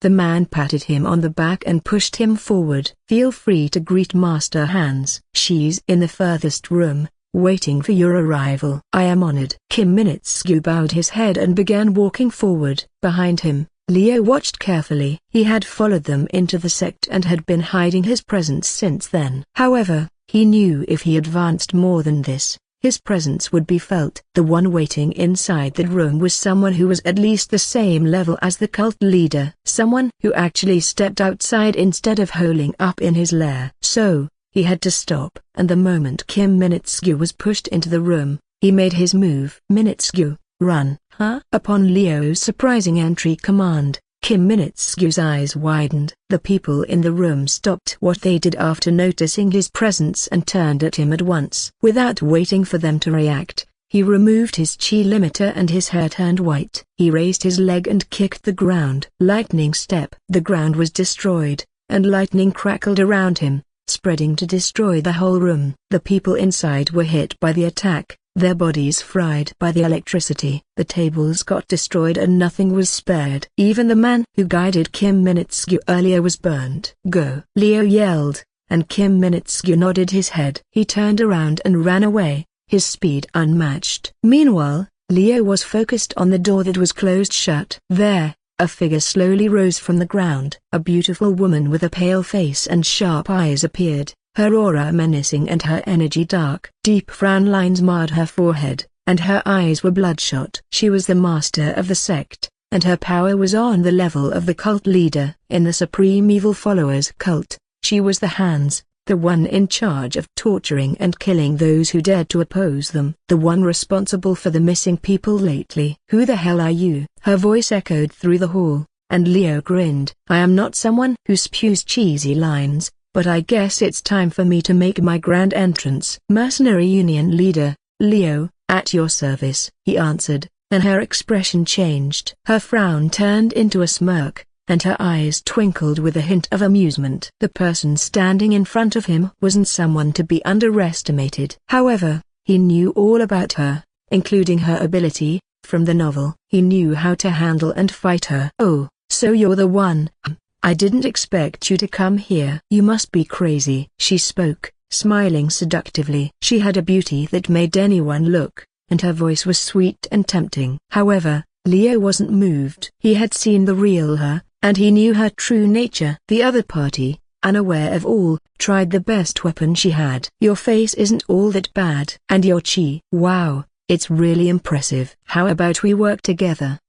The man patted him on the back and pushed him forward. "Feel free to greet Master Hans. She's in the furthest room, waiting for your arrival." "I am honored." Kim Minitsky bowed his head and began walking forward. Behind him, Leo watched carefully. He had followed them into the sect and had been hiding his presence since then. However, he knew if he advanced more than this, his presence would be felt. The one waiting inside the room was someone who was at least the same level as the cult leader. Someone who actually stepped outside instead of holing up in his lair. So, he had to stop. And the moment Kim Minitsky was pushed into the room, he made his move. "Minitsky, run." "Huh?" Upon Leo's surprising entry command, Kim Minitsky's eyes widened. The people in the room stopped what they did after noticing his presence and turned at him at once. Without waiting for them to react, he removed his chi limiter and his hair turned white. He raised his leg and kicked the ground. Lightning step. The ground was destroyed, and lightning crackled around him, spreading to destroy the whole room. The people inside were hit by the attack, their bodies fried by the electricity. The tables got destroyed and nothing was spared. Even the man who guided Kim Minitsky earlier was burned. "Go!" Leo yelled, and Kim Minitsky nodded his head. He turned around and ran away, his speed unmatched. Meanwhile, Leo was focused on the door that was closed shut. There, a figure slowly rose from the ground. A beautiful woman with a pale face and sharp eyes appeared, her aura menacing and her energy dark. Deep frown lines marred her forehead, and her eyes were bloodshot. She was the master of the sect, and her power was on the level of the cult leader. In the Supreme Evil Followers cult, she was the Hans, the one in charge of torturing and killing those who dared to oppose them. The one responsible for the missing people lately. "Who the hell are you?" Her voice echoed through the hall, and Leo grinned. "I am not someone who spews cheesy lines, but I guess it's time for me to make my grand entrance." "Mercenary Union leader, Leo, at your service," he answered, and her expression changed. Her frown turned into a smirk, and her eyes twinkled with a hint of amusement. The person standing in front of him wasn't someone to be underestimated. However, he knew all about her, including her ability, from the novel. He knew how to handle and fight her. "Oh, so you're the one. I didn't expect you to come here." "You must be crazy." She spoke, smiling seductively. She had a beauty that made anyone look, and her voice was sweet and tempting. However, Leo wasn't moved. He had seen the real her, and he knew her true nature. The other party, unaware of all, tried the best weapon she had. "Your face isn't all that bad. And your chi. Wow, it's really impressive. How about we work together?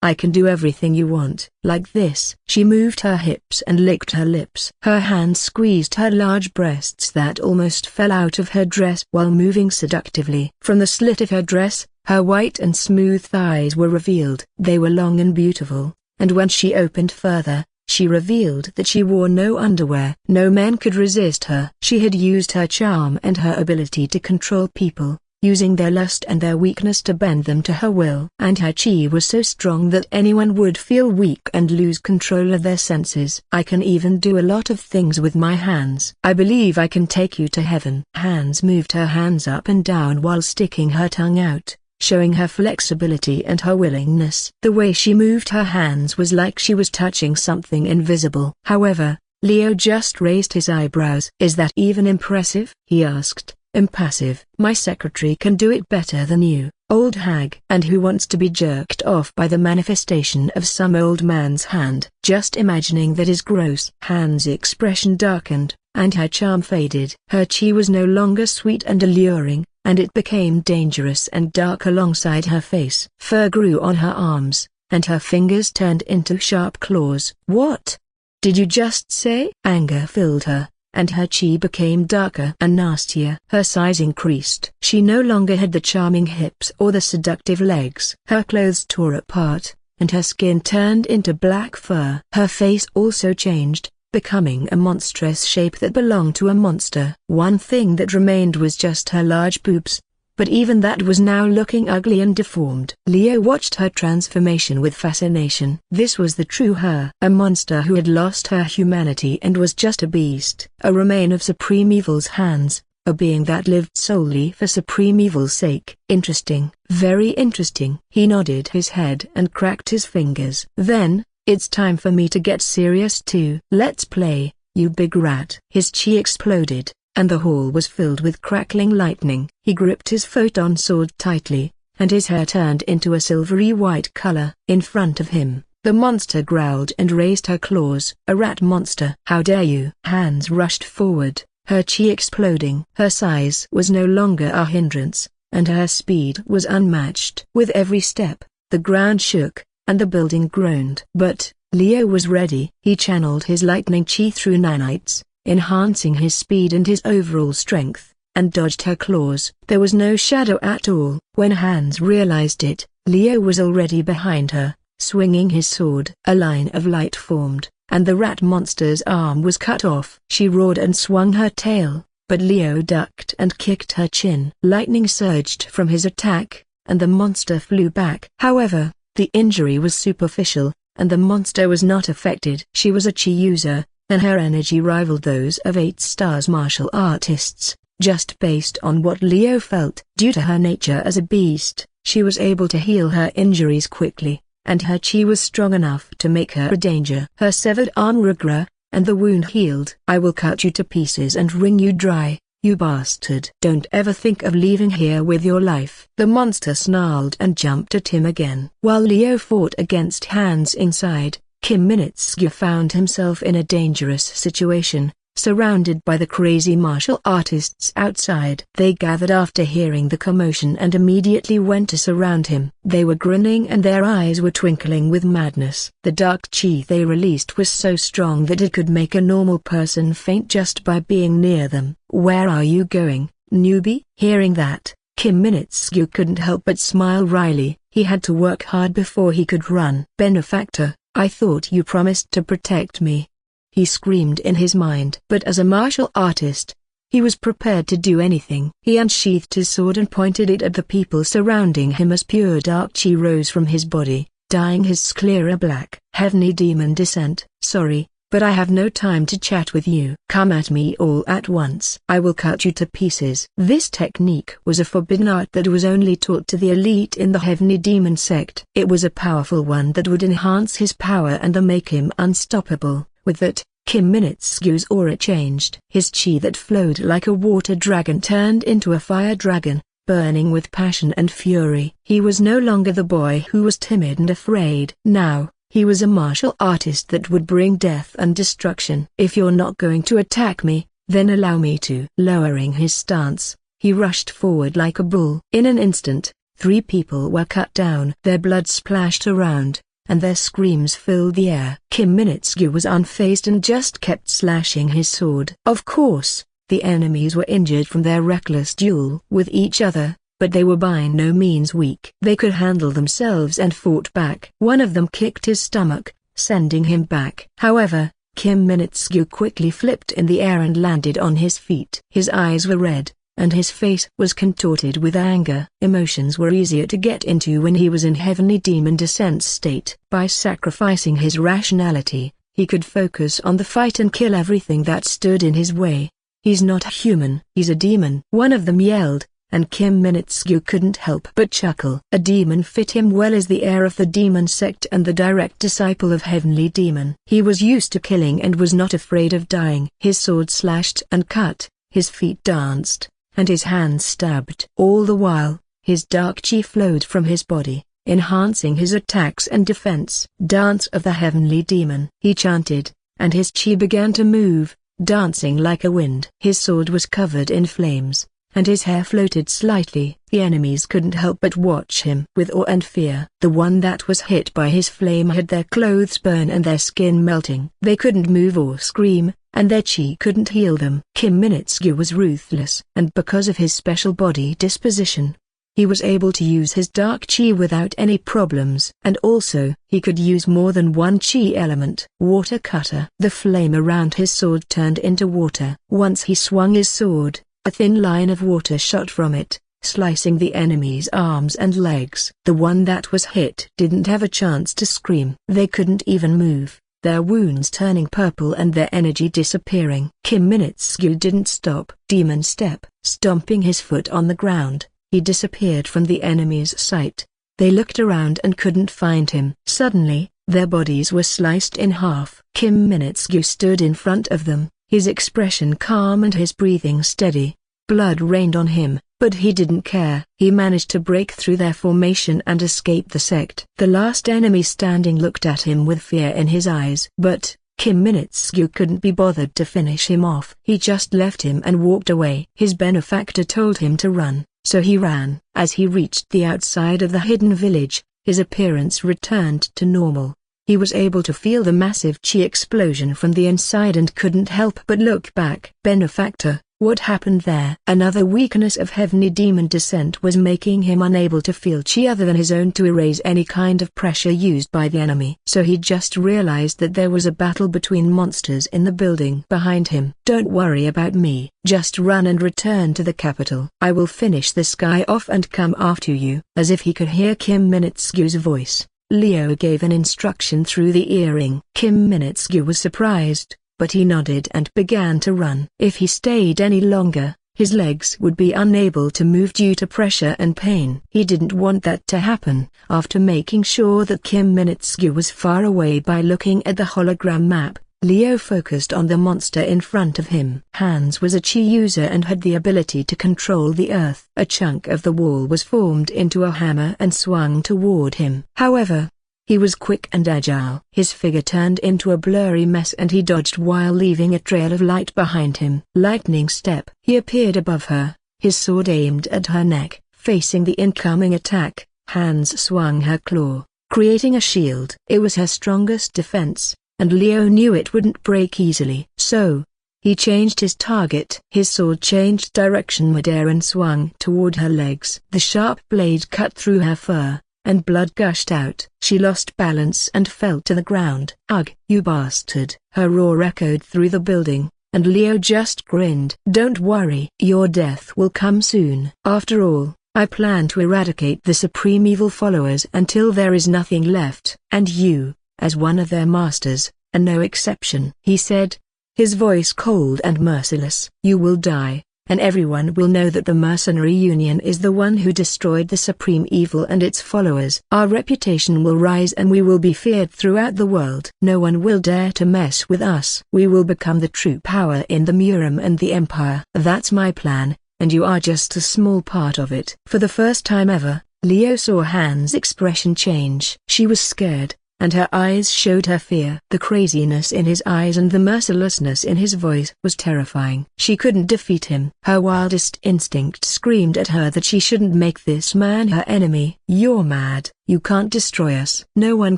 I can do everything you want." Like this. She moved her hips and licked her lips. Her hand squeezed her large breasts that almost fell out of her dress while moving seductively. From the slit of her dress, her white and smooth thighs were revealed. They were long and beautiful, and when she opened further, she revealed that she wore no underwear. No man could resist her. She had used her charm and her ability to control people, using their lust and their weakness to bend them to her will. And her chi was so strong that anyone would feel weak and lose control of their senses. "I can even do a lot of things with my hands. I believe I can take you to heaven." Hans moved her hands up and down while sticking her tongue out, showing her flexibility and her willingness. The way she moved her hands was like she was touching something invisible. However, Leo just raised his eyebrows. "Is that even impressive?" he asked. "Impassive. My secretary can do it better than you, old hag." "And who wants to be jerked off by the manifestation of some old man's hand?" Just imagining that is gross. Hans' expression darkened, and her charm faded. Her chi was no longer sweet and alluring, and it became dangerous and dark alongside her face. Fur grew on her arms, and her fingers turned into sharp claws. "What did you just say?" Anger filled her, and her chi became darker and nastier. Her size increased. She no longer had the charming hips or the seductive legs. Her clothes tore apart, and her skin turned into black fur. Her face also changed, becoming a monstrous shape that belonged to a monster. One thing that remained was just her large boobs, but even that was now looking ugly and deformed. Leo watched her transformation with fascination. This was the true her. A monster who had lost her humanity and was just a beast. A remain of Supreme Evil's hands, a being that lived solely for Supreme Evil's sake. Interesting. Very interesting. He nodded his head and cracked his fingers. Then, It's time for me to get serious too. Let's play, you big rat. His chi exploded, and the hall was filled with crackling lightning. He gripped his photon sword tightly, and his hair turned into a silvery white color. In front of him, the monster growled and raised her claws. A rat monster. How dare you? Hands rushed forward, her chi exploding. Her size was no longer a hindrance, and her speed was unmatched. With every step, the ground shook, and the building groaned. But Leo was ready. He channeled his lightning chi through nanites, enhancing his speed and his overall strength, and dodged her claws. There was no shadow at all. When Hans realized it, Leo was already behind her, swinging his sword. A line of light formed, and the rat monster's arm was cut off. She roared and swung her tail, but Leo ducked and kicked her chin. Lightning surged from his attack, and the monster flew back. However, the injury was superficial, and the monster was not affected. She was a chi user, and her energy rivaled those of 8 stars martial artists. Just based on what Leo felt. Due to her nature as a beast, she was able to heal her injuries quickly, and her chi was strong enough to make her a danger. Her severed arm regrew, and the wound healed. I will cut you to pieces and wring you dry, you bastard. Don't ever think of leaving here with your life. The monster snarled and jumped at him again. While Leo fought against Hans inside, Kim Minitsky found himself in a dangerous situation, surrounded by the crazy martial artists outside. They gathered after hearing the commotion and immediately went to surround him. They were grinning and their eyes were twinkling with madness. The dark chi they released was so strong that it could make a normal person faint just by being near them. Where are you going, newbie? Hearing that, Kim Minitsky couldn't help but smile wryly. He had to work hard before he could run. Benefactor, I thought you promised to protect me, he screamed in his mind. But as a martial artist, he was prepared to do anything. He unsheathed his sword and pointed it at the people surrounding him as pure dark chi rose from his body, dyeing his sclera black. Heavenly demon descent. Sorry, but I have no time to chat with you. Come at me all at once. I will cut you to pieces. This technique was a forbidden art that was only taught to the elite in the Heavenly Demon sect. It was a powerful one that would enhance his power and make him unstoppable. With that, Kim Minitsky's aura changed. His chi that flowed like a water dragon turned into a fire dragon, burning with passion and fury. He was no longer the boy who was timid and afraid. Now, he was a martial artist that would bring death and destruction. If you're not going to attack me, then allow me to. Lowering his stance, he rushed forward like a bull. In an instant, 3 people were cut down. Their blood splashed around, and their screams filled the air. Kim Minitsky was unfazed and just kept slashing his sword. Of course, the enemies were injured from their reckless duel with each other, but they were by no means weak. They could handle themselves and fought back. One of them kicked his stomach, sending him back. However, Kim Minitsky quickly flipped in the air and landed on his feet. His eyes were red, and his face was contorted with anger. Emotions were easier to get into when he was in Heavenly Demon Descent state. By sacrificing his rationality, he could focus on the fight and kill everything that stood in his way. He's not human. He's a demon. One of them yelled, and Kim Minitsky couldn't help but chuckle. A demon fit him well as the heir of the demon sect and the direct disciple of Heavenly Demon. He was used to killing and was not afraid of dying. His sword slashed and cut, his feet danced, and his hands stabbed. All the while, his dark chi flowed from his body, enhancing his attacks and defense. Dance of the Heavenly Demon. He chanted, and his chi began to move, dancing like a wind. His sword was covered in flames, and his hair floated slightly. The enemies couldn't help but watch him with awe and fear. The one that was hit by his flame had their clothes burn and their skin melting. They couldn't move or scream, and their chi couldn't heal them. Kim Minitsky was ruthless, and because of his special body disposition, he was able to use his dark chi without any problems. And also, he could use more than one chi element. Water cutter. The flame around his sword turned into water. Once he swung his sword, a thin line of water shot from it, slicing the enemy's arms and legs. The one that was hit didn't have a chance to scream. They couldn't even move, their wounds turning purple and their energy disappearing. Kim Minitsky didn't stop. Demon step. Stomping his foot on the ground, he disappeared from the enemy's sight. They looked around and couldn't find him. Suddenly, Their bodies were sliced in half. Kim Minitsky stood in front of them, his expression calm and his breathing steady. Blood rained on him, but he didn't care. He managed to break through their formation and escape the sect. The last enemy standing looked at him with fear in his eyes. But Kim Minitsky couldn't be bothered to finish him off. He just left him and walked away. His benefactor told him to run, so he ran. As he reached the outside of the hidden village, his appearance returned to normal. He was able to feel the massive chi explosion from the inside and couldn't help but look back. Benefactor, what happened there? Another weakness of heavenly demon descent was making him unable to feel chi other than his own to erase any kind of pressure used by the enemy. So he just realized that there was a battle between monsters in the building behind him. Don't worry about me, just run and return to the capital. I will finish this guy off and come after you. As if he could hear Kim Minitsky's voice, Leo gave an instruction through the earring. Kim Minitsky was surprised, but he nodded and began to run. If he stayed any longer, his legs would be unable to move due to pressure and pain. He didn't want that to happen. After making sure that Kim Minitsky was far away by looking at the hologram map, Leo focused on the monster in front of him. Hans was a chi user and had the ability to control the earth. A chunk of the wall was formed into a hammer and swung toward him. However, he was quick and agile. His figure turned into a blurry mess and he dodged while leaving a trail of light behind him. Lightning step. He appeared above her, his sword aimed at her neck. Facing the incoming attack, Hans swung her claw, creating a shield. It was her strongest defense, and Leo knew it wouldn't break easily. So, he changed his target. His sword changed direction midair and swung toward her legs. The sharp blade cut through her fur, and blood gushed out. She lost balance and fell to the ground. Ugh, you bastard! Her roar echoed through the building, and Leo just grinned. Don't worry, your death will come soon. After all, I plan to eradicate the supreme evil followers until there is nothing left. And you, as one of their masters, are no exception, he said, his voice cold and merciless. You will die, and everyone will know that the Mercenary Union is the one who destroyed the supreme evil and its followers. Our reputation will rise and we will be feared throughout the world. No one will dare to mess with us. We will become the true power in the Murim and the Empire. That's my plan, and you are just a small part of it. For the first time ever, Leo saw Han's expression change. She was scared, and her eyes showed her fear. The craziness in his eyes and the mercilessness in his voice was terrifying. She couldn't defeat him. Her wildest instinct screamed at her that she shouldn't make this man her enemy. You're mad. You can't destroy us. No one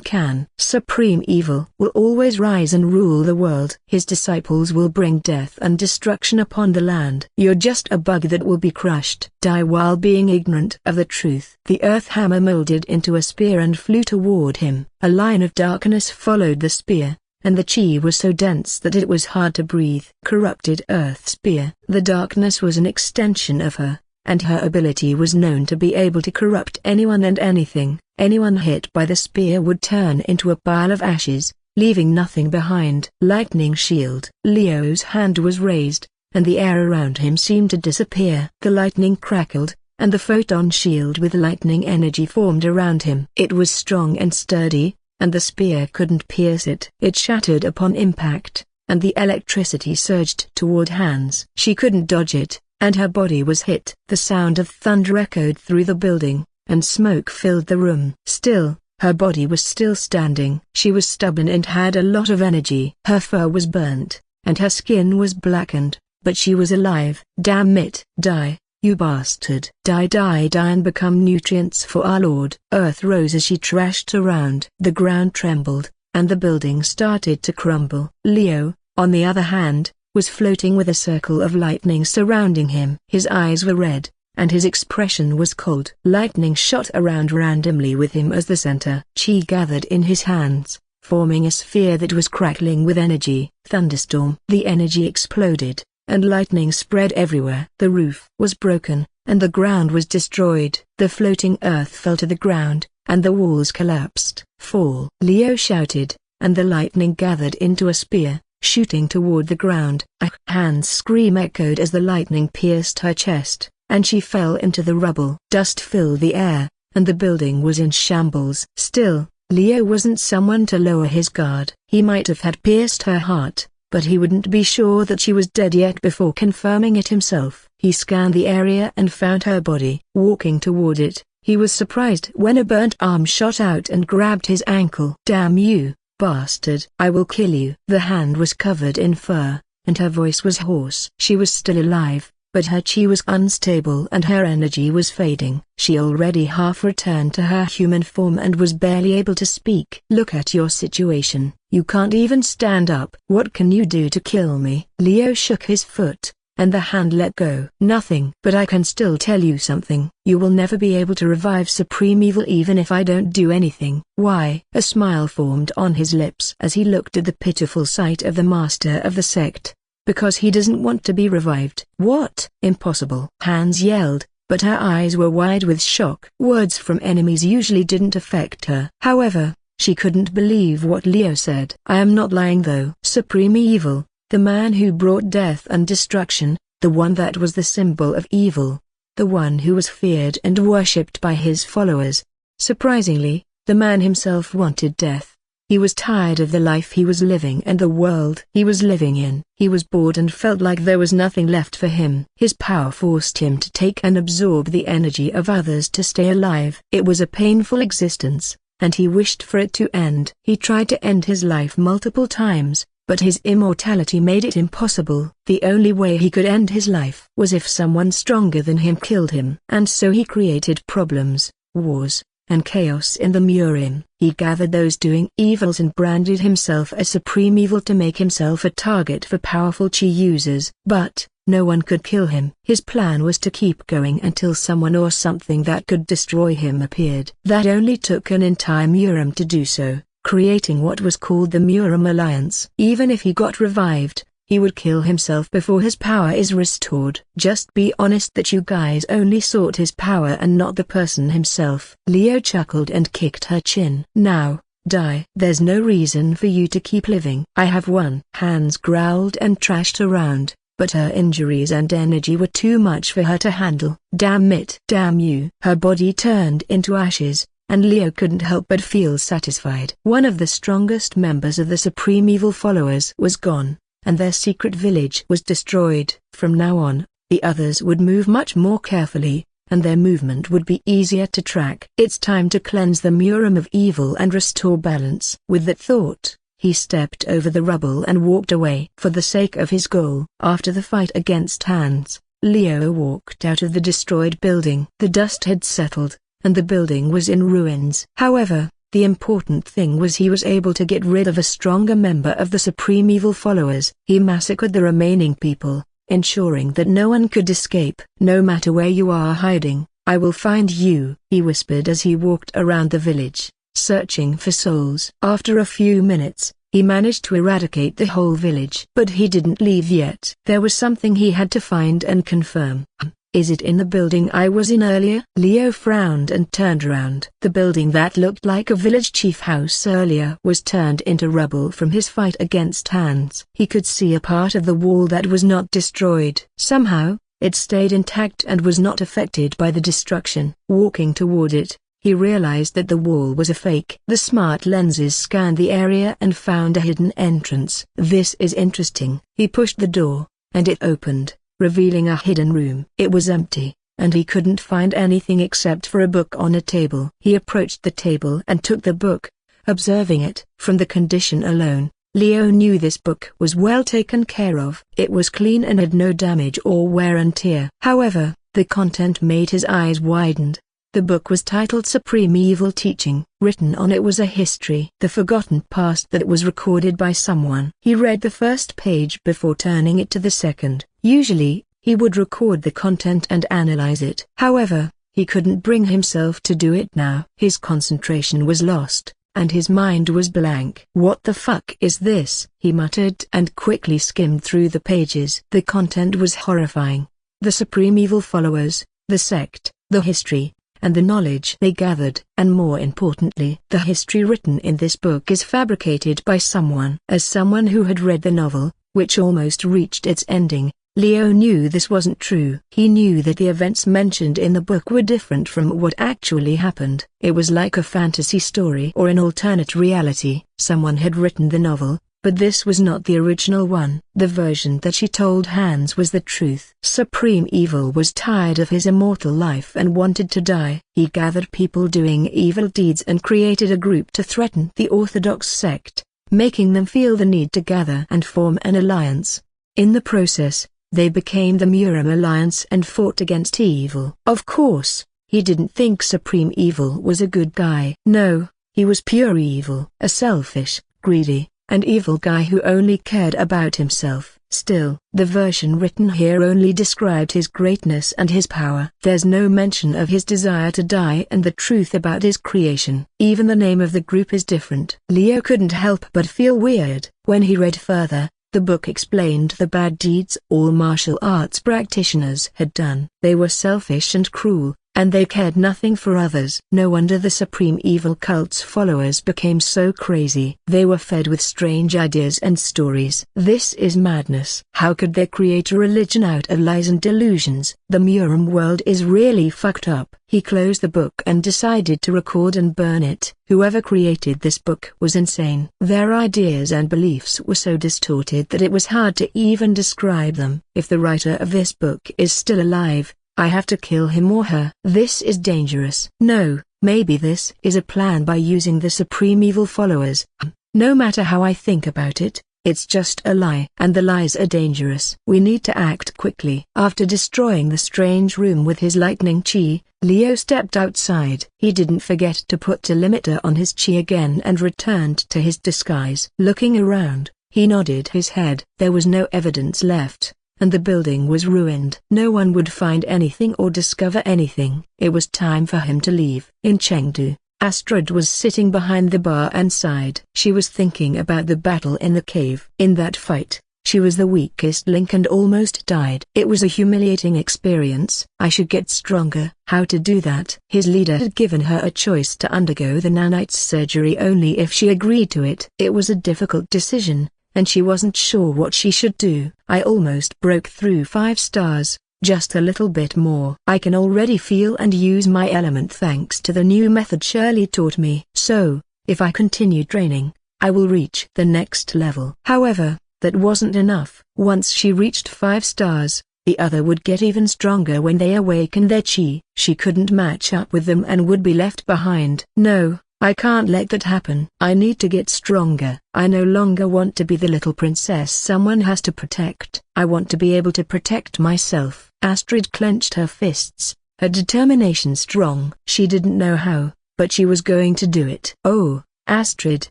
can. Supreme evil will always rise and rule the world. His disciples will bring death and destruction upon the land. You're just a bug that will be crushed. Die while being ignorant of the truth. The earth hammer molded into a spear and flew toward him. A line of darkness followed the spear, and the chi was so dense that it was hard to breathe. Corrupted earth spear. The darkness was an extension of her, and her ability was known to be able to corrupt anyone and anything. Anyone hit by the spear would turn into a pile of ashes, leaving nothing behind. Lightning shield. Leo's hand was raised, and the air around him seemed to disappear. The lightning crackled, and the photon shield with lightning energy formed around him. It was strong and sturdy, and the spear couldn't pierce it. It shattered upon impact, and the electricity surged toward Hans. She couldn't dodge it, and her body was hit. The sound of thunder echoed through the building, and smoke filled the room. Still, her body was still standing. She was stubborn and had a lot of energy. Her fur was burnt, and her skin was blackened, but she was alive. Damn it! Die, you bastard! Die, die, die and become nutrients for our Lord. Earth rose as she trashed around. The ground trembled, and the building started to crumble. Leo, on the other hand, was floating with a circle of lightning surrounding him. His eyes were red, and his expression was cold. Lightning shot around randomly with him as the center. Chi gathered in his hands, forming a sphere that was crackling with energy. Thunderstorm. The energy exploded, and lightning spread everywhere. The roof was broken, and the ground was destroyed. The floating earth fell to the ground, and the walls collapsed. Fall. Leo shouted, and the lightning gathered into a spear, shooting toward the ground. Hans' scream echoed as the lightning pierced her chest, and she fell into the rubble. Dust filled the air, and the building was in shambles. Still, Leo wasn't someone to lower his guard. He might have had pierced her heart, but he wouldn't be sure that she was dead yet before confirming it himself. He scanned the area and found her body. Walking toward it, he was surprised when a burnt arm shot out and grabbed his ankle. "Damn you, bastard! I will kill you." The hand was covered in fur, and her voice was hoarse. She was still alive, but her chi was unstable and her energy was fading. She already half returned to her human form and was barely able to speak. "Look at your situation. You can't even stand up. What can you do to kill me?" Leo shook his foot, and the hand let go. "Nothing. But I can still tell you something. You will never be able to revive Supreme Evil even if I don't do anything." "Why?" A smile formed on his lips as he looked at the pitiful sight of the master of the sect. "Because he doesn't want to be revived." "What?" "Impossible," Hans yelled, but her eyes were wide with shock. Words from enemies usually didn't affect her. However, she couldn't believe what Leo said. "I am not lying though." Supreme Evil, the man who brought death and destruction, the one that was the symbol of evil, the one who was feared and worshipped by his followers. Surprisingly, the man himself wanted death. He was tired of the life he was living and the world he was living in. He was bored and felt like there was nothing left for him. His power forced him to take and absorb the energy of others to stay alive. It was a painful existence, and he wished for it to end. He tried to end his life multiple times, but his immortality made it impossible. The only way he could end his life was if someone stronger than him killed him. And so he created problems, wars, and chaos in the Murim. He gathered those doing evils and branded himself as Supreme Evil to make himself a target for powerful chi users. But no one could kill him. His plan was to keep going until someone or something that could destroy him appeared. That only took an entire Murim to do so, creating what was called the Murim Alliance. Even if he got revived, he would kill himself before his power is restored. "Just be honest that you guys only sought his power and not the person himself." Leo chuckled and kicked her chin. "Now, die. There's no reason for you to keep living." "I have one." Hans growled and trashed around, but her injuries and energy were too much for her to handle. "Damn it. Damn you." Her body turned into ashes, and Leo couldn't help but feel satisfied. One of the strongest members of the Supreme Evil followers was gone, and their secret village was destroyed. From now on, the others would move much more carefully, and their movement would be easier to track. It's time to cleanse the Murim of evil and restore balance. With that thought, he stepped over the rubble and walked away. For the sake of his goal. After the fight against Hans, Leo walked out of the destroyed building. The dust had settled, and the building was in ruins. However, the important thing was he was able to get rid of a stronger member of the Supreme Evil followers. He massacred the remaining people, ensuring that no one could escape. "No matter where you are hiding, I will find you," he whispered as he walked around the village, searching for souls. After a few minutes, he managed to eradicate the whole village. But he didn't leave yet. There was something he had to find and confirm. "Is it in the building I was in earlier?" Leo frowned and turned around. The building that looked like a village chief house earlier was turned into rubble from his fight against Hans. He could see a part of the wall that was not destroyed. Somehow, it stayed intact and was not affected by the destruction. Walking toward it, he realized that the wall was a fake. The smart lenses scanned the area and found a hidden entrance. "This is interesting." He pushed the door, and it opened, revealing a hidden room. It was empty, and he couldn't find anything except for a book on a table. He approached the table and took the book, observing it. From the condition alone, Leo knew this book was well taken care of. It was clean and had no damage or wear and tear. However, the content made his eyes widen. The book was titled Supreme Evil Teaching. Written on it was a history. The forgotten past that was recorded by someone. He read the first page before turning it to the second. Usually, he would record the content and analyze it. However, he couldn't bring himself to do it now. His concentration was lost, and his mind was blank. "What the fuck is this?" he muttered and quickly skimmed through the pages. The content was horrifying. The Supreme Evil followers, the sect, the history, and the knowledge they gathered. And more importantly, the history written in this book is fabricated by someone. As someone who had read the novel, which almost reached its ending, Leo knew this wasn't true. He knew that the events mentioned in the book were different from what actually happened. It was like a fantasy story or an alternate reality. Someone had written the novel, but this was not the original one. The version that she told Hans was the truth. Supreme Evil was tired of his immortal life and wanted to die. He gathered people doing evil deeds and created a group to threaten the Orthodox sect, making them feel the need to gather and form an alliance. In the process, they became the Murim Alliance and fought against evil. Of course, he didn't think Supreme Evil was a good guy. No, he was pure evil. A selfish, greedy, and evil guy who only cared about himself. Still, the version written here only described his greatness and his power. There's no mention of his desire to die and the truth about his creation. Even the name of the group is different. Leo couldn't help but feel weird. When he read further, the book explained the bad deeds all martial arts practitioners had done. They were selfish and cruel, and they cared nothing for others. No wonder the Supreme Evil cult's followers became so crazy. They were fed with strange ideas and stories. This is madness. How could they create a religion out of lies and delusions? The Murim world is really fucked up. He closed the book and decided to record and burn it. Whoever created this book was insane. Their ideas and beliefs were so distorted that it was hard to even describe them. If the writer of this book is still alive, I have to kill him or her. This is dangerous. No, maybe this is a plan by using the Supreme Evil followers. No matter how I think about it, it's just a lie. And the lies are dangerous. We need to act quickly. After destroying the strange room with his lightning chi, Leo stepped outside. He didn't forget to put the limiter on his chi again and returned to his disguise. Looking around, he nodded his head. There was no evidence left, and the building was ruined. No one would find anything or discover anything. It was time for him to leave. In Chengdu, Astrid was sitting behind the bar and sighed. She was thinking about the battle in the cave. In that fight, she was the weakest link and almost died. It was a humiliating experience. I should get stronger. How to do that? His leader had given her a choice to undergo the nanite's surgery only if she agreed to it. It was a difficult decision, and she wasn't sure what she should do. I almost broke through 5 stars, just a little bit more. I can already feel and use my element thanks to the new method Shirley taught me. So, if I continue training, I will reach the next level. However, that wasn't enough. Once she reached 5 stars, the other would get even stronger when they awakened their chi. She couldn't match up with them and would be left behind. No, I can't let that happen. I need to get stronger. I no longer want to be the little princess someone has to protect. I want to be able to protect myself. Astrid clenched her fists, her determination strong. She didn't know how, but she was going to do it. Oh, Astrid,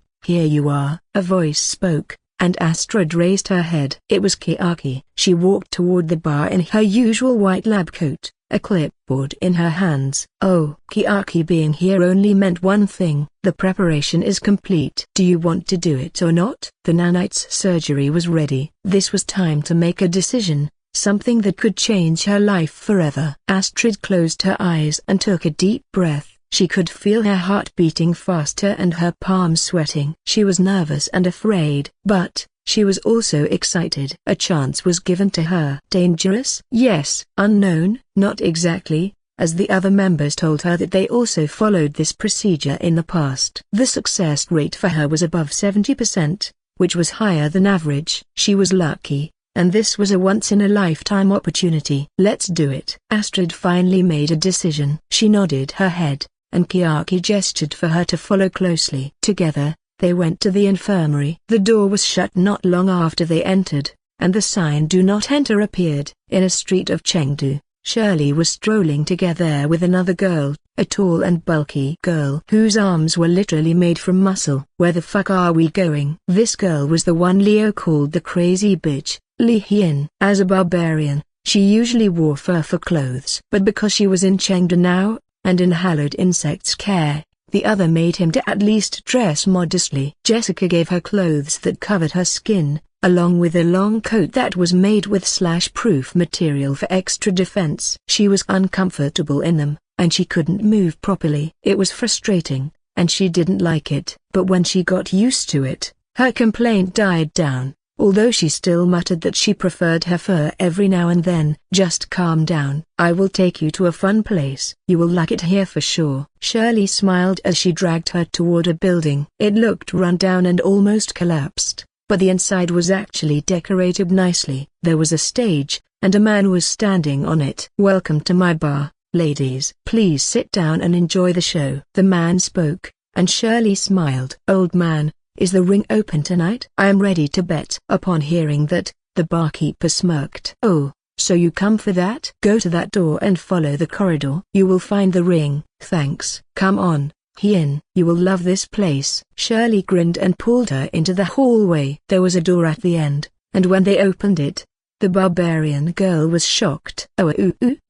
here you are. A voice spoke, and Astrid raised her head. It was Kiaki. She walked toward the bar in her usual white lab coat, a clipboard in her hands. Oh, Kiaki being here only meant one thing. The preparation is complete. Do you want to do it or not? The nanite's surgery was ready. This was time to make a decision, something that could change her life forever. Astrid closed her eyes and took a deep breath. She could feel her heart beating faster and her palms sweating. She was nervous and afraid, but she was also excited. A chance was given to her. Dangerous? Yes. Unknown? Not exactly, as the other members told her that they also followed this procedure in the past. The success rate for her was above 70%, which was higher than average. She was lucky, and this was a once-in-a-lifetime opportunity. Let's do it. Astrid finally made a decision. She nodded her head, and Kiaki gestured for her to follow closely. Together, they went to the infirmary. The door was shut not long after they entered, and the sign "Do Not Enter" appeared. In a street of Chengdu, Shirley was strolling together with another girl, a tall and bulky girl whose arms were literally made from muscle. Where the fuck are we going? This girl was the one Leo called the crazy bitch, Li Hien. As a barbarian, she usually wore fur for clothes. But because she was in Chengdu now, and in hallowed insects' care, the other made him to at least dress modestly. Jessica gave her clothes that covered her skin, along with a long coat that was made with slash-proof material for extra defense. She was uncomfortable in them, and she couldn't move properly. It was frustrating, and she didn't like it. But when she got used to it, her complaint died down. although she still muttered that she preferred her fur every now and then. Just calm down. I will take you to a fun place. You will like it here for sure. Shirley smiled as she dragged her toward a building. It looked run down and almost collapsed, but the inside was actually decorated nicely. There was a stage, and a man was standing on it. Welcome to my bar, ladies. Please sit down and enjoy the show. The man spoke, and Shirley smiled. Old man, is the ring open tonight? I am ready to bet. Upon hearing that, the barkeeper smirked. Oh, so you come for that? Go to that door and follow the corridor. You will find the ring. Thanks. Come on, Hien. You will love this place. Shirley grinned and pulled her into the hallway. There was a door at the end, and when they opened it, the barbarian girl was shocked. Oh,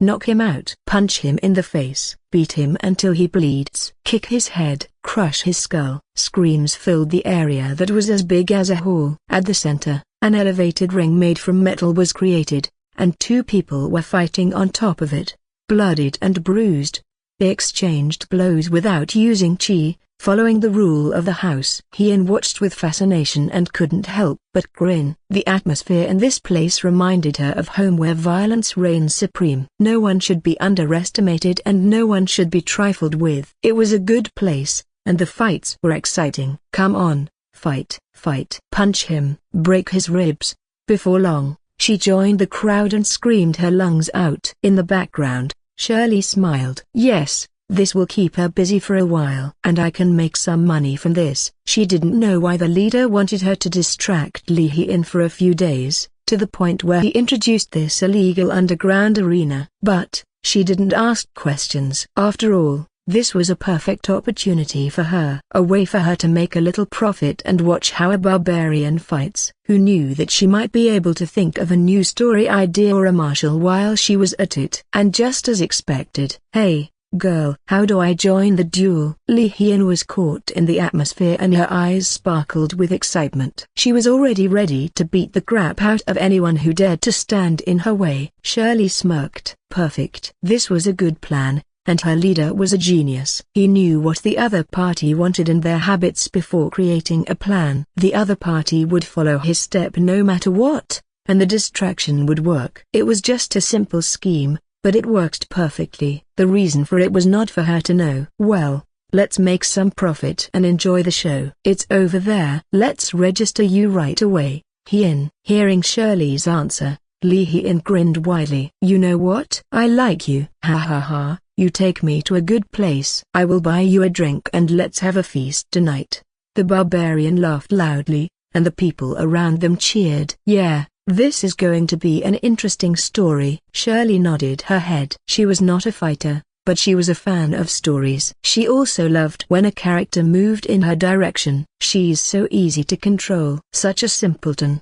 knock him out. Punch him in the face. Beat him until he bleeds. Kick his head. Crush his skull. Screams filled the area that was as big as a hall. At the center, an elevated ring made from metal was created, and two people were fighting on top of it, bloodied and bruised. They exchanged blows without using chi, following the rule of the house. Hien watched with fascination and couldn't help but grin. The atmosphere in this place reminded her of home where violence reigns supreme. No one should be underestimated and no one should be trifled with. It was a good place, and the fights were exciting. Come on, fight, fight. Punch him, break his ribs. Before long, she joined the crowd and screamed her lungs out. In the background, Shirley smiled. Yes, this will keep her busy for a while. And I can make some money from this. She didn't know why the leader wanted her to distract Li Hien for a few days, to the point where he introduced this illegal underground arena. But, she didn't ask questions. After all, this was a perfect opportunity for her. A way for her to make a little profit and watch how a barbarian fights. Who knew that she might be able to think of a new story idea or a martial while she was at it. And just as expected. Hey, girl, how do I join the duel? Li Hien was caught in the atmosphere and her eyes sparkled with excitement. She was already ready to beat the crap out of anyone who dared to stand in her way. Shirley smirked. Perfect. This was a good plan, and her leader was a genius. He knew what the other party wanted and their habits before creating a plan. The other party would follow his step no matter what, and the distraction would work. It was just a simple scheme, but it worked perfectly. The reason for it was not for her to know. Well, let's make some profit and enjoy the show. It's over there. Let's register you right away, Hien. Hearing Shirley's answer, Li Hien grinned widely. You know what? I like you. Ha ha ha. You take me to a good place. I will buy you a drink and let's have a feast tonight. The barbarian laughed loudly, and the people around them cheered. Yeah, this is going to be an interesting story. Shirley nodded her head. She was not a fighter, but she was a fan of stories. She also loved when a character moved in her direction. She's so easy to control. Such a simpleton,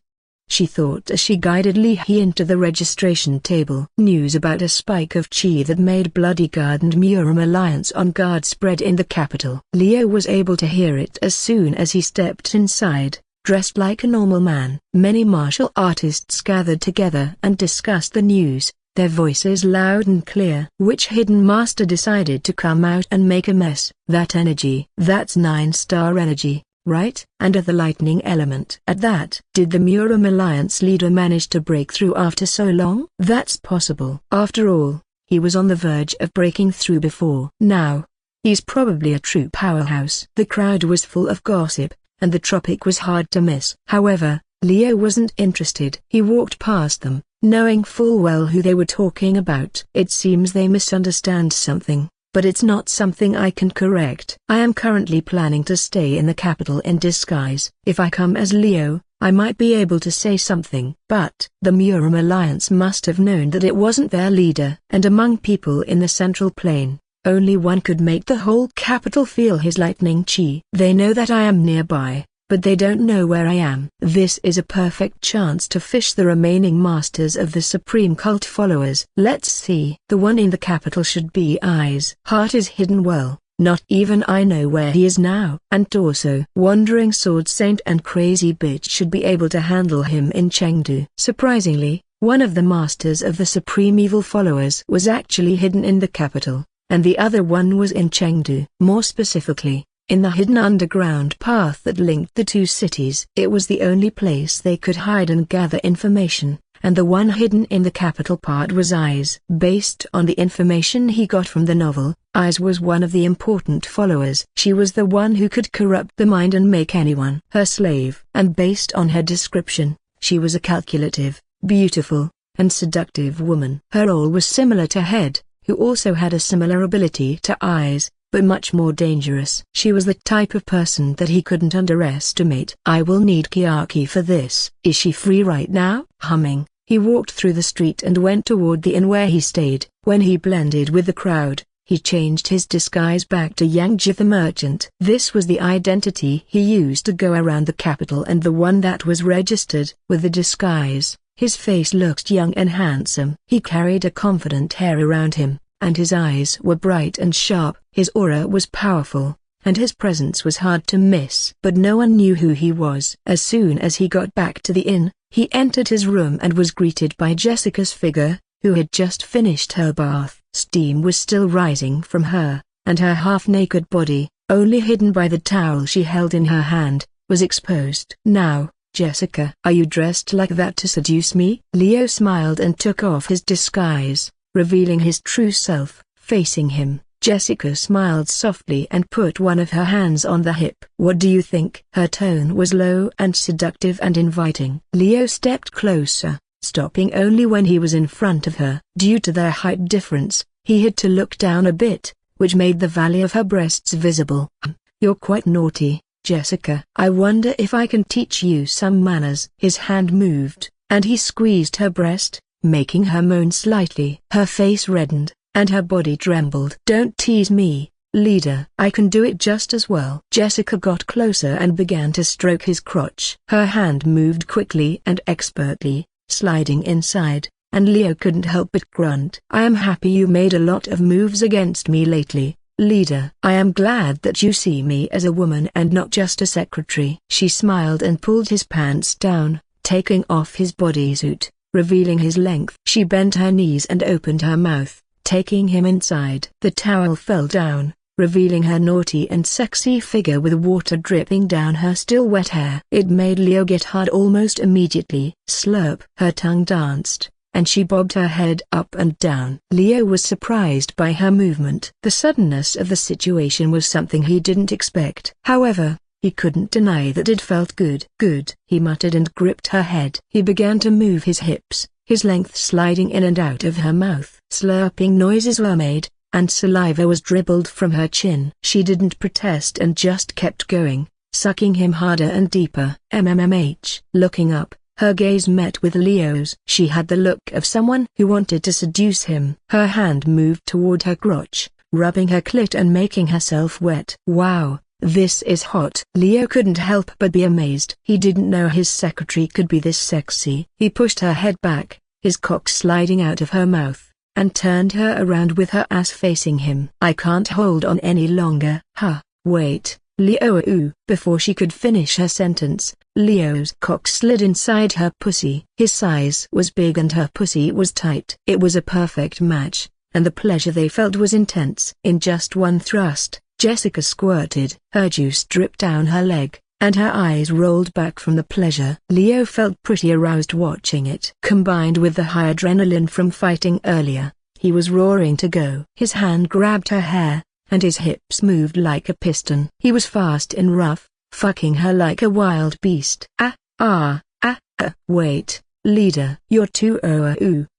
she thought as she guided Li Hien to the registration table. News about a spike of chi that made Bloodyguard and Murim alliance on guard spread in the capital. Leo was able to hear it as soon as he stepped inside, dressed like a normal man. Many martial artists gathered together and discussed the news, their voices loud and clear. Which hidden master decided to come out and make a mess? That energy. That's 9-star energy, right? And the lightning element. At that, did the Murim Alliance leader manage to break through after so long? That's possible. After all, he was on the verge of breaking through before. Now, he's probably a true powerhouse. The crowd was full of gossip, and the topic was hard to miss. However, Leo wasn't interested. He walked past them, knowing full well who they were talking about. It seems they misunderstand something, but it's not something I can correct. I am currently planning to stay in the capital in disguise. If I come as Leo, I might be able to say something. But the Murim Alliance must have known that it wasn't their leader. And among people in the Central Plain, only one could make the whole capital feel his lightning chi. They know that I am nearby, but they don't know where I am. This is a perfect chance to fish the remaining masters of the Supreme Cult followers. Let's see. The one in the capital should be Eyes. Heart is hidden well, not even I know where he is now. And Torso, Wandering Sword Saint and Crazy Bitch should be able to handle him in Chengdu. Surprisingly, one of the masters of the Supreme Evil followers was actually hidden in the capital, and the other one was in Chengdu. More specifically, in the hidden underground path that linked the two cities. It was the only place they could hide and gather information, and the one hidden in the capital part was Eyes. Based on the information he got from the novel, Eyes was one of the important followers. She was the one who could corrupt the mind and make anyone her slave. And based on her description, she was a calculative, beautiful, and seductive woman. Her role was similar to Head, who also had a similar ability to Eyes, but much more dangerous. She was the type of person that he couldn't underestimate. I will need Kiyaki for this. Is she free right now? Humming, he walked through the street and went toward the inn where he stayed. When he blended with the crowd, he changed his disguise back to Yangji the merchant. This was the identity he used to go around the capital and the one that was registered. With the disguise, his face looked young and handsome. He carried a confident air around him, and his eyes were bright and sharp. His aura was powerful, and his presence was hard to miss. But no one knew who he was. As soon as he got back to the inn, he entered his room and was greeted by Jessica's figure, who had just finished her bath. Steam was still rising from her, and her half-naked body, only hidden by the towel she held in her hand, was exposed. Now, Jessica, are you dressed like that to seduce me? Leo smiled and took off his disguise, revealing his true self. Facing him, Jessica smiled softly and put one of her hands on the hip. What do you think? Her tone was low and seductive and inviting. Leo stepped closer, stopping only when he was in front of her. Due to their height difference, he had to look down a bit, which made the valley of her breasts visible. You're quite naughty, Jessica. I wonder if I can teach you some manners. His hand moved, and he squeezed her breast, making her moan slightly. Her face reddened, and her body trembled. Don't tease me, leader. I can do it just as well. Jessica got closer and began to stroke his crotch. Her hand moved quickly and expertly, sliding inside, and Leo couldn't help but grunt. I am happy you made a lot of moves against me lately, leader. I am glad that you see me as a woman and not just a secretary. She smiled and pulled his pants down, taking off his bodysuit, revealing his length. She bent her knees and opened her mouth, taking him inside. The towel fell down, revealing her naughty and sexy figure with water dripping down her still wet hair. It made Leo get hard almost immediately. Slurp. Her tongue danced, and she bobbed her head up and down. Leo was surprised by her movement. The suddenness of the situation was something he didn't expect. However, he couldn't deny that it felt good. Good, he muttered and gripped her head. He began to move his hips, his length sliding in and out of her mouth. Slurping noises were made, and saliva was dribbled from her chin. She didn't protest and just kept going, sucking him harder and deeper. Looking up, her gaze met with Leo's. She had the look of someone who wanted to seduce him. Her hand moved toward her crotch, rubbing her clit and making herself wet. Wow, this is hot. Leo couldn't help but be amazed. He didn't know his secretary could be this sexy. He pushed her head back, his cock sliding out of her mouth, and turned her around with her ass facing him. I can't hold on any longer. Wait, Leo. Before she could finish her sentence, Leo's cock slid inside her pussy. His size was big and her pussy was tight. It was a perfect match, and the pleasure they felt was intense. In just one thrust, Jessica squirted. Her juice dripped down her leg, and her eyes rolled back from the pleasure. Leo felt pretty aroused watching it. Combined with the high adrenaline from fighting earlier, he was roaring to go. His hand grabbed her hair, and his hips moved like a piston. He was fast and rough, fucking her like a wild beast. Wait, leader. You're too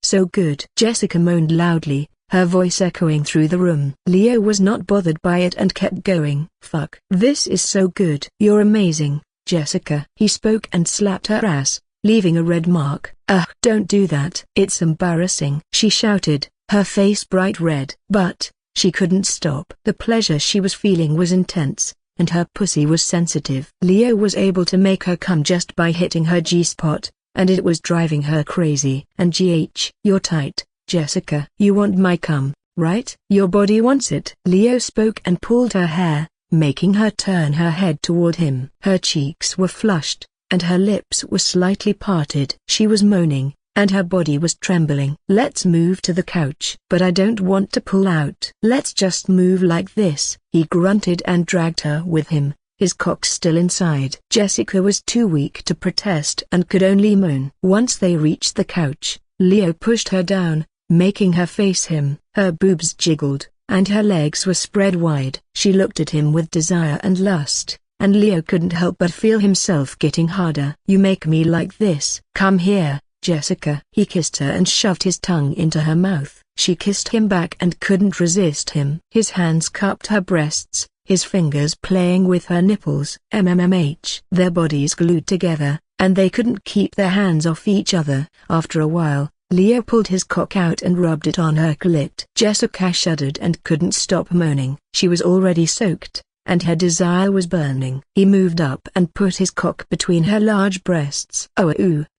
so good. Jessica moaned loudly, her voice echoing through the room. Leo was not bothered by it and kept going. Fuck. This is so good. You're amazing, Jessica. He spoke and slapped her ass, leaving a red mark. Don't do that. It's embarrassing, she shouted, her face bright red. But she couldn't stop. The pleasure she was feeling was intense, and her pussy was sensitive. Leo was able to make her come just by hitting her G-spot, and it was driving her crazy. And you're tight, Jessica. You want my cum, right? Your body wants it. Leo spoke and pulled her hair, making her turn her head toward him. Her cheeks were flushed, and her lips were slightly parted. She was moaning, and her body was trembling. "Let's move to the couch." "But I don't want to pull out." "Let's just move like this." He grunted and dragged her with him, his cock still inside. Jessica was too weak to protest and could only moan. Once they reached the couch, Leo pushed her down, making her face him. Her boobs jiggled, and her legs were spread wide. She looked at him with desire and lust, and Leo couldn't help but feel himself getting harder. "You make me like this." "Come here, Jessica." He kissed her and shoved his tongue into her mouth. She kissed him back and couldn't resist him. His hands cupped her breasts, his fingers playing with her nipples. Their bodies glued together, and they couldn't keep their hands off each other. After a while, Leo pulled his cock out and rubbed it on her clit. Jessica shuddered and couldn't stop moaning. She was already soaked, and her desire was burning. He moved up and put his cock between her large breasts. "Oh,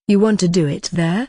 you want to do it there?"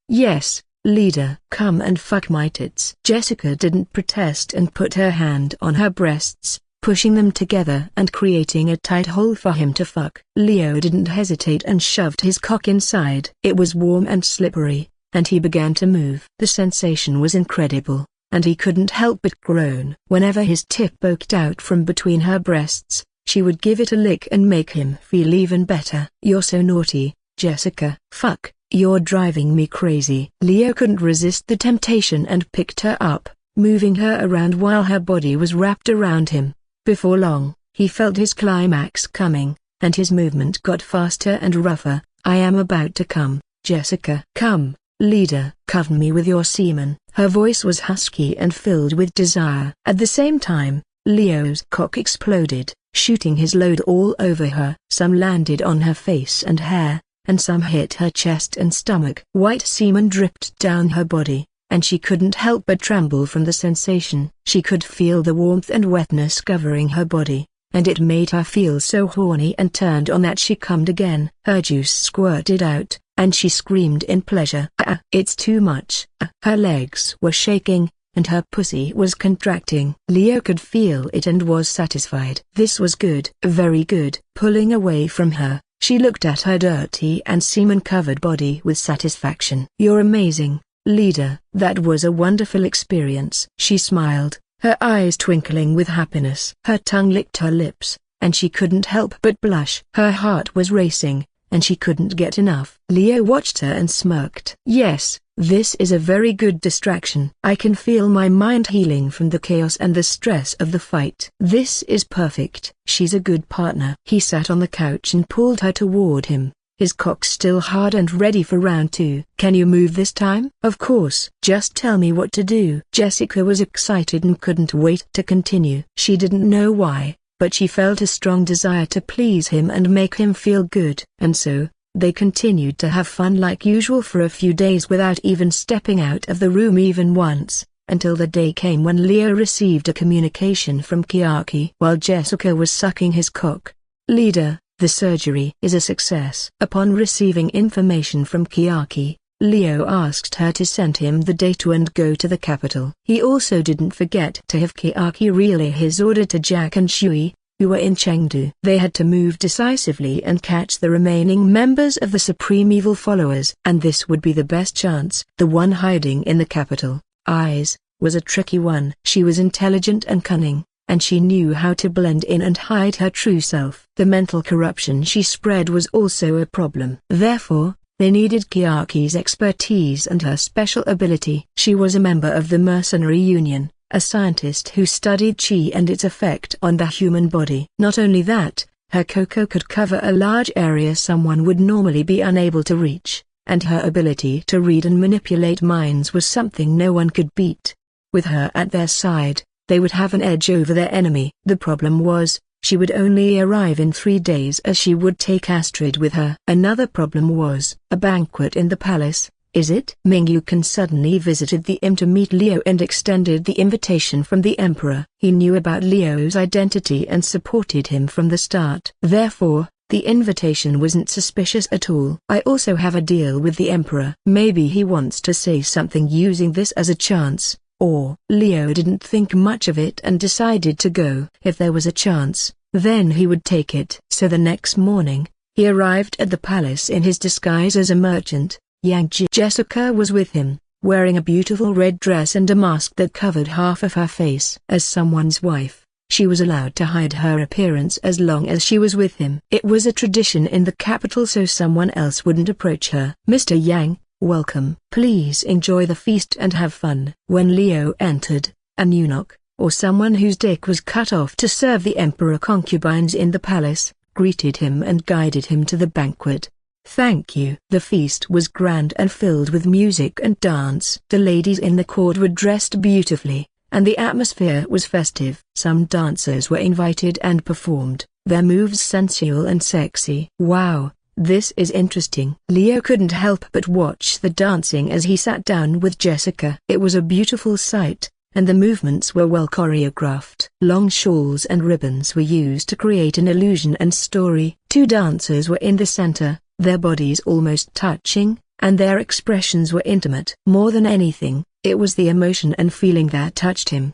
"Yes, leader." "Come and fuck my tits." Jessica didn't protest and put her hand on her breasts, pushing them together and creating a tight hole for him to fuck. Leo didn't hesitate and shoved his cock inside. It was warm and slippery, and he began to move. The sensation was incredible, and he couldn't help but groan. Whenever his tip poked out from between her breasts, she would give it a lick and make him feel even better. "You're so naughty, Jessica." "Fuck, you're driving me crazy." Leo couldn't resist the temptation and picked her up, moving her around while her body was wrapped around him. Before long, he felt his climax coming, and his movement got faster and rougher. "I am about to come, Jessica." "Come, leader." "Cover me with your semen." Her voice was husky and filled with desire. At the same time, Leo's cock exploded, shooting his load all over her. Some landed on her face and hair, and some hit her chest and stomach. White semen dripped down her body, and she couldn't help but tremble from the sensation. She could feel the warmth and wetness covering her body, and it made her feel so horny and turned on that she cummed again. Her juice squirted out, and she screamed in pleasure. It's too much." Her legs were shaking, and her pussy was contracting. Leo could feel it and was satisfied. This was good. Very good. Pulling away from her, she looked at her dirty and semen-covered body with satisfaction. "You're amazing, leader." "That was a wonderful experience." She smiled, her eyes twinkling with happiness. Her tongue licked her lips, and she couldn't help but blush. Her heart was racing, and she couldn't get enough. Leo watched her and smirked. "Yes, this is a very good distraction. I can feel my mind healing from the chaos and the stress of the fight. This is perfect. She's a good partner." He sat on the couch and pulled her toward him, his cock still hard and ready for round 2. "Can you move this time?" "Of course. Just tell me what to do." Jessica was excited and couldn't wait to continue. She didn't know why, but she felt a strong desire to please him and make him feel good. And so, they continued to have fun like usual for a few days without even stepping out of the room even once, until the day came when Leo received a communication from Kiaki while Jessica was sucking his cock. "Leader, the surgery is a success." Upon receiving information from Kiaki, Leo asked her to send him the data and go to the capital. He also didn't forget to have Kiaki relay his order to Jack and Shui, who were in Chengdu. They had to move decisively and catch the remaining members of the Supreme Evil Followers, and this would be the best chance. The one hiding in the capital, Eyes, was a tricky one. She was intelligent and cunning, and she knew how to blend in and hide her true self. The mental corruption she spread was also a problem. Therefore, they needed Kiaki's expertise and her special ability. She was a member of the Mercenary Union, a scientist who studied qi and its effect on the human body. Not only that, her coco could cover a large area someone would normally be unable to reach, and her ability to read and manipulate minds was something no one could beat. With her at their side, they would have an edge over their enemy. The problem was, she would only arrive in 3 days as she would take Astrid with her. Another problem was, a banquet in the palace, is it? Ming Yukan suddenly visited the Im to meet Leo and extended the invitation from the Emperor. He knew about Leo's identity and supported him from the start. Therefore, the invitation wasn't suspicious at all. "I also have a deal with the Emperor." Maybe he wants to say something using this as a chance. Or Leo didn't think much of it and decided to go. If there was a chance, then he would take it. So the next morning, he arrived at the palace in his disguise as a merchant, Jessica was with him, wearing a beautiful red dress and a mask that covered half of her face. As someone's wife, she was allowed to hide her appearance as long as she was with him. It was a tradition in the capital so someone else wouldn't approach her. "Mr. Yang, welcome. Please enjoy the feast and have fun." When Leo entered, an eunuch, or someone whose dick was cut off to serve the emperor concubines in the palace, greeted him and guided him to the banquet. "Thank you." The feast was grand and filled with music and dance. The ladies in the court were dressed beautifully, and the atmosphere was festive. Some dancers were invited and performed, their moves sensual and sexy. "Wow, this is interesting." Leo couldn't help but watch the dancing as he sat down with Jessica. It was a beautiful sight, and the movements were well choreographed. Long shawls and ribbons were used to create an illusion and story. Two dancers were in the center, their bodies almost touching, and their expressions were intimate. More than anything, it was the emotion and feeling that touched him.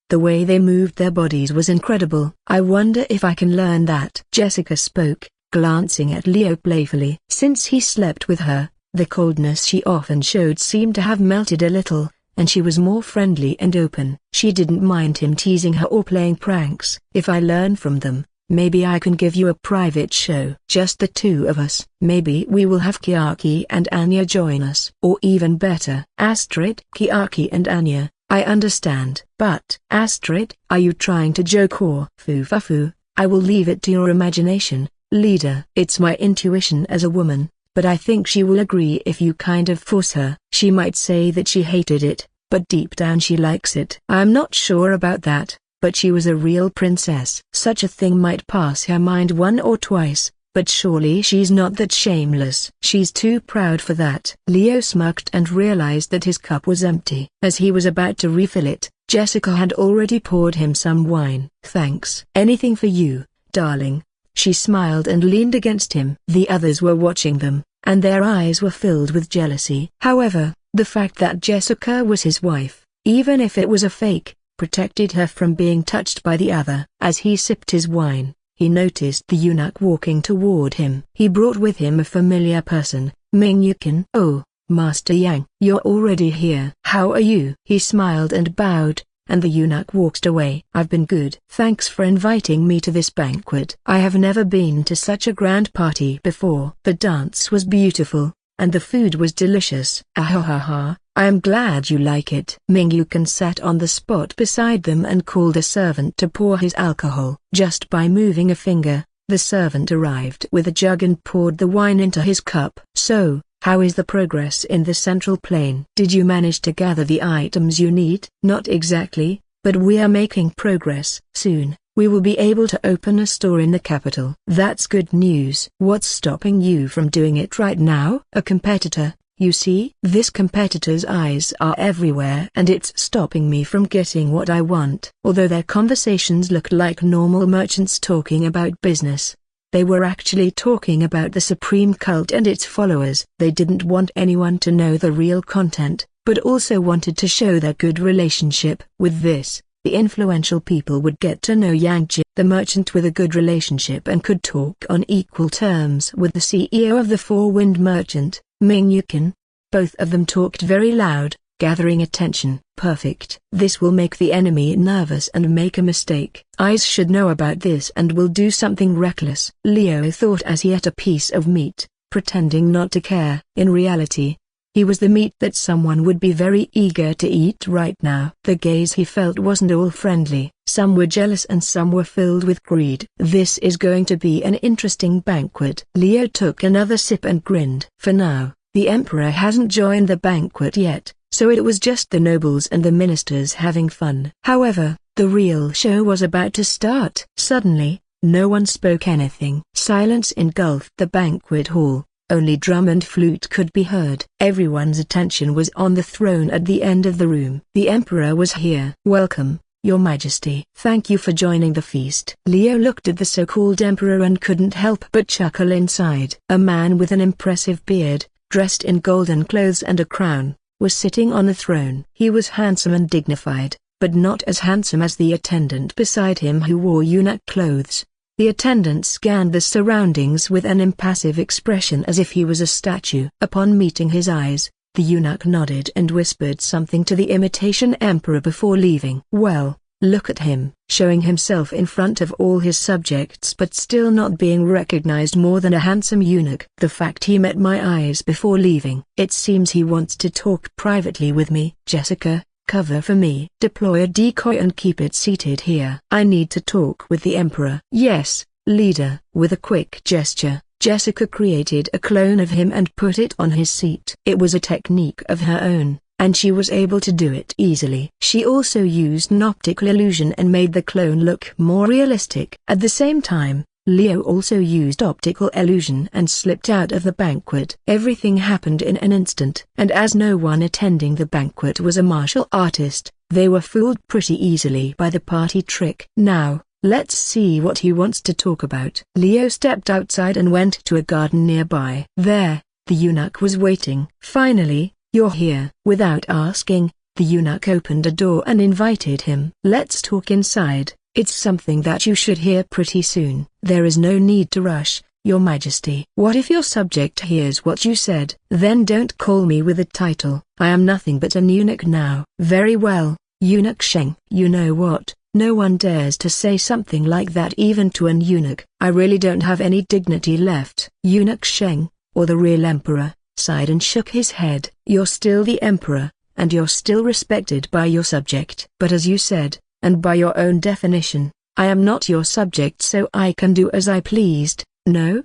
The way they moved their bodies was incredible. "I wonder if I can learn that," Jessica spoke, glancing at Leo playfully. Since he slept with her, the coldness she often showed seemed to have melted a little, and she was more friendly and open. She didn't mind him teasing her or playing pranks. "If I learn from them, maybe I can give you a private show. Just the two of us. Maybe we will have Kiaki and Anya join us. Or even better, Kiaki and Anya, I understand. But are you trying to joke or foo-fa-foo? I will leave it to your imagination, leader." "It's my intuition as a woman, but I think she will agree if you kind of force her. She might say that she hated it, but deep down she likes it." "I'm not sure about that, but she was a real princess." "Such a thing might pass her mind one or twice, but surely she's not that shameless." "She's too proud for that." Leo smirked and realized that his cup was empty. As he was about to refill it, Jessica had already poured him some wine. "Thanks." "Anything for you, darling." She smiled and leaned against him. The others were watching them, and their eyes were filled with jealousy. However, the fact that Jessica was his wife, even if it was a fake, protected her from being touched by the other. As he sipped his wine, he noticed the eunuch walking toward him. He brought with him a familiar person, Mingyukin. "Oh, Master Yang, you're already here. How are you?" He smiled and bowed, and the eunuch walked away. "I've been good. Thanks for inviting me to this banquet. I have never been to such a grand party before." The dance was beautiful, and the food was delicious. "Ahahaha, I am glad you like it." Mingyukin sat on the spot beside them and called a servant to pour his alcohol. Just by moving a finger, the servant arrived with a jug and poured the wine into his cup. "So, how is the progress in the central plain? Did you manage to gather the items you need?" "Not exactly, but we are making progress. Soon, we will be able to open a store in the capital." "That's good news." "What's stopping you from doing it right now?" "A competitor, you see." "This competitor's eyes are everywhere and it's stopping me from getting what I want." Although their conversations looked like normal merchants talking about business, they were actually talking about the supreme cult and its followers. They didn't want anyone to know the real content, but also wanted to show their good relationship. With this, the influential people would get to know Yang Ji, the merchant with a good relationship and could talk on equal terms with the CEO of the Four Wind Merchant, Mingyukin. Both of them talked very loud, gathering attention. "Perfect. This will make the enemy nervous and make a mistake. Eyes should know about this and will do something reckless," Leo thought as he ate a piece of meat, pretending not to care. In reality, he was the meat that someone would be very eager to eat right now. The gaze he felt wasn't all friendly. Some were jealous and some were filled with greed. "This is going to be an interesting banquet." Leo took another sip and grinned. For now, the emperor hasn't joined the banquet yet, so it was just the nobles and the ministers having fun. However, the real show was about to start. Suddenly, no one spoke anything. Silence engulfed the banquet hall. Only drum and flute could be heard. Everyone's attention was on the throne at the end of the room. The emperor was here. "Welcome, Your Majesty." "Thank you for joining the feast." Leo looked at the so-called emperor and couldn't help but chuckle inside. A man with an impressive beard, dressed in golden clothes and a crown, was sitting on the throne. He was handsome and dignified, but not as handsome as the attendant beside him who wore eunuch clothes. The attendant scanned the surroundings with an impassive expression as if he was a statue. Upon meeting his eyes, the eunuch nodded and whispered something to the imitation emperor before leaving. "Well, look at him," showing himself in front of all his subjects but still not being recognized more than a handsome eunuch. "The fact he met my eyes before leaving. It seems he wants to talk privately with me. Jessica, cover for me. Deploy a decoy and keep it seated here. I need to talk with the emperor." "Yes, leader." With a quick gesture, Jessica created a clone of him and put it on his seat. It was a technique of her own, and she was able to do it easily. She also used an optical illusion and made the clone look more realistic. At the same time, Leo also used optical illusion and slipped out of the banquet. Everything happened in an instant, and as no one attending the banquet was a martial artist, they were fooled pretty easily by the party trick. "Now, let's see what he wants to talk about." Leo stepped outside and went to a garden nearby. There, the eunuch was waiting. "Finally, you're here." Without asking, the eunuch opened a door and invited him. "Let's talk inside. It's something that you should hear pretty soon." "There is no need to rush, Your Majesty." "What if your subject hears what you said?" "Then don't call me with a title. I am nothing but an eunuch now." "Very well, Eunuch Sheng." "You know what? No one dares to say something like that even to an eunuch." "I really don't have any dignity left." Eunuch Sheng, or the real emperor, sighed and shook his head. "You're still the emperor, and you're still respected by your subject. But as you said, and by your own definition, I am not your subject, so I can do as I pleased. No.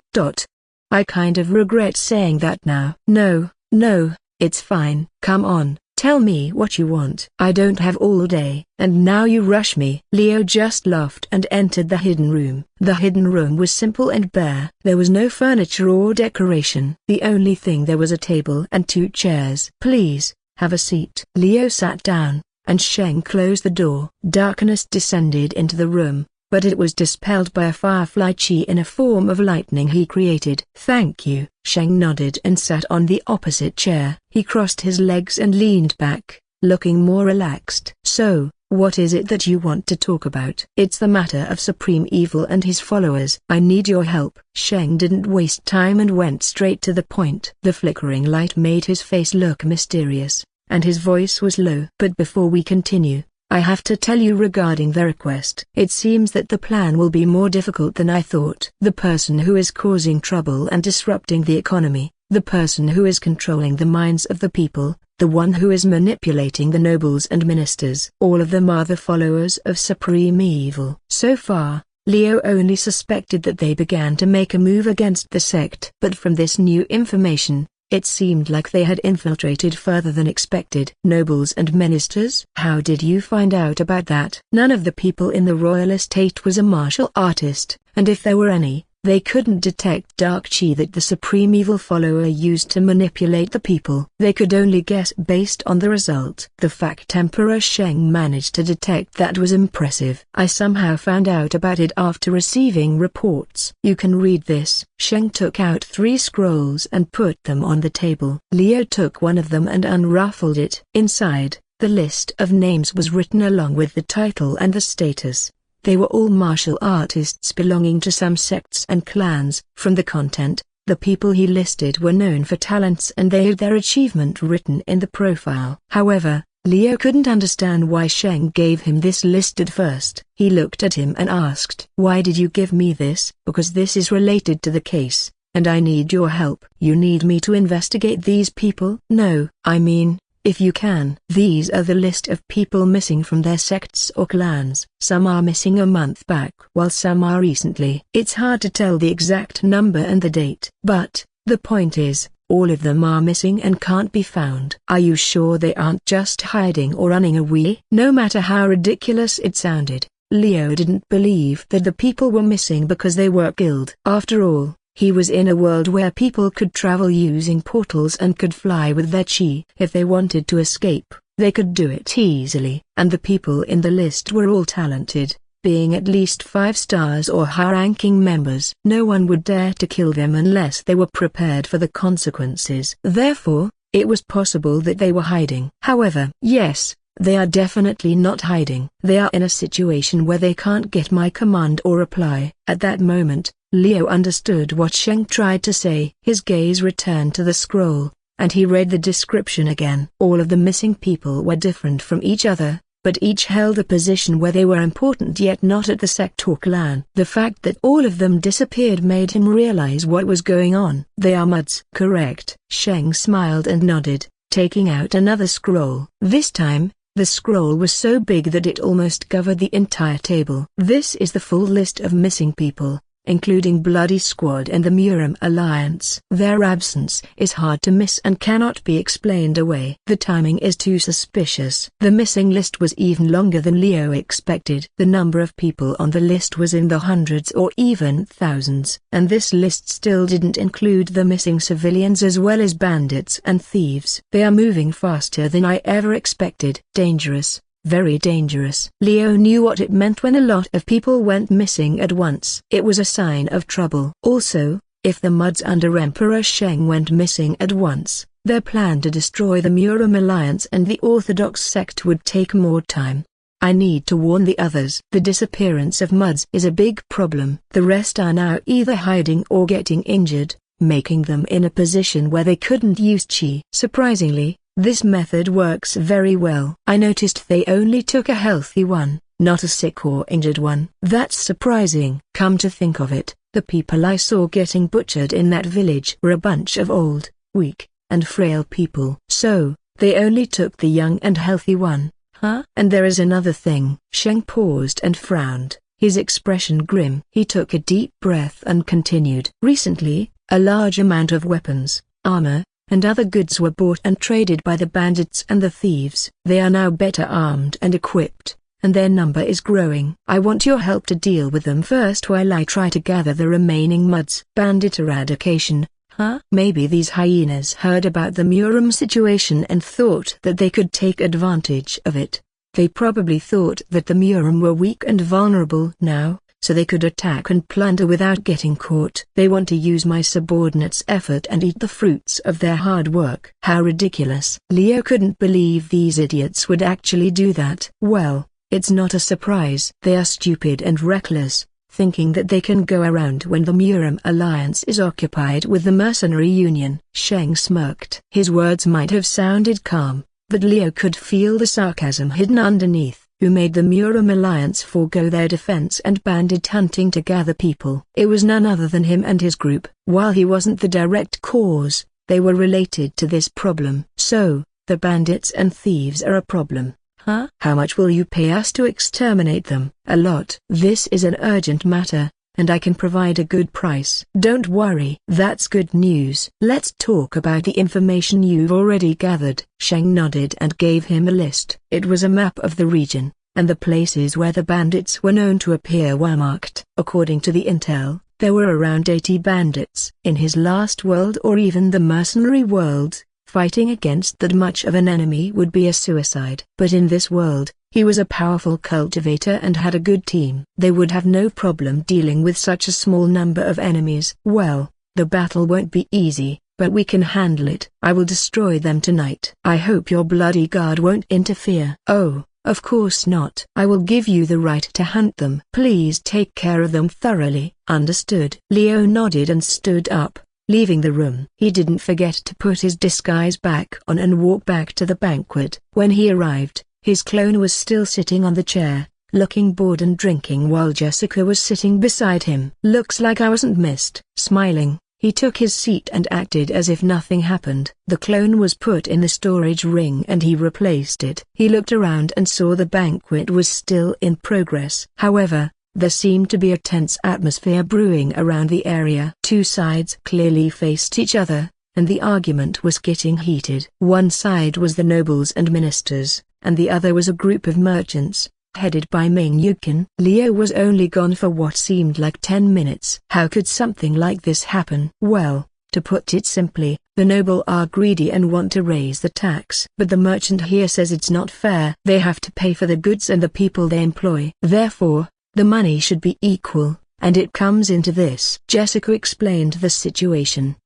I kind of regret saying that now." No, it's fine." "Come on, tell me what you want." "I don't have all day, and now you rush me." Leo just laughed and entered the hidden room. The hidden room was simple and bare. There was no furniture or decoration. The only thing there was a table and 2 chairs. "Please, have a seat." Leo sat down, and Sheng closed the door. Darkness descended into the room, but it was dispelled by a firefly chi in a form of lightning he created. "Thank you." Sheng nodded and sat on the opposite chair. He crossed his legs and leaned back, looking more relaxed. "So, what is it that you want to talk about?" "It's the matter of Supreme Evil and his followers. I need your help." Sheng didn't waste time and went straight to the point. The flickering light made his face look mysterious, and his voice was low. "But before we continue, I have to tell you regarding the request. It seems that the plan will be more difficult than I thought. The person who is causing trouble and disrupting the economy, the person who is controlling the minds of the people, the one who is manipulating the nobles and ministers, all of them are the followers of Supreme Evil." So far, Leo only suspected that they began to make a move against the sect. But from this new information, it seemed like they had infiltrated further than expected. "Nobles and ministers?" "How did you find out about that?" "None of the people in the royal estate was a martial artist, and if there were any, they couldn't detect dark chi that the Supreme Evil follower used to manipulate the people. They could only guess based on the result." The fact Emperor Sheng managed to detect that was impressive. "I somehow found out about it after receiving reports." "You can read this." Sheng took out 3 scrolls and put them on the table. Leo took one of them and unruffled it. Inside, the list of names was written along with the title and the status. They were all martial artists belonging to some sects and clans. From the content, the people he listed were known for talents and they had their achievement written in the profile. However, Leo couldn't understand why Sheng gave him this list at first. He looked at him and asked, "Why did you give me this?" "Because this is related to the case, and I need your help." "You need me to investigate these people?" "No, I mean, if you can." "These are the list of people missing from their sects or clans. Some are missing a month back while some are recently. It's hard to tell the exact number and the date. But, the point is, all of them are missing and can't be found." "Are you sure they aren't just hiding or running away?" No matter how ridiculous it sounded, Leo didn't believe that the people were missing because they were killed. After all, he was in a world where people could travel using portals and could fly with their chi. If they wanted to escape, they could do it easily. And the people in the list were all talented, being at least 5 stars or high-ranking members. No one would dare to kill them unless they were prepared for the consequences. Therefore, it was possible that they were hiding. However, yes, They are definitely not hiding. They are in a situation where they can't get my command or reply. At that moment, Leo understood what Sheng tried to say. His gaze returned to the scroll, and he read the description again. All of the missing people were different from each other, but each held a position where they were important yet not at the sector clan. The fact that all of them disappeared made him realize what was going on. They are Muds. Correct. Sheng smiled and nodded, taking out another scroll. This time, the scroll was so big that it almost covered the entire table. This is the full list of missing people, including Bloody Squad and the Murim Alliance. Their absence is hard to miss and cannot be explained away. The timing is too suspicious. The missing list was even longer than Leo expected. The number of people on the list was in the hundreds or even thousands. And this list still didn't include the missing civilians as well as bandits and thieves. They are moving faster than I ever expected. Dangerous. Very dangerous. Leo knew what it meant when a lot of people went missing at once. It was a sign of trouble. Also, if the Muds under Emperor Sheng went missing at once, their plan to destroy the Murim Alliance and the Orthodox sect would take more time. I need to warn the others. The disappearance of Muds is a big problem. The rest are now either hiding or getting injured, making them in a position where they couldn't use Qi. Surprisingly, this method works very well. I noticed they only took a healthy one, not a sick or injured one. That's surprising. Come to think of it, the people I saw getting butchered in that village were a bunch of old, weak, and frail people. So, they only took the young and healthy one, huh? And there is another thing. Sheng paused and frowned, his expression grim. He took a deep breath and continued. Recently, a large amount of weapons, armor, and other goods were bought and traded by the bandits and the thieves. They are now better armed and equipped, and their number is growing. I want your help to deal with them first while I try to gather the remaining Muds. Bandit eradication, huh? Maybe these hyenas heard about the Murim situation and thought that they could take advantage of it. They probably thought that the Murim were weak and vulnerable now, so they could attack and plunder without getting caught. They want to use my subordinates' effort and eat the fruits of their hard work. How ridiculous. Leo couldn't believe these idiots would actually do that. Well, it's not a surprise. They are stupid and reckless, thinking that they can go around when the Murim Alliance is occupied with the Mercenary Union. Sheng smirked. His words might have sounded calm, but Leo could feel the sarcasm hidden underneath. Who made the Murim Alliance forego their defense and bandit hunting to gather people? It was none other than him and his group. While he wasn't the direct cause, they were related to this problem. So, the bandits and thieves are a problem, huh? How much will you pay us to exterminate them? A lot. This is an urgent matter, and I can provide a good price. Don't worry. That's good news. Let's talk about the information you've already gathered. Sheng nodded and gave him a list. It was a map of the region, and the places where the bandits were known to appear were marked. According to the intel, there were around 80 bandits. In his last world or even the mercenary world, fighting against that much of an enemy would be a suicide. But in this world, he was a powerful cultivator and had a good team. They would have no problem dealing with such a small number of enemies. Well, the battle won't be easy, but we can handle it. I will destroy them tonight. I hope your bloody guard won't interfere. Oh, of course not. I will give you the right to hunt them. Please take care of them thoroughly. Understood. Leo nodded and stood up, leaving the room. He didn't forget to put his disguise back on and walk back to the banquet. When he arrived, his clone was still sitting on the chair, looking bored and drinking while Jessica was sitting beside him. Looks like I wasn't missed. Smiling, he took his seat and acted as if nothing happened. The clone was put in the storage ring and he replaced it. He looked around and saw the banquet was still in progress. However, there seemed to be a tense atmosphere brewing around the area. Two sides clearly faced each other, and the argument was getting heated. One side was the nobles and ministers, and the other was a group of merchants, headed by Ming Yukin. Leo was only gone for what seemed like 10 minutes. How could something like this happen? Well, to put it simply, the noble are greedy and want to raise the tax. But the merchant here says it's not fair. They have to pay for the goods and the people they employ. Therefore, the money should be equal, and it comes into this. Jessica explained the situation.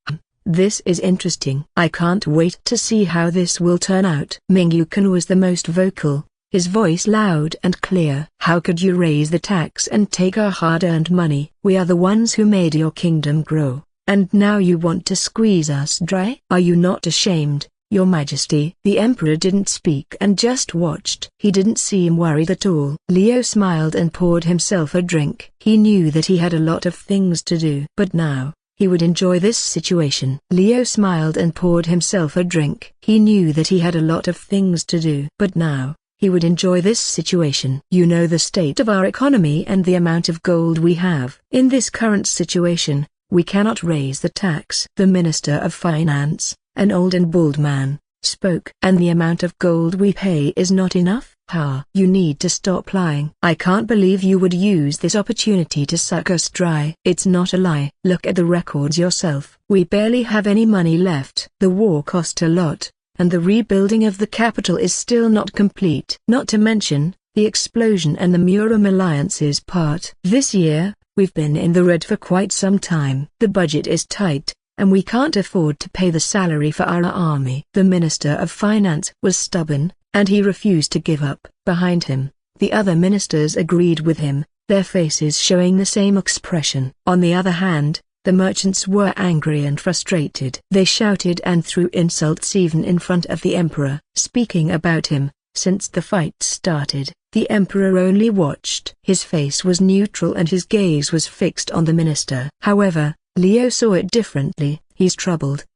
This is interesting. I can't wait to see how this will turn out. Ming Yukon was the most vocal, his voice loud and clear. How could you raise the tax and take our hard-earned money? We are the ones who made your kingdom grow, and now you want to squeeze us dry? Are you not ashamed, Your Majesty? The Emperor didn't speak and just watched. He didn't seem worried at all. Leo smiled and poured himself a drink. He knew that he had a lot of things to do, but now he would enjoy this situation. Leo smiled and poured himself a drink. He knew that he had a lot of things to do, but now he would enjoy this situation. You know the state of our economy and the amount of gold we have. In this current situation, we cannot raise the tax. The Minister of Finance, an old and bald man, spoke. And the amount of gold we pay is not enough? You need to stop lying. I can't believe you would use this opportunity to suck us dry. It's not a lie. Look at the records yourself. We barely have any money left. The war cost a lot, and the rebuilding of the capital is still not complete. Not to mention the explosion and the Murim alliance's part. This year, we've been in the red for quite some time. The budget is tight, and we can't afford to pay the salary for our army. The Minister of Finance was stubborn, and he refused to give up. Behind him, the other ministers agreed with him, their faces showing the same expression. On the other hand, the merchants were angry and frustrated. They shouted and threw insults even in front of the Emperor. Speaking about him, since the fight started, the Emperor only watched. His face was neutral and his gaze was fixed on the minister. However, Leo saw it differently. He's troubled.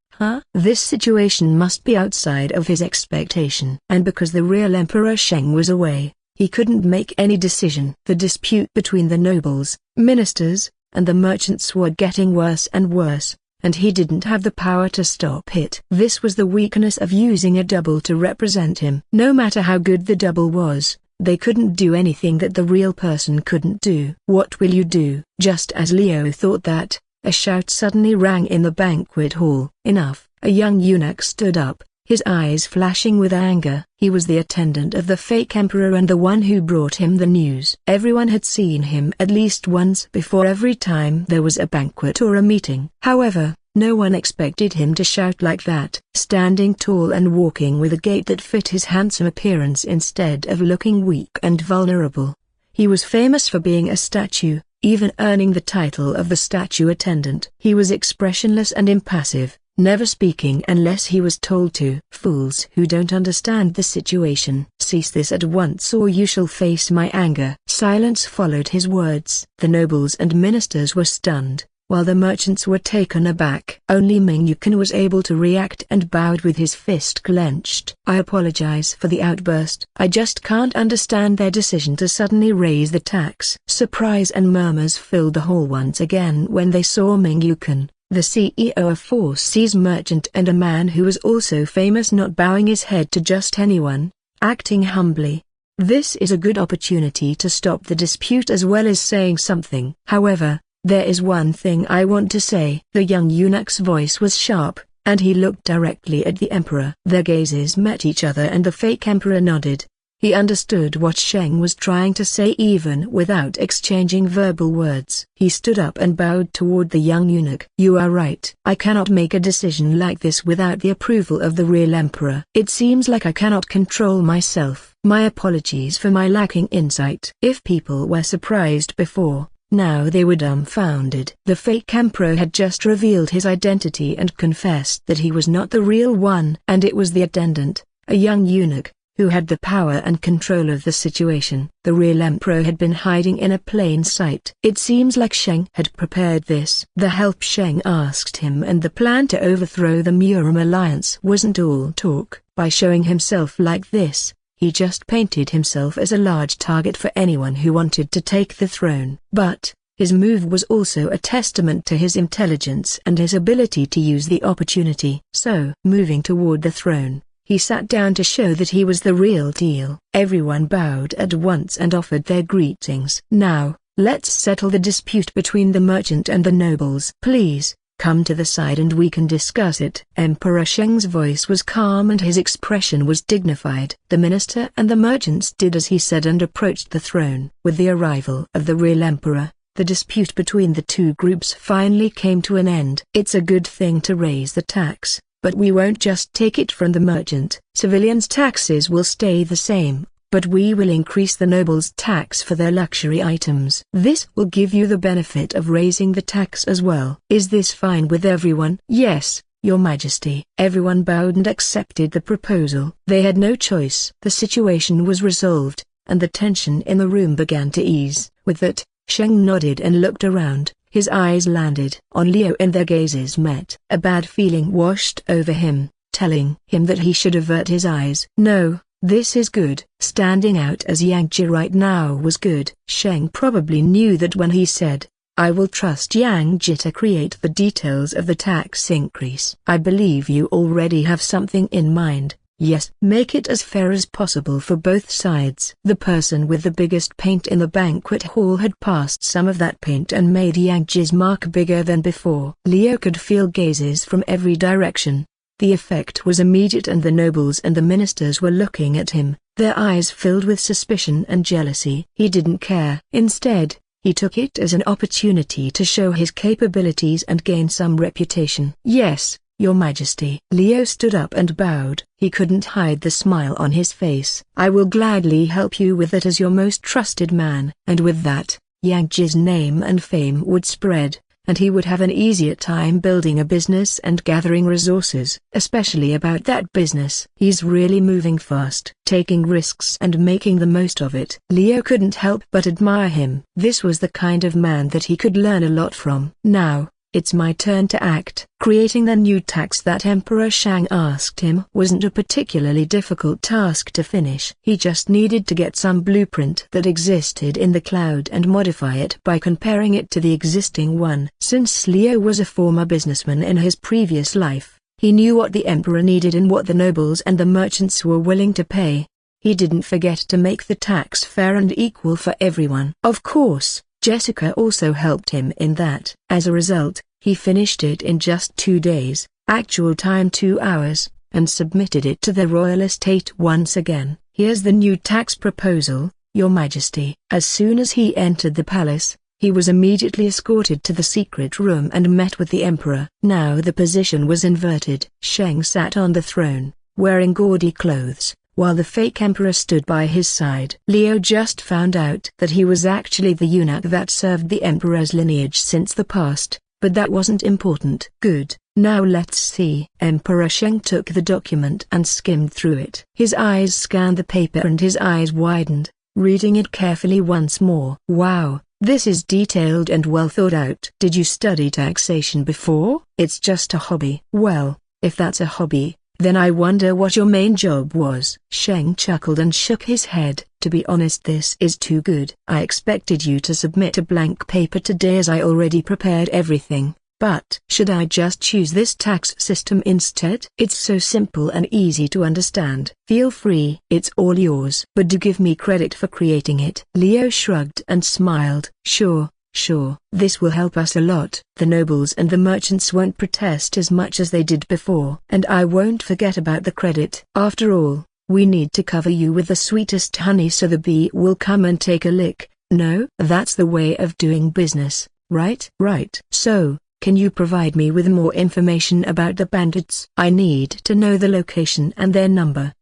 This situation must be outside of his expectation. And because the real Emperor Sheng was away, he couldn't make any decision. The dispute between the nobles, ministers, and the merchants were getting worse and worse, and he didn't have the power to stop it. This was the weakness of using a double to represent him. No matter how good the double was, they couldn't do anything that the real person couldn't do. What will you do? Just as Leo thought that, a shout suddenly rang in the banquet hall. Enough! A young eunuch stood up, his eyes flashing with anger. He was the attendant of the fake emperor and the one who brought him the news. Everyone had seen him at least once before every time there was a banquet or a meeting. However, no one expected him to shout like that. Standing tall and walking with a gait that fit his handsome appearance instead of looking weak and vulnerable, he was famous for being a statue, even earning the title of the statue attendant. He was expressionless and impassive, never speaking unless he was told to. Fools who don't understand the situation. Cease this at once or you shall face my anger. Silence followed his words. The nobles and ministers were stunned, while the merchants were taken aback. Only Ming Yukon was able to react and bowed with his fist clenched. I apologize for the outburst. I just can't understand their decision to suddenly raise the tax. Surprise and murmurs filled the hall once again when they saw Ming Yukon, the CEO of Four Seas Merchant and a man who was also famous, not bowing his head to just anyone, acting humbly. This is a good opportunity to stop the dispute as well as saying something. However, there is one thing I want to say. The young eunuch's voice was sharp, and he looked directly at the emperor. Their gazes met each other and the fake emperor nodded. He understood what Sheng was trying to say even without exchanging verbal words. He stood up and bowed toward the young eunuch. You are right. I cannot make a decision like this without the approval of the real emperor. It seems like I cannot control myself. My apologies for my lacking insight. If people were surprised before, now they were dumbfounded. The fake emperor had just revealed his identity and confessed that he was not the real one. And it was the attendant, a young eunuch, who had the power and control of the situation. The real emperor had been hiding in a plain sight. It seems like Sheng had prepared this. The help Sheng asked him and the plan to overthrow the Murim alliance wasn't all talk. By showing himself like this, he just painted himself as a large target for anyone who wanted to take the throne. But his move was also a testament to his intelligence and his ability to use the opportunity. So, moving toward the throne, he sat down to show that he was the real deal. Everyone bowed at once and offered their greetings. Now, let's settle the dispute between the merchant and the nobles. Please, come to the side and we can discuss it. Emperor Sheng's voice was calm and his expression was dignified. The minister and the merchants did as he said and approached the throne. With the arrival of the real emperor, the dispute between the two groups finally came to an end. It's a good thing to raise the tax, but we won't just take it from the merchant. Civilians' taxes will stay the same, but we will increase the nobles' tax for their luxury items. This will give you the benefit of raising the tax as well. Is this fine with everyone? Yes, Your Majesty. Everyone bowed and accepted the proposal. They had no choice. The situation was resolved, and the tension in the room began to ease. With that, Sheng nodded and looked around. His eyes landed on Leo and their gazes met. A bad feeling washed over him, telling him that he should avert his eyes. No, this is good. Standing out as Yang Ji right now was good. Sheng probably knew that when he said, "I will trust Yang Ji to create the details of the tax increase." I believe you already have something in mind. Yes, make it as fair as possible for both sides. The person with the biggest paint in the banquet hall had passed some of that paint and made Yang Ji's mark bigger than before. Leo could feel gazes from every direction. The effect was immediate and the nobles and the ministers were looking at him, their eyes filled with suspicion and jealousy. He didn't care. Instead, he took it as an opportunity to show his capabilities and gain some reputation. Yes, Your Majesty. Leo stood up and bowed. He couldn't hide the smile on his face. I will gladly help you with it as your most trusted man. And with that, Yang Ji's name and fame would spread, and he would have an easier time building a business and gathering resources. Especially about that business. He's really moving fast, taking risks and making the most of it. Leo couldn't help but admire him. This was the kind of man that he could learn a lot from. Now, it's my turn to act. Creating the new tax that Emperor Shang asked him wasn't a particularly difficult task to finish. He just needed to get some blueprint that existed in the cloud and modify it by comparing it to the existing one. Since Leo was a former businessman in his previous life, he knew what the Emperor needed and what the nobles and the merchants were willing to pay. He didn't forget to make the tax fair and equal for everyone. Of course, Jessica also helped him in that. As a result, he finished it in just 2 days, actual time 2 hours, and submitted it to the royal estate once again. Here's the new tax proposal, Your Majesty. As soon as he entered the palace, he was immediately escorted to the secret room and met with the emperor. Now the position was inverted. Sheng sat on the throne, wearing gaudy clothes, while the fake emperor stood by his side. Leo just found out that he was actually the eunuch that served the emperor's lineage since the past, but that wasn't important. Good, now let's see. Emperor Sheng took the document and skimmed through it. His eyes scanned the paper and his eyes widened, reading it carefully once more. Wow, this is detailed and well thought out. Did you study taxation before? It's just a hobby. Well, if that's a hobby, then I wonder what your main job was. Sheng chuckled and shook his head. To be honest, this is too good. I expected you to submit a blank paper today as I already prepared everything, but should I just choose this tax system instead? It's so simple and easy to understand. Feel free. It's all yours. But do give me credit for creating it. Leo shrugged and smiled. Sure. This will help us a lot. The nobles and the merchants won't protest as much as they did before. And I won't forget about the credit. After all, we need to cover you with the sweetest honey so the bee will come and take a lick. No? That's the way of doing business, right? Right. So, can you provide me with more information about the bandits? I need to know the location and their number.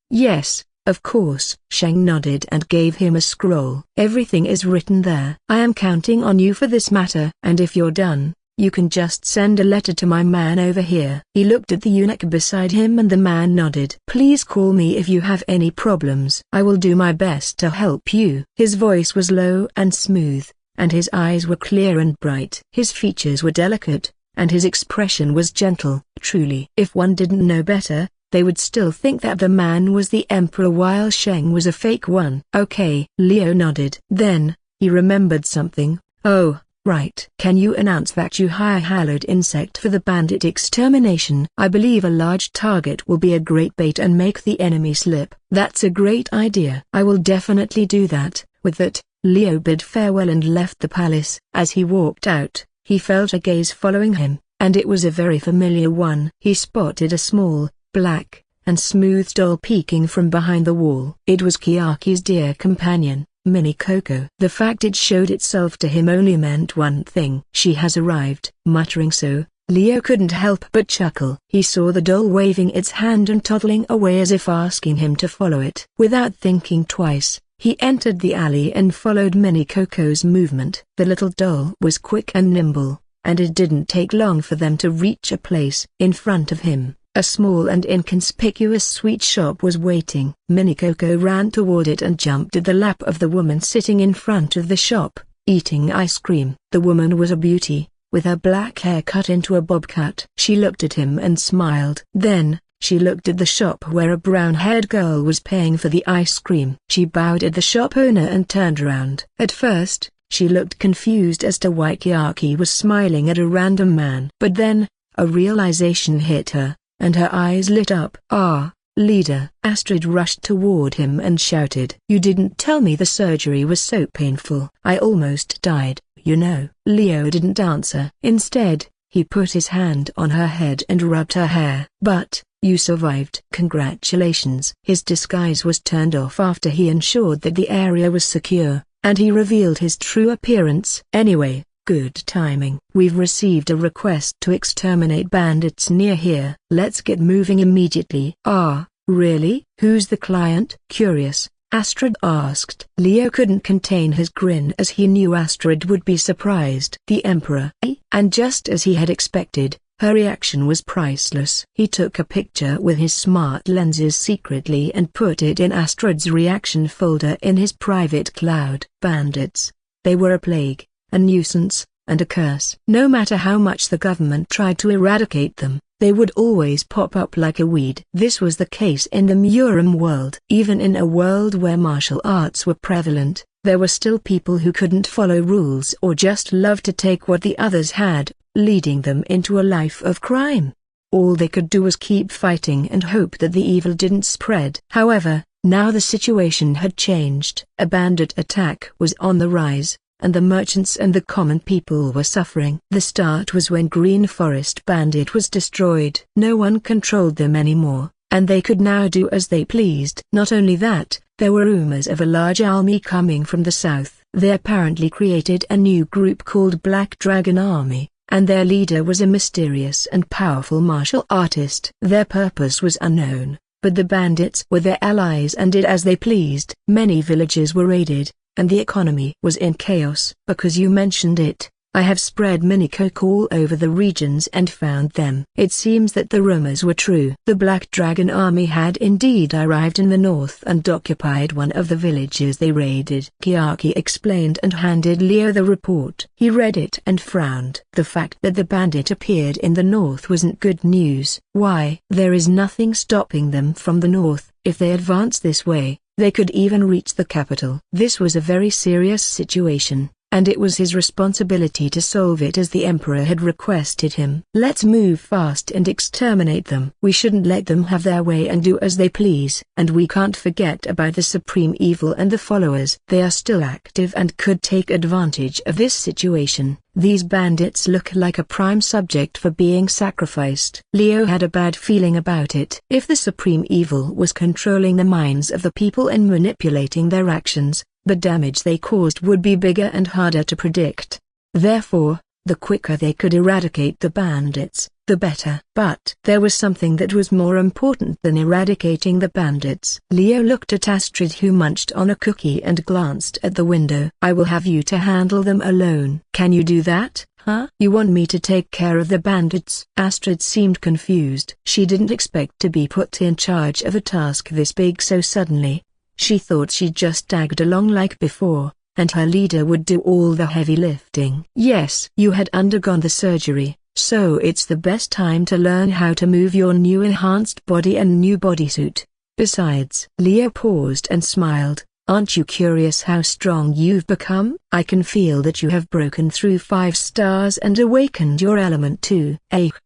Yes. Of course. Sheng nodded and gave him a scroll. Everything is written there. I am counting on you for this matter. And if you're done, you can just send a letter to my man over here. He looked at the eunuch beside him and the man nodded. Please call me if you have any problems. I will do my best to help you. His voice was low and smooth, and his eyes were clear and bright. His features were delicate, and his expression was gentle. Truly, if one didn't know better, they would still think that the man was the emperor while Sheng was a fake one. Okay. Leo nodded. Then, he remembered something. Oh, right. Can you announce that you hire hallowed insect for the bandit extermination? I believe a large target will be a great bait and make the enemy slip. That's a great idea. I will definitely do that. With that, Leo bid farewell and left the palace. As he walked out, he felt a gaze following him, and it was a very familiar one. He spotted a small, black, and smooth doll peeking from behind the wall. It was Kiaki's dear companion, Mini Coco. The fact it showed itself to him only meant one thing. She has arrived. Muttering so, Leo couldn't help but chuckle. He saw the doll waving its hand and toddling away as if asking him to follow it. Without thinking twice, he entered the alley and followed Mini Coco's movement. The little doll was quick and nimble, and it didn't take long for them to reach a place. In front of him, a small and inconspicuous sweet shop was waiting. Mini Coco ran toward it and jumped at the lap of the woman sitting in front of the shop, eating ice cream. The woman was a beauty, with her black hair cut into a bob cut. She looked at him and smiled. Then, she looked at the shop where a brown-haired girl was paying for the ice cream. She bowed at the shop owner and turned around. At first, she looked confused as to why Kiaki was smiling at a random man. But then, a realization hit her, and her eyes lit up. "Ah, leader." Astrid rushed toward him and shouted. "You didn't tell me the surgery was so painful. I almost died, you know." Leo didn't answer. Instead, he put his hand on her head and rubbed her hair. "But, you survived." "Congratulations." His disguise was turned off after he ensured that the area was secure, and he revealed his true appearance. "Anyway, good timing. We've received a request to exterminate bandits near here. Let's get moving immediately." "Ah, really? Who's the client?" Curious, Astrid asked. Leo couldn't contain his grin as he knew Astrid would be surprised. "The Emperor." And just as he had expected, her reaction was priceless. He took a picture with his smart lenses secretly and put it in Astrid's reaction folder in his private cloud. Bandits. They were a plague, a nuisance, and a curse. No matter how much the government tried to eradicate them, they would always pop up like a weed. This was the case in the Murim world. Even in a world where martial arts were prevalent, there were still people who couldn't follow rules or just loved to take what the others had, leading them into a life of crime. All they could do was keep fighting and hope that the evil didn't spread. However, now the situation had changed. A bandit attack was on the rise, and the merchants and the common people were suffering. The start was when Green Forest Bandit was destroyed. No one controlled them anymore, and they could now do as they pleased. Not only that, there were rumors of a large army coming from the south. They apparently created a new group called Black Dragon Army, and their leader was a mysterious and powerful martial artist. Their purpose was unknown, but the bandits were their allies and did as they pleased. Many villages were raided, and the economy was in chaos. Because you mentioned it, I have spread Mini Coco all over the regions and found them. It seems that the rumors were true. The Black Dragon Army had indeed arrived in the north and occupied one of the villages they raided. Kiaki explained and handed Leo the report. He read it and frowned. The fact that the bandit appeared in the north wasn't good news. Why? There is nothing stopping them from the north. If they advance this way, they could even reach the capital. This was a very serious situation, and it was his responsibility to solve it as the Emperor had requested him. "Let's move fast and exterminate them. We shouldn't let them have their way and do as they please. And we can't forget about the Supreme Evil and the followers. They are still active and could take advantage of this situation. These bandits look like a prime subject for being sacrificed." Leo had a bad feeling about it. If the Supreme Evil was controlling the minds of the people and manipulating their actions, the damage they caused would be bigger and harder to predict. Therefore, the quicker they could eradicate the bandits, the better. But there was something that was more important than eradicating the bandits. Leo looked at Astrid, who munched on a cookie, and glanced at the window. "I will have you to handle them alone." "Can you do that, huh? You want me to take care of the bandits?" Astrid seemed confused. She didn't expect to be put in charge of a task this big so suddenly. She thought she'd just tagged along like before, and her leader would do all the heavy lifting. "Yes, you had undergone the surgery, so it's the best time to learn how to move your new enhanced body and new bodysuit. Besides," Leo paused and smiled, "aren't you curious how strong you've become? I can feel that you have broken through 5 stars and awakened your element too."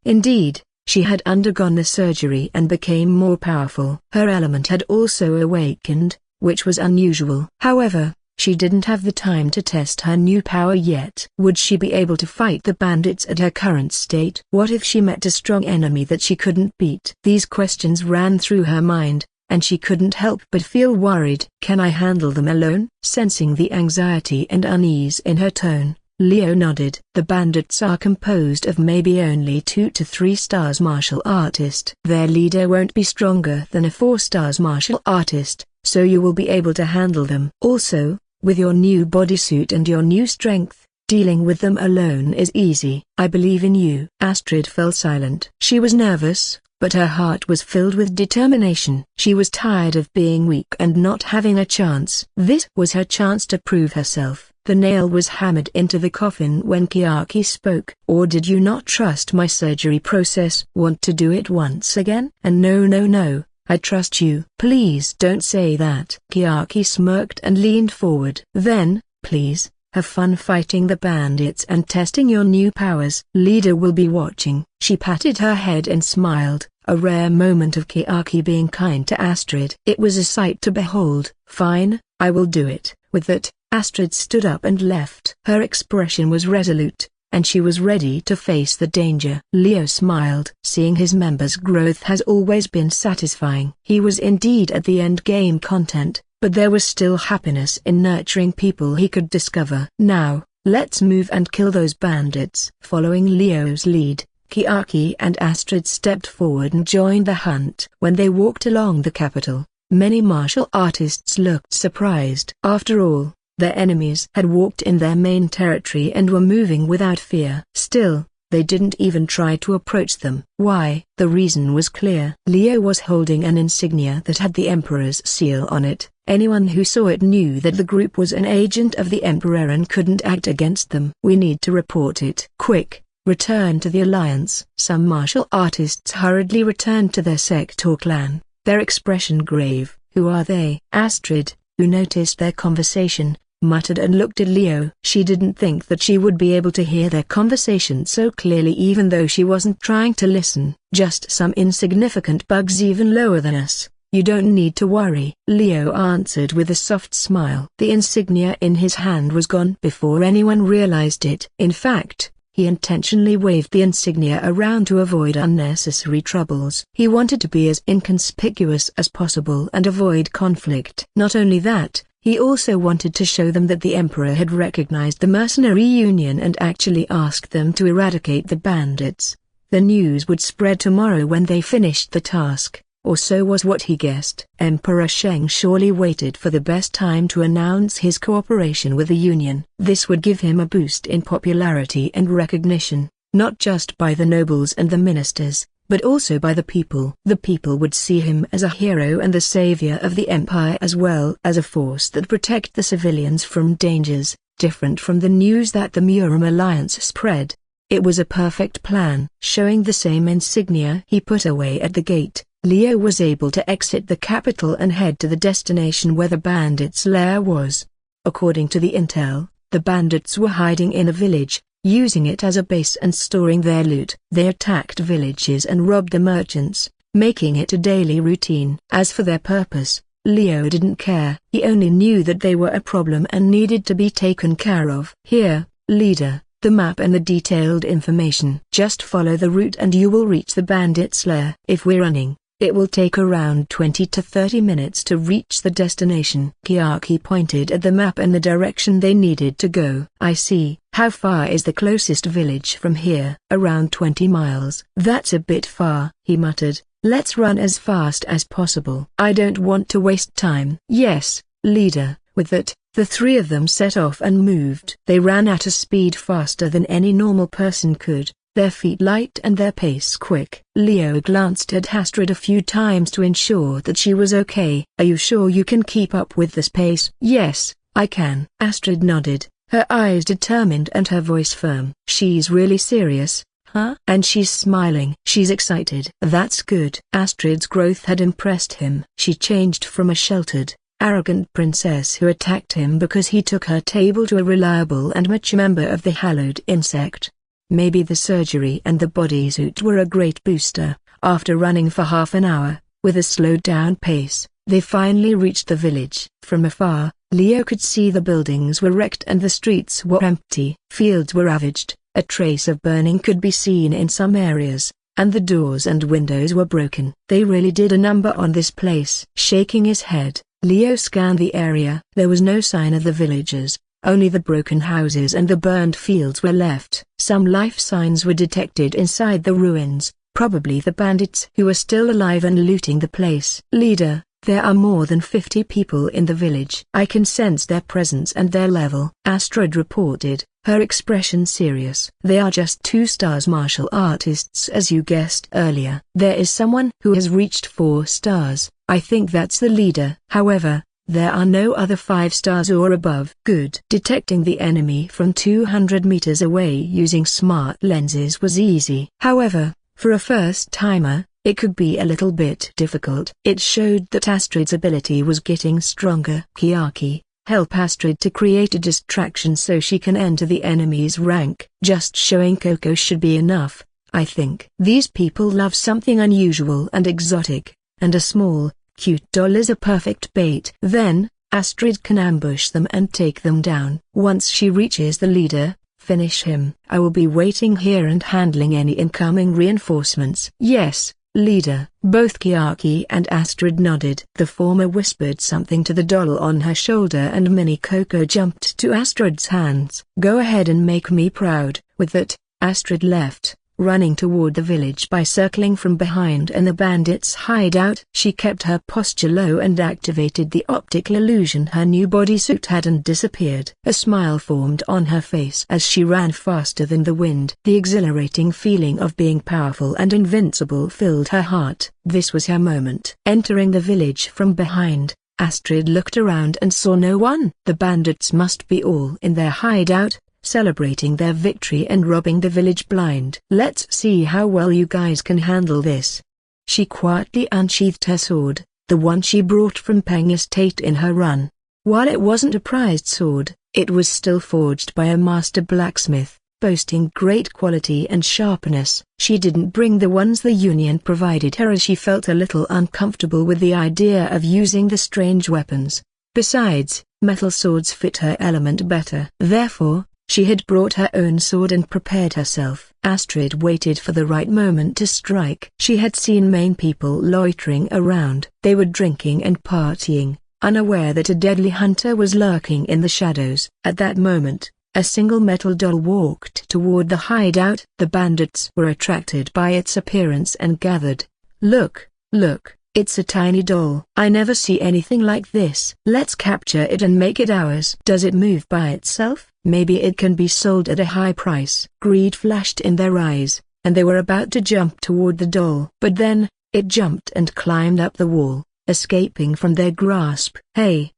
Indeed, she had undergone the surgery and became more powerful. Her element had also awakened, which was unusual. However, she didn't have the time to test her new power yet. Would she be able to fight the bandits at her current state? What if she met a strong enemy that she couldn't beat? These questions ran through her mind, and she couldn't help but feel worried. "Can I handle them alone?" Sensing the anxiety and unease in her tone, Leo nodded. "The bandits are composed of maybe only 2 to 3 stars martial artist. Their leader won't be stronger than a 4 stars martial artist, so you will be able to handle them. Also, with your new bodysuit and your new strength, dealing with them alone is easy. I believe in you." Astrid fell silent. She was nervous, but her heart was filled with determination. She was tired of being weak and not having a chance. This was her chance to prove herself. The nail was hammered into the coffin when Chiaki spoke. "Or did you not trust my surgery process? Want to do it once again?" "And no, I trust you." "Please don't say that." Chiaki smirked and leaned forward. "Then, please, have fun fighting the bandits and testing your new powers. Leader will be watching." She patted her head and smiled, a rare moment of Chiaki being kind to Astrid. It was a sight to behold. "Fine, I will do it." With that, Astrid stood up and left. Her expression was resolute, and she was ready to face the danger. Leo smiled. Seeing his members' growth has always been satisfying. He was indeed at the end game content, but there was still happiness in nurturing people he could discover. "Now, let's move and kill those bandits." Following Leo's lead, Chiaki and Astrid stepped forward and joined the hunt. When they walked along the capital, many martial artists looked surprised. After all, their enemies had walked in their main territory and were moving without fear. Still, they didn't even try to approach them. Why? The reason was clear. Leo was holding an insignia that had the Emperor's seal on it. Anyone who saw it knew that the group was an agent of the Emperor and couldn't act against them. "We need to report it. Quick, return to the Alliance." Some martial artists hurriedly returned to their sect or clan, their expression grave. "Who are they?" Astrid, who noticed their conversation, muttered and looked at Leo. She didn't think that she would be able to hear their conversation so clearly even though she wasn't trying to listen. "Just some insignificant bugs even lower than us. You don't need to worry," Leo answered with a soft smile. The insignia in his hand was gone before anyone realized it. In fact, he intentionally waved the insignia around to avoid unnecessary troubles. He wanted to be as inconspicuous as possible and avoid conflict. Not only that, he also wanted to show them that the Emperor had recognized the Mercenary Union and actually asked them to eradicate the bandits. The news would spread tomorrow when they finished the task, or so was what he guessed. Emperor Sheng surely waited for the best time to announce his cooperation with the Union. This would give him a boost in popularity and recognition, not just by the nobles and the ministers, but also by the people. The people would see him as a hero and the savior of the empire as well as a force that protect the civilians from dangers, different from the news that the Murim alliance spread. It was a perfect plan. Showing the same insignia he put away at the gate, Leo was able to exit the capital and head to the destination where the bandits' lair was. According to the intel, the bandits were hiding in a village, using it as a base and storing their loot. They attacked villages and robbed the merchants, making it a daily routine. As for their purpose, Leo didn't care. He only knew that they were a problem and needed to be taken care of. "Here, leader, the map and the detailed information. Just follow the route and you will reach the bandits' lair. If we're running, it will take around 20 to 30 minutes to reach the destination." Chiaki pointed at the map and the direction they needed to go. "I see. How far is the closest village from here?" "Around 20 miles. "That's a bit far," he muttered. "Let's run as fast as possible. I don't want to waste time." "Yes, leader." With that, the three of them set off and moved. They ran at a speed faster than any normal person could, their feet light and their pace quick. Leo glanced at Astrid a few times to ensure that she was okay. "Are you sure you can keep up with this pace?" "Yes, I can." Astrid nodded, her eyes determined and her voice firm. "She's really serious, huh?" "And she's smiling." "She's excited." "That's good." Astrid's growth had impressed him. She changed from a sheltered, arrogant princess who attacked him because he took her table to a reliable and mature member of the hallowed insect. Maybe the surgery and the bodysuit were a great booster. After running for half an hour, with a slowed down pace, they finally reached the village. From afar, Leo could see the buildings were wrecked and the streets were empty. Fields were ravaged, a trace of burning could be seen in some areas, and the doors and windows were broken. They really did a number on this place. Shaking his head, Leo scanned the area. There was no sign of the villagers. Only the broken houses and the burned fields were left. Some life signs were detected inside the ruins, probably the bandits who were still alive and looting the place. Leader, there are more than 50 people in the village. I can sense their presence and their level, Astrid reported, her expression serious. They are just 2 stars martial artists as you guessed earlier. There is someone who has reached 4 stars, I think that's the leader. However, there are no other 5 stars or above. Good. Detecting the enemy from 200 meters away using smart lenses was easy. However, for a first-timer, it could be a little bit difficult. It showed that Astrid's ability was getting stronger. Kiaki, help Astrid to create a distraction so she can enter the enemy's rank. Just showing Coco should be enough, I think. These people love something unusual and exotic, and a small, cute doll is a perfect bait. Then, Astrid can ambush them and take them down. Once she reaches the leader, finish him. I will be waiting here and handling any incoming reinforcements. Yes, leader. Both Kiaki and Astrid nodded. The former whispered something to the doll on her shoulder and Mini Coco jumped to Astrid's hands. Go ahead and make me proud. With that, Astrid left, running toward the village by circling from behind and the bandits' hideout. She kept her posture low and activated the optical illusion her new bodysuit had and disappeared. A smile formed on her face as she ran faster than the wind. The exhilarating feeling of being powerful and invincible filled her heart. This was her moment. Entering the village from behind, Astrid looked around and saw no one. The bandits must be all in their hideout, celebrating their victory and robbing the village blind. Let's see how well you guys can handle this. She quietly unsheathed her sword, the one she brought from Peng Estate in her run. While it wasn't a prized sword, it was still forged by a master blacksmith, boasting great quality and sharpness. She didn't bring the ones the Union provided her as she felt a little uncomfortable with the idea of using the strange weapons. Besides, metal swords fit her element better. Therefore, she had brought her own sword and prepared herself. Astrid waited for the right moment to strike. She had seen Maine people loitering around. They were drinking and partying, unaware that a deadly hunter was lurking in the shadows. At that moment, a single metal doll walked toward the hideout. The bandits were attracted by its appearance and gathered. Look, look. It's a tiny doll. I never see anything like this. Let's capture it and make it ours. Does it move by itself? Maybe it can be sold at a high price. Greed flashed in their eyes, and they were about to jump toward the doll. But then, it jumped and climbed up the wall, escaping from their grasp. Hey,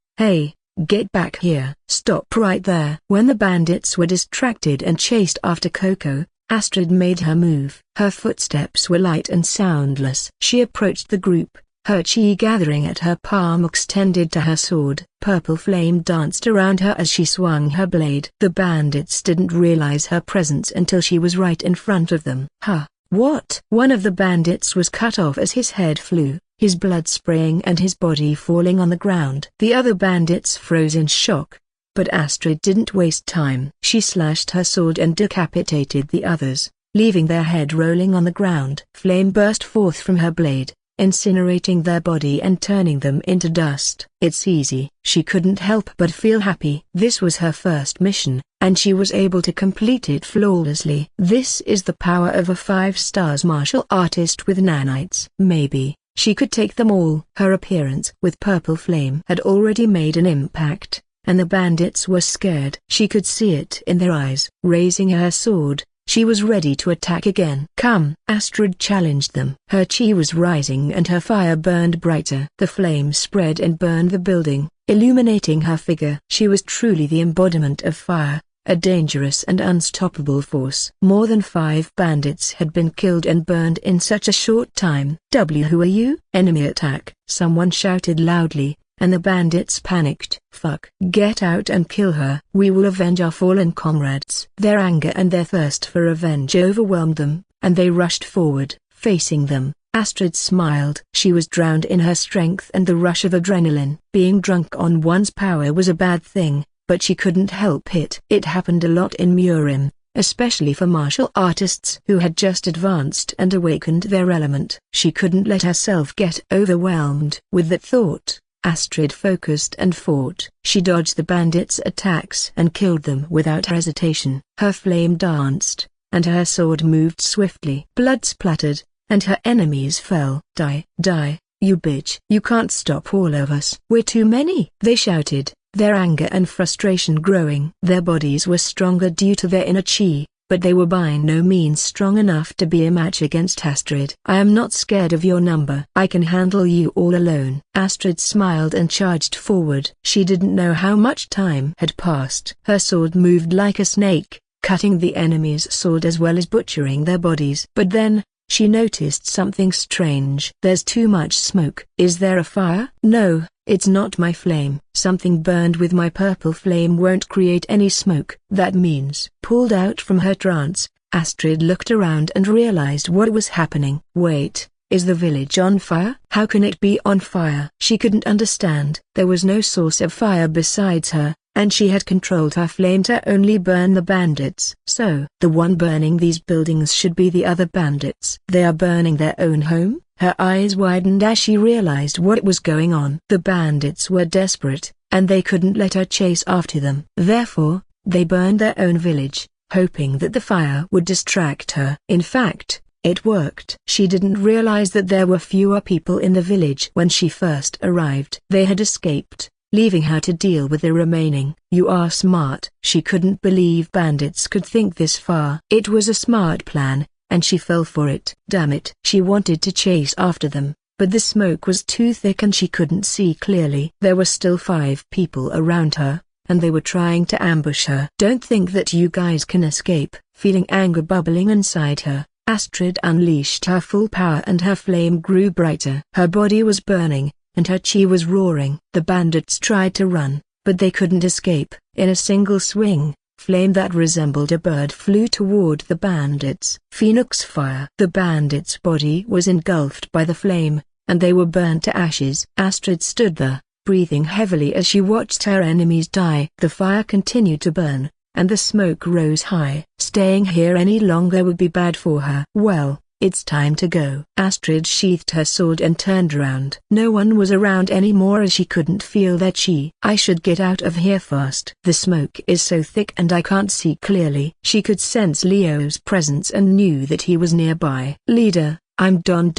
get back here. Stop right there. When the bandits were distracted and chased after Coco, Astrid made her move. Her footsteps were light and soundless. She approached the group, her chi gathering at her palm extended to her sword. Purple flame danced around her as she swung her blade. The bandits didn't realize her presence until she was right in front of them. Huh, what? One of the bandits was cut off as his head flew, his blood spraying and his body falling on the ground. The other bandits froze in shock. But Astrid didn't waste time. She slashed her sword and decapitated the others, leaving their head rolling on the ground. Flame burst forth from her blade, incinerating their body and turning them into dust. It's easy. She couldn't help but feel happy. This was her first mission, and she was able to complete it flawlessly. This is the power of a 5-star martial artist with nanites. Maybe she could take them all. Her appearance with purple flame had already made an impact, and the bandits were scared. She could see it in their eyes. Raising her sword, she was ready to attack again. Come! Astrid challenged them. Her chi was rising and her fire burned brighter. The flame spread and burned the building, illuminating her figure. She was truly the embodiment of fire, a dangerous and unstoppable force. More than 5 bandits had been killed and burned in such a short time. Who are you? Enemy attack! Someone shouted loudly, and the bandits panicked. Fuck. Get out and kill her. We will avenge our fallen comrades. Their anger and their thirst for revenge overwhelmed them, and they rushed forward, facing them. Astrid smiled. She was drowned in her strength and the rush of adrenaline. Being drunk on one's power was a bad thing, but she couldn't help it. It happened a lot in Murim, especially for martial artists who had just advanced and awakened their element. She couldn't let herself get overwhelmed. With that thought, Astrid focused and fought. She dodged the bandits' attacks and killed them without hesitation. Her flame danced, and her sword moved swiftly. Blood splattered, and her enemies fell. Die, die, you bitch. You can't stop all of us. We're too many, they shouted, their anger and frustration growing. Their bodies were stronger due to their inner chi, but they were by no means strong enough to be a match against Astrid. I am not scared of your number. I can handle you all alone. Astrid smiled and charged forward. She didn't know how much time had passed. Her sword moved like a snake, cutting the enemy's sword as well as butchering their bodies. But then, she noticed something strange. There's too much smoke. Is there a fire? No, it's not my flame. Something burned with my purple flame won't create any smoke. That means. Pulled out from her trance, Astrid looked around and realized what was happening. Wait, is the village on fire? How can it be on fire? She couldn't understand. There was no source of fire besides her, and she had controlled her flame to only burn the bandits. So, the one burning these buildings should be the other bandits. They are burning their own home? Her eyes widened as she realized what was going on. The bandits were desperate, and they couldn't let her chase after them. Therefore, they burned their own village, hoping that the fire would distract her. In fact, it worked. She didn't realize that there were fewer people in the village when she first arrived. They had escaped, leaving her to deal with the remaining. You are smart. She couldn't believe bandits could think this far. It was a smart plan, and she fell for it. Damn it. She wanted to chase after them, but the smoke was too thick and she couldn't see clearly. There were still 5 people around her, and they were trying to ambush her. Don't think that you guys can escape. Feeling anger bubbling inside her, Astrid unleashed her full power and her flame grew brighter. Her body was burning, and her chi was roaring. The bandits tried to run, but they couldn't escape. In a single swing, flame that resembled a bird flew toward the bandits. Phoenix fire. The bandits' body was engulfed by the flame, and they were burned to ashes. Astrid stood there, breathing heavily as she watched her enemies die. The fire continued to burn, and the smoke rose high. Staying here any longer would be bad for her. Well, it's time to go. Astrid sheathed her sword and turned around. No one was around anymore as she couldn't feel their chi. I should get out of here fast. The smoke is so thick and I can't see clearly. She could sense Leo's presence and knew that he was nearby. Leader, I'm Don.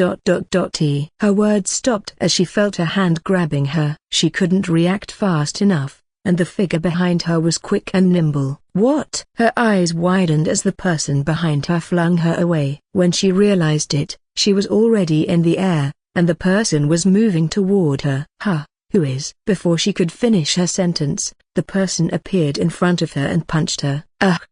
T. Her words stopped as she felt a hand grabbing her. She couldn't react fast enough, and the figure behind her was quick and nimble. What? Her eyes widened as the person behind her flung her away. When she realized it, she was already in the air, and the person was moving toward her. Who is? Before she could finish her sentence, the person appeared in front of her and punched her.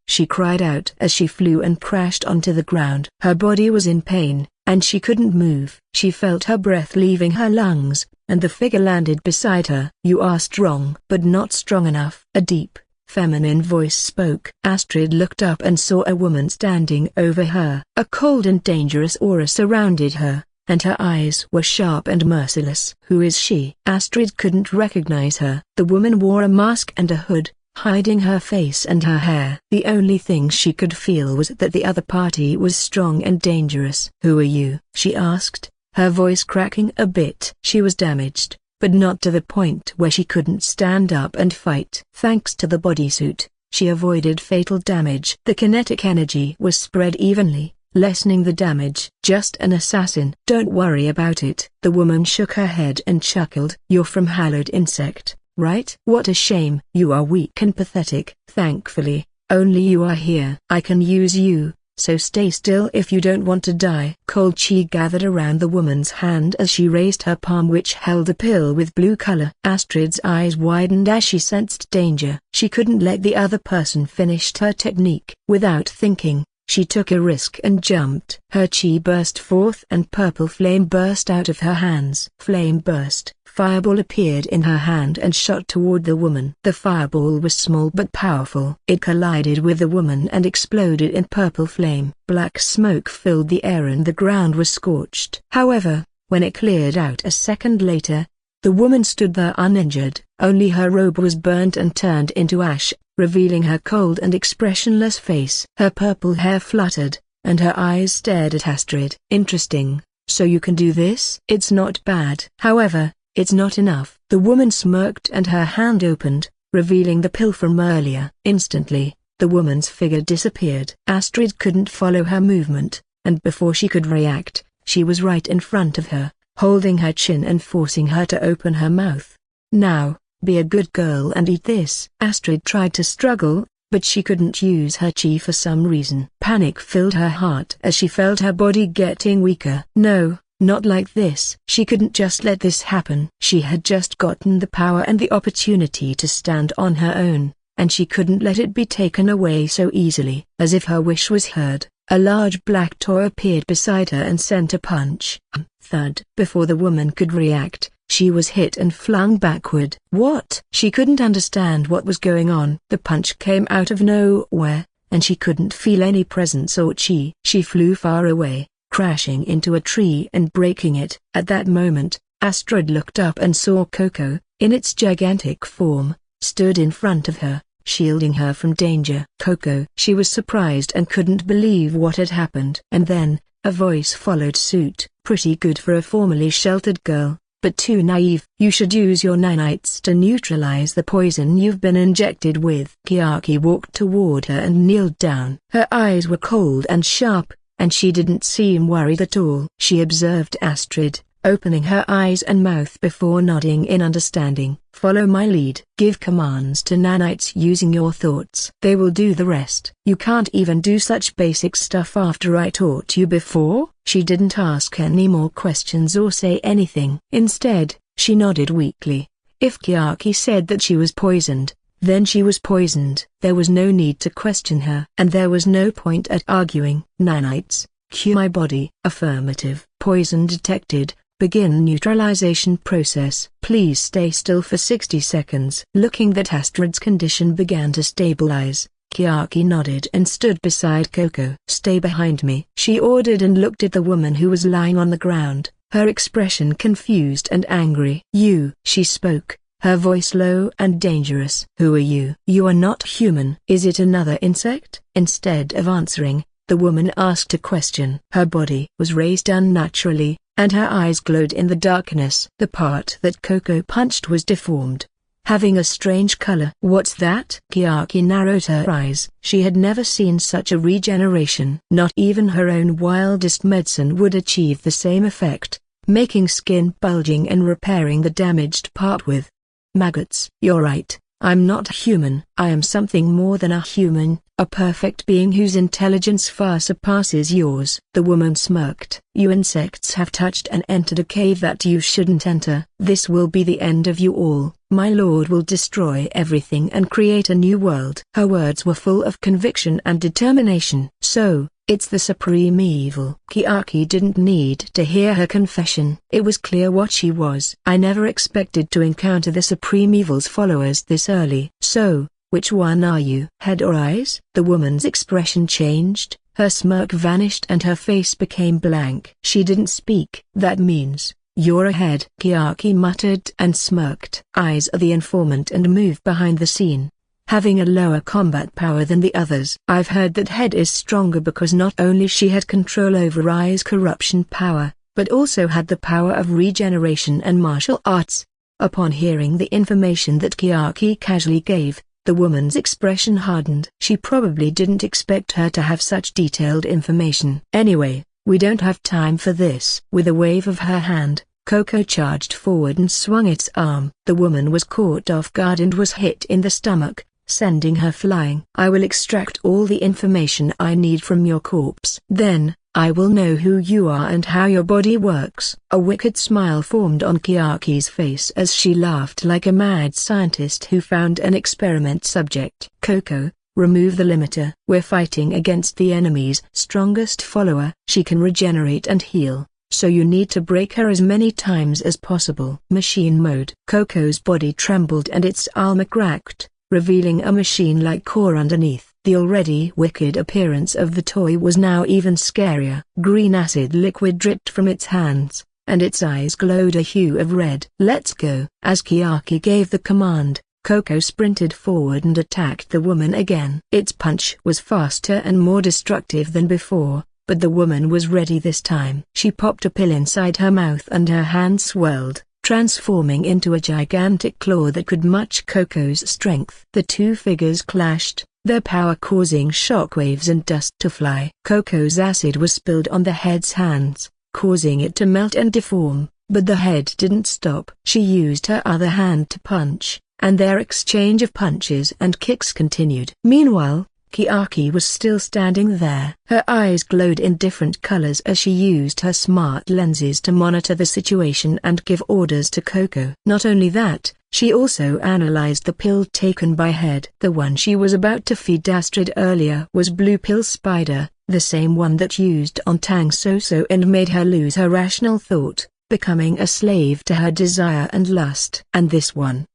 She cried out as she flew and crashed onto the ground. Her body was in pain, and she couldn't move. She felt her breath leaving her lungs, and the figure landed beside her. You are strong, but not strong enough. A deep, feminine voice spoke. Astrid looked up and saw a woman standing over her. A cold and dangerous aura surrounded her, and her eyes were sharp and merciless. Who is she? Astrid couldn't recognize her. The woman wore a mask and a hood, hiding her face and her hair. The only thing she could feel was that the other party was strong and dangerous. Who are you? She asked, her voice cracking a bit. She was damaged, but not to the point where she couldn't stand up and fight. Thanks to the bodysuit, she avoided fatal damage. The kinetic energy was spread evenly, lessening the damage. Just an assassin. Don't worry about it. The woman shook her head and chuckled. You're from Hallowed Insect, right? What a shame. You are weak and pathetic. Thankfully, only you are here. I can use you, so stay still if you don't want to die. Cold chi gathered around the woman's hand as she raised her palm which held a pill with blue color. Astrid's eyes widened as she sensed danger. She couldn't let the other person finish her technique. Without thinking, she took a risk and jumped. Her chi burst forth and purple flame burst out of her hands. Flame burst. Fireball appeared in her hand and shot toward the woman. The fireball was small but powerful. It collided with the woman and exploded in purple flame. Black smoke filled the air and the ground was scorched. However, when it cleared out a second later, the woman stood there uninjured. Only her robe was burnt and turned into ash, revealing her cold and expressionless face. Her purple hair fluttered, and her eyes stared at Astrid. Interesting, so you can do this? It's not bad. However, it's not enough. The woman smirked and her hand opened, revealing the pill from earlier. Instantly, the woman's figure disappeared. Astrid couldn't follow her movement, and before she could react, she was right in front of her, holding her chin and forcing her to open her mouth. Now, be a good girl and eat this. Astrid tried to struggle, but she couldn't use her chi for some reason. Panic filled her heart as she felt her body getting weaker. No, not like this. She couldn't just let this happen. She had just gotten the power and the opportunity to stand on her own, and she couldn't let it be taken away so easily. As if her wish was heard, a large black toy appeared beside her and sent a punch. Thud. Before the woman could react, she was hit and flung backward. What? She couldn't understand what was going on. The punch came out of nowhere, and she couldn't feel any presence or chi. She flew far away, crashing into a tree and breaking it. At that moment, Astrid looked up and saw Coco, in its gigantic form, stood in front of her, shielding her from danger. Coco. She was surprised and couldn't believe what had happened. And then, a voice followed suit. Pretty good for a formerly sheltered girl, but too naive. You should use your nanites to neutralize the poison you've been injected with. Chiaki walked toward her and kneeled down. Her eyes were cold and sharp, and she didn't seem worried at all. She observed Astrid, opening her eyes and mouth before nodding in understanding. Follow my lead. Give commands to nanites using your thoughts. They will do the rest. You can't even do such basic stuff after I taught you before? She didn't ask any more questions or say anything. Instead, she nodded weakly. If Chiaki said that she was poisoned, then she was poisoned. There was no need to question her. And there was no point at arguing. Nanites, cue my body. Affirmative. Poison detected. Begin neutralization process. Please stay still for 60 seconds. Looking that Astrid's condition began to stabilize, Chiaki nodded and stood beside Coco. Stay behind me, she ordered and looked at the woman who was lying on the ground, her expression confused and angry. You, she spoke, her voice low and dangerous. Who are you? You are not human. Is it another insect? Instead of answering, the woman asked a question. Her body was raised unnaturally, and her eyes glowed in the darkness. The part that Coco punched was deformed, having a strange color. What's that? Chiaki narrowed her eyes. She had never seen such a regeneration. Not even her own wildest medicine would achieve the same effect, making skin bulging and repairing the damaged part with maggots. You're right, I'm not human. I am something more than a human, a perfect being whose intelligence far surpasses yours. The woman smirked. You insects have touched and entered a cave that you shouldn't enter. This will be the end of you all. My lord will destroy everything and create a new world. Her words were full of conviction and determination. So, it's the supreme evil. Chiaki didn't need to hear her confession. It was clear what she was. I never expected to encounter the supreme evil's followers this early. So, which one are you? Head or eyes? The woman's expression changed, her smirk vanished and her face became blank. She didn't speak. That means, you're a head. Chiaki muttered and smirked. Eyes are the informant and move behind the scene, having a lower combat power than the others. I've heard that head is stronger because not only she had control over Ai's corruption power, but also had the power of regeneration and martial arts. Upon hearing the information that Chiaki casually gave, the woman's expression hardened. She probably didn't expect her to have such detailed information. Anyway, we don't have time for this. With a wave of her hand, Coco charged forward and swung its arm. The woman was caught off guard and was hit in the stomach, sending her flying. I will extract all the information I need from your corpse. Then, I will know who you are and how your body works. A wicked smile formed on Chiaki's face as she laughed like a mad scientist who found an experiment subject. Coco, remove the limiter. We're fighting against the enemy's strongest follower. She can regenerate and heal, so you need to break her as many times as possible. Machine mode. Coco's body trembled and its armor cracked, revealing a machine-like core underneath. The already wicked appearance of the toy was now even scarier. Green acid liquid dripped from its hands, and its eyes glowed a hue of red. Let's go. As Chiaki gave the command, Coco sprinted forward and attacked the woman again. Its punch was faster and more destructive than before, but the woman was ready this time. She popped a pill inside her mouth and her hand swelled, transforming into a gigantic claw that could match Coco's strength. The two figures clashed, their power causing shockwaves and dust to fly. Coco's acid was spilled on the head's hands, causing it to melt and deform, but the head didn't stop. She used her other hand to punch, and their exchange of punches and kicks continued. Meanwhile, Chiaki was still standing there. Her eyes glowed in different colors as she used her smart lenses to monitor the situation and give orders to Coco. Not only that, she also analyzed the pill taken by Head. The one she was about to feed Astrid earlier was Blue Pill Spider, the same one that used on Tang Soso and made her lose her rational thought, becoming a slave to her desire and lust. And this one,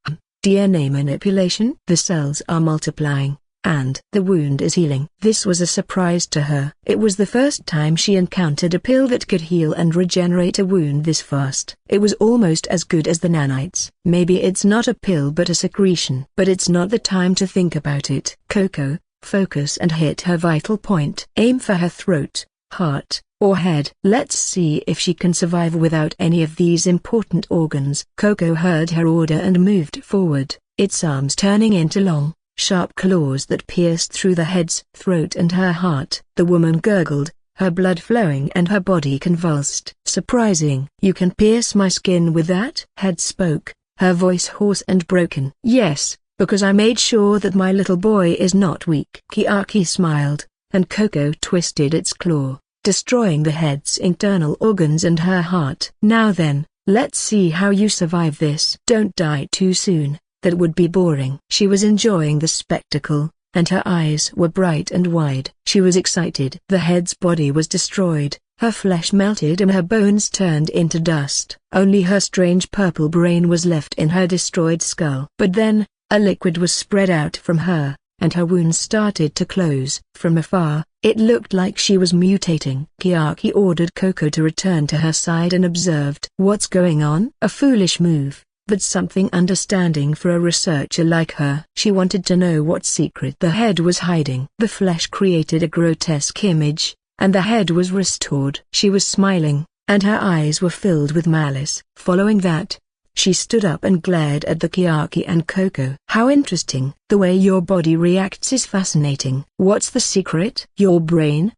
DNA manipulation. The cells are multiplying, and the wound is healing. This was a surprise to her. It was the first time she encountered a pill that could heal and regenerate a wound this fast. It was almost as good as the nanites. Maybe it's not a pill but a secretion. But it's not the time to think about it. Coco, focus and hit her vital point. Aim for her throat, heart, or head. Let's see if she can survive without any of these important organs. Coco heard her order and moved forward, its arms turning into long, sharp claws that pierced through the head's throat and her heart. The woman gurgled, her blood flowing and her body convulsed. Surprising. You can pierce my skin with that? Head spoke, her voice hoarse and broken. Yes, because I made sure that my little boy is not weak. Chiaki smiled, and Coco twisted its claw, destroying the head's internal organs and her heart. Now then, let's see how you survive this. Don't die too soon. That would be boring. She was enjoying the spectacle, and her eyes were bright and wide. She was excited. The head's body was destroyed, her flesh melted and her bones turned into dust. Only her strange purple brain was left in her destroyed skull. But then, a liquid was spread out from her, and her wounds started to close. From afar, it looked like she was mutating. Chiaki ordered Coco to return to her side and observed. What's going on? A foolish move, but something understanding for a researcher like her. She wanted to know what secret the head was hiding. The flesh created a grotesque image, and the head was restored. She was smiling, and her eyes were filled with malice. Following that, she stood up and glared at the Chiaki and Coco. How interesting. The way your body reacts is fascinating. What's the secret? Your brain?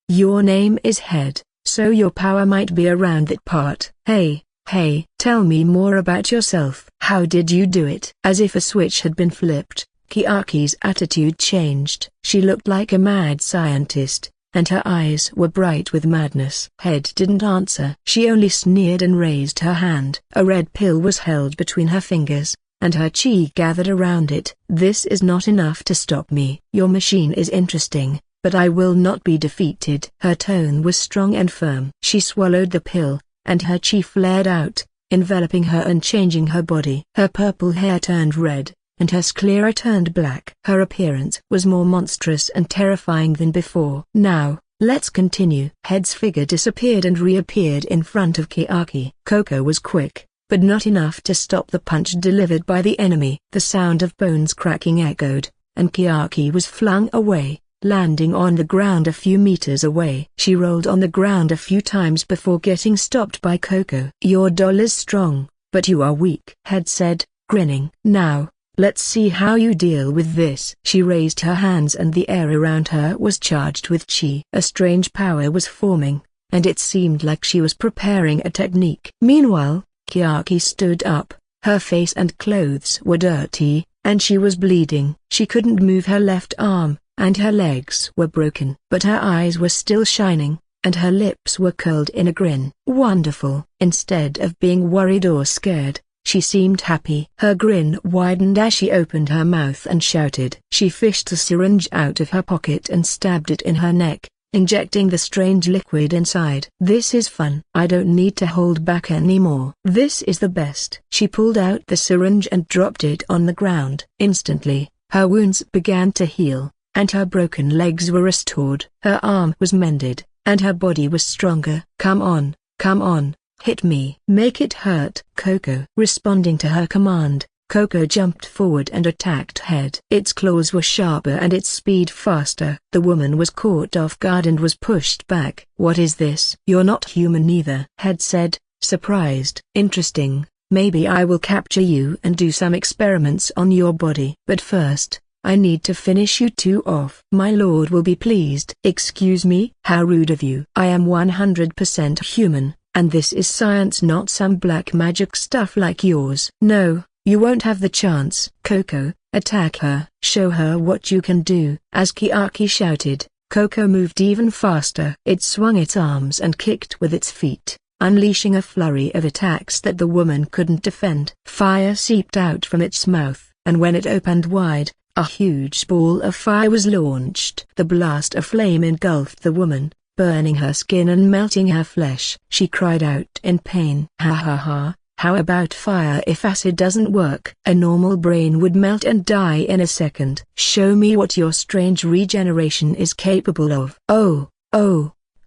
Your name is Head, so your power might be around that part. Hey, tell me more about yourself. How did you do it? As if a switch had been flipped, Chiaki's attitude changed. She looked like a mad scientist, and her eyes were bright with madness. Head didn't answer. She only sneered and raised her hand. A red pill was held between her fingers, and her chi gathered around it. This is not enough to stop me. Your machine is interesting, but I will not be defeated. Her tone was strong and firm. She swallowed the pill, and her chi flared out, enveloping her and changing her body. Her purple hair turned red, and her sclera turned black. Her appearance was more monstrous and terrifying than before. Now, let's continue. Head's figure disappeared and reappeared in front of Chiaki. Coco was quick, but not enough to stop the punch delivered by the enemy. The sound of bones cracking echoed, and Chiaki was flung away, landing on the ground a few meters away. She rolled on the ground a few times before getting stopped by Coco. Your doll is strong, but you are weak, Head said, grinning. Now, let's see how you deal with this. She raised her hands and the air around her was charged with chi. A strange power was forming, and it seemed like she was preparing a technique. Meanwhile, Chiaki stood up. Her face and clothes were dirty, and she was bleeding. She couldn't move her left arm, and her legs were broken. But her eyes were still shining, and her lips were curled in a grin. Wonderful. Instead of being worried or scared, she seemed happy. Her grin widened as she opened her mouth and shouted. She fished a syringe out of her pocket and stabbed it in her neck, injecting the strange liquid inside. This is fun. I don't need to hold back anymore. This is the best. She pulled out the syringe and dropped it on the ground. Instantly, her wounds began to heal, and her broken legs were restored. Her arm was mended, and her body was stronger. Come on, hit me. Make it hurt. Coco. Responding to her command, Coco jumped forward and attacked Head. Its claws were sharper and its speed faster. The woman was caught off guard and was pushed back. "What is this?" "You're not human either," Head said, surprised. "Interesting. Maybe I will capture you and do some experiments on your body. But first, I need to finish you two off." "My lord will be pleased." "Excuse me? How rude of you. I am 100% human, and this is science, not some black magic stuff like yours." "No, you won't have the chance." "Coco, attack her. Show her what you can do." As Kiaki shouted, Coco moved even faster. It swung its arms and kicked with its feet, unleashing a flurry of attacks that the woman couldn't defend. Fire seeped out from its mouth, and when it opened wide, a huge ball of fire was launched. The blast of flame engulfed the woman, burning her skin and melting her flesh. She cried out in pain. "Ha ha ha, how about fire if acid doesn't work?" "A normal brain would melt and die in a second." "Show me what your strange regeneration is capable of." "Oh,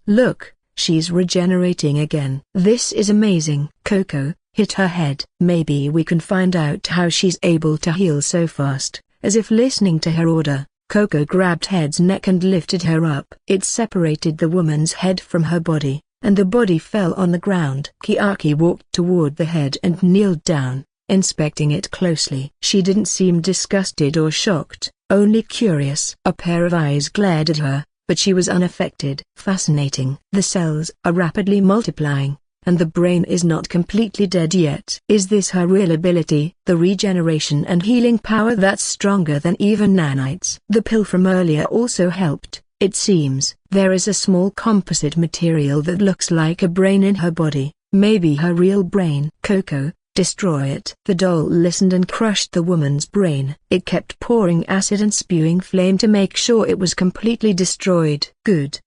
look. She's regenerating again." "This is amazing." Coco hit her head. "Maybe we can find out how she's able to heal so fast." As if listening to her order, Coco grabbed Head's neck and lifted her up. It separated the woman's head from her body, and the body fell on the ground. Kiaki walked toward the head and kneeled down, inspecting it closely. She didn't seem disgusted or shocked, only curious. A pair of eyes glared at her, but she was unaffected. "Fascinating. The cells are rapidly multiplying, and the brain is not completely dead yet." "Is this her real ability?" "The regeneration and healing power that's stronger than even nanites." The pill from earlier also helped, it seems. "There is a small composite material that looks like a brain in her body, maybe her real brain." "Coco, destroy it." The doll listened and crushed the woman's brain. It kept pouring acid and spewing flame to make sure it was completely destroyed. Good.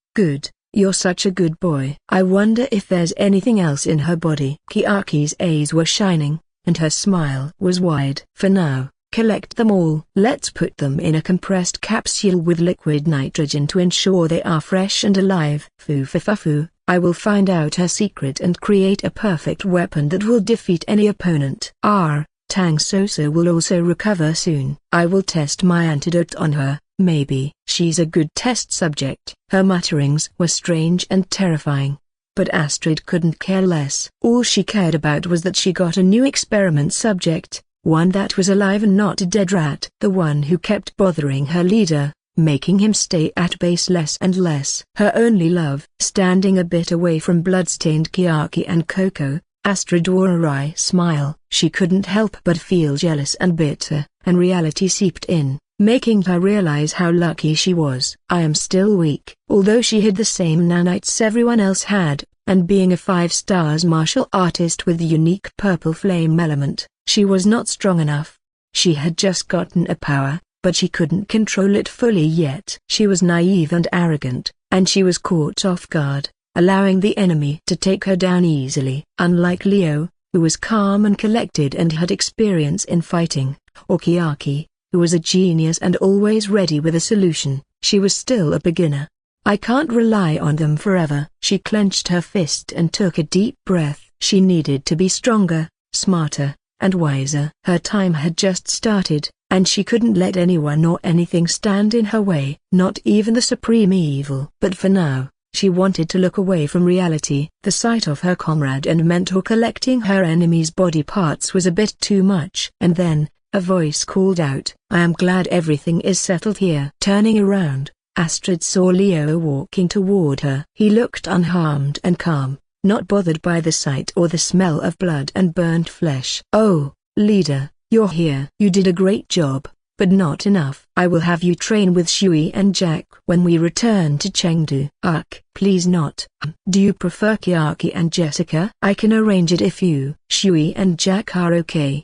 You're such a good boy." "I wonder if there's anything else in her body." Kiaki's eyes were shining, and her smile was wide. "For now, collect them all. Let's put them in a compressed capsule with liquid nitrogen to ensure they are fresh and alive." "Foo. I will find out her secret and create a perfect weapon that will defeat any opponent." Tang Soso will also recover soon. "I will test my antidote on her. Maybe." "She's a good test subject." Her mutterings were strange and terrifying. But Astrid couldn't care less. All she cared about was that she got a new experiment subject, one that was alive and not a dead rat. The one who kept bothering her leader, making him stay at base less and less. Her only love. Standing a bit away from bloodstained Kiaki and Coco, Astrid wore a wry smile. She couldn't help but feel jealous and bitter, and reality seeped in, making her realize how lucky she was. "I am still weak." Although she had the same nanites everyone else had, and being a 5-stars martial artist with the unique purple flame element, she was not strong enough. She had just gotten a power, but she couldn't control it fully yet. She was naive and arrogant, and she was caught off guard, allowing the enemy to take her down easily. Unlike Leo, who was calm and collected and had experience in fighting, or Kiaki, who was a genius and always ready with a solution, she was still a beginner. "I can't rely on them forever." She clenched her fist and took a deep breath. She needed to be stronger, smarter, and wiser. Her time had just started, and she couldn't let anyone or anything stand in her way, not even the supreme evil. But for now, she wanted to look away from reality. The sight of her comrade and mentor collecting her enemy's body parts was a bit too much. And then, a voice called out, "I am glad everything is settled here." Turning around, Astrid saw Leo walking toward her. He looked unharmed and calm, not bothered by the sight or the smell of blood and burnt flesh. "Oh, leader, you're here." "You did a great job, but not enough. I will have you train with Shui and Jack when we return to Chengdu." "Ugh, please not." "Do you prefer Kiaki and Jessica?" "I can arrange it if you." "Shui and Jack are okay."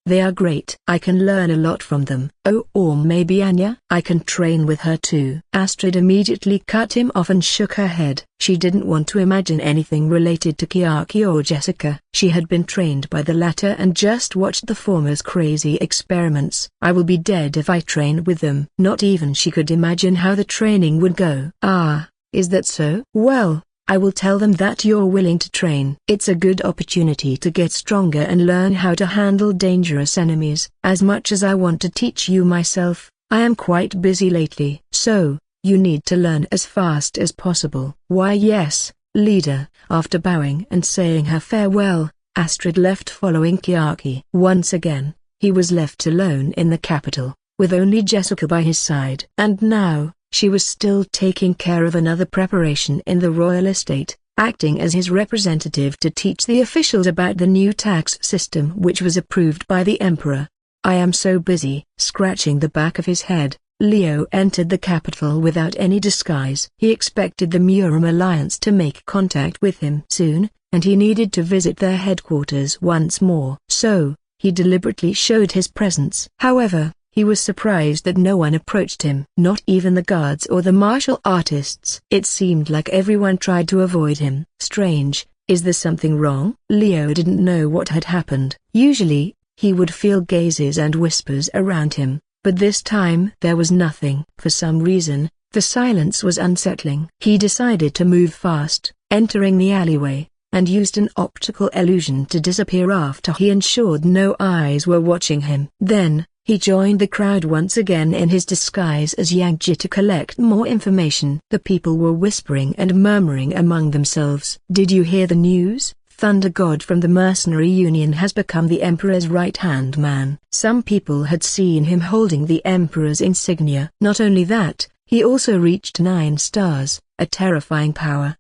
"They are great. I can learn a lot from them." "Oh, or maybe Anya?" "I can train with her too." Astrid immediately cut him off and shook her head. She didn't want to imagine anything related to Kiaki or Jessica. She had been trained by the latter and just watched the former's crazy experiments. "I will be dead if I train with them." Not even she could imagine how the training would go. "Ah, is that so? Well, I will tell them that you're willing to train. It's a good opportunity to get stronger and learn how to handle dangerous enemies. As much as I want to teach you myself, I am quite busy lately. So, you need to learn as fast as possible. Why yes, leader. After bowing and saying her farewell, Astrid left following Chiaki. Once again, he was left alone in the capital, with only Jessica by his side. And now, she was still taking care of another preparation in the royal estate, acting as his representative to teach the officials about the new tax system which was approved by the emperor. I am so busy. Scratching the back of his head, Leo entered the capital without any disguise. He expected the Murim alliance to make contact with him soon, and he needed to visit their headquarters once more. So, he deliberately showed his presence. However, he was surprised that no one approached him. Not even the guards or the martial artists. It seemed like everyone tried to avoid him. Strange, is there something wrong? Leo didn't know what had happened. Usually, he would feel gazes and whispers around him, but this time there was nothing. For some reason, the silence was unsettling. He decided to move fast, entering the alleyway, and used an optical illusion to disappear after he ensured no eyes were watching him. Then, he joined the crowd once again in his disguise as Yangji to collect more information. The people were whispering and murmuring among themselves. Did you hear the news? Thunder God from the Mercenary Union has become the Emperor's right-hand man. Some people had seen him holding the Emperor's insignia. Not only that, he also reached 9 stars, a terrifying power.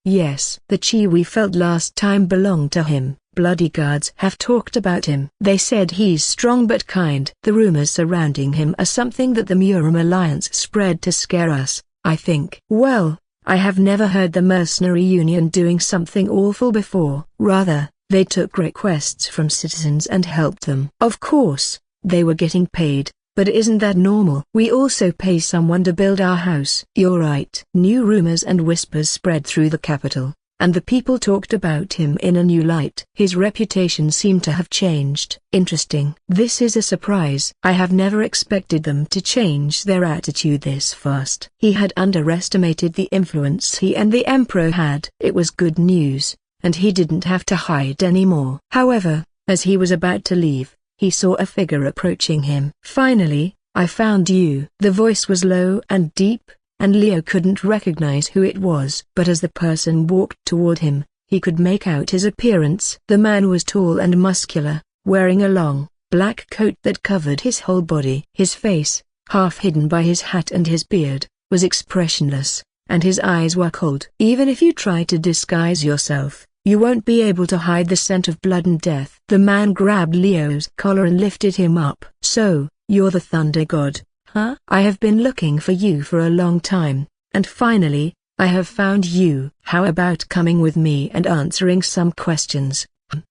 Yes, the chi we felt last time belonged to him. Bloody guards have talked about him. They said he's strong but kind. The rumors surrounding him are something that the Murim Alliance spread to scare us, I think. Well, I have never heard the Mercenary Union doing something awful before. Rather, they took requests from citizens and helped them. Of course, they were getting paid, but isn't that normal? We also pay someone to build our house. You're right. New rumors and whispers spread through the capital, and the people talked about him in a new light. His reputation seemed to have changed. Interesting. This is a surprise. I have never expected them to change their attitude this fast. He had underestimated the influence he and the Emperor had. It was good news, and he didn't have to hide anymore. However, as he was about to leave, he saw a figure approaching him. Finally, I found you. The voice was low and deep, and Leo couldn't recognize who it was. But as the person walked toward him, he could make out his appearance. The man was tall and muscular, wearing a long, black coat that covered his whole body. His face, half hidden by his hat and his beard, was expressionless, and his eyes were cold. Even if you try to disguise yourself, you won't be able to hide the scent of blood and death. The man grabbed Leo's collar and lifted him up. So, you're the Thunder God, huh? I have been looking for you for a long time, and finally, I have found you. How about coming with me and answering some questions?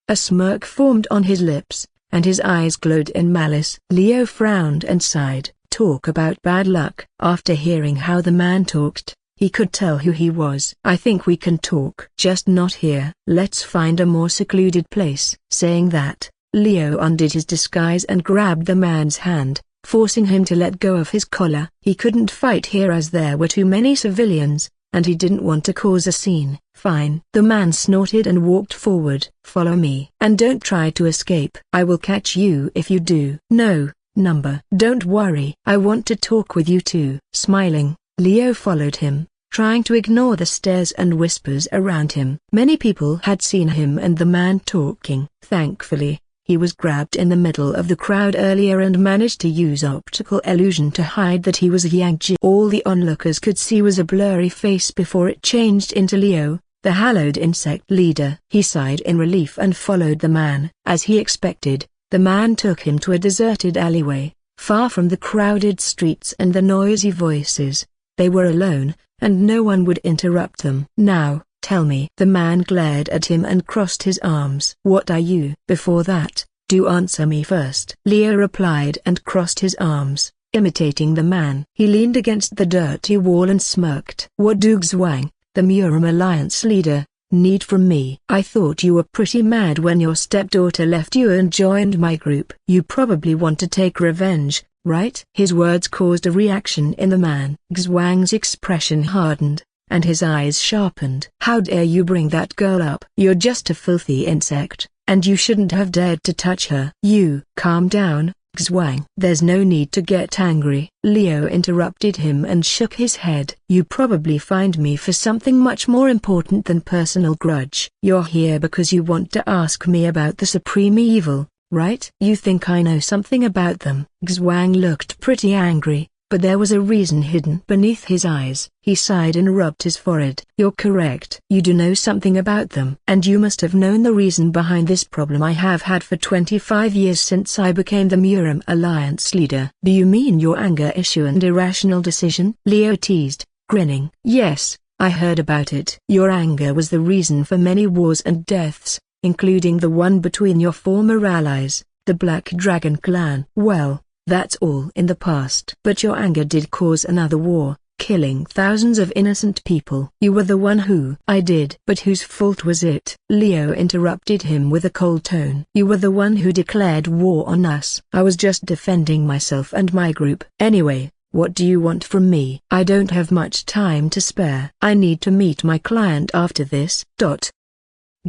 A smirk formed on his lips, and his eyes glowed in malice. Leo frowned and sighed. Talk about bad luck. After hearing how the man talked, he could tell who he was. I think we can talk. Just not here. Let's find a more secluded place. Saying that, Leo undid his disguise and grabbed the man's hand, forcing him to let go of his collar. He couldn't fight here as there were too many civilians, and he didn't want to cause a scene. Fine. The man snorted and walked forward. Follow me. And don't try to escape. I will catch you if you do. No, number. Don't worry. I want to talk with you too. Smiling, Leo followed him, trying to ignore the stares and whispers around him. Many people had seen him and the man talking. Thankfully, he was grabbed in the middle of the crowd earlier and managed to use optical illusion to hide that he was Yangji. All the onlookers could see was a blurry face before it changed into Leo, the hallowed insect leader. He sighed in relief and followed the man. As he expected, the man took him to a deserted alleyway, far from the crowded streets and the noisy voices. They were alone, and no one would interrupt them. Now, tell me. The man glared at him and crossed his arms. What are you? Before that, do answer me first. Leo replied and crossed his arms, imitating the man. He leaned against the dirty wall and smirked. What do Xuang, the Murim Alliance leader, need from me? I thought you were pretty mad when your stepdaughter left you and joined my group. You probably want to take revenge, right? His words caused a reaction in the man. Xuang's expression hardened, and his eyes sharpened. "How dare you bring that girl up? You're just a filthy insect, and you shouldn't have dared to touch her." "You calm down, Xuang." "There's no need to get angry," Leo interrupted him and shook his head. "You probably find me for something much more important than personal grudge. You're here because you want to ask me about the Supreme Evil, right? You think I know something about them." Xuang looked pretty angry, but there was a reason hidden beneath his eyes. He sighed and rubbed his forehead. "You're correct. You do know something about them. And you must have known the reason behind this problem I have had for 25 years since I became the Murim Alliance leader." "Do you mean your anger issue and irrational decision?" Leo teased, grinning. "Yes, I heard about it. Your anger was the reason for many wars and deaths, including the one between your former allies, the Black Dragon clan. Well, that's all in the past. But your anger did cause another war, killing thousands of innocent people. You were the one who—" "I did." "But whose fault was it?" Leo interrupted him with a cold tone. "You were the one who declared war on us." "I was just defending myself and my group." "Anyway, what do you want from me?" "I don't have much time to spare. I need to meet my client after this."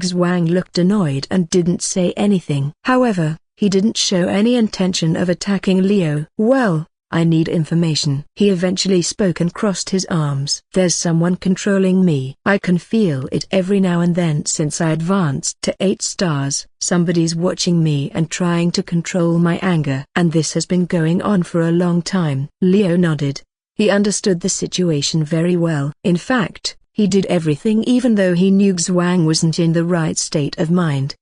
Xuang looked annoyed and didn't say anything. However, he didn't show any intention of attacking Leo. "Well, I need information." He eventually spoke and crossed his arms. "There's someone controlling me. I can feel it every now and then since I advanced to 8 stars. Somebody's watching me and trying to control my anger. And this has been going on for a long time." Leo nodded. He understood the situation very well. In fact, he did everything even though he knew Xuang wasn't in the right state of mind.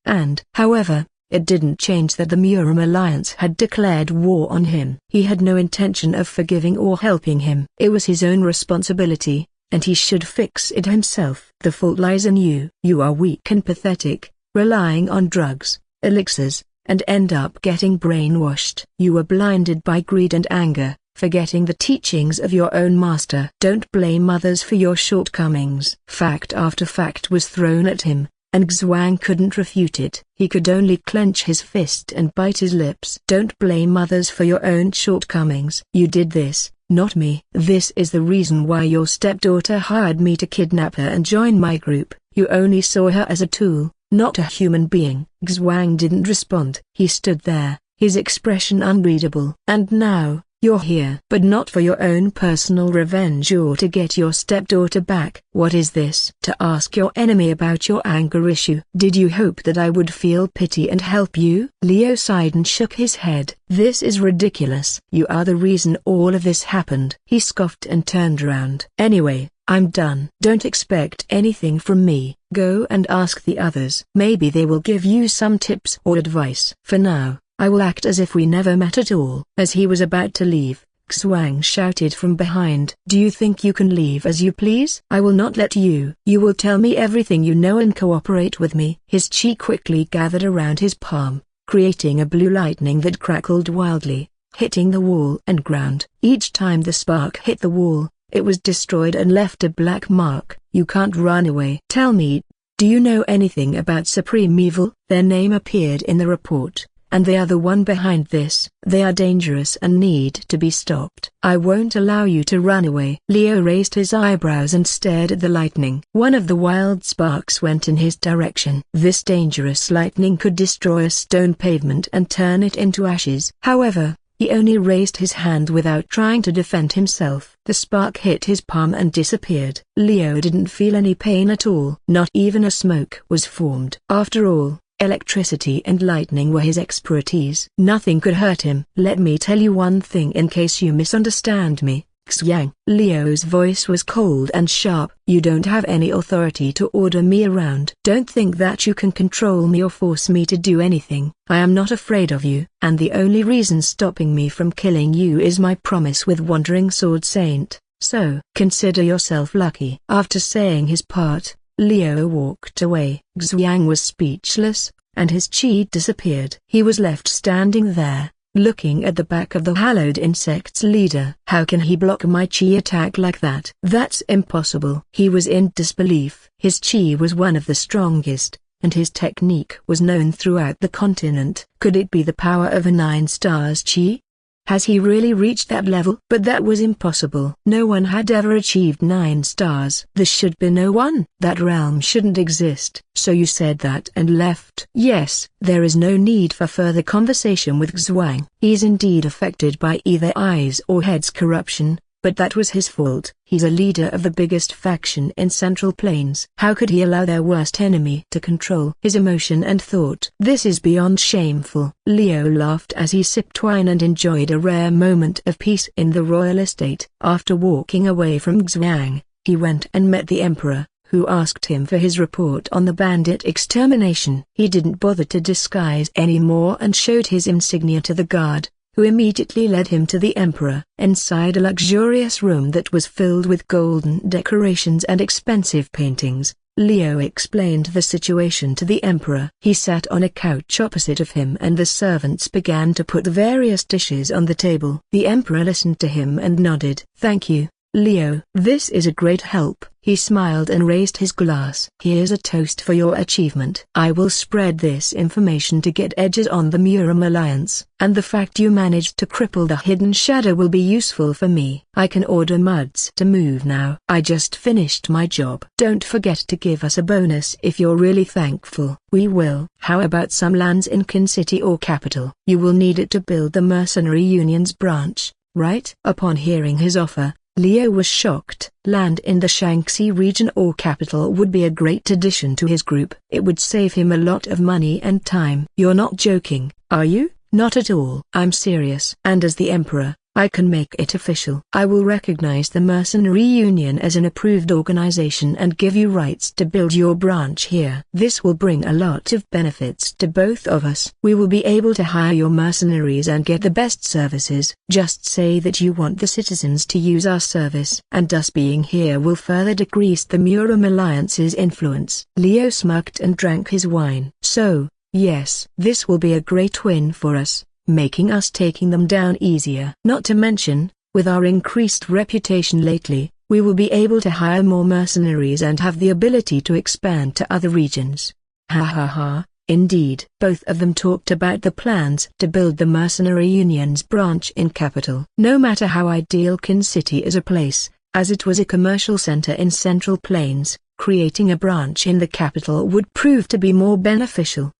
However, it didn't change that the Murim Alliance had declared war on him. He had no intention of forgiving or helping him. It was his own responsibility, and he should fix it himself. "The fault lies in you. You are weak and pathetic, relying on drugs, elixirs, and end up getting brainwashed. You were blinded by greed and anger, forgetting the teachings of your own master. Don't blame others for your shortcomings." Fact after fact was thrown at him, and Xuang couldn't refute it. He could only clench his fist and bite his lips. "Don't blame others for your own shortcomings. You did this, not me. This is the reason why your stepdaughter hired me to kidnap her and join my group. You only saw her as a tool, not a human being." Xuang didn't respond. He stood there, his expression unreadable. "And now, you're here, but not for your own personal revenge or to get your stepdaughter back. What is this? To ask your enemy about your anger issue? Did you hope that I would feel pity and help you?" Leo sighed and shook his head. "This is ridiculous. You are the reason all of this happened." He scoffed and turned around. "Anyway, I'm done. Don't expect anything from me. Go and ask the others. Maybe they will give you some tips or advice. For now, I will act as if we never met at all." As he was about to leave, Xuang shouted from behind. "Do you think you can leave as you please? I will not let you. You will tell me everything you know and cooperate with me." His chi quickly gathered around his palm, creating a blue lightning that crackled wildly, hitting the wall and ground. Each time the spark hit the wall, it was destroyed and left a black mark. "You can't run away." "Tell me, do you know anything about Supreme Evil?" Their name appeared in the report, and they are the one behind this. They are dangerous and need to be stopped. I won't allow you to run away. Leo raised his eyebrows and stared at the lightning. One of the wild sparks went in his direction. This dangerous lightning could destroy a stone pavement and turn it into ashes. However, he only raised his hand without trying to defend himself. The spark hit his palm and disappeared. Leo didn't feel any pain at all. Not even a smoke was formed. After all, electricity and lightning were his expertise. Nothing could hurt him. "Let me tell you one thing in case you misunderstand me, Xuang." Leo's voice was cold and sharp. "You don't have any authority to order me around. Don't think that you can control me or force me to do anything. I am not afraid of you, and the only reason stopping me from killing you is my promise with Wandering Sword Saint, so consider yourself lucky." After saying his part, Leo walked away. Xuang was speechless, and his chi disappeared. He was left standing there, looking at the back of the hallowed insect's leader. "How can he block my chi attack like that? That's impossible." He was in disbelief. His chi was one of the strongest, and his technique was known throughout the continent. Could it be the power of a 9 stars chi? Has he really reached that level? But that was impossible. No one had ever achieved 9 stars. There should be no one. That realm shouldn't exist. So you said that and left? Yes, there is no need for further conversation with Xuang. He's indeed affected by either eyes or head's corruption. But that was his fault. He's a leader of the biggest faction in Central Plains. How could he allow their worst enemy to control his emotion and thought? This is beyond shameful. Leo laughed as he sipped wine and enjoyed a rare moment of peace in the royal estate. After walking away from Xuang, he went and met the emperor, who asked him for his report on the bandit extermination. He didn't bother to disguise anymore and showed his insignia to the guard, who immediately led him to the emperor. Inside a luxurious room that was filled with golden decorations and expensive paintings, Leo explained the situation to the emperor. He sat on a couch opposite of him and the servants began to put the various dishes on the table. The emperor listened to him and nodded. "Thank you, Leo. This is a great help." He smiled and raised his glass. "Here's a toast for your achievement. I will spread this information to get edges on the Murim alliance, and the fact you managed to cripple the hidden shadow will be useful for me. I can order Muds to move now. I just finished my job. Don't forget to give us a bonus if you're really thankful." "We will." "How about some lands in Kin City or capital? You will need it to build the Mercenary Union's branch, right?" Upon hearing his offer, Leo was shocked. Land in the Shanxi region or capital would be a great addition to his group. It would save him a lot of money and time. "You're not joking, are you?" "Not at all. I'm serious. And as the emperor, I can make it official. I will recognize the Mercenary Union as an approved organization and give you rights to build your branch here. This will bring a lot of benefits to both of us. We will be able to hire your mercenaries and get the best services. Just say that you want the citizens to use our service. And us being here will further decrease the Murim Alliance's influence." Leo smirked and drank his wine. "So, yes, this will be a great win for us, making us taking them down easier. Not to mention, with our increased reputation lately, we will be able to hire more mercenaries and have the ability to expand to other regions." Ha ha ha, indeed. Both of them talked about the plans to build the Mercenary Union's branch in capital. No matter how ideal Kin City is a place, as it was a commercial center in Central Plains, creating a branch in the capital would prove to be more beneficial.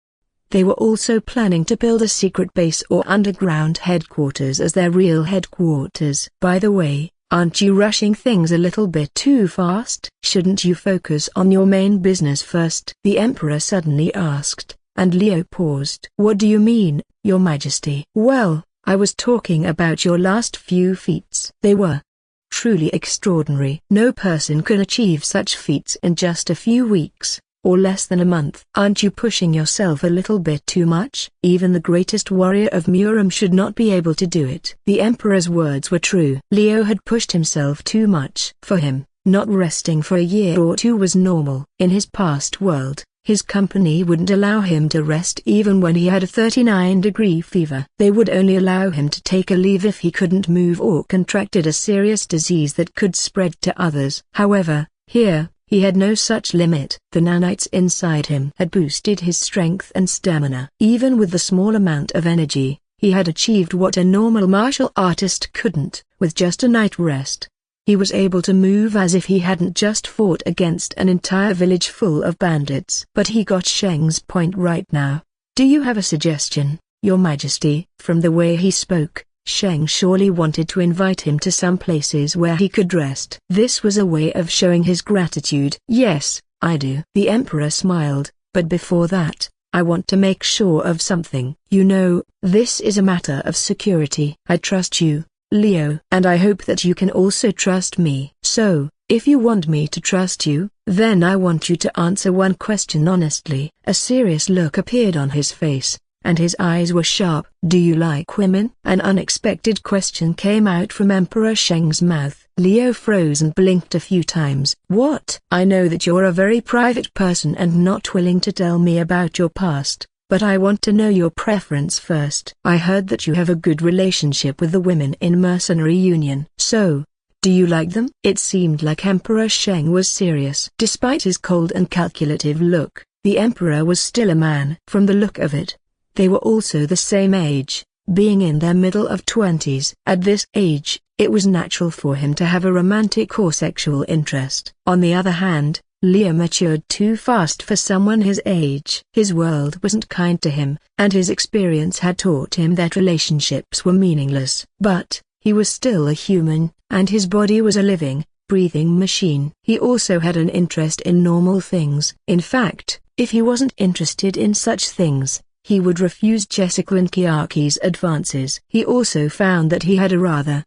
They were also planning to build a secret base or underground headquarters as their real headquarters. "By the way, aren't you rushing things a little bit too fast? Shouldn't you focus on your main business first?" the emperor suddenly asked, and Leo paused. "What do you mean, Your Majesty?" "Well, I was talking about your last few feats. They were truly extraordinary. No person can achieve such feats in just a few weeks, or less than a month. Aren't you pushing yourself a little bit too much? Even the greatest warrior of Murim should not be able to do it." The emperor's words were true. Leo had pushed himself too much. For him, not resting for a year or two was normal. In his past world, his company wouldn't allow him to rest even when he had a 39-degree fever. They would only allow him to take a leave if he couldn't move or contracted a serious disease that could spread to others. However, here, he had no such limit. The nanites inside him had boosted his strength and stamina. Even with the small amount of energy, he had achieved what a normal martial artist couldn't. With just a night rest, he was able to move as if he hadn't just fought against an entire village full of bandits. But he got Sheng's point right now. "Do you have a suggestion, Your Majesty?" From the way he spoke, Sheng surely wanted to invite him to some places where he could rest. This was a way of showing his gratitude. "Yes, I do." The emperor smiled, "But before that, I want to make sure of something. You know, this is a matter of security. I trust you, Leo, and I hope that you can also trust me. So, if you want me to trust you, then I want you to answer one question honestly." A serious look appeared on his face, and his eyes were sharp. "Do you like women?" An unexpected question came out from Emperor Sheng's mouth. Leo froze and blinked a few times. "What?" "I know that you're a very private person and not willing to tell me about your past, but I want to know your preference first. I heard that you have a good relationship with the women in Mercenary Union. So, do you like them?" It seemed like Emperor Sheng was serious. Despite his cold and calculative look, the emperor was still a man. From the look of it, they were also the same age, being in their middle of 20s. At this age, it was natural for him to have a romantic or sexual interest. On the other hand, Leo matured too fast for someone his age. His world wasn't kind to him, and his experience had taught him that relationships were meaningless. But he was still a human, and his body was a living, breathing machine. He also had an interest in normal things. In fact, if he wasn't interested in such things, he would refuse Jessica and Kiaki's advances. He also found that he had a rather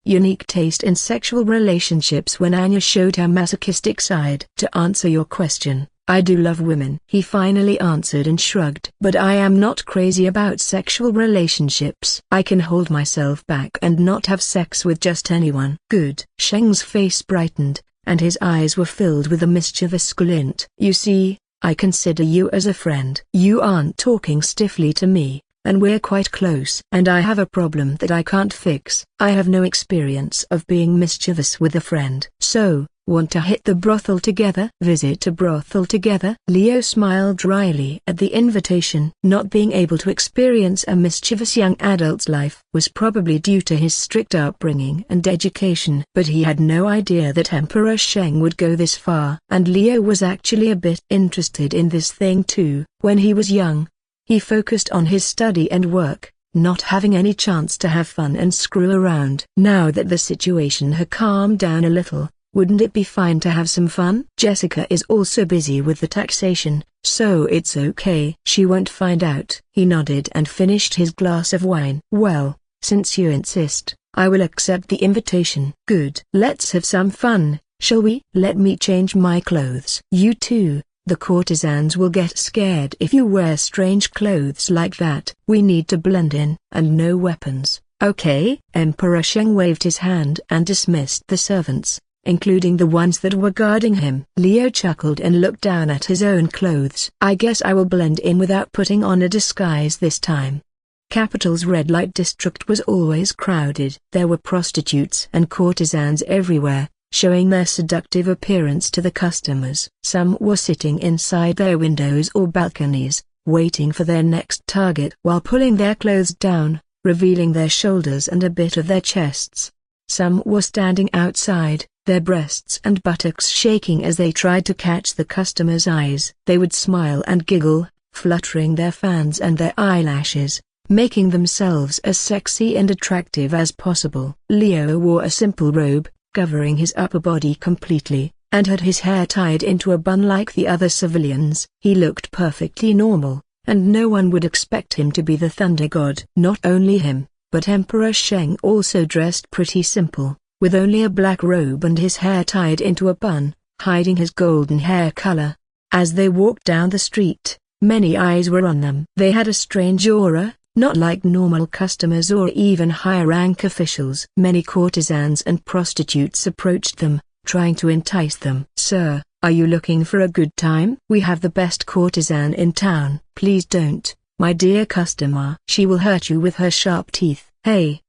unique taste in sexual relationships when Anya showed her masochistic side. To answer your question, I do love women, he finally answered and shrugged. But I am not crazy about sexual relationships. I can hold myself back and not have sex with just anyone. Good. Sheng's face brightened, and his eyes were filled with a mischievous glint. You see, I consider you as a friend. You aren't talking stiffly to me, and we're quite close. And I have a problem that I can't fix. I have no experience of being mischievous with a friend. So, want to hit the brothel together? Visit a brothel together? Leo smiled dryly at the invitation. Not being able to experience a mischievous young adult's life was probably due to his strict upbringing and education. But he had no idea that Emperor Sheng would go this far. And Leo was actually a bit interested in this thing too. When he was young, he focused on his study and work, not having any chance to have fun and screw around. Now that the situation had calmed down a little, wouldn't it be fine to have some fun? Jessica is also busy with the taxation, so it's okay. She won't find out. He nodded and finished his glass of wine. Well, since you insist, I will accept the invitation. Good. Let's have some fun, shall we? Let me change my clothes. You too. The courtesans will get scared if you wear strange clothes like that. We need to blend in, and no weapons, okay? Emperor Sheng waved his hand and dismissed the servants, including the ones that were guarding him. Leo chuckled and looked down at his own clothes. I guess I will blend in without putting on a disguise this time. Capital's red light district was always crowded. There were prostitutes and courtesans everywhere, showing their seductive appearance to the customers. Some were sitting inside their windows or balconies, waiting for their next target while pulling their clothes down, revealing their shoulders and a bit of their chests. Some were standing outside, their breasts and buttocks shaking as they tried to catch the customers' eyes. They would smile and giggle, fluttering their fans and their eyelashes, making themselves as sexy and attractive as possible. Leo wore a simple robe, covering his upper body completely, and had his hair tied into a bun like the other civilians. He looked perfectly normal, and no one would expect him to be the thunder god. Not only him, but Emperor Sheng also dressed pretty simple, with only a black robe and his hair tied into a bun, hiding his golden hair color. As they walked down the street, many eyes were on them. They had a strange aura, not like normal customers or even higher-rank officials. Many courtesans and prostitutes approached them, trying to entice them. Sir, are you looking for a good time? We have the best courtesan in town. Please don't, my dear customer. She will hurt you with her sharp teeth. Hey,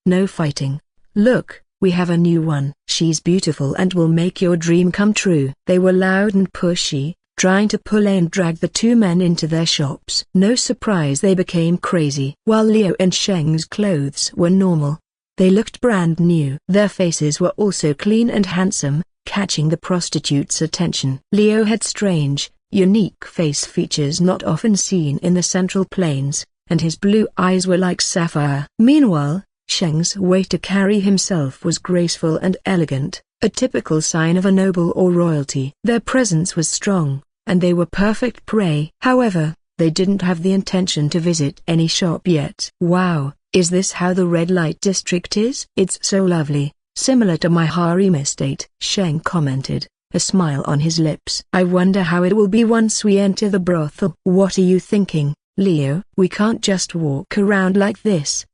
no fighting. Look, we have a new one. She's beautiful and will make your dream come true. They were loud and pushy, trying to pull and drag the two men into their shops. No surprise they became crazy. While Leo and Sheng's clothes were normal, they looked brand new. Their faces were also clean and handsome, catching the prostitutes' attention. Leo had strange, unique face features not often seen in the Central Plains, and his blue eyes were like sapphire. Meanwhile, Sheng's way to carry himself was graceful and elegant, a typical sign of a noble or royalty. Their presence was strong, and they were perfect prey. However, they didn't have the intention to visit any shop yet. Wow, is this how the red light district is? It's so lovely, similar to my harem estate, Sheng commented, a smile on his lips. I wonder how it will be once we enter the brothel. What are you thinking, Leo? We can't just walk around like this.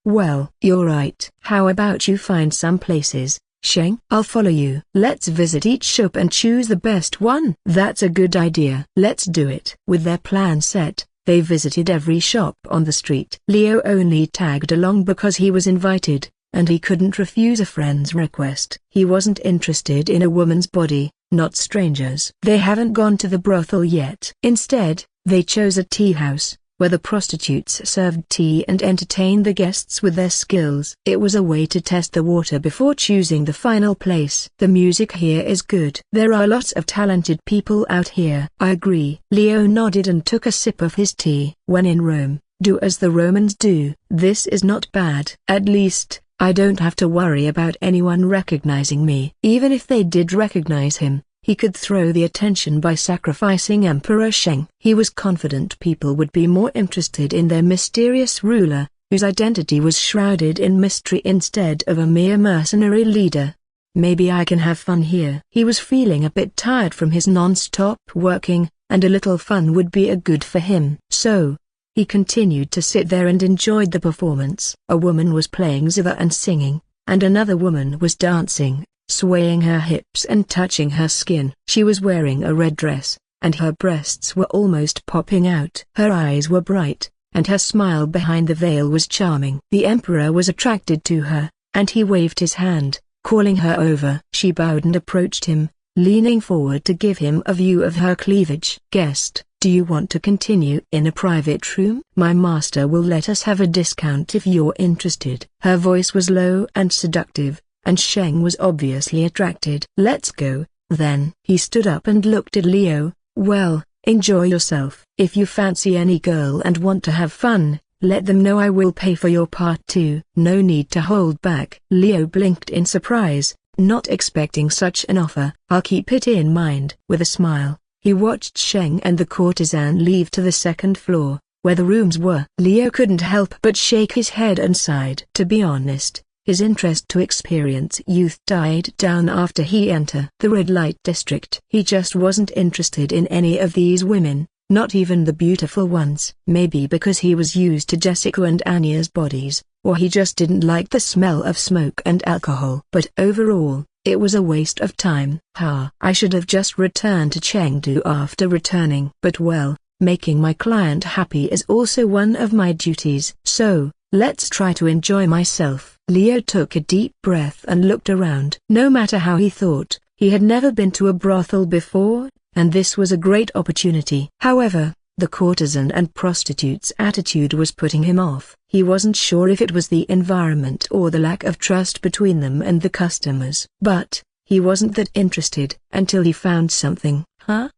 Well, you're right. How about you find some places, Sheng? I'll follow you. Let's visit each shop and choose the best one. That's a good idea. Let's do it. With their plan set, they visited every shop on the street. Leo only tagged along because he was invited, and he couldn't refuse a friend's request. He wasn't interested in a woman's body, not strangers. They haven't gone to the brothel yet. Instead, they chose a tea house, where the prostitutes served tea and entertained the guests with their skills. It was a way to test the water before choosing the final place. The music here is good. There are lots of talented people out here. I agree. Leo nodded and took a sip of his tea. When in Rome, do as the Romans do. This is not bad. At least, I don't have to worry about anyone recognizing me. Even if they did recognize him, he could throw the attention by sacrificing Emperor Sheng. He was confident people would be more interested in their mysterious ruler, whose identity was shrouded in mystery instead of a mere mercenary leader. Maybe I can have fun here. He was feeling a bit tired from his non-stop working, and a little fun would be good for him. So, he continued to sit there and enjoyed the performance. A woman was playing zither and singing, and another woman was dancing, swaying her hips and touching her skin. She was wearing a red dress, and her breasts were almost popping out. Her eyes were bright, and her smile behind the veil was charming. The emperor was attracted to her, and he waved his hand, calling her over. She bowed and approached him, leaning forward to give him a view of her cleavage. "Guest, do you want to continue in a private room? My master will let us have a discount if you're interested." Her voice was low and seductive, and Sheng was obviously attracted. "Let's go, then." He stood up and looked at Leo. "Well, enjoy yourself. If you fancy any girl and want to have fun, let them know. I will pay for your part too." "No need to hold back." Leo blinked in surprise, not expecting such an offer. "I'll keep it in mind." With a smile, he watched Sheng and the courtesan leave to the second floor, where the rooms were. Leo couldn't help but shake his head and sighed. To be honest, his interest to experience youth died down after he entered the red light district. He just wasn't interested in any of these women, not even the beautiful ones. Maybe because he was used to Jessica and Anya's bodies, or he just didn't like the smell of smoke and alcohol. But overall, it was a waste of time. I should have just returned to Chengdu after returning. But well, making my client happy is also one of my duties. So, let's try to enjoy myself. Leo took a deep breath and looked around. No matter how he thought, he had never been to a brothel before, and this was a great opportunity. However, the courtesan and prostitute's attitude was putting him off. He wasn't sure if it was the environment or the lack of trust between them and the customers. But, he wasn't that interested until he found something.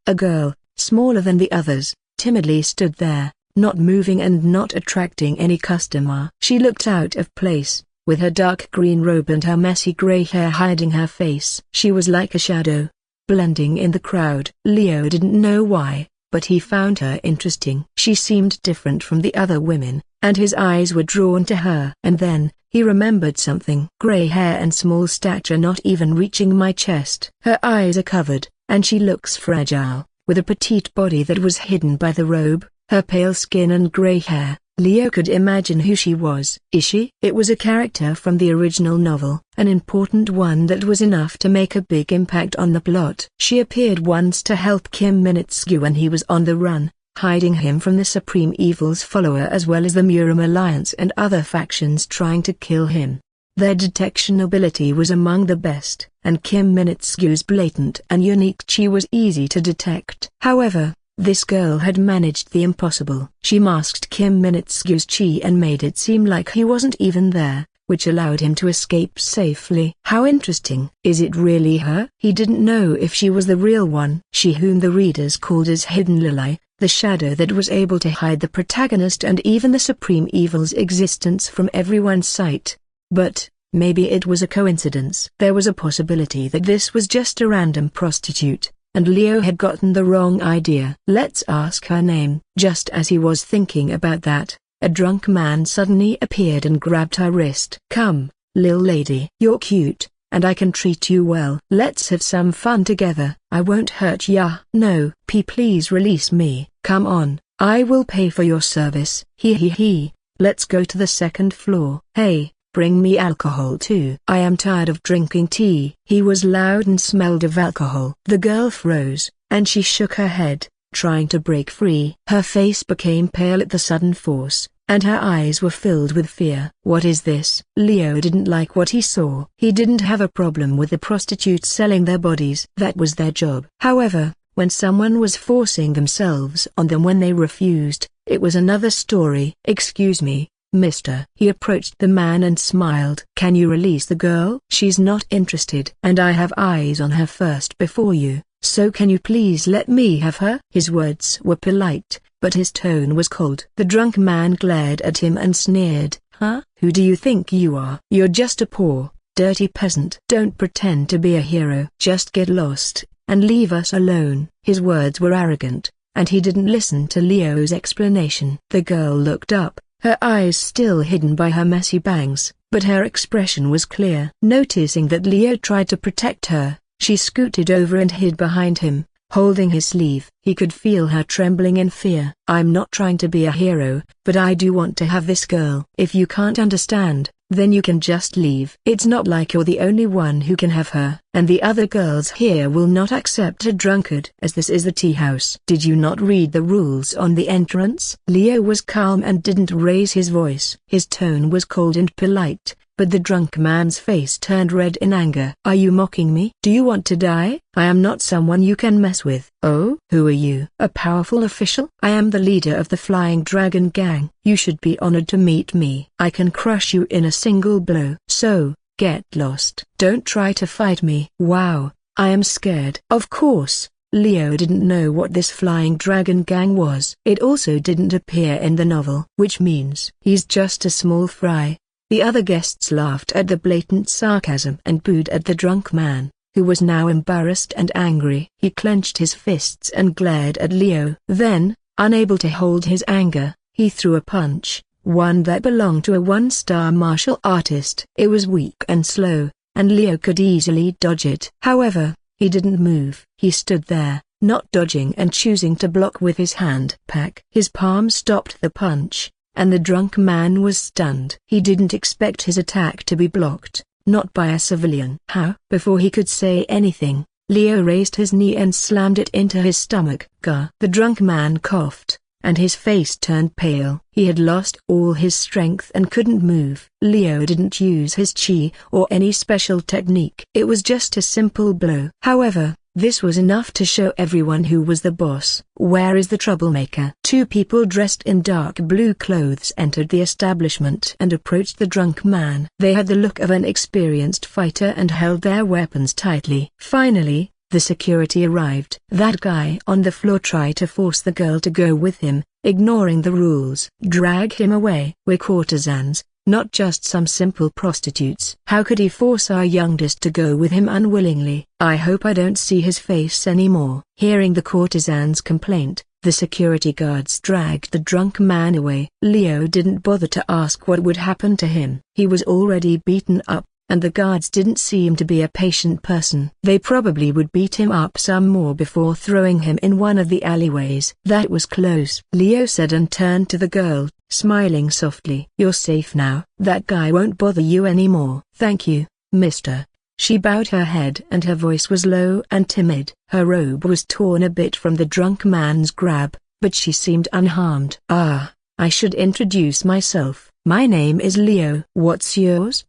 A girl, smaller than the others, timidly stood there, not moving and not attracting any customer. She looked out of place, with her dark green robe and her messy gray hair hiding her face. She was like a shadow, blending in the crowd. Leo didn't know why, but he found her interesting. She seemed different from the other women, and his eyes were drawn to her. And then, he remembered something. Gray hair and small stature not even reaching my chest. Her eyes are covered, and she looks fragile, with a petite body that was hidden by the robe, her pale skin and gray hair. Leo could imagine who she was. Is she? It was a character from the original novel, an important one that was enough to make a big impact on the plot. She appeared once to help Kim Minitsugu when he was on the run, hiding him from the Supreme Evil's follower as well as the Murim Alliance and other factions trying to kill him. Their detection ability was among the best, and Kim Minitsugu's blatant and unique chi was easy to detect. However, this girl had managed the impossible. She masked Kim Minitsugu's chi and made it seem like he wasn't even there, which allowed him to escape safely. How interesting. Is it really her? He didn't know if she was the real one. She whom the readers called as Hidden Lily, the shadow that was able to hide the protagonist and even the Supreme Evil's existence from everyone's sight. But, maybe it was a coincidence. There was a possibility that this was just a random prostitute, and Leo had gotten the wrong idea. Let's ask her name. Just as he was thinking about that, a drunk man suddenly appeared and grabbed her wrist. "Come, lil lady. You're cute, and I can treat you well. Let's have some fun together. I won't hurt ya." "No, please release me." "Come on, I will pay for your service." He. "Let's go to the second floor." "Hey, bring me alcohol too. I am tired of drinking tea." He was loud and smelled of alcohol. The girl froze, and she shook her head, trying to break free. Her face became pale at the sudden force, and her eyes were filled with fear. What is this? Leo didn't like what he saw. He didn't have a problem with the prostitutes selling their bodies. That was their job. However, when someone was forcing themselves on them when they refused, it was another story. "Excuse me, mister." He approached the man and smiled. "Can you release the girl? She's not interested. And I have eyes on her first before you, so can you please let me have her?" His words were polite, but his tone was cold. The drunk man glared at him and sneered. "Huh? Who do you think you are? You're just a poor, dirty peasant. Don't pretend to be a hero. Just get lost, and leave us alone." His words were arrogant, and he didn't listen to Leo's explanation. The girl looked up, her eyes still hidden by her messy bangs, but her expression was clear. Noticing that Leo tried to protect her, she scooted over and hid behind him, holding his sleeve. He could feel her trembling in fear. "I'm not trying to be a hero, but I do want to have this girl. If you can't understand, then you can just leave. It's not like you're the only one who can have her, and the other girls here will not accept a drunkard, as this is the tea house. Did you not read the rules on the entrance?" Leo was calm and didn't raise his voice. His tone was cold and polite, but the drunk man's face turned red in anger. "Are you mocking me? Do you want to die? I am not someone you can mess with." "Oh? Who are you? A powerful official?" "I am the leader of the Flying Dragon Gang. You should be honored to meet me. I can crush you in a single blow. So, get lost. Don't try to fight me." "Wow, I am scared." Of course, Leo didn't know what this Flying Dragon Gang was. It also didn't appear in the novel. "Which means he's just a small fry." The other guests laughed at the blatant sarcasm and booed at the drunk man, who was now embarrassed and angry. He clenched his fists and glared at Leo. Then, unable to hold his anger, he threw a punch, one that belonged to a one-star martial artist. It was weak and slow, and Leo could easily dodge it. However, he didn't move. He stood there, not dodging and choosing to block with his hand. Pack. His palm stopped the punch, and the drunk man was stunned. He didn't expect his attack to be blocked, not by a civilian. "How?" Before he could say anything, Leo raised his knee and slammed it into his stomach. "Gah!" The drunk man coughed, and his face turned pale. He had lost all his strength and couldn't move. Leo didn't use his chi or any special technique. It was just a simple blow. However, this was enough to show everyone who was the boss. "Where is the troublemaker?" Two people dressed in dark blue clothes entered the establishment and approached the drunk man. They had the look of an experienced fighter and held their weapons tightly. Finally, the security arrived. That guy on the floor tried to force the girl to go with him, ignoring the rules. "Drag him away. We're courtesans, not just some simple prostitutes." How could he force our youngest to go with him unwillingly? "I hope I don't see his face anymore." Hearing the courtesan's complaint, the security guards dragged the drunk man away. Leo didn't bother to ask what would happen to him. He was already beaten up, and the guards didn't seem to be a patient person. They probably would beat him up some more before throwing him in one of the alleyways. "That was close," Leo said and turned to the girl, smiling softly. "You're safe now. That guy won't bother you anymore." "Thank you, mister." She bowed her head and her voice was low and timid. Her robe was torn a bit from the drunk man's grab, but she seemed unharmed. "Ah, I should introduce myself. My name is Leo." "What's yours?"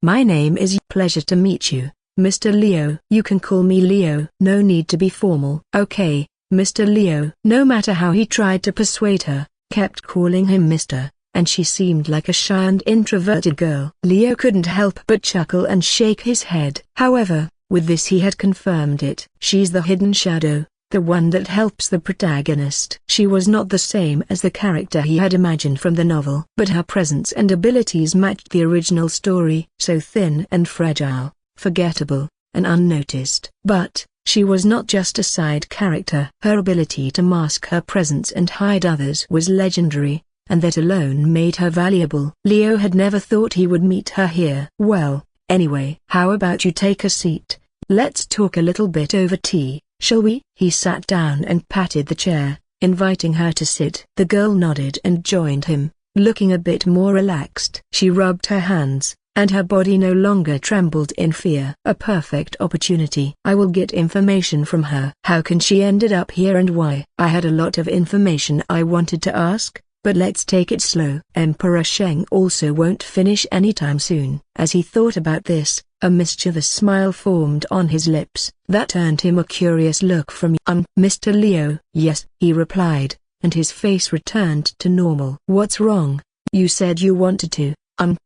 My name is." "Pleasure to meet you, Mr. Leo." "You can call me Leo." "No need to be formal." "Okay, Mr. Leo." No matter how he tried to persuade her, kept calling him Mr., and she seemed like a shy and introverted girl. Leo couldn't help but chuckle and shake his head. However, with this he had confirmed it. She's the hidden shadow, the one that helps the protagonist. She was not the same as the character he had imagined from the novel, but her presence and abilities matched the original story. So thin and fragile, forgettable, and unnoticed. But she was not just a side character. Her ability to mask her presence and hide others was legendary, and that alone made her valuable. Leo had never thought he would meet her here. "Well, anyway, how about you take a seat? Let's talk a little bit over tea, shall we?" He sat down and patted the chair, inviting her to sit. The girl nodded and joined him, looking a bit more relaxed. She rubbed her hands, and her body no longer trembled in fear. "A perfect opportunity. I will get information from her. How can she ended up here and why?" "I had a lot of information I wanted to ask, but let's take it slow." Emperor Sheng also won't finish anytime soon. As he thought about this, a mischievous smile formed on his lips. That earned him a curious look from Mr. Leo. "Yes," he replied, and his face returned to normal. "What's wrong? You said you wanted to,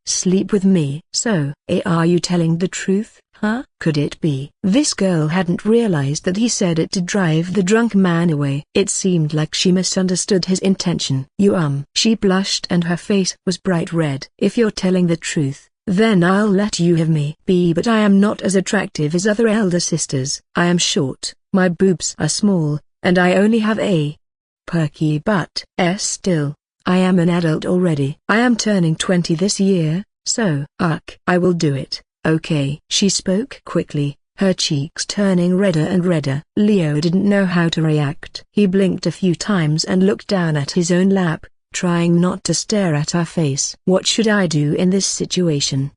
sleep with me. So, are you telling the truth, huh?" Could it be? This girl hadn't realized that he said it to drive the drunk man away. It seemed like she misunderstood his intention. She blushed and her face was bright red. "If you're telling the truth, then I'll let you have me. But I am not as attractive as other elder sisters. I am short, my boobs are small, and I only have a perky butt. Still, I am an adult already. I am turning 20 this year, so I will do it, okay?" She spoke quickly, her cheeks turning redder and redder. Leo didn't know how to react. He blinked a few times and looked down at his own lap, trying not to stare at her face. What should I do in this situation?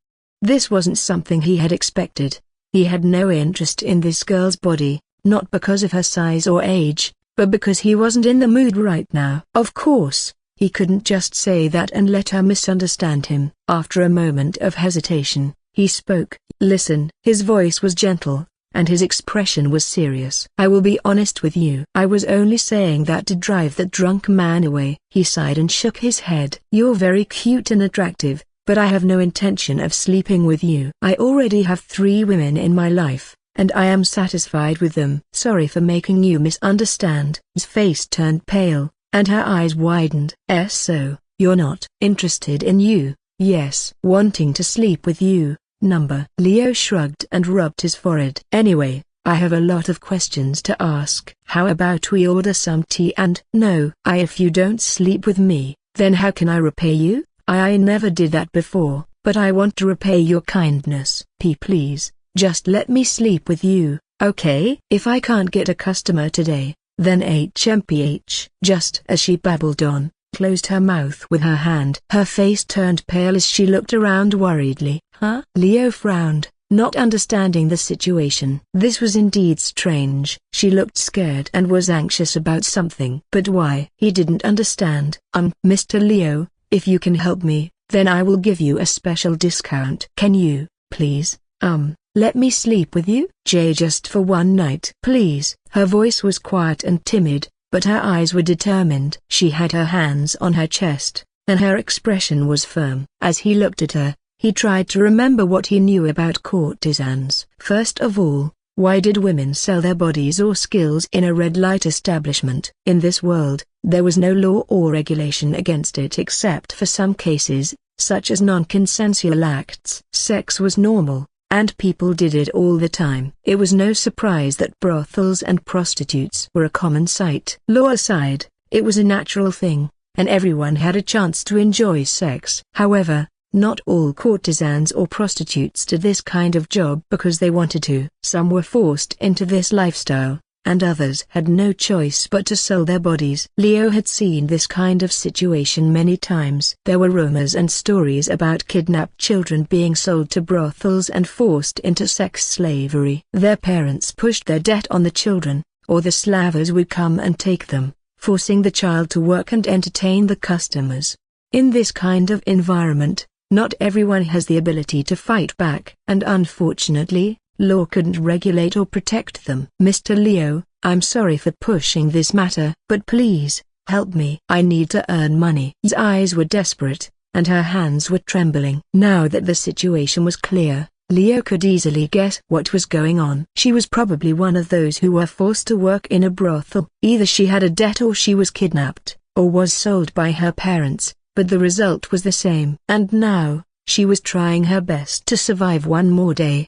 This wasn't something he had expected. He had no interest in this girl's body, not because of her size or age, but because he wasn't in the mood right now. Of course, he couldn't just say that and let her misunderstand him. After a moment of hesitation, he spoke. "Listen." His voice was gentle, and his expression was serious. "I will be honest with you. I was only saying that to drive that drunk man away." He sighed and shook his head. "You're very cute and attractive, but I have no intention of sleeping with you. I already have 3 women in my life, and I am satisfied with them." "Sorry for making you misunderstand." His face turned pale, and her eyes widened. "So, you're not interested in you?" "Yes." "Wanting to sleep with you, number?" Leo shrugged and rubbed his forehead. "Anyway, I have a lot of questions to ask. How about we order some tea and—" "No. If you don't sleep with me, then how can I repay you? I never did that before, but I want to repay your kindness." Please, just let me sleep with you, okay?" "If I can't get a customer today, then HMPH." Just as she babbled on, closed her mouth with her hand. Her face turned pale as she looked around worriedly. "Huh?" Leo frowned, not understanding the situation. This was indeed strange. She looked scared and was anxious about something. But why? He didn't understand. "Mr. Leo, if you can help me, then I will give you a special discount." "Can you, please, let me sleep with you, just for one night?" "Please." Her voice was quiet and timid, but her eyes were determined. She had her hands on her chest, and her expression was firm. As he looked at her, he tried to remember what he knew about courtesans. First of all, why did women sell their bodies or skills in a red light establishment? In this world, there was no law or regulation against it except for some cases, such as non-consensual acts. Sex was normal, and people did it all the time. It was no surprise that brothels and prostitutes were a common sight. Law aside, it was a natural thing, and everyone had a chance to enjoy sex. However, not all courtesans or prostitutes did this kind of job because they wanted to. Some were forced into this lifestyle, and others had no choice but to sell their bodies. Leo had seen this kind of situation many times. There were rumors and stories about kidnapped children being sold to brothels and forced into sex slavery. Their parents pushed their debt on the children, or the slavers would come and take them, forcing the child to work and entertain the customers. In this kind of environment, not everyone has the ability to fight back, and unfortunately, law couldn't regulate or protect them. "Mr. Leo, I'm sorry for pushing this matter, but please, help me. I need to earn money." His eyes were desperate, and her hands were trembling. Now that the situation was clear, Leo could easily guess what was going on. She was probably one of those who were forced to work in a brothel. Either she had a debt or she was kidnapped, or was sold by her parents, but the result was the same. And now, she was trying her best to survive one more day.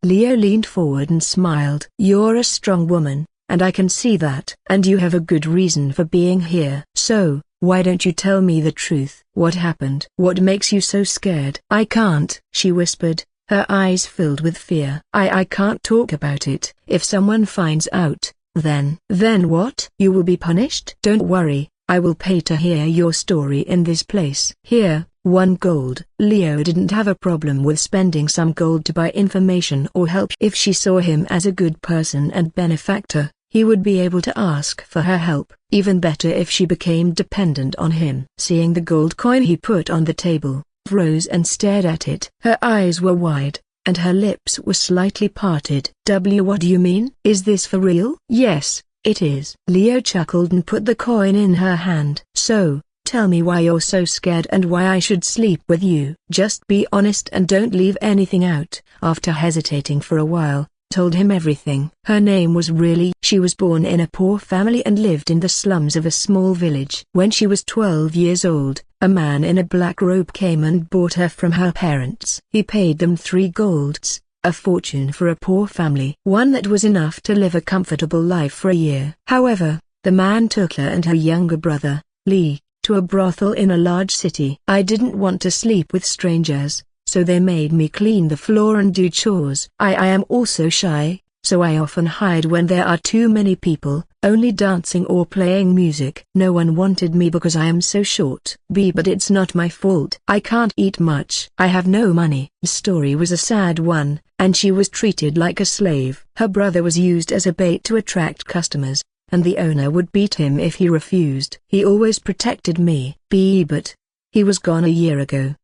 Leo leaned forward and smiled. "You're a strong woman, and I can see that. And you have a good reason for being here. So, why don't you tell me the truth? What happened? What makes you so scared?" "I can't," she whispered, her eyes filled with fear. I can't talk about it. If someone finds out, then..." "Then what?" "You will be punished." "Don't worry, I will pay to hear your story in this place." "Here, 1 gold. Leo didn't have a problem with spending some gold to buy information or help. If she saw him as a good person and benefactor, he would be able to ask for her help. Even better if she became dependent on him. Seeing the gold coin he put on the table, rose and stared at it. Her eyes were wide, and her lips were slightly parted. "What do you mean? Is this for real?" "Yes, It is. Leo chuckled and put the coin in her hand. So, tell me why you're so scared and why I should sleep with you. Just be honest and don't leave anything out. After hesitating for a while, told him everything. Her name was Riley. She was born in a poor family and lived in the slums of a small village. When she was 12 years old, a man in a black robe came and bought her from her parents. He paid them 3 golds, a fortune for a poor family. One that was enough to live a comfortable life for a year. However, the man took her and her younger brother, Lee, to a brothel in a large city. I didn't want to sleep with strangers, so they made me clean the floor and do chores. I am also shy, so I often hide when there are too many people, only dancing or playing music. No one wanted me because I am so short. But it's not my fault. I can't eat much. I have no money. The story was a sad one, and she was treated like a slave. Her brother was used as a bait to attract customers, and the owner would beat him if he refused. He always protected me. But he was gone a year ago.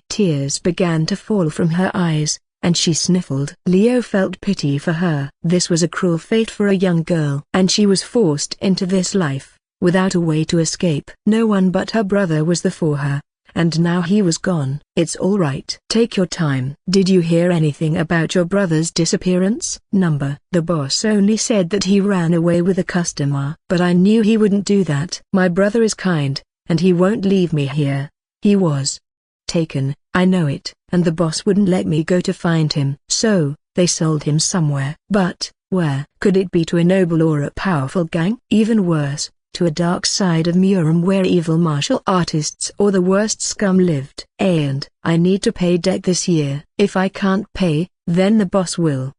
Tears began to fall from her eyes, and she sniffled. Leo felt pity for her. This was a cruel fate for a young girl. And she was forced into this life, without a way to escape. No one but her brother was there for her, and now he was gone. It's all right. Take your time. Did you hear anything about your brother's disappearance? The boss only said that he ran away with a customer. But I knew he wouldn't do that. My brother is kind, and he won't leave me here. He was taken, I know it, and the boss wouldn't let me go to find him. So, they sold him somewhere. But, where? Could it be to a noble or a powerful gang? Even worse, to a dark side of Murim where evil martial artists or the worst scum lived. And I need to pay debt this year. If I can't pay, then the boss will.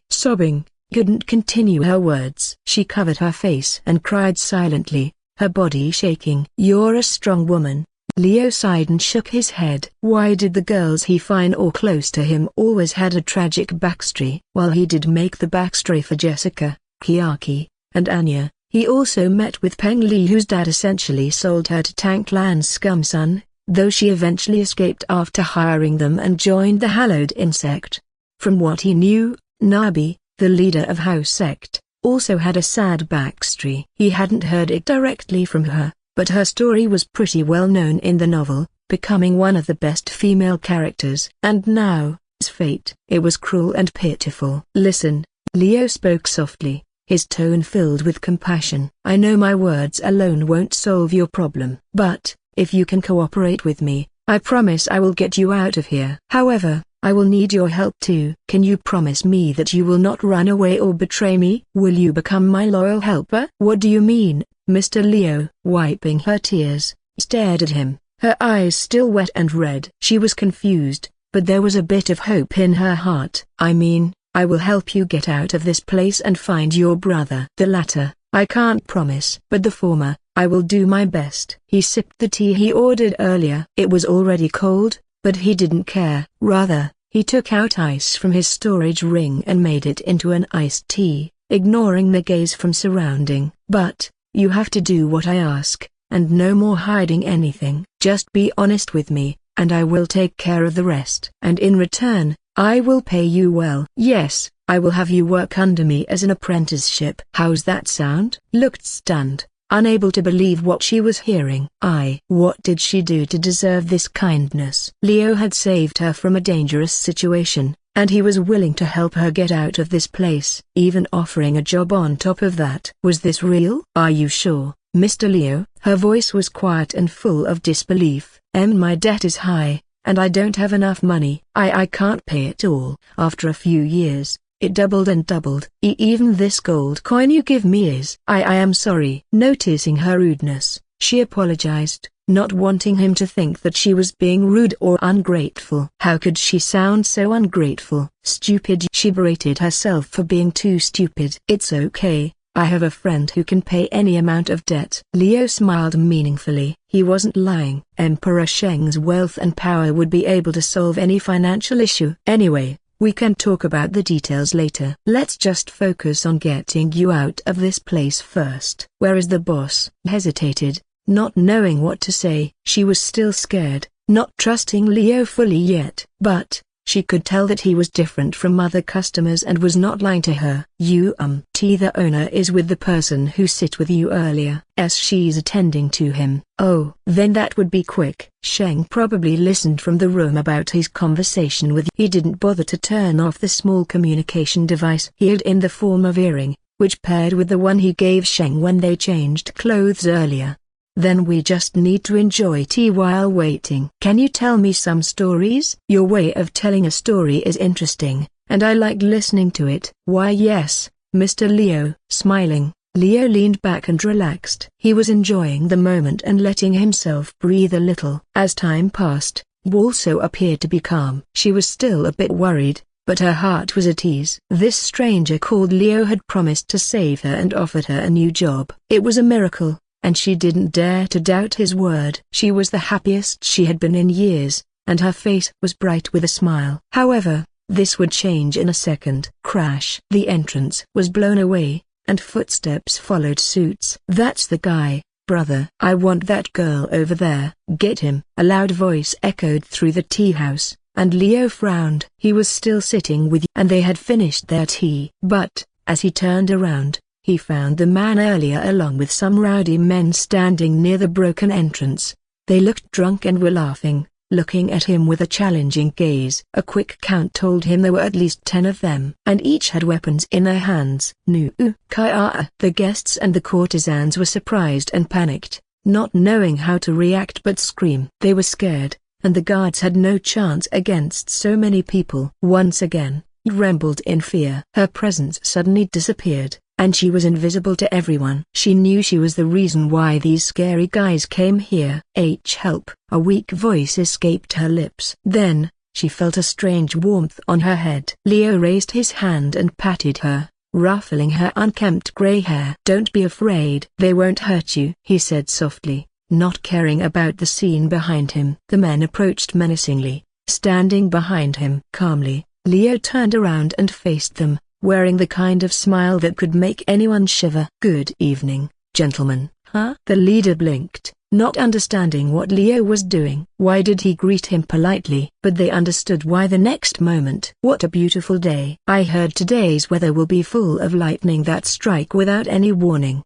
Sobbing, couldn't continue her words. She covered her face and cried silently, her body shaking. You're a strong woman. Leo sighed and shook his head. Why did the girls he find or close to him always had a tragic backstory? While he did make the backstory for Jessica, Kiyaki, and Anya, he also met with Peng Li, whose dad essentially sold her to Tank Lan's scum son, though she eventually escaped after hiring them and joined the hallowed insect. From what he knew, Nabi, the leader of House Sect, also had a sad backstory. He hadn't heard it directly from her, but her story was pretty well known in the novel, becoming one of the best female characters. And now, his fate. It was cruel and pitiful. Listen, Leo spoke softly, his tone filled with compassion. I know my words alone won't solve your problem. But, if you can cooperate with me, I promise I will get you out of here. However, I will need your help too. Can you promise me that you will not run away or betray me? Will you become my loyal helper? What do you mean? Mr. Leo, wiping her tears, stared at him, her eyes still wet and red. She was confused, but there was a bit of hope in her heart. I mean, I will help you get out of this place and find your brother. The latter, I can't promise. But the former, I will do my best. He sipped the tea he ordered earlier. It was already cold, but he didn't care. Rather, he took out ice from his storage ring and made it into an iced tea, ignoring the gaze from surrounding. But, you have to do what I ask, and no more hiding anything. Just be honest with me, and I will take care of the rest. And in return, I will pay you well. Yes, I will have you work under me as an apprenticeship. How's that sound? Looked stunned, unable to believe what she was hearing. What did she do to deserve this kindness? Leo had saved her from a dangerous situation, and he was willing to help her get out of this place, even offering a job on top of that. Was this real? Are you sure, Mr. Leo? Her voice was quiet and full of disbelief. My debt is high, and I don't have enough money. I can't pay it all. After a few years, it doubled and doubled. Even this gold coin you give me is. I am sorry. Noticing her rudeness, she apologized, not wanting him to think that she was being rude or ungrateful. How could she sound so ungrateful? Stupid. She berated herself for being too stupid. It's okay, I have a friend who can pay any amount of debt. Leo smiled meaningfully. He wasn't lying. Emperor Sheng's wealth and power would be able to solve any financial issue. Anyway, we can talk about the details later. Let's just focus on getting you out of this place first. Where is the boss? Hesitated, not knowing what to say. She was still scared, not trusting Leo fully yet. But, She could tell that he was different from other customers and was not lying to her. The owner is with the person who sit with you earlier. She's attending to him. Oh, then that would be quick. Sheng probably listened from the room about his conversation with. He didn't bother to turn off the small communication device he had in the form of earring, which paired with the one he gave Sheng when they changed clothes earlier. Then we just need to enjoy tea while waiting. Can you tell me some stories? Your way of telling a story is interesting, and I like listening to it. Why yes, Mr. Leo. Smiling, Leo leaned back and relaxed. He was enjoying the moment and letting himself breathe a little. As time passed, also appeared to be calm. She was still a bit worried, but her heart was at ease. This stranger called Leo had promised to save her and offered her a new job. It was a miracle, and she didn't dare to doubt his word. She was the happiest she had been in years, and her face was bright with a smile. However, this would change in a second. Crash! The entrance was blown away, and footsteps followed suit. That's the guy, brother. I want that girl over there. Get him! A loud voice echoed through the tea house, and Leo frowned. He was still sitting with you, and they had finished their tea. But, as he turned around, he found the man earlier along with some rowdy men standing near the broken entrance. They looked drunk and were laughing, looking at him with a challenging gaze. A quick count told him there were at least 10 of them, and each had weapons in their hands. The guests and the courtesans were surprised and panicked, not knowing how to react but scream. They were scared, and the guards had no chance against so many people. Once again, he trembled in fear. Her presence suddenly disappeared, and she was invisible to everyone. She knew she was the reason why these scary guys came here. Help! A weak voice escaped her lips. Then, she felt a strange warmth on her head. Leo raised his hand and patted her, ruffling her unkempt gray hair. Don't be afraid. They won't hurt you, he said softly, not caring about the scene behind him. The men approached menacingly, standing behind him. Calmly, Leo turned around and faced them, wearing the kind of smile that could make anyone shiver. Good evening, gentlemen. The leader blinked, not understanding what Leo was doing. Why did he greet him politely? But they understood why the next moment. What a beautiful day. I heard today's weather will be full of lightning that strike without any warning.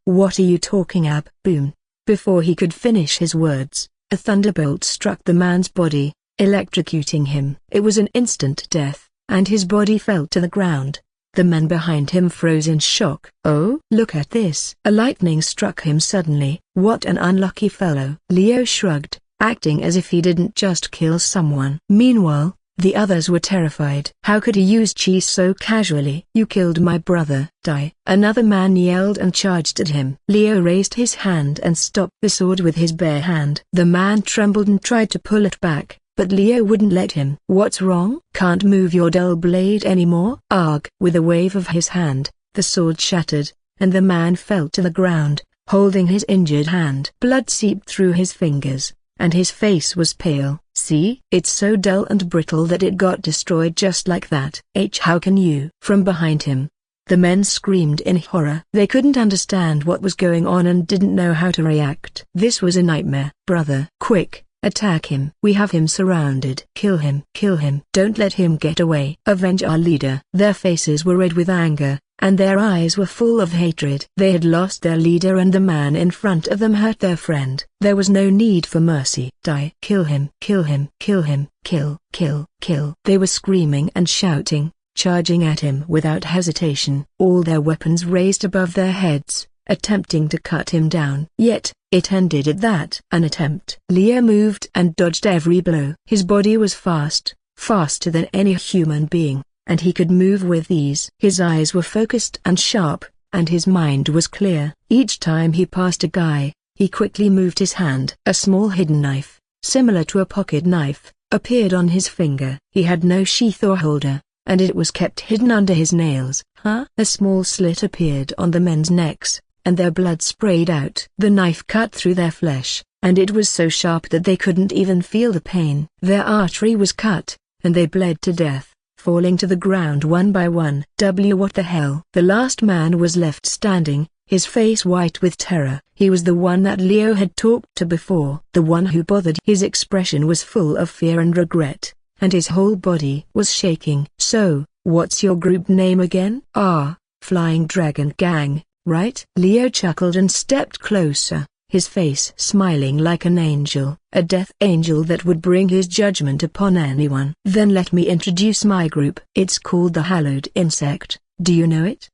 What are you talking ab? Boom. Before he could finish his words, a thunderbolt struck the man's body, electrocuting him. It was an instant death, and his body fell to the ground. The men behind him froze in shock. Oh, look at this. A lightning struck him suddenly. What an unlucky fellow. Leo shrugged, acting as if he didn't just kill someone. Meanwhile, the others were terrified. How could he use chi so casually? You killed my brother. Die! Another man yelled and charged at him. Leo raised his hand and stopped the sword with his bare hand. The man trembled and tried to pull it back, but Leo wouldn't let him. What's wrong? Can't move your dull blade anymore? Arg! With a wave of his hand, the sword shattered, and the man fell to the ground, holding his injured hand. Blood seeped through his fingers, and his face was pale. See? It's so dull and brittle that it got destroyed just like that. How can you? From behind him, the men screamed in horror. They couldn't understand what was going on and didn't know how to react. This was a nightmare. Brother, quick! Attack him. We have him surrounded. Kill him. Kill him. Don't let him get away. Avenge our leader. Their faces were red with anger, and their eyes were full of hatred. They had lost their leader and the man in front of them hurt their friend. There was no need for mercy. Die. Kill him. Kill him. Kill him. Kill. Kill. Kill. They were screaming and shouting, charging at him without hesitation. All their weapons raised above their heads, attempting to cut him down. Yet, it ended at that. An attempt. Leo moved and dodged every blow. His body was fast, faster than any human being, and he could move with ease. His eyes were focused and sharp, and his mind was clear. Each time he passed a guy, he quickly moved his hand. A small hidden knife, similar to a pocket knife, appeared on his finger. He had no sheath or holder, and it was kept hidden under his nails. A small slit appeared on the men's necks, and their blood sprayed out. The knife cut through their flesh, and it was so sharp that they couldn't even feel the pain. Their artery was cut, and they bled to death, falling to the ground one by one. What the hell? The last man was left standing, his face white with terror. He was the one that Leo had talked to before. The one who bothered. His expression was full of fear and regret, and his whole body was shaking. "So, what's your group name again?" "Ah, Flying Dragon Gang, right?" Leo chuckled and stepped closer, his face smiling like an angel, a death angel that would bring his judgment upon anyone. "Then let me introduce my group. It's called the Hallowed Insect. Do you know it?"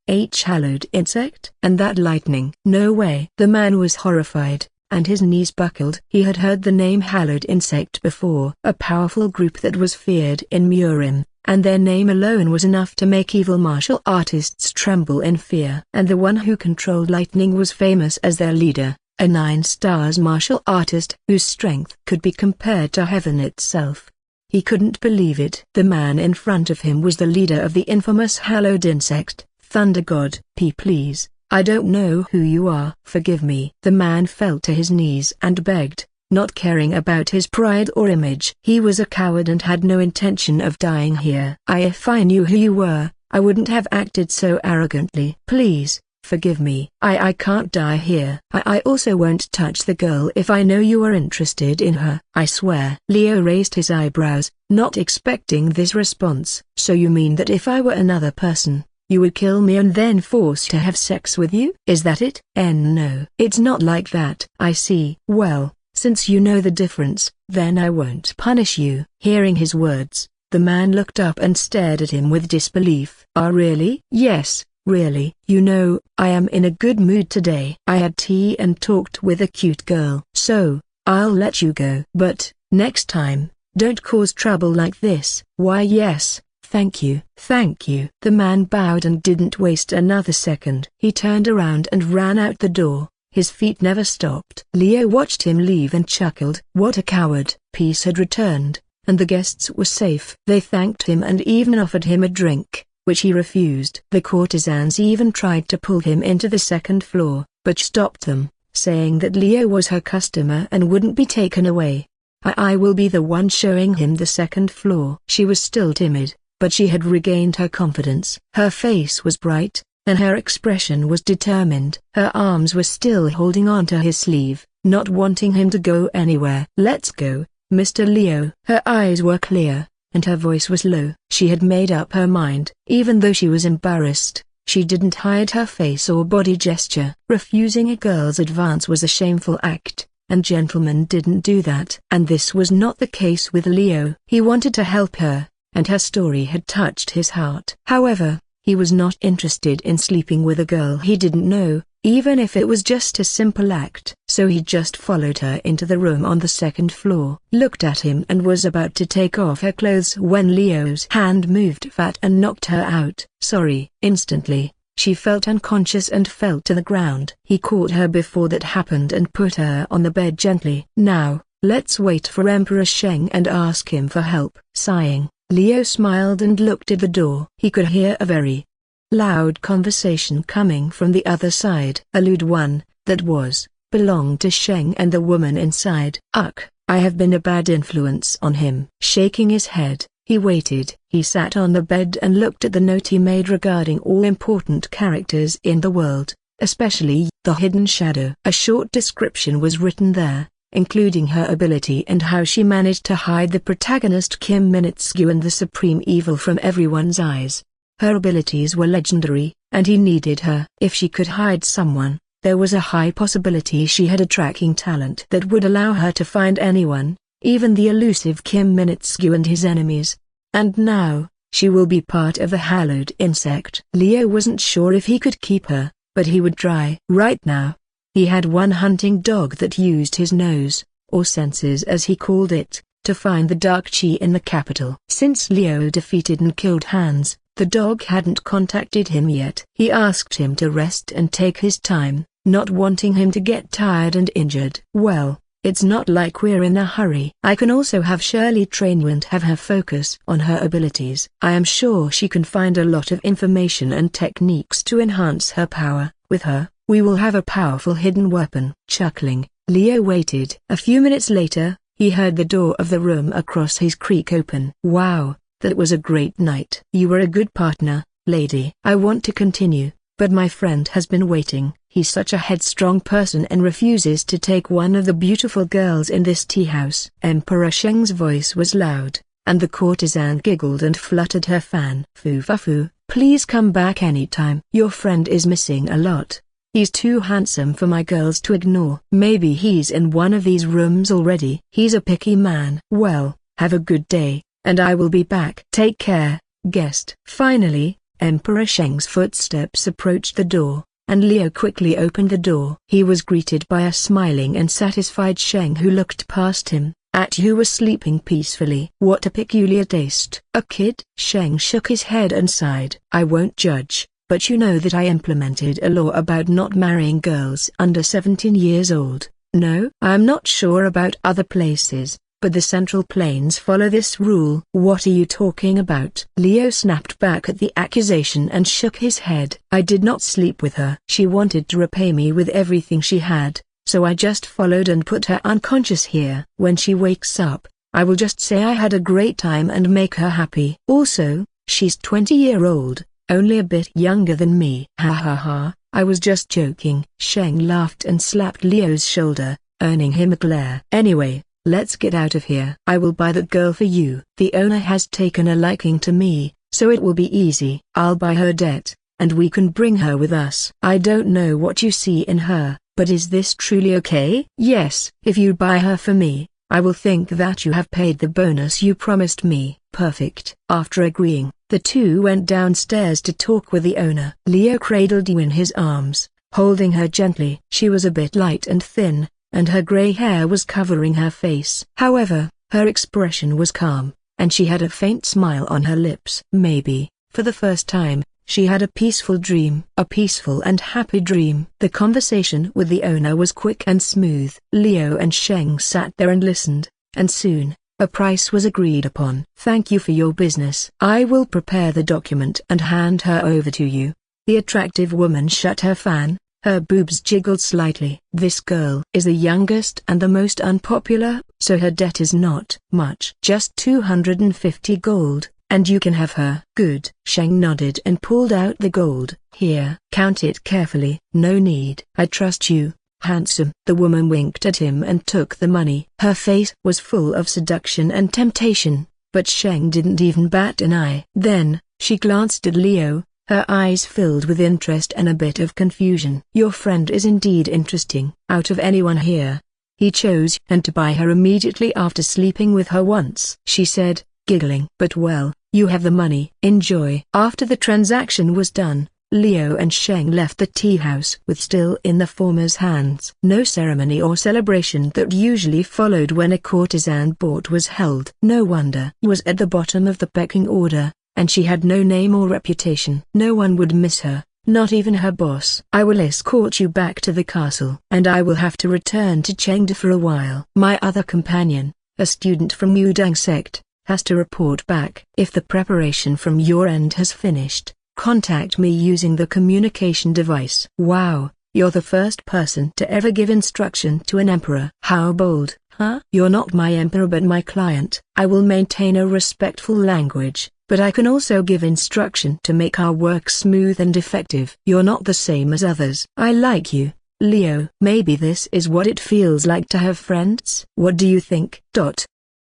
Hallowed Insect? And that lightning? No way." The man was horrified, and his knees buckled. He had heard the name Hallowed Insect before. A powerful group that was feared in Murim, and their name alone was enough to make evil martial artists tremble in fear. And the one who controlled lightning was famous as their leader, a 9-stars martial artist whose strength could be compared to heaven itself. He couldn't believe it. The man in front of him was the leader of the infamous Hallowed Insect, Thunder God. Please, I don't know who you are." "Forgive me." The man fell to his knees and begged, not caring about his pride or image. He was a coward and had no intention of dying here. "If I knew who you were, I wouldn't have acted so arrogantly. Please, forgive me. I can't die here. I also won't touch the girl if I know you are interested in her. I swear." Leo raised his eyebrows, not expecting this response. "So you mean that if I were another person, you would kill me and then force to have sex with you? Is that it?" No, it's not like that." "I see. Well, since you know the difference, then I won't punish you." Hearing his words, the man looked up and stared at him with disbelief. "Ah, really?" "Yes, really. You know, I am in a good mood today. I had tea and talked with a cute girl. So, I'll let you go. But, next time, don't cause trouble like this." "Why yes, thank you." "Thank you." The man bowed and didn't waste another second. He turned around and ran out the door, his feet never stopped. Leo watched him leave and chuckled. What a coward. Peace had returned, and the guests were safe. They thanked him and even offered him a drink, which he refused. The courtesans even tried to pull him into the second floor, but stopped them, saying that Leo was her customer and wouldn't be taken away. I will be the one showing him the second floor." She was still timid, but she had regained her confidence. Her face was bright, and her expression was determined. Her arms were still holding on to his sleeve, not wanting him to go anywhere. "Let's go, Mr. Leo." Her eyes were clear, and her voice was low. She had made up her mind. Even though she was embarrassed, she didn't hide her face or body gesture. Refusing a girl's advance was a shameful act, and gentlemen didn't do that. And this was not the case with Leo. He wanted to help her, and her story had touched his heart. However, he was not interested in sleeping with a girl he didn't know, even if it was just a simple act. So he just followed her into the room on the second floor, looked at him and was about to take off her clothes when Leo's hand moved fat and knocked her out. "Sorry." Instantly, she felt unconscious and fell to the ground. He caught her before that happened and put her on the bed gently. "Now, let's wait for Emperor Sheng and ask him for help." Sighing, Leo smiled and looked at the door. He could hear a very loud conversation coming from the other side. A lewd one, that was, belonged to Sheng and the woman inside. "Ugh, I have been a bad influence on him." Shaking his head, he waited. He sat on the bed and looked at the note he made regarding all important characters in the world, especially the Hidden Shadow. A short description was written there, including her ability and how she managed to hide the protagonist Kim Minitsky and the supreme evil from everyone's eyes. Her abilities were legendary, and he needed her. If she could hide someone, there was a high possibility she had a tracking talent that would allow her to find anyone, even the elusive Kim Minitsky and his enemies. And now, she will be part of the Hallowed Insect. Leo wasn't sure if he could keep her, but he would try. Right now, he had one hunting dog that used his nose, or senses as he called it, to find the dark chi in the capital. Since Leo defeated and killed Hans, the dog hadn't contacted him yet. He asked him to rest and take his time, not wanting him to get tired and injured. "Well, it's not like we're in a hurry. I can also have Shirley train you and have her focus on her abilities. I am sure she can find a lot of information and techniques to enhance her power. With her, we will have a powerful hidden weapon." Chuckling, Leo waited. A few minutes later, he heard the door of the room across his creek open. "Wow, that was a great night. You were a good partner, lady. I want to continue, but my friend has been waiting. He's such a headstrong person and refuses to take one of the beautiful girls in this tea house." Emperor Sheng's voice was loud, and the courtesan giggled and fluttered her fan. Foo, please come back anytime. Your friend is missing a lot. He's too handsome for my girls to ignore. Maybe he's in one of these rooms already. He's a picky man. Well, have a good day, and I will be back. Take care, guest. Finally, Emperor Sheng's footsteps approached the door, and Leo quickly opened the door. He was greeted by a smiling and satisfied Sheng who looked past him, at who was sleeping peacefully. What a peculiar taste. A kid? Sheng shook his head and sighed. I won't judge, but you know that I implemented a law about not marrying girls under 17 years old. No? I'm not sure about other places, but the Central Plains follow this rule. What are you talking about? Leo snapped back at the accusation and shook his head. I did not sleep with her. She wanted to repay me with everything she had, so I just followed and put her unconscious here. When she wakes up, I will just say I had a great time and make her happy. Also, she's 20-year-old, only a bit younger than me. Ha ha ha, I was just joking. Sheng laughed and slapped Leo's shoulder, earning him a glare. Anyway, let's get out of here. I will buy that girl for you. The owner has taken a liking to me, so it will be easy. I'll buy her debt, and we can bring her with us. I don't know what you see in her, but is this truly okay? Yes, if you buy her for me, I will think that you have paid the bonus you promised me. Perfect. After agreeing, the two went downstairs to talk with the owner. Leo cradled you in his arms, holding her gently. She was a bit light and thin, and her gray hair was covering her face. However, her expression was calm, and she had a faint smile on her lips. Maybe, for the first time, she had a peaceful dream. A peaceful and happy dream. The conversation with the owner was quick and smooth. Leo and Sheng sat there and listened, and soon, a price was agreed upon. Thank you for your business. I will prepare the document and hand her over to you. The attractive woman shut her fan. Her boobs jiggled slightly. This girl is the youngest and the most unpopular, so her debt is not much. Just 250 gold. And you can have her. Good. Sheng nodded and pulled out the gold. Here. Count it carefully. No need. I trust you, handsome. The woman winked at him and took the money. Her face was full of seduction and temptation, but Sheng didn't even bat an eye. Then, she glanced at Leo, her eyes filled with interest and a bit of confusion. Your friend is indeed interesting. Out of anyone here, he chose and to buy her immediately after sleeping with her once. She said, giggling. But well, you have the money. Enjoy. After the transaction was done, Leo and Sheng left the tea house with still in the former's hands. No ceremony or celebration that usually followed when a courtesan bought was held. No wonder. Was at the bottom of the pecking order, and she had no name or reputation. No one would miss her, not even her boss. I will escort you back to the castle, and I will have to return to Chengdu for a while. My other companion, a student from Yudang sect, has to report back. If the preparation from your end has finished, contact me using the communication device. Wow, you're the first person to ever give instruction to an emperor. How bold, huh? You're not my emperor but my client. I will maintain a respectful language, but I can also give instruction to make our work smooth and effective. You're not the same as others. I like you, Leo. Maybe this is what it feels like to have friends. What do you think?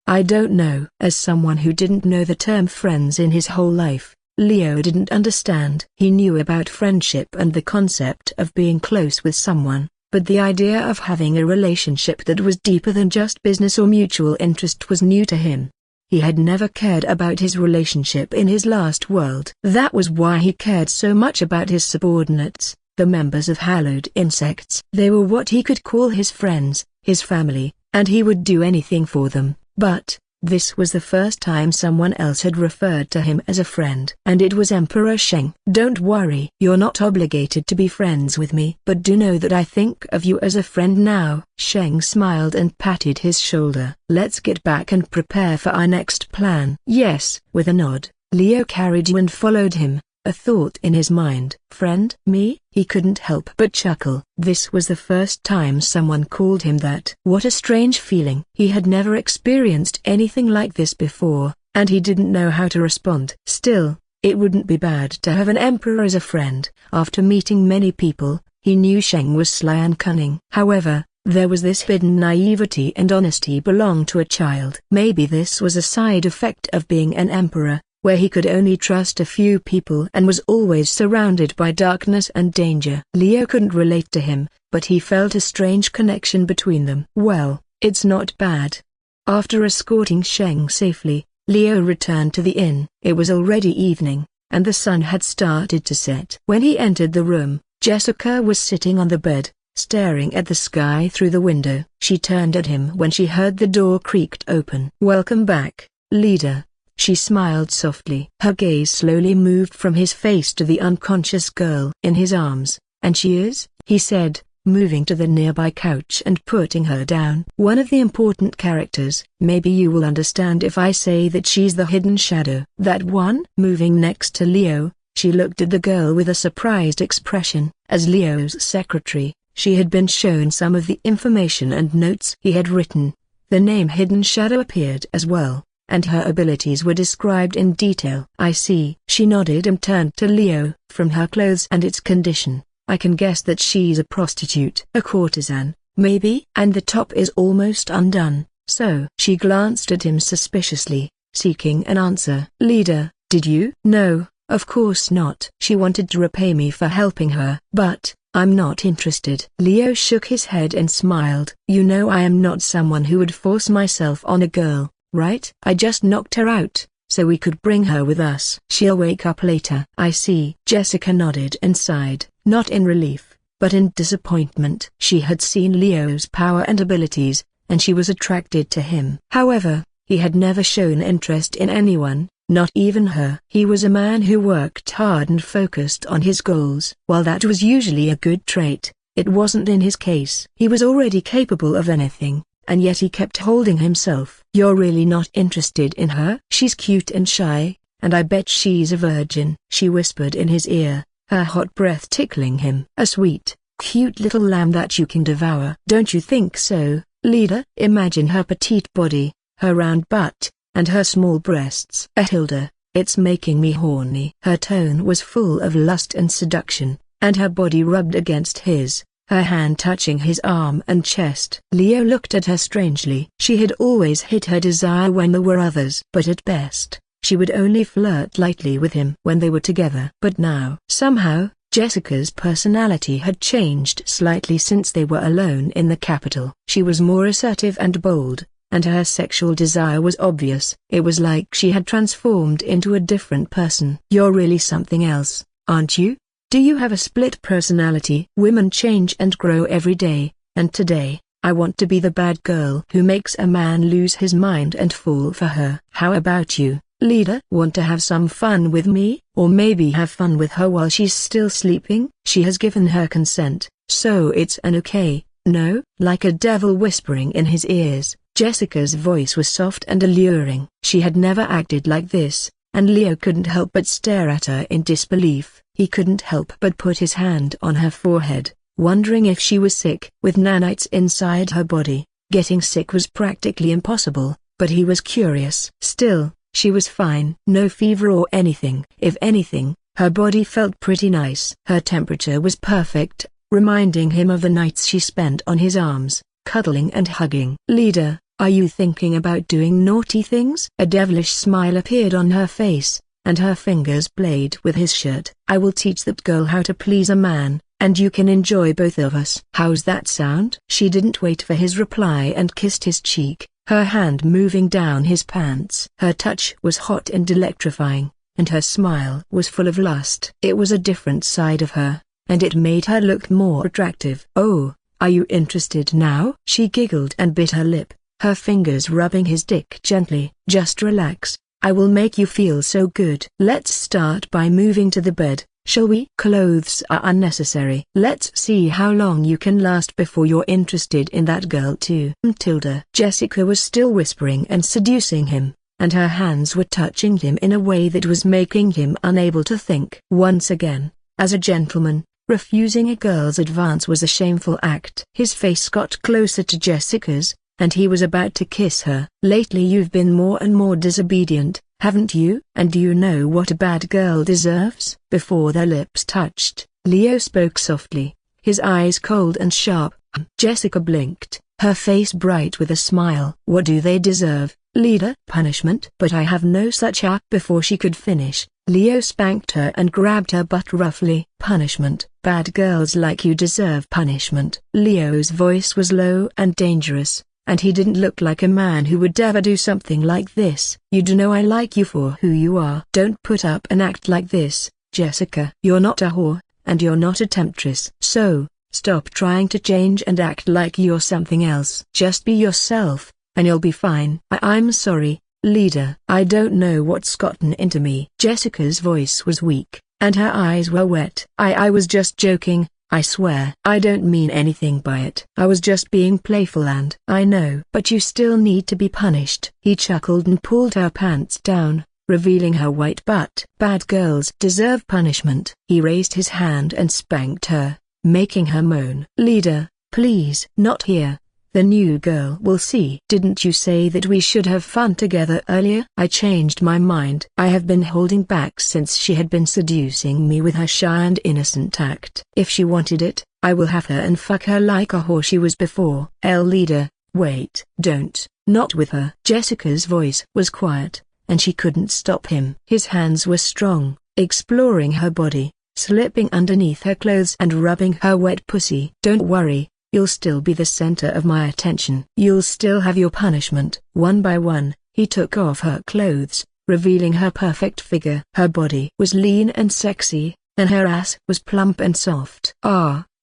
I don't know. As someone who didn't know the term friends in his whole life, Leo didn't understand. He knew about friendship and the concept of being close with someone, but the idea of having a relationship that was deeper than just business or mutual interest was new to him. He had never cared about his relationship in his last world. That was why he cared so much about his subordinates, the members of hallowed insects. They were what he could call his friends, his family, and he would do anything for them. But, this was the first time someone else had referred to him as a friend. And it was Emperor Sheng. Don't worry. You're not obligated to be friends with me. But do know that I think of you as a friend now. Sheng smiled and patted his shoulder. Let's get back and prepare for our next plan. Yes. With a nod, Leo carried you and followed him. A thought in his mind. Friend? Me? He couldn't help but chuckle. This was the first time someone called him that. What a strange feeling. He had never experienced anything like this before, and he didn't know how to respond. Still, it wouldn't be bad to have an emperor as a friend. After meeting many people, he knew Sheng was sly and cunning. However, There was this hidden naivety and honesty belonged to a child. Maybe this was a side effect of being an emperor, where he could only trust a few people and was always surrounded by darkness and danger. Leo couldn't relate to him, but he felt a strange connection between them. Well, it's not bad. After escorting Sheng safely, Leo returned to the inn. It was already evening, and the sun had started to set. When he entered the room, Jessica was sitting on the bed, staring at the sky through the window. She turned at him when she heard the door creaked open. "Welcome back, leader," she smiled softly. Her gaze slowly moved from his face to the unconscious girl in his arms. "And she is?" he said, moving to the nearby couch and putting her down. "One of the important characters. Maybe you will understand if I say that she's the hidden shadow." "That one?" Moving next to Leo, she looked at the girl with a surprised expression. As Leo's secretary, she had been shown some of the information and notes he had written. The name Hidden Shadow appeared as well, and her abilities were described in detail. "I see." She nodded and turned to Leo. "From her clothes and its condition, I can guess that she's a prostitute." "A courtesan, maybe?" "And the top is almost undone, so." She glanced at him suspiciously, seeking an answer. "Leader, did you?" "No, of course not." "She wanted to repay me for helping her." "But I'm not interested." Leo shook his head and smiled. "You know I am not someone who would force myself on a girl, right? I just knocked her out, so we could bring her with us. She'll wake up later." "I see." Jessica nodded and sighed, not in relief, but in disappointment. She had seen Leo's power and abilities, and she was attracted to him. However, he had never shown interest in anyone, not even her. He was a man who worked hard and focused on his goals. While that was usually a good trait, it wasn't in his case. He was already capable of anything, and yet he kept holding himself. "You're really not interested in her?" "She's cute and shy, and I bet she's a virgin," she whispered in his ear, her hot breath tickling him. "A sweet, cute little lamb that you can devour." "Don't you think so, leader?" "Imagine her petite body, her round butt, and her small breasts." "Hilda, it's making me horny." Her tone was full of lust and seduction, and her body rubbed against his, her hand touching his arm and chest. Leo looked at her strangely. She had always hid her desire when there were others, but at best, she would only flirt lightly with him when they were together. But now, somehow, Jessica's personality had changed slightly since they were alone in the capital. She was more assertive and bold, and her sexual desire was obvious. It was like she had transformed into a different person. "You're really something else, aren't you? Do you have a split personality?" "Women change and grow every day, and today, I want to be the bad girl who makes a man lose his mind and fall for her." "How about you, leader? Want to have some fun with me, or maybe have fun with her while she's still sleeping?" "She has given her consent, so it's an okay, no?" Like a devil whispering in his ears, Jessica's voice was soft and alluring. She had never acted like this, and Leo couldn't help but stare at her in disbelief. He couldn't help but put his hand on her forehead, wondering if she was sick. With nanites inside her body, getting sick was practically impossible, but he was curious. Still, she was fine. No fever or anything. If anything, her body felt pretty nice. Her temperature was perfect, reminding him of the nights she spent on his arms, cuddling and hugging. "Leader, are you thinking about doing naughty things?" A devilish smile appeared on her face, and her fingers played with his shirt. "I will teach that girl how to please a man, and you can enjoy both of us. How's that sound?" She didn't wait for his reply and kissed his cheek, her hand moving down his pants. Her touch was hot and electrifying, and her smile was full of lust. It was a different side of her, and it made her look more attractive. "Oh, are you interested now?" She giggled and bit her lip, her fingers rubbing his dick gently. "Just relax, I will make you feel so good." "Let's start by moving to the bed, shall we?" "Clothes are unnecessary. Let's see how long you can last before you're interested in that girl too." Tilda. Jessica was still whispering and seducing him, and her hands were touching him in a way that was making him unable to think. Once again, as a gentleman, refusing a girl's advance was a shameful act. His face got closer to Jessica's, and he was about to kiss her. "Lately you've been more and more disobedient, haven't you? And do you know what a bad girl deserves?" Before their lips touched, Leo spoke softly, his eyes cold and sharp. Jessica blinked, her face bright with a smile. What do they deserve, leader? Punishment? But I have no such act. Before she could finish, Leo spanked her and grabbed her butt roughly. Punishment? Bad girls like you deserve punishment. Leo's voice was low and dangerous, and he didn't look like a man who would ever do something like this. You do know I like you for who you are. Don't put up an act like this, Jessica. You're not a whore, and you're not a temptress. So, stop trying to change and act like you're something else. Just be yourself, and you'll be fine. I'm sorry, leader. I don't know what's gotten into me. Jessica's voice was weak, and her eyes were wet. I was just joking, I swear. I don't mean anything by it. I was just being playful and I know. But you still need to be punished. He chuckled and pulled her pants down, revealing her white butt. Bad girls deserve punishment. He raised his hand and spanked her, making her moan. Leader, please. Not here. The new girl will see. Didn't you say that we should have fun together earlier? I changed my mind. I have been holding back since she had been seducing me with her shy and innocent act. If she wanted it, I will have her and fuck her like a whore she was before. Leader, wait. Don't, not with her. Jessica's voice was quiet, and she couldn't stop him. His hands were strong, exploring her body, slipping underneath her clothes and rubbing her wet pussy. Don't worry. You'll still be the center of my attention. You'll still have your punishment. One by one, he took off her clothes, revealing her perfect figure. Her body was lean and sexy, and her ass was plump and soft.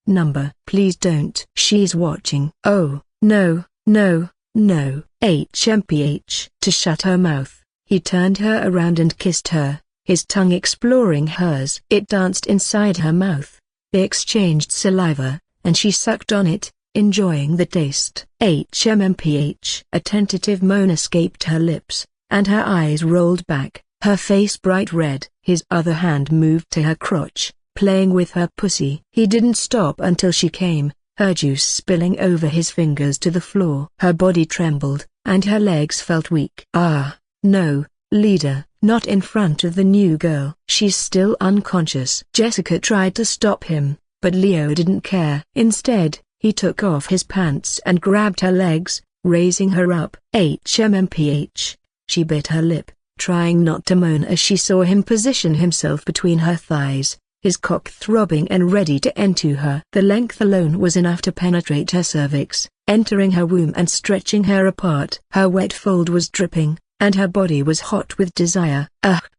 Number. Please don't. She's watching. Oh, no, no, no. HMPH. To shut her mouth, he turned her around and kissed her, his tongue exploring hers. It danced inside her mouth. They exchanged saliva, and she sucked on it, enjoying the taste. HMMPH. A tentative moan escaped her lips, and her eyes rolled back, her face bright red. His other hand moved to her crotch, playing with her pussy. He didn't stop until she came, her juice spilling over his fingers to the floor. Her body trembled, and her legs felt weak. No, leader, not in front of the new girl. She's still unconscious. Jessica tried to stop him, but Leo didn't care. Instead, he took off his pants and grabbed her legs, raising her up. HMMPH. She bit her lip, trying not to moan as she saw him position himself between her thighs, his cock throbbing and ready to enter her. The length alone was enough to penetrate her cervix, entering her womb and stretching her apart. Her wet fold was dripping, and her body was hot with desire.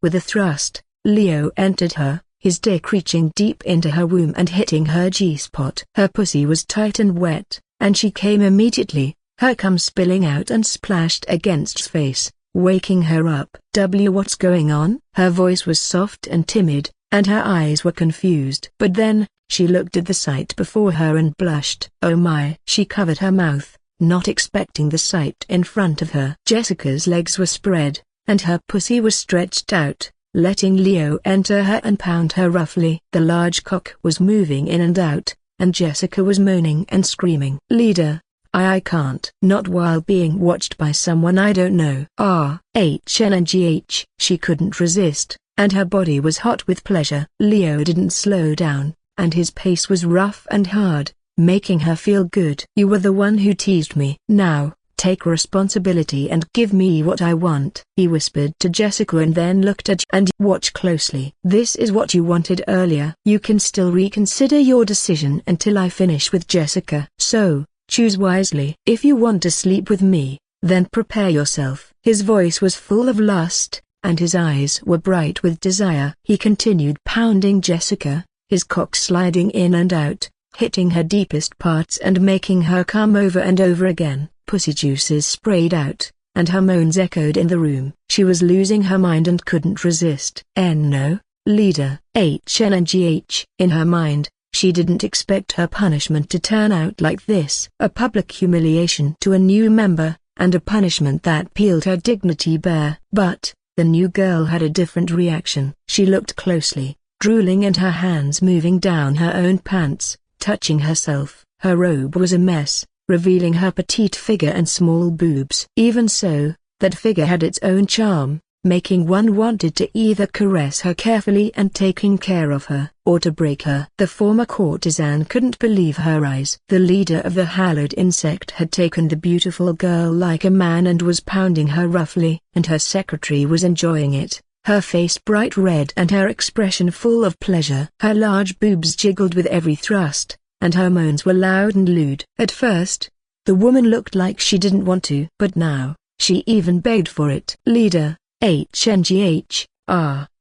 With a thrust, Leo entered her, his dick reaching deep into her womb and hitting her G-spot. Her pussy was tight and wet, and she came immediately, her cum spilling out and splashed against his face, waking her up. What's going on? Her voice was soft and timid, and her eyes were confused. But then, she looked at the sight before her and blushed. Oh my! She covered her mouth, not expecting the sight in front of her. Jessica's legs were spread, and her pussy was stretched out, letting Leo enter her and pound her roughly. The large cock was moving in and out, and Jessica was moaning and screaming. Leader, I can't. Not while being watched by someone I don't know. HNGH. She couldn't resist, and her body was hot with pleasure. Leo didn't slow down, and his pace was rough and hard, making her feel good. You were the one who teased me. Now, take responsibility and give me what I want. He whispered to Jessica and then looked at you. And watch closely. This is what you wanted earlier. You can still reconsider your decision until I finish with Jessica. So, choose wisely. If you want to sleep with me, then prepare yourself. His voice was full of lust, and his eyes were bright with desire. He continued pounding Jessica, his cock sliding in and out, hitting her deepest parts and making her come over and over again. Pussy juices sprayed out, and her moans echoed in the room. She was losing her mind and couldn't resist. No, leader. HNGH. In her mind, she didn't expect her punishment to turn out like this. A public humiliation to a new member, and a punishment that peeled her dignity bare. But, the new girl had a different reaction. She looked closely, drooling and her hands moving down her own pants, touching herself. Her robe was a mess, revealing her petite figure and small boobs. Even so, that figure had its own charm, making one wanted to either caress her carefully and taking care of her, or to break her. The former courtesan couldn't believe her eyes. The leader of the hallowed insect had taken the beautiful girl like a man and was pounding her roughly, and her secretary was enjoying it, her face bright red and her expression full of pleasure. Her large boobs jiggled with every thrust, and her moans were loud and lewd. At first, the woman looked like she didn't want to, but now, she even begged for it. Leader, HNGH,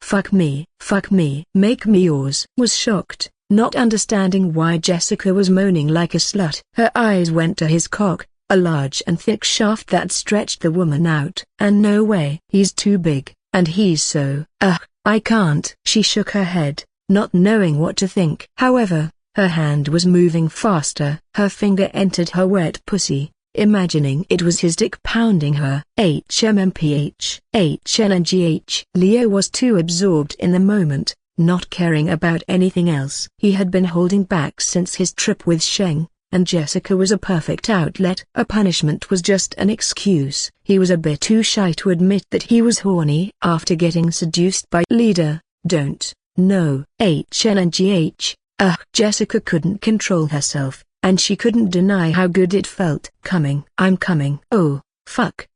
fuck me, make me yours. Was shocked, not understanding why Jessica was moaning like a slut. Her eyes went to his cock, a large and thick shaft that stretched the woman out. And no way. He's too big, and he's so, I can't. She shook her head, not knowing what to think. However, her hand was moving faster. Her finger entered her wet pussy, imagining it was his dick pounding her. HMMPH, HNGH. Leo was too absorbed in the moment, not caring about anything else. He had been holding back since his trip with Sheng, and Jessica was a perfect outlet. A punishment was just an excuse. He was a bit too shy to admit that he was horny after getting seduced by Leader. Don't, no, HNGH. Jessica couldn't control herself, and she couldn't deny how good it felt. I'm coming. Oh, fuck.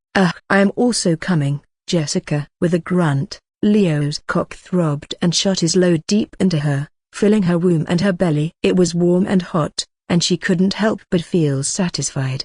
I'm also coming, Jessica. With a grunt, Leo's cock throbbed and shot his load deep into her, filling her womb and her belly. It was warm and hot, and she couldn't help but feel satisfied.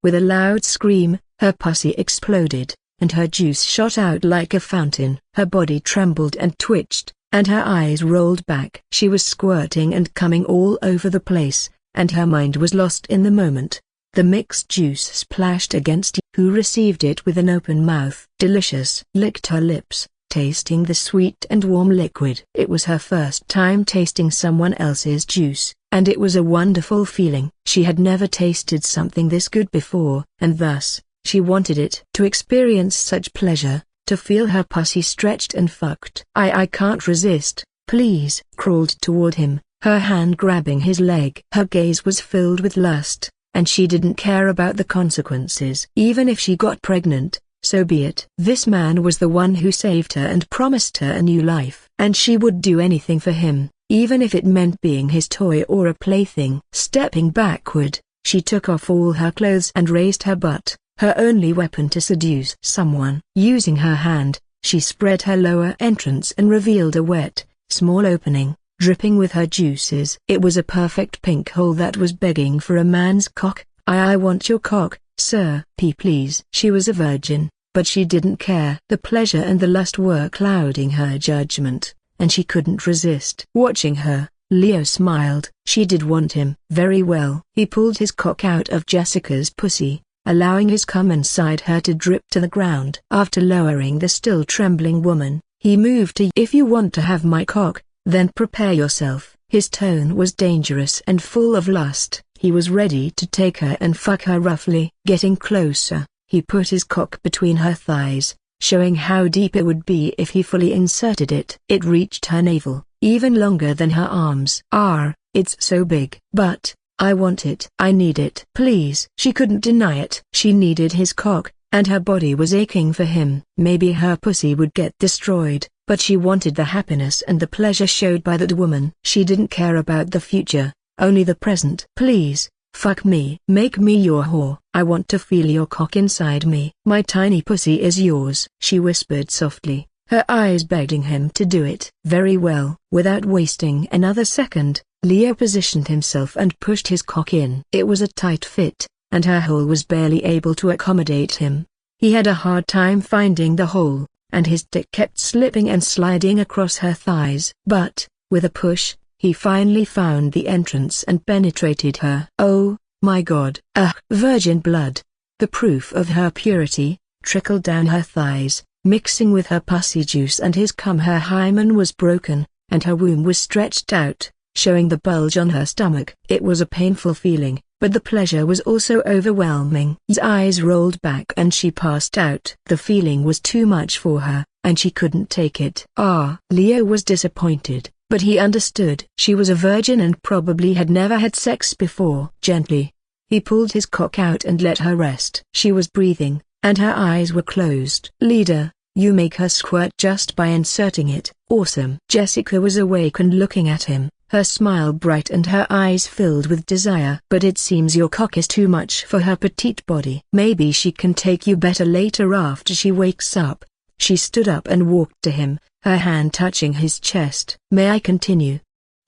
With a loud scream, her pussy exploded, and her juice shot out like a fountain. Her body trembled and twitched, and her eyes rolled back. She was squirting and coming all over the place, and her mind was lost in the moment. The mixed juice splashed against you, who received it with an open mouth. Delicious. Licked her lips, tasting the sweet and warm liquid. It was her first time tasting someone else's juice, and it was a wonderful feeling. She had never tasted something this good before, and thus, she wanted it. To experience such pleasure, to feel her pussy stretched and fucked. I can't resist, please. Crawled toward him, her hand grabbing his leg. Her gaze was filled with lust, and she didn't care about the consequences. Even if she got pregnant, so be it. This man was the one who saved her and promised her a new life, and she would do anything for him, even if it meant being his toy or a plaything. Stepping backward, she took off all her clothes and raised her butt, her only weapon to seduce someone. Using her hand, she spread her lower entrance and revealed a wet, small opening, dripping with her juices. It was a perfect pink hole that was begging for a man's cock. I want your cock, sir. Please. She was a virgin, but she didn't care. The pleasure and the lust were clouding her judgment, and she couldn't resist. Watching her, Leo smiled. She did want him. Very well. He pulled his cock out of Jessica's pussy, allowing his cum inside her to drip to the ground. After lowering the still trembling woman, he moved to, if you want to have my cock, then prepare yourself. His tone was dangerous and full of lust. He was ready to take her and fuck her roughly. Getting closer, he put his cock between her thighs, showing how deep it would be if he fully inserted it. It reached her navel, even longer than her arms. It's so big. But I want it. I need it. Please. She couldn't deny it. She needed his cock, and her body was aching for him. Maybe her pussy would get destroyed, but she wanted the happiness and the pleasure showed by that woman. She didn't care about the future, only the present. Please, fuck me. Make me your whore. I want to feel your cock inside me. My tiny pussy is yours. She whispered softly, her eyes begging him to do it. Very well. Without wasting another second, Leo positioned himself and pushed his cock in. It was a tight fit, and her hole was barely able to accommodate him. He had a hard time finding the hole, and his dick kept slipping and sliding across her thighs. But, with a push, he finally found the entrance and penetrated her. Oh, my God. Virgin blood. The proof of her purity, trickled down her thighs, mixing with her pussy juice and his cum. Her hymen was broken, and her womb was stretched out, showing the bulge on her stomach. It was a painful feeling, but the pleasure was also overwhelming. His eyes rolled back and she passed out. The feeling was too much for her, and she couldn't take it. Leo was disappointed, but he understood. She was a virgin and probably had never had sex before. Gently, he pulled his cock out and let her rest. She was breathing, and her eyes were closed. Leader, You make her squirt just by inserting it. Awesome. Jessica was awake and looking at him, her smile bright and her eyes filled with desire. But it seems your cock is too much for her petite body. Maybe she can take you better later after she wakes up. She stood up and walked to him, her hand touching his chest. May I continue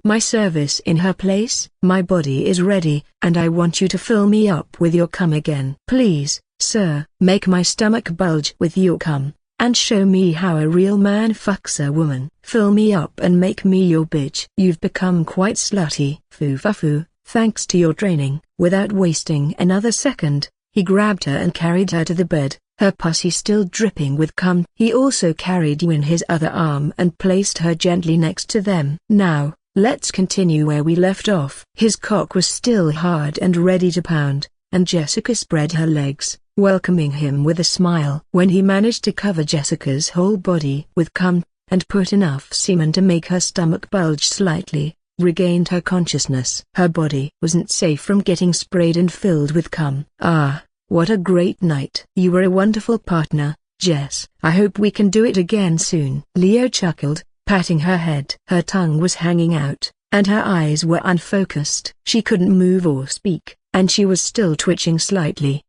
my service in her place? My body is ready, and I want you to fill me up with your cum again. Please, sir, make my stomach bulge with your cum, and show me how a real man fucks a woman. Fill me up and make me your bitch. You've become quite slutty. Foo-fa-foo, thanks to your training. Without wasting another second, he grabbed her and carried her to the bed, her pussy still dripping with cum. He also carried you in his other arm and placed her gently next to them. Now, let's continue where we left off. His cock was still hard and ready to pound, and Jessica spread her legs, welcoming him with a smile. When he managed to cover Jessica's whole body with cum, and put enough semen to make her stomach bulge slightly, regained her consciousness. Her body wasn't safe from getting sprayed and filled with cum. Ah, what a great night. You were a wonderful partner, Jess. I hope we can do it again soon. Leo chuckled, patting her head. Her tongue was hanging out, and her eyes were unfocused. She couldn't move or speak, and she was still twitching slightly.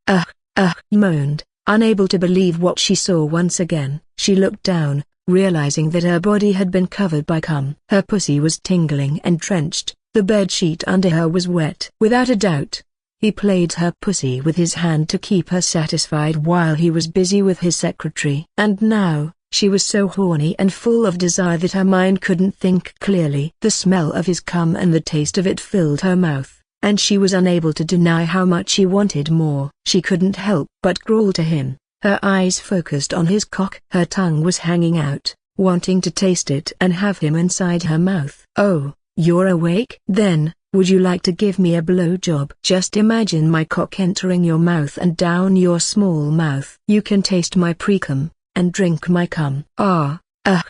Moaned, unable to believe what she saw once again. She looked down, realizing that her body had been covered by cum. Her pussy was tingling and drenched, the bed sheet under her was wet. Without a doubt, he played her pussy with his hand to keep her satisfied while he was busy with his secretary. And now, she was so horny and full of desire that her mind couldn't think clearly. The smell of his cum and the taste of it filled her mouth, and she was unable to deny how much she wanted more. She couldn't help but growl to him, her eyes focused on his cock. Her tongue was hanging out, wanting to taste it and have him inside her mouth. Oh, you're awake? Then, would you like to give me a blowjob? Just imagine my cock entering your mouth and down your small mouth. You can taste my pre-cum, and drink my cum.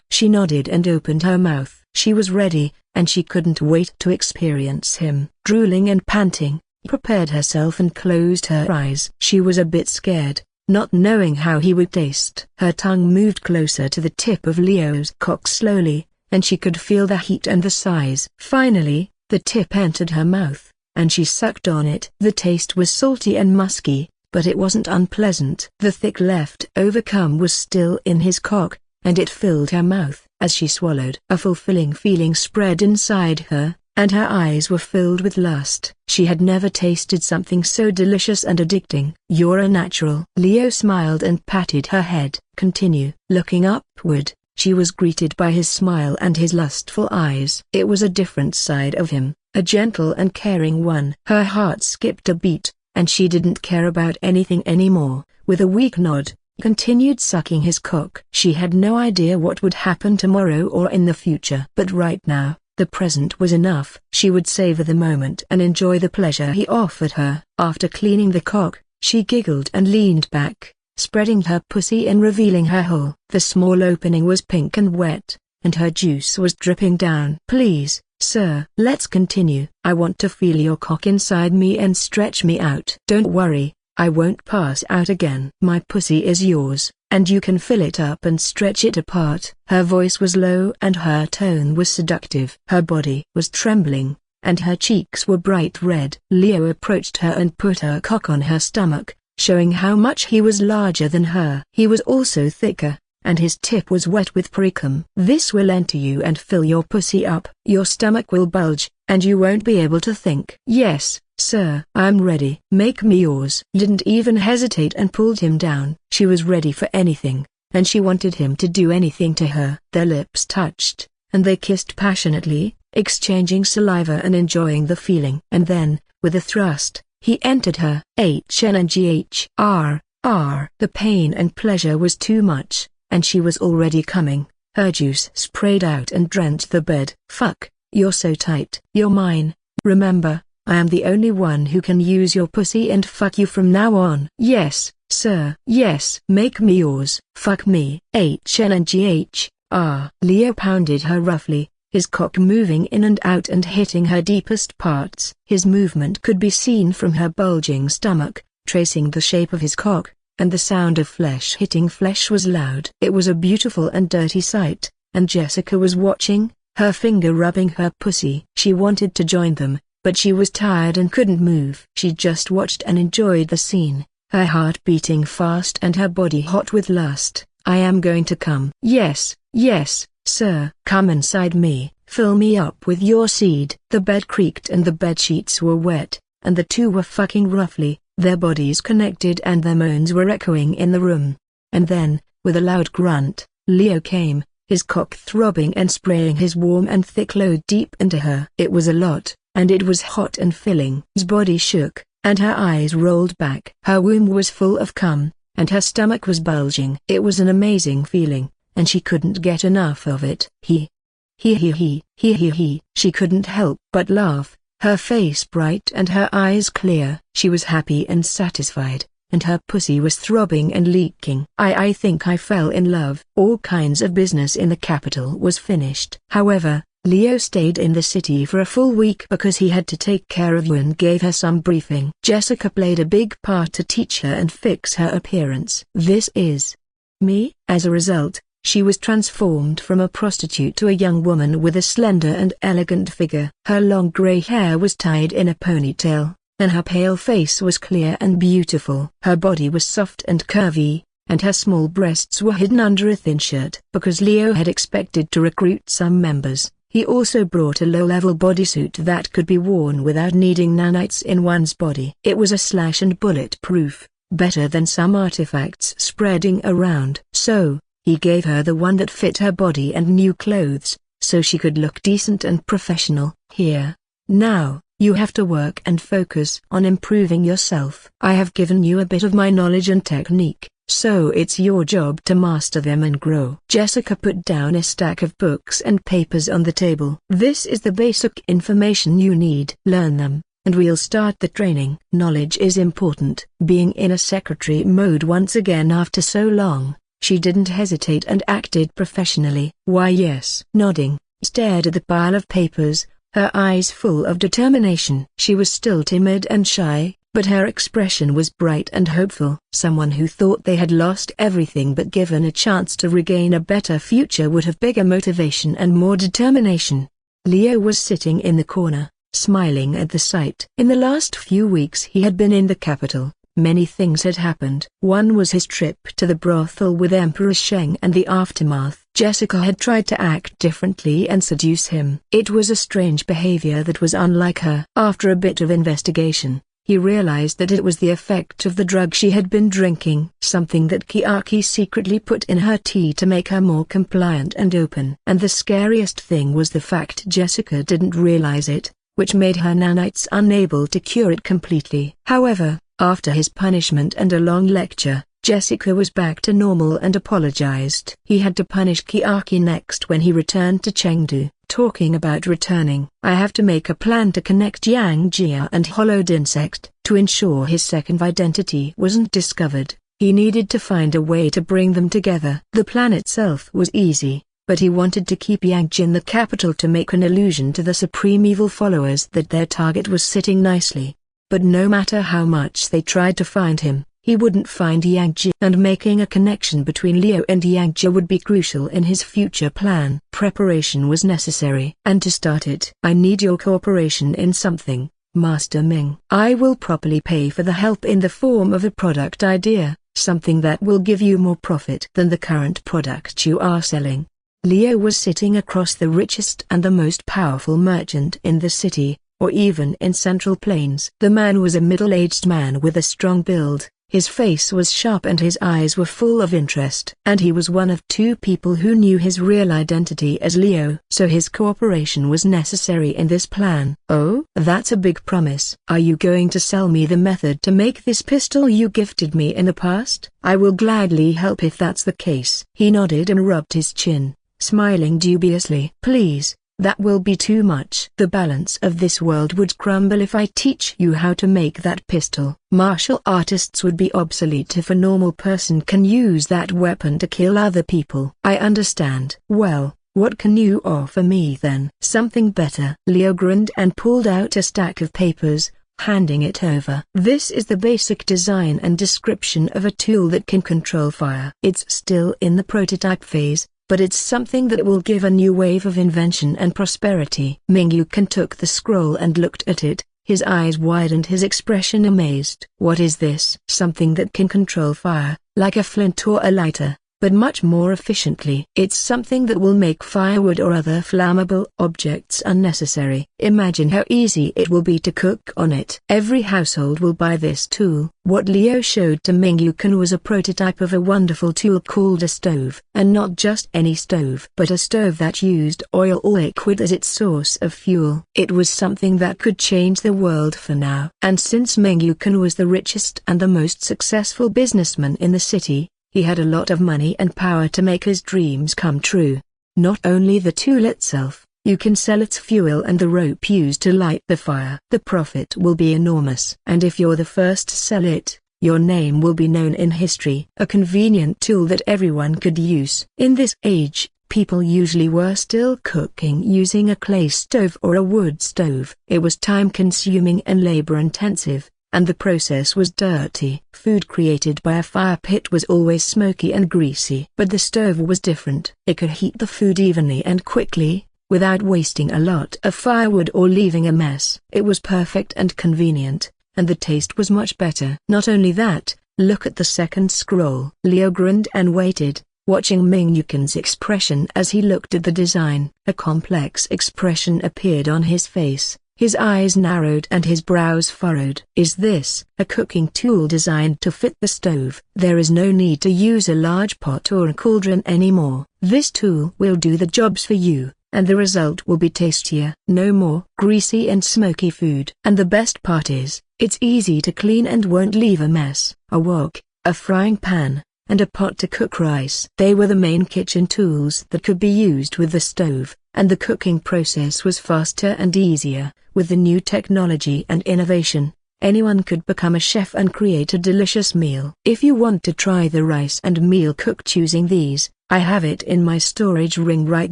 She nodded and opened her mouth. She was ready, and she couldn't wait to experience him. Drooling and panting, prepared herself and closed her eyes. She was a bit scared, not knowing how he would taste. Her tongue moved closer to the tip of Leo's cock slowly, and she could feel the heat and the size. Finally, the tip entered her mouth, and she sucked on it. The taste was salty and musky, but it wasn't unpleasant. The thick left-over cum was still in his cock, and it filled her mouth. As she swallowed, a fulfilling feeling spread inside her, and her eyes were filled with lust. She had never tasted something so delicious and addicting. You're a natural. Leo smiled and patted her head. Continue. Looking upward, she was greeted by his smile and his lustful eyes. It was a different side of him, a gentle and caring one. Her heart skipped a beat, and she didn't care about anything anymore. With a weak nod, continued sucking his cock. She had no idea what would happen tomorrow or in the future. But right now, the present was enough. She would savor the moment and enjoy the pleasure he offered her. After cleaning the cock, she giggled and leaned back, spreading her pussy and revealing her hole. The small opening was pink and wet, and her juice was dripping down. Please, sir, let's continue. I want to feel your cock inside me and stretch me out. Don't worry, I won't pass out again. My pussy is yours, and you can fill it up and stretch it apart. Her voice was low and her tone was seductive. Her body was trembling, and her cheeks were bright red. Leo approached her and put her cock on her stomach, showing how much he was larger than her. He was also thicker, and his tip was wet with pre-cum. This will enter you and fill your pussy up. Your stomach will bulge, and you won't be able to think. Yes, sir. I'm ready. Make me yours. Didn't even hesitate and pulled him down. She was ready for anything, and she wanted him to do anything to her. Their lips touched, and they kissed passionately, exchanging saliva and enjoying the feeling. And then, with a thrust, he entered her. HNGHR. The pain and pleasure was too much, and she was already coming. Her juice sprayed out and drenched the bed. Fuck, you're so tight. You're mine. Remember, I am the only one who can use your pussy and fuck you from now on. Yes, sir. Yes. Make me yours. Fuck me. HNGHR. Leo pounded her roughly, his cock moving in and out and hitting her deepest parts. His movement could be seen from her bulging stomach, tracing the shape of his cock, and the sound of flesh hitting flesh was loud. It was a beautiful and dirty sight, and Jessica was watching, her finger rubbing her pussy. She wanted to join them, but she was tired and couldn't move. She just watched and enjoyed the scene, her heart beating fast and her body hot with lust. "I am going to come." "Yes, yes, sir." "Come inside me, fill me up with your seed." The bed creaked and the bed sheets were wet, and the two were fucking roughly, their bodies connected and their moans were echoing in the room. And then, with a loud grunt, Leo came, his cock throbbing and spraying his warm and thick load deep into her. It was a lot, and it was hot and filling. His body shook, and her eyes rolled back. Her womb was full of cum, and her stomach was bulging. It was an amazing feeling, and she couldn't get enough of it. He. She couldn't help but laugh, her face bright and her eyes clear. She was happy and satisfied, and her pussy was throbbing and leaking. I think I fell in love. All kinds of business in the capital was finished. However, Leo stayed in the city for a full week because he had to take care of you and gave her some briefing. Jessica played a big part to teach her and fix her appearance. This is me. As a result, she was transformed from a prostitute to a young woman with a slender and elegant figure. Her long gray hair was tied in a ponytail, and her pale face was clear and beautiful. Her body was soft and curvy, and her small breasts were hidden under a thin shirt. Because Leo had expected to recruit some members, he also brought a low-level bodysuit that could be worn without needing nanites in one's body. It was a slash and bullet-proof, better than some artifacts spreading around. So, he gave her the one that fit her body and new clothes, so she could look decent and professional. "Here, now, you have to work and focus on improving yourself. I have given you a bit of my knowledge and technique, so it's your job to master them and grow." Jessica put down a stack of books and papers on the table. "This is the basic information you need. Learn them, and we'll start the training." Knowledge is important. Being in a secretary mode once again after so long, she didn't hesitate and acted professionally. "Why yes." Nodding, stared at the pile of papers, her eyes full of determination. She was still timid and shy, but her expression was bright and hopeful. Someone who thought they had lost everything but given a chance to regain a better future would have bigger motivation and more determination. Leo was sitting in the corner, smiling at the sight. In the last few weeks he had been in the capital. Many things had happened. One was his trip to the brothel with Emperor Sheng and the aftermath. Jessica had tried to act differently and seduce him. It was a strange behavior that was unlike her. After a bit of investigation, he realized that it was the effect of the drug she had been drinking. Something that Kiaki secretly put in her tea to make her more compliant and open. And the scariest thing was the fact Jessica didn't realize it, which made her nanites unable to cure it completely. However, after his punishment and a long lecture, Jessica was back to normal and apologized. He had to punish Kiaki next when he returned to Chengdu. Talking about returning, "I have to make a plan to connect Yang Jia and Hollowed Insect. To ensure his second identity wasn't discovered, he needed to find a way to bring them together." The plan itself was easy, but he wanted to keep Yang Jia in the capital to make an illusion to the supreme evil followers that their target was sitting nicely. But no matter how much they tried to find him, he wouldn't find Yang Jia. And making a connection between Leo and Yang Jia would be crucial in his future plan. Preparation was necessary. And to start it, "I need your cooperation in something, Master Ming. I will properly pay for the help in the form of a product idea, something that will give you more profit than the current product you are selling." Leo was sitting across the richest and the most powerful merchant in the city, or even in Central Plains. The man was a middle-aged man with a strong build, his face was sharp and his eyes were full of interest. And he was one of two people who knew his real identity as Leo. So his cooperation was necessary in this plan. "Oh, that's a big promise. Are you going to sell me the method to make this pistol you gifted me in the past?" "I will gladly help if that's the case." He nodded and rubbed his chin, smiling dubiously. "Please, that will be too much. The balance of this world would crumble if I teach you how to make that pistol. Martial artists would be obsolete if a normal person can use that weapon to kill other people." "I understand." "Well, what can you offer me then?" "Something better." Leo grinned and pulled out a stack of papers, handing it over. This is the basic design and description of a tool that can control fire. It's still in the prototype phase, but it's something that will give a new wave of invention and prosperity. Ming Yukan took the scroll and looked at it, his eyes widened, his expression amazed. What is this? Something that can control fire, like a flint or a lighter, but much more efficiently. It's something that will make firewood or other flammable objects unnecessary. Imagine how easy it will be to cook on it. Every household will buy this tool. What Leo showed to Ming Yukan was a prototype of a wonderful tool called a stove. And not just any stove, but a stove that used oil or liquid as its source of fuel. It was something that could change the world for now. And since Ming Yukan was the richest and the most successful businessman in the city, he had a lot of money and power to make his dreams come true. Not only the tool itself, you can sell its fuel and the rope used to light the fire. The profit will be enormous. And if you're the first to sell it, your name will be known in history. A convenient tool that everyone could use. In this age, people usually were still cooking using a clay stove or a wood stove. It was time-consuming and labor-intensive, and the process was dirty. Food created by a fire pit was always smoky and greasy. But the stove was different. It could heat the food evenly and quickly, without wasting a lot of firewood or leaving a mess. It was perfect and convenient, and the taste was much better. Not only that, look at the second scroll. Leo grinned and waited, watching Ming Yukan's expression as he looked at the design. A complex expression appeared on his face. His eyes narrowed and his brows furrowed. Is this a cooking tool designed to fit the stove? There is no need to use a large pot or a cauldron anymore. This tool will do the jobs for you, and the result will be tastier. No more greasy and smoky food. And the best part is, it's easy to clean and won't leave a mess. A wok, a frying pan, and a pot to cook rice. They were the main kitchen tools that could be used with the stove, and the cooking process was faster and easier. With the new technology and innovation, anyone could become a chef and create a delicious meal. If you want to try the rice and meal cooked using these, I have it in my storage ring right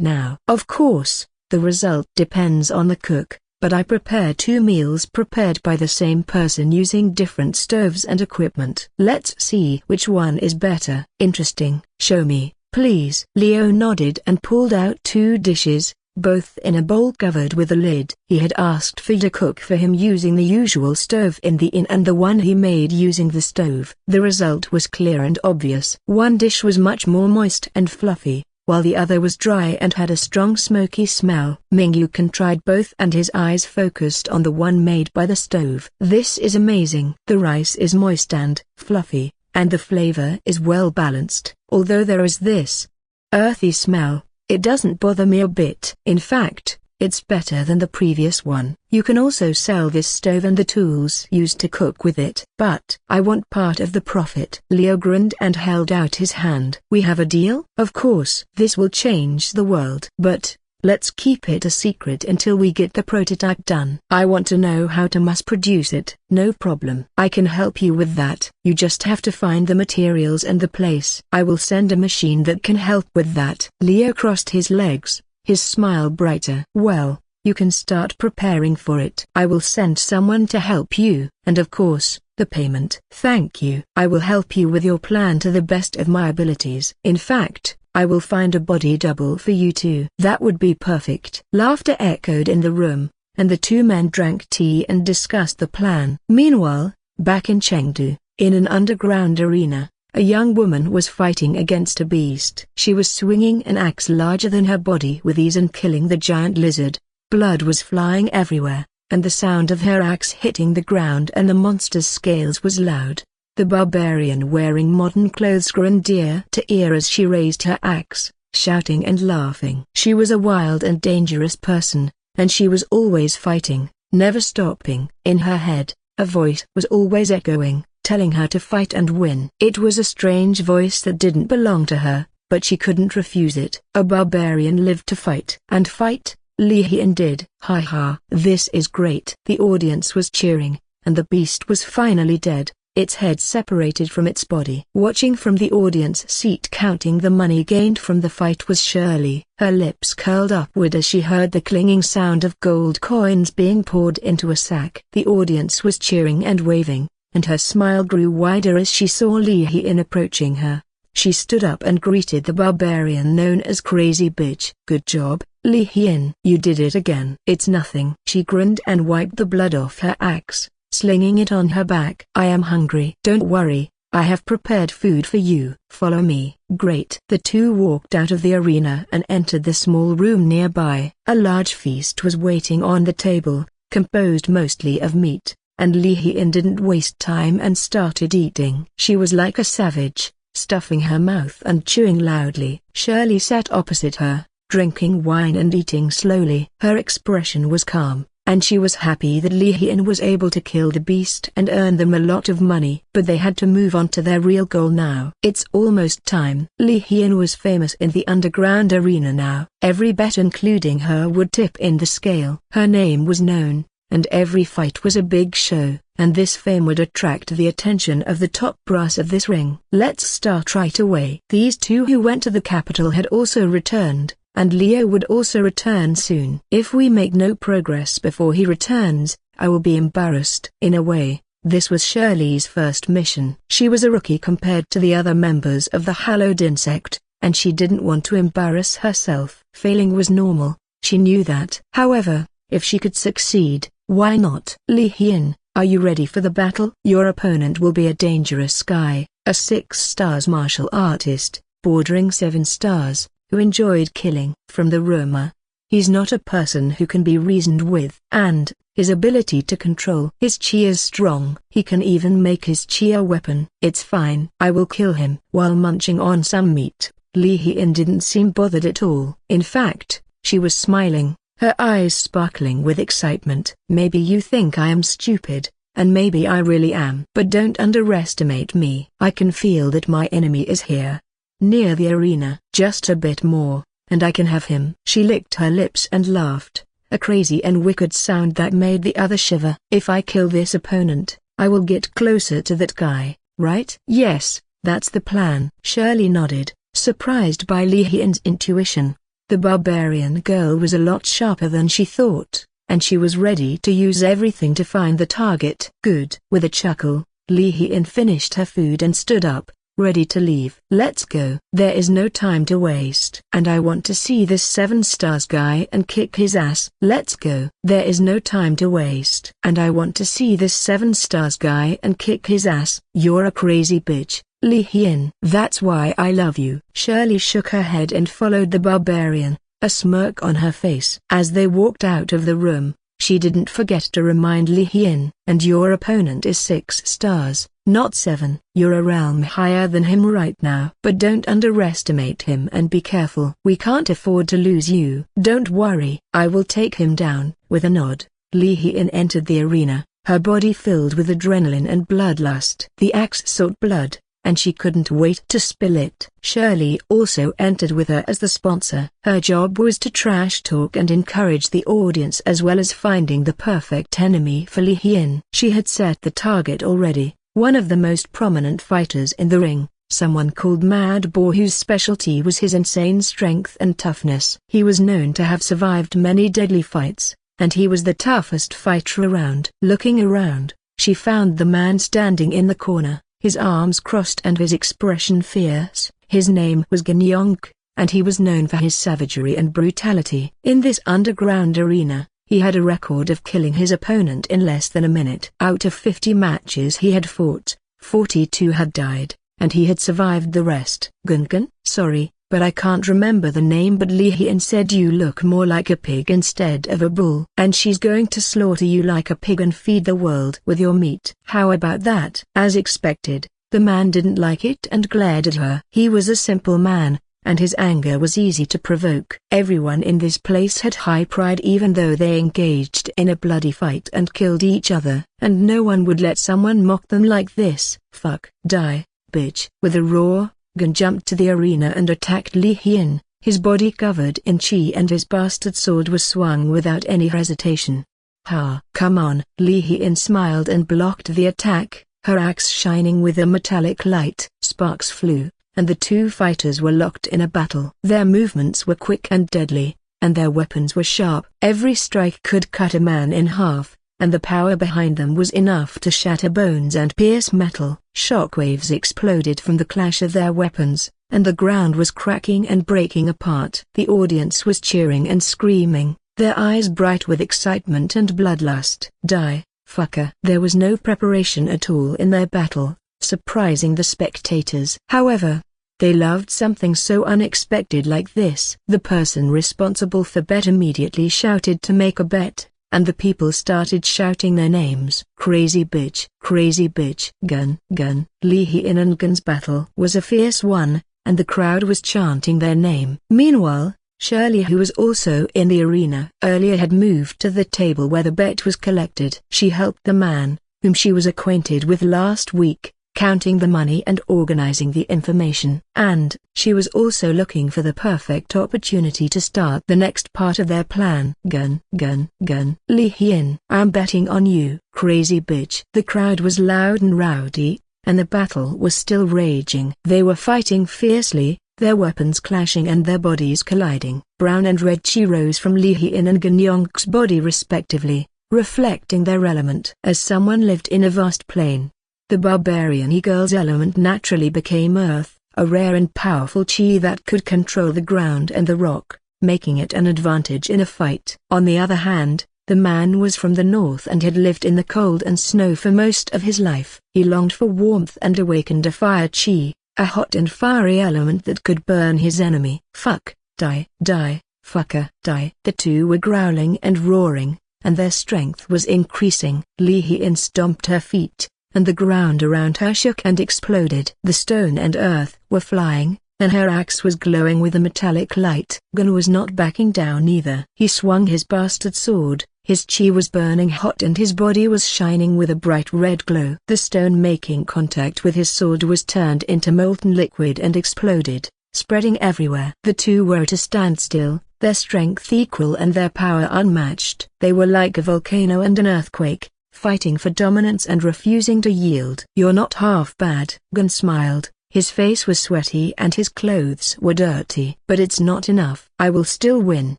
now. Of course, the result depends on the cook, but I prepare 2 meals prepared by the same person using different stoves and equipment. Let's see which one is better. Interesting. Show me, please. Leo nodded and pulled out 2 dishes, both in a bowl covered with a lid. He had asked Fi to cook for him using the usual stove in the inn and the one he made using the stove. The result was clear and obvious. One dish was much more moist and fluffy, while the other was dry and had a strong smoky smell. Ming Yukan tried both and his eyes focused on the one made by the stove. This is amazing. The rice is moist and fluffy, and the flavor is well balanced. Although there is this earthy smell, it doesn't bother me a bit. In fact, it's better than the previous one. You can also sell this stove and the tools used to cook with it. But I want part of the profit. Leo grinned and held out his hand. We have a deal? Of course. This will change the world. But let's keep it a secret until we get the prototype done. I want to know how to mass produce it. No problem. I can help you with that. You just have to find the materials and the place. I will send a machine that can help with that. Leo crossed his legs, his smile brighter. Well, you can start preparing for it. I will send someone to help you, and of course, the payment. Thank you. I will help you with your plan to the best of my abilities. In fact, I will find a body double for you too. That would be perfect. Laughter echoed in the room, and the 2 men drank tea and discussed the plan. Meanwhile, back in Chengdu, in an underground arena, a young woman was fighting against a beast. She was swinging an axe larger than her body with ease and killing the giant lizard. Blood was flying everywhere, and the sound of her axe hitting the ground and the monster's scales was loud. The barbarian wearing modern clothes grinned ear to ear as she raised her axe, shouting and laughing. She was a wild and dangerous person, and she was always fighting, never stopping. In her head, a voice was always echoing, telling her to fight and win. It was a strange voice that didn't belong to her, but she couldn't refuse it. A barbarian lived to fight. And fight, Li Hian did. Ha ha. This is great. The audience was cheering, and the beast was finally dead. its head separated from its body. Watching from the audience seat, counting the money gained from the fight, was Shirley. Her lips curled upward as she heard the clinging sound of gold coins being poured into a sack. The audience was cheering and waving, and her smile grew wider as she saw Li Yin approaching her. She stood up and greeted the barbarian known as Crazy Bitch. "Good job, Li Yin. You did it again." "It's nothing." She grinned and wiped the blood off her axe, slinging it on her back. "I am hungry." "Don't worry, I have prepared food for you. Follow me." "Great." The two walked out of the arena and entered the small room nearby. A large feast was waiting on the table, composed mostly of meat, and Li Yin didn't waste time and started eating. She was like a savage, stuffing her mouth and chewing loudly. Shirley sat opposite her, drinking wine and eating slowly. Her expression was calm, and she was happy that Li Yin was able to kill the beast and earn them a lot of money. But they had to move on to their real goal now. It's almost time. Li Yin was famous in the underground arena now. Every bet including her would tip in the scale. Her name was known, and every fight was a big show, and this fame would attract the attention of the top brass of this ring. "Let's start right away." These two who went to the capital had also returned, and Leo would also return soon. "If we make no progress before he returns, I will be embarrassed." In a way, this was Shirley's first mission. She was a rookie compared to the other members of the Hallowed Insect, and she didn't want to embarrass herself. Failing was normal, she knew that. However, if she could succeed, why not? "Li Yin, are you ready for the battle?" "Your opponent will be a dangerous guy, a 6 stars martial artist, bordering 7 stars, who enjoyed killing." From the rumor, he's not a person who can be reasoned with. And his ability to control his chi is strong. He can even make his chi a weapon. "It's fine. I will kill him." While munching on some meat, Li Yin didn't seem bothered at all. In fact, she was smiling, her eyes sparkling with excitement. "Maybe you think I am stupid, and maybe I really am. But don't underestimate me. I can feel that my enemy is here, near the arena. Just a bit more, and I can have him." She licked her lips and laughed, a crazy and wicked sound that made the other shiver. "If I kill this opponent, I will get closer to that guy, right?" "Yes, that's the plan." Shirley nodded, surprised by Li Yin's intuition. The barbarian girl was a lot sharper than she thought, and she was ready to use everything to find the target. "Good." With a chuckle, Li Yin finished her food and stood up, ready to leave. "Let's go. There is no time to waste. And I want to see this 7 stars guy and kick his ass." "Let's go. There is no time to waste. And I want to see this 7 stars guy and kick his ass." "You're a crazy bitch, Li Yin. That's why I love you." Shirley shook her head and followed the barbarian, a smirk on her face. As they walked out of the room, she didn't forget to remind Li Yin, "And your opponent is 6 stars, not 7. You're a realm higher than him right now. But don't underestimate him and be careful. We can't afford to lose you." "Don't worry, I will take him down." With a nod, Li Yin entered the arena, her body filled with adrenaline and bloodlust. The axe sought blood, and she couldn't wait to spill it. Shirley also entered with her as the sponsor. Her job was to trash talk and encourage the audience as well as finding the perfect enemy for Li Yin. She had set the target already, one of the most prominent fighters in the ring, someone called Mad Boar whose specialty was his insane strength and toughness. He was known to have survived many deadly fights, and he was the toughest fighter around. Looking around, she found the man standing in the corner, his arms crossed and his expression fierce. His name was Ganyonk, and he was known for his savagery and brutality. In this underground arena, he had a record of killing his opponent in less than a minute. Out of 50 matches he had fought, 42 had died, and he had survived the rest. "Gungan? Sorry, but I can't remember the name, but Li Yin said you look more like a pig instead of a bull. And she's going to slaughter you like a pig and feed the world with your meat. How about that?" As expected, the man didn't like it and glared at her. He was a simple man, and his anger was easy to provoke. Everyone in this place had high pride even though they engaged in a bloody fight and killed each other, and no one would let someone mock them like this. "Fuck, die, bitch." With a roar, Gun jumped to the arena and attacked Li Yin, his body covered in chi and his bastard sword was swung without any hesitation. "Ha! Come on." Li Yin smiled and blocked the attack, her axe shining with a metallic light. Sparks flew, and the two fighters were locked in a battle. Their movements were quick and deadly, and their weapons were sharp. Every strike could cut a man in half, and the power behind them was enough to shatter bones and pierce metal. Shockwaves exploded from the clash of their weapons, and the ground was cracking and breaking apart. The audience was cheering and screaming, their eyes bright with excitement and bloodlust. Die, fucker. There was no preparation at all in their battle, surprising the spectators. However, they loved something so unexpected like this. The person responsible for bet immediately shouted to make a bet, and the people started shouting their names. Crazy bitch, crazy bitch. Gun, gun. Lee Hee-in and Gun's battle was a fierce one, and the crowd was chanting their name. Meanwhile, Shirley, who was also in the arena earlier, had moved to the table where the bet was collected. She helped the man, whom she was acquainted with last week, counting the money and organizing the information. And she was also looking for the perfect opportunity to start the next part of their plan. Gun, gun, gun. Lee Hee-in, I'm betting on you, crazy bitch. The crowd was loud and rowdy, and the battle was still raging. They were fighting fiercely, their weapons clashing and their bodies colliding. Brown and red chi rose from Lee Hee-in and Gun Yonk's body respectively, reflecting their element. As someone lived in a vast plain, the barbarian e-girl's element naturally became earth, a rare and powerful chi that could control the ground and the rock, making it an advantage in a fight. On the other hand, the man was from the north and had lived in the cold and snow for most of his life. He longed for warmth and awakened a fire chi, a hot and fiery element that could burn his enemy. Fuck, die, die, fucker, die. The two were growling and roaring, and their strength was increasing. Lee Hee-in stomped her feet, and the ground around her shook and exploded. The stone and earth were flying, and her axe was glowing with a metallic light. Gun was not backing down either. He swung his bastard sword, his chi was burning hot and his body was shining with a bright red glow. The stone making contact with his sword was turned into molten liquid and exploded, spreading everywhere. The two were at a standstill, their strength equal and their power unmatched. They were like a volcano and an earthquake, fighting for dominance and refusing to yield. You're not half bad. Gun smiled. His face was sweaty and his clothes were dirty. But it's not enough. I will still win.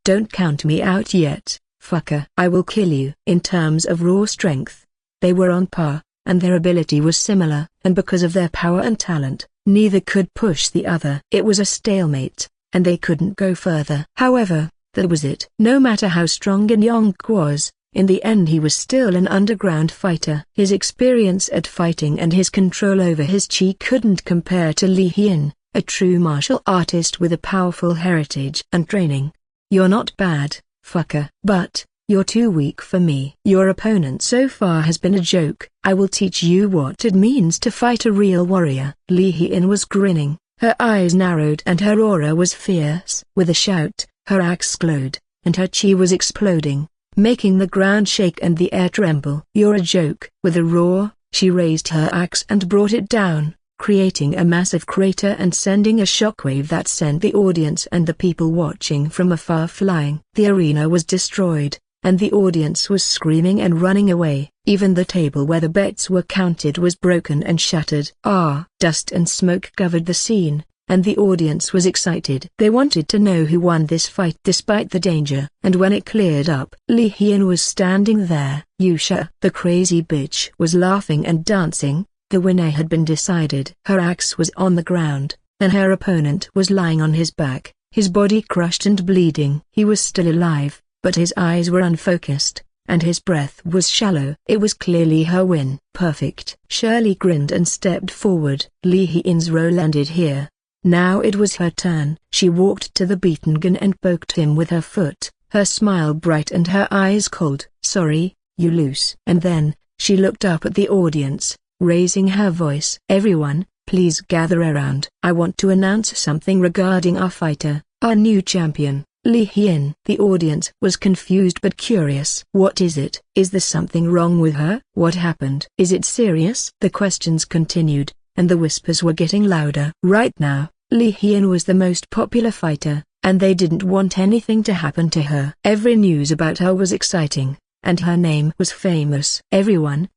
Don't count me out yet, fucker. I will kill you. In terms of raw strength, they were on par, and their ability was similar, and because of their power and talent, neither could push the other. It was a stalemate, and they couldn't go further. However, that was it. No matter how strong Yonk was, in the end he was still an underground fighter. His experience at fighting and his control over his chi couldn't compare to Lee Hee-in, a true martial artist with a powerful heritage and training. You're not bad, fucker. But, you're too weak for me. Your opponent so far has been a joke. I will teach you what it means to fight a real warrior. Lee Hee-in was grinning, her eyes narrowed and her aura was fierce. With a shout, her axe glowed, and her chi was exploding, making the ground shake and the air tremble. You're a joke. With a roar, she raised her axe and brought it down, creating a massive crater and sending a shockwave that sent the audience and the people watching from afar flying. The arena was destroyed, and the audience was screaming and running away. Even the table where the bets were counted was broken and shattered. Dust and smoke covered the scene, and the audience was excited. They wanted to know who won this fight despite the danger. And when it cleared up, Lee Hee-in was standing there. Yusha, the crazy bitch, was laughing and dancing. The winner had been decided. Her axe was on the ground, and her opponent was lying on his back, his body crushed and bleeding. He was still alive, but his eyes were unfocused, and his breath was shallow. It was clearly her win. Perfect. Shirley grinned and stepped forward. Lee Hee-in's role ended here. Now it was her turn. She walked to the beaten Gun and poked him with her foot, her smile bright and her eyes cold. Sorry, you lose. And then, she looked up at the audience, raising her voice. Everyone, please gather around. I want to announce something regarding our fighter, our new champion, Lee Hee-in. The audience was confused but curious. What is it? Is there something wrong with her? What happened? Is it serious? The questions continued, and the whispers were getting louder. Right now, Lee Hee-in was the most popular fighter, and they didn't want anything to happen to her. Every news about her was exciting, and her name was famous. Everyone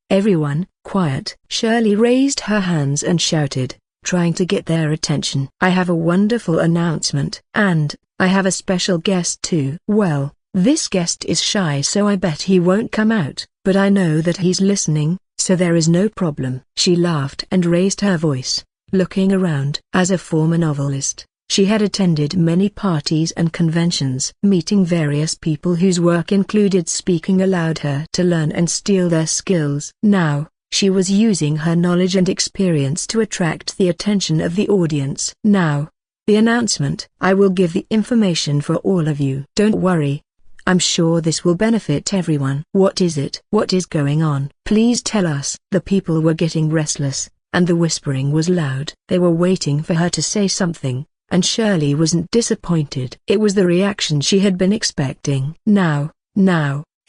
Quiet. Shirley raised her hands and shouted, trying to get their attention. I have a wonderful announcement. And, I have a special guest too. Well, this guest is shy, so I bet he won't come out, but I know that he's listening, so there is no problem. She laughed and raised her voice, looking around. As a former novelist, she had attended many parties and conventions, meeting various people whose work included speaking allowed her to learn and steal their skills. Now, she was using her knowledge and experience to attract the attention of the audience. Now, the announcement. I will give the information for all of you. Don't worry. I'm sure this will benefit everyone. What is it? What is going on? Please tell us. The people were getting restless, and the whispering was loud. They were waiting for her to say something, and Shirley wasn't disappointed. It was the reaction she had been expecting. Now,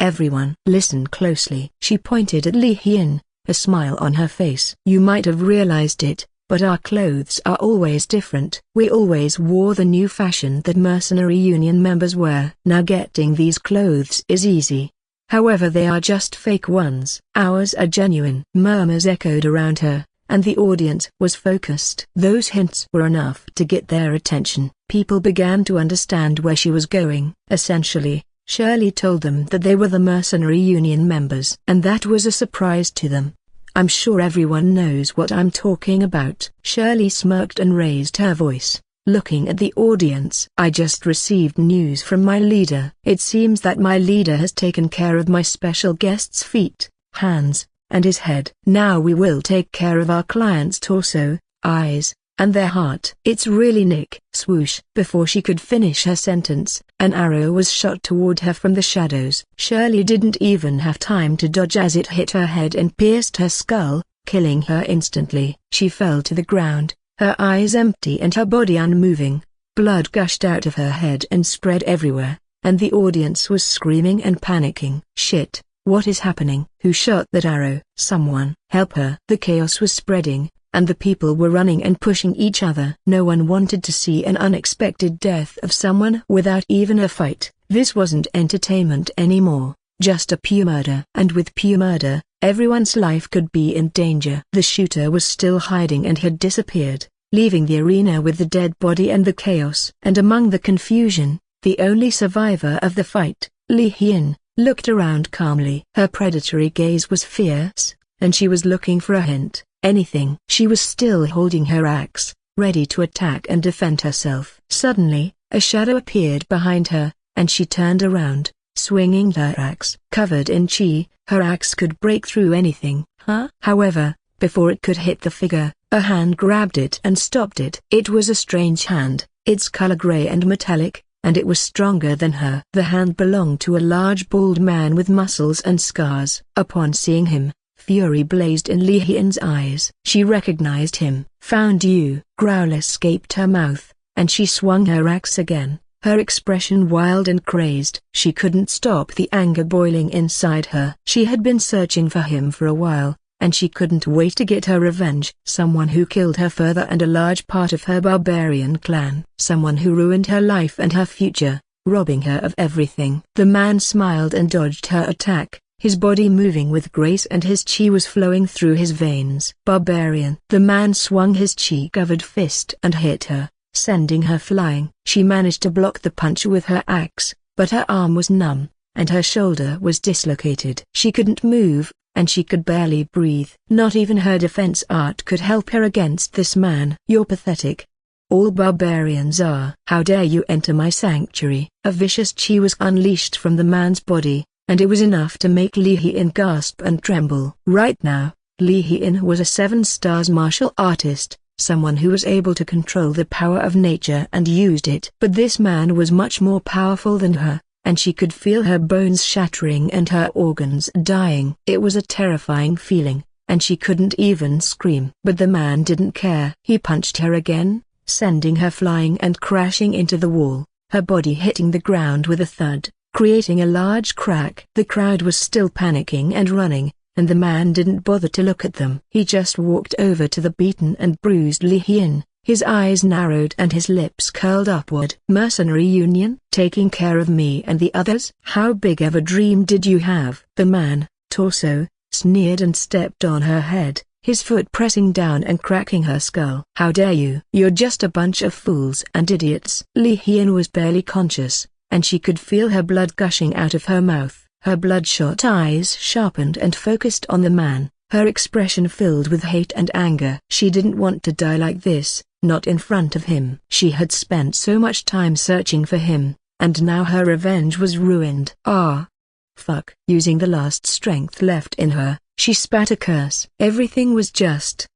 everyone, listen closely. She pointed at Li Hien, a smile on her face. You might have realized it, but our clothes are always different. We always wore the new fashion that Mercenary Union members wear. Now getting these clothes is easy. However, they are just fake ones. Ours are genuine. Murmurs echoed around her, and the audience was focused. Those hints were enough to get their attention. People began to understand where she was going. Essentially, Shirley told them that they were the Mercenary Union members. And that was a surprise to them. I'm sure everyone knows what I'm talking about. Shirley smirked and raised her voice, looking at the audience. I just received news from my leader. It seems that my leader has taken care of my special guest's feet, hands, and his head. Now we will take care of our client's torso, eyes, and their heart. It's really Nick. Swoosh. Before she could finish her sentence, an arrow was shot toward her from the shadows. Shirley didn't even have time to dodge as it hit her head and pierced her skull, killing her instantly. She fell to the ground, her eyes empty and her body unmoving. Blood gushed out of her head and spread everywhere, and the audience was screaming and panicking. Shit, what is happening? Who shot that arrow? Someone help her. The chaos was spreading, and the people were running and pushing each other. No one wanted to see an unexpected death of someone without even a fight. This wasn't entertainment anymore, just a pure murder. And with pure murder, everyone's life could be in danger. The shooter was still hiding and had disappeared, leaving the arena with the dead body and the chaos. And among the confusion, the only survivor of the fight, Li Hien, looked around calmly. Her predatory gaze was fierce, and she was looking for a hint. Anything. She was still holding her axe, ready to attack and defend herself. Suddenly, a shadow appeared behind her, and she turned around, swinging her axe. Covered in chi, her axe could break through anything. However, before it could hit the figure, a hand grabbed it and stopped it. It was a strange hand, its color gray and metallic, and it was stronger than her. The hand belonged to a large bald man with muscles and scars. Upon seeing him, fury blazed in Li Hien's eyes. She recognized him. Found you. Growl escaped her mouth, and she swung her axe again, her expression wild and crazed. She couldn't stop the anger boiling inside her. She had been searching for him for a while, and she couldn't wait to get her revenge. Someone who killed her father and a large part of her barbarian clan. Someone who ruined her life and her future, robbing her of everything. The man smiled and dodged her attack, his body moving with grace and his chi was flowing through his veins. Barbarian. The man swung his chi-covered fist and hit her, sending her flying. She managed to block the punch with her axe, but her arm was numb, and her shoulder was dislocated. She couldn't move, and she could barely breathe. Not even her defense art could help her against this man. You're pathetic. All barbarians are. How dare you enter my sanctuary? A vicious chi was unleashed from the man's body, and it was enough to make Li Hien gasp and tremble. Right now, Li Hien was a 7-star martial artist, someone who was able to control the power of nature and used it. But this man was much more powerful than her, and she could feel her bones shattering and her organs dying. It was a terrifying feeling, and she couldn't even scream. But the man didn't care. He punched her again, sending her flying and crashing into the wall, her body hitting the ground with a thud, creating a large crack. The crowd was still panicking and running, and the man didn't bother to look at them. He just walked over to the beaten and bruised Li Hien, his eyes narrowed and his lips curled upward. Mercenary Union? Taking care of me and the others? How big of a dream did you have? The man, torso, sneered and stepped on her head, his foot pressing down and cracking her skull. "How dare you? You're just a bunch of fools and idiots." Li Hien was barely conscious, and she could feel her blood gushing out of her mouth. Her bloodshot eyes sharpened and focused on the man, her expression filled with hate and anger. She didn't want to die like this, not in front of him. She had spent so much time searching for him, and now her revenge was ruined. Ah! Fuck. Using the last strength left in her, she spat a curse. Everything was just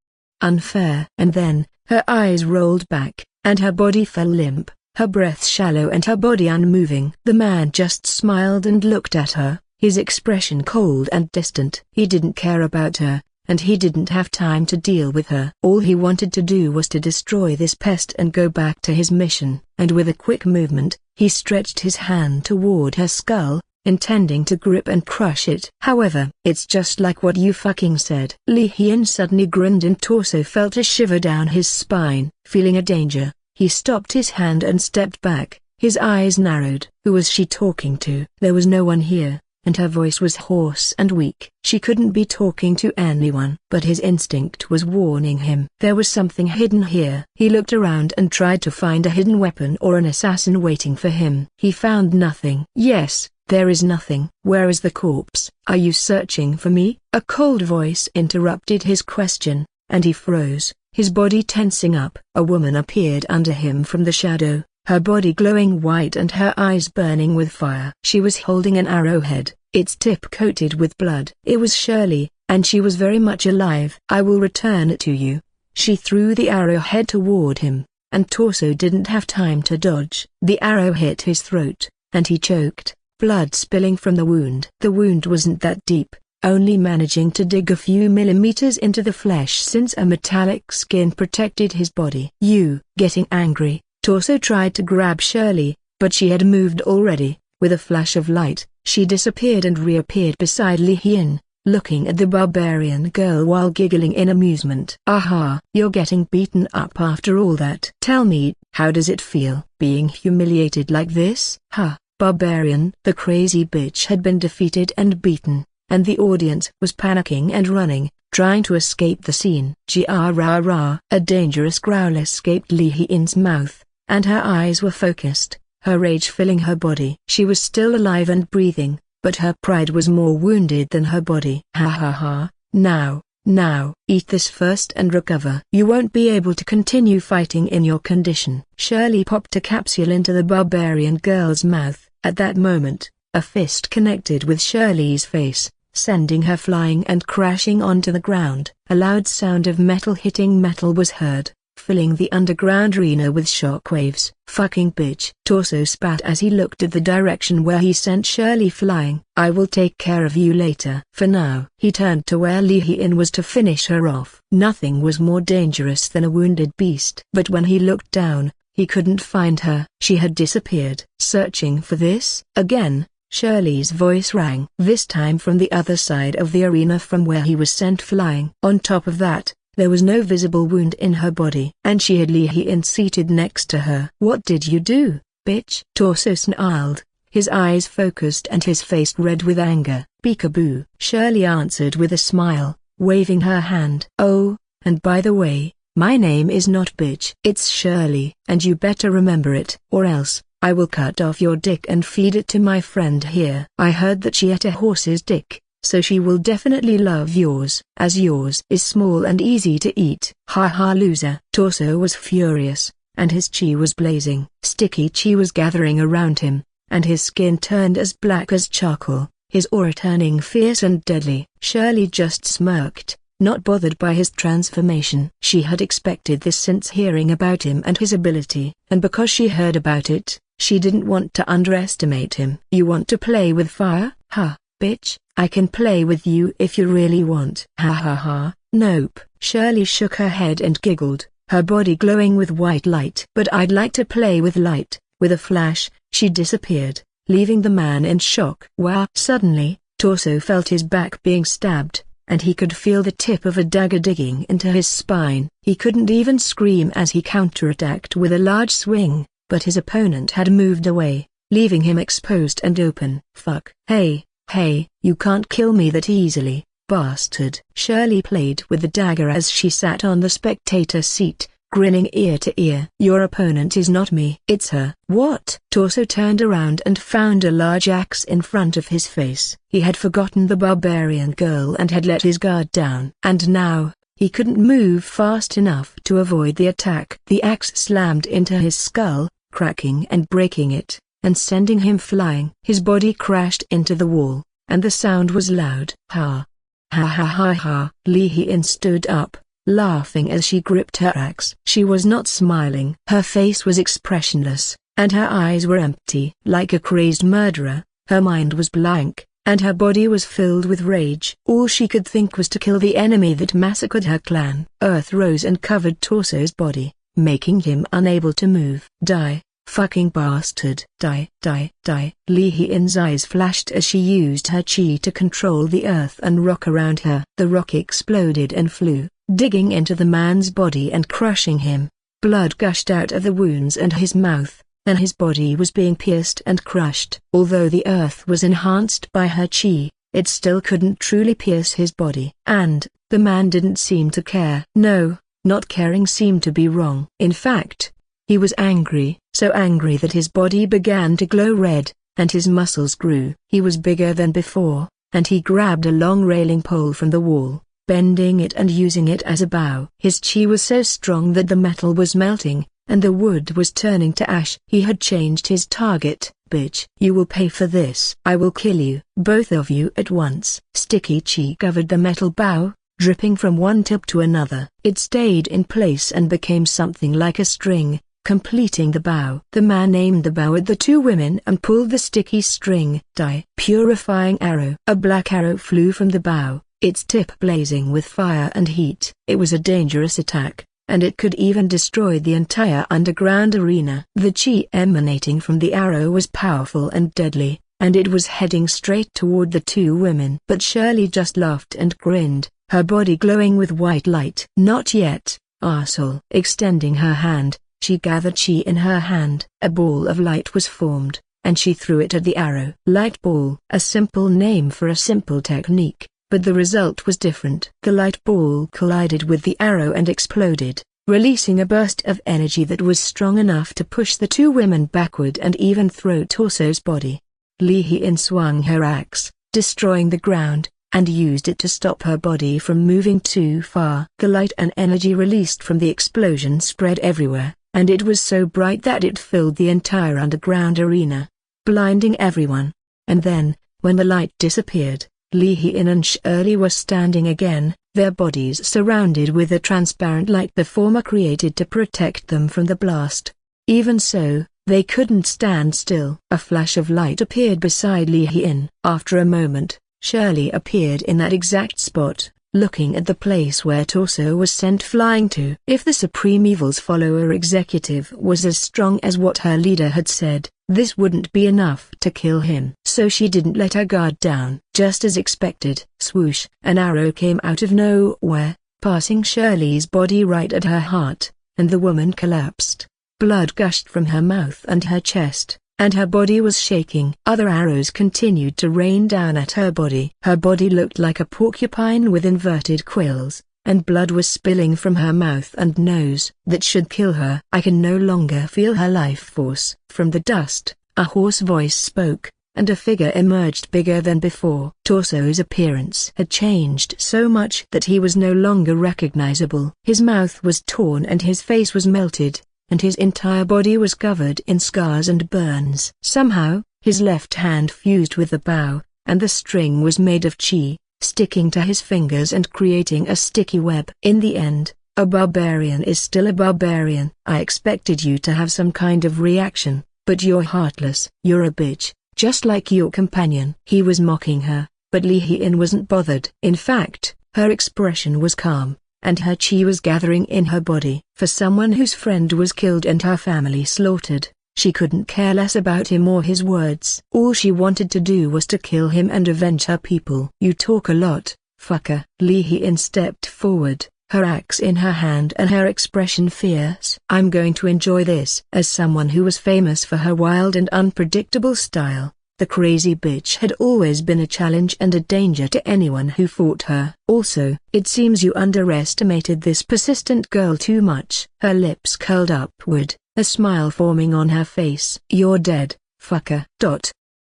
unfair. And then, her eyes rolled back, and her body fell limp, her breath shallow and her body unmoving. The man just smiled and looked at her, his expression cold and distant. He didn't care about her, and he didn't have time to deal with her. All he wanted to do was to destroy this pest and go back to his mission. And with a quick movement, he stretched his hand toward her skull, intending to grip and crush it. "However, it's just like what you fucking said." Li Hien suddenly grinned and Torso felt a shiver down his spine. Feeling a danger, he stopped his hand and stepped back, his eyes narrowed. Who was she talking to? There was no one here, and her voice was hoarse and weak. She couldn't be talking to anyone. But his instinct was warning him. There was something hidden here. He looked around and tried to find a hidden weapon or an assassin waiting for him. He found nothing. "Yes, there is nothing." "Where is the corpse?" "Are you searching for me?" A cold voice interrupted his question, and he froze, his body tensing up. A woman appeared under him from the shadow, her body glowing white and her eyes burning with fire. She was holding an arrowhead, its tip coated with blood. It was Shirley, and she was very much alive. "I will return it to you." She threw the arrowhead toward him, and Torso didn't have time to dodge. The arrow hit his throat, and he choked, blood spilling from the wound. The wound wasn't that deep, only managing to dig a few millimeters into the flesh since a metallic skin protected his body. "You!" Getting angry, Torso tried to grab Shirley, but she had moved already. With a flash of light, she disappeared and reappeared beside Li Hien, looking at the barbarian girl while giggling in amusement. "Aha! You're getting beaten up after all that. Tell me, how does it feel, being humiliated like this?" "Huh, barbarian." The crazy bitch had been defeated and beaten, and the audience was panicking and running, trying to escape the scene. "Gia-ra-ra!" A dangerous growl escaped Li Hien's mouth, and her eyes were focused, her rage filling her body. She was still alive and breathing, but her pride was more wounded than her body. "Ha ha ha, now, eat this first and recover. You won't be able to continue fighting in your condition." Shirley popped a capsule into the barbarian girl's mouth. At that moment, a fist connected with Shirley's face, sending her flying and crashing onto the ground. A loud sound of metal hitting metal was heard, filling the underground arena with shockwaves. "Fucking bitch!" Torso spat as he looked at the direction where he sent Shirley flying. "I will take care of you later." For now, he turned to where Li Hien was to finish her off. Nothing was more dangerous than a wounded beast. But when he looked down, he couldn't find her. She had disappeared. "Searching for this?" Again, Shirley's voice rang. This time from the other side of the arena from where he was sent flying. On top of that, there was no visible wound in her body. And she had Li Hien seated next to her. "What did you do, bitch?" Torso snarled, his eyes focused and his face red with anger. "Peekaboo." Shirley answered with a smile, waving her hand. "Oh, and by the way, my name is not bitch. It's Shirley. And you better remember it, or else I will cut off your dick and feed it to my friend here. I heard that she ate a horse's dick, so she will definitely love yours, as yours is small and easy to eat." "Ha ha, loser." Torso was furious, and his chi was blazing. Sticky chi was gathering around him, and his skin turned as black as charcoal, his aura turning fierce and deadly. Shirley just smirked, not bothered by his transformation. She had expected this since hearing about him and his ability, and because she heard about it, she didn't want to underestimate him. "You want to play with fire? Ha, bitch, I can play with you if you really want." "Ha ha ha, nope." Shirley shook her head and giggled, her body glowing with white light. "But I'd like to play with light." With a flash, she disappeared, leaving the man in shock. Wow! Suddenly, Torso felt his back being stabbed, and he could feel the tip of a dagger digging into his spine. He couldn't even scream as he counterattacked with a large swing, but his opponent had moved away, leaving him exposed and open. "Fuck." Hey, you can't kill me that easily. bastard. Shirley played with the dagger as she sat on the spectator seat, grinning ear to ear. Your opponent is not me. It's her. What? Torso turned around and found a large axe in front of his face. He had forgotten the barbarian girl and had let his guard down. And now, he couldn't move fast enough to avoid the attack. The axe slammed into his skull, cracking and breaking it, and sending him flying. His body crashed into the wall, and the sound was loud. Ha! Ha ha ha ha! Li Hien stood up, laughing as she gripped her axe. She was not smiling. Her face was expressionless, and her eyes were empty. Like a crazed murderer, her mind was blank, and her body was filled with rage. All she could think was to kill the enemy that massacred her clan. Earth rose and covered Torso's body, making him unable to move. Die, fucking bastard. Die, die, die. Li Hien's eyes flashed as she used her chi to control the earth and rock around her. The rock exploded and flew, digging into the man's body and crushing him. Blood gushed out of the wounds and his mouth, and his body was being pierced and crushed. Although the earth was enhanced by her chi, it still couldn't truly pierce his body. And, the man didn't seem to care. No, not caring seemed to be wrong. In fact, he was angry, so angry that his body began to glow red, and his muscles grew. He was bigger than before, and he grabbed a long railing pole from the wall, bending it and using it as a bow. His chi was so strong that the metal was melting, and the wood was turning to ash. He had changed his target. Bitch, you will pay for this. I will kill you, both of you at once. Sticky chi covered the metal bow, dripping from one tip to another. It stayed in place and became something like a string, completing the bow. The man aimed the bow at the two women and pulled the sticky string. Die. Purifying arrow. A black arrow flew from the bow, its tip blazing with fire and heat. It was a dangerous attack, and it could even destroy the entire underground arena. The chi emanating from the arrow was powerful and deadly, and it was heading straight toward the two women. But Shirley just laughed and grinned, her body glowing with white light. Not yet, arsehole. Extending her hand, she gathered chi in her hand. A ball of light was formed, and she threw it at the arrow. Light ball. A simple name for a simple technique, but the result was different. The light ball collided with the arrow and exploded, releasing a burst of energy that was strong enough to push the two women backward and even throw Torso's body. Li Hien swung her axe, destroying the ground, and used it to stop her body from moving too far. The light and energy released from the explosion spread everywhere, and it was so bright that it filled the entire underground arena, blinding everyone. And then, when the light disappeared, Li Hien and Shirley were standing again, their bodies surrounded with a transparent light the former created to protect them from the blast. Even so, they couldn't stand still. A flash of light appeared beside Li Hien. After a moment, Shirley appeared in that exact spot, looking at the place where Torso was sent flying to. If the Supreme Evil's follower executive was as strong as what her leader had said, this wouldn't be enough to kill him. So she didn't let her guard down. Just as expected, swoosh, an arrow came out of nowhere, passing Shirley's body right at her heart, and the woman collapsed. Blood gushed from her mouth and her chest, and her body was shaking. Other arrows continued to rain down at her body. Her body looked like a porcupine with inverted quills, and blood was spilling from her mouth and nose. That should kill her. I can no longer feel her life force. From the dust, a hoarse voice spoke, and a figure emerged bigger than before. Torso's appearance had changed so much that he was no longer recognizable. His mouth was torn and his face was melted, and his entire body was covered in scars and burns. Somehow, his left hand fused with the bow, and the string was made of chi, sticking to his fingers and creating a sticky web. In the end, a barbarian is still a barbarian. I expected you to have some kind of reaction, but you're heartless. You're a bitch, just like your companion. He was mocking her, but Li Hien wasn't bothered. In fact, her expression was calm, and her chi was gathering in her body. For someone whose friend was killed and her family slaughtered, she couldn't care less about him or his words. All she wanted to do was to kill him and avenge her people. You talk a lot, fucker. Li Hien stepped forward, her axe in her hand and her expression fierce. I'm going to enjoy this. As someone who was famous for her wild and unpredictable style, The crazy bitch had always been a challenge and a danger to anyone who fought her. Also, it seems you underestimated this persistent girl too much. Her lips curled upward, a smile forming on her face. You're dead, fucker.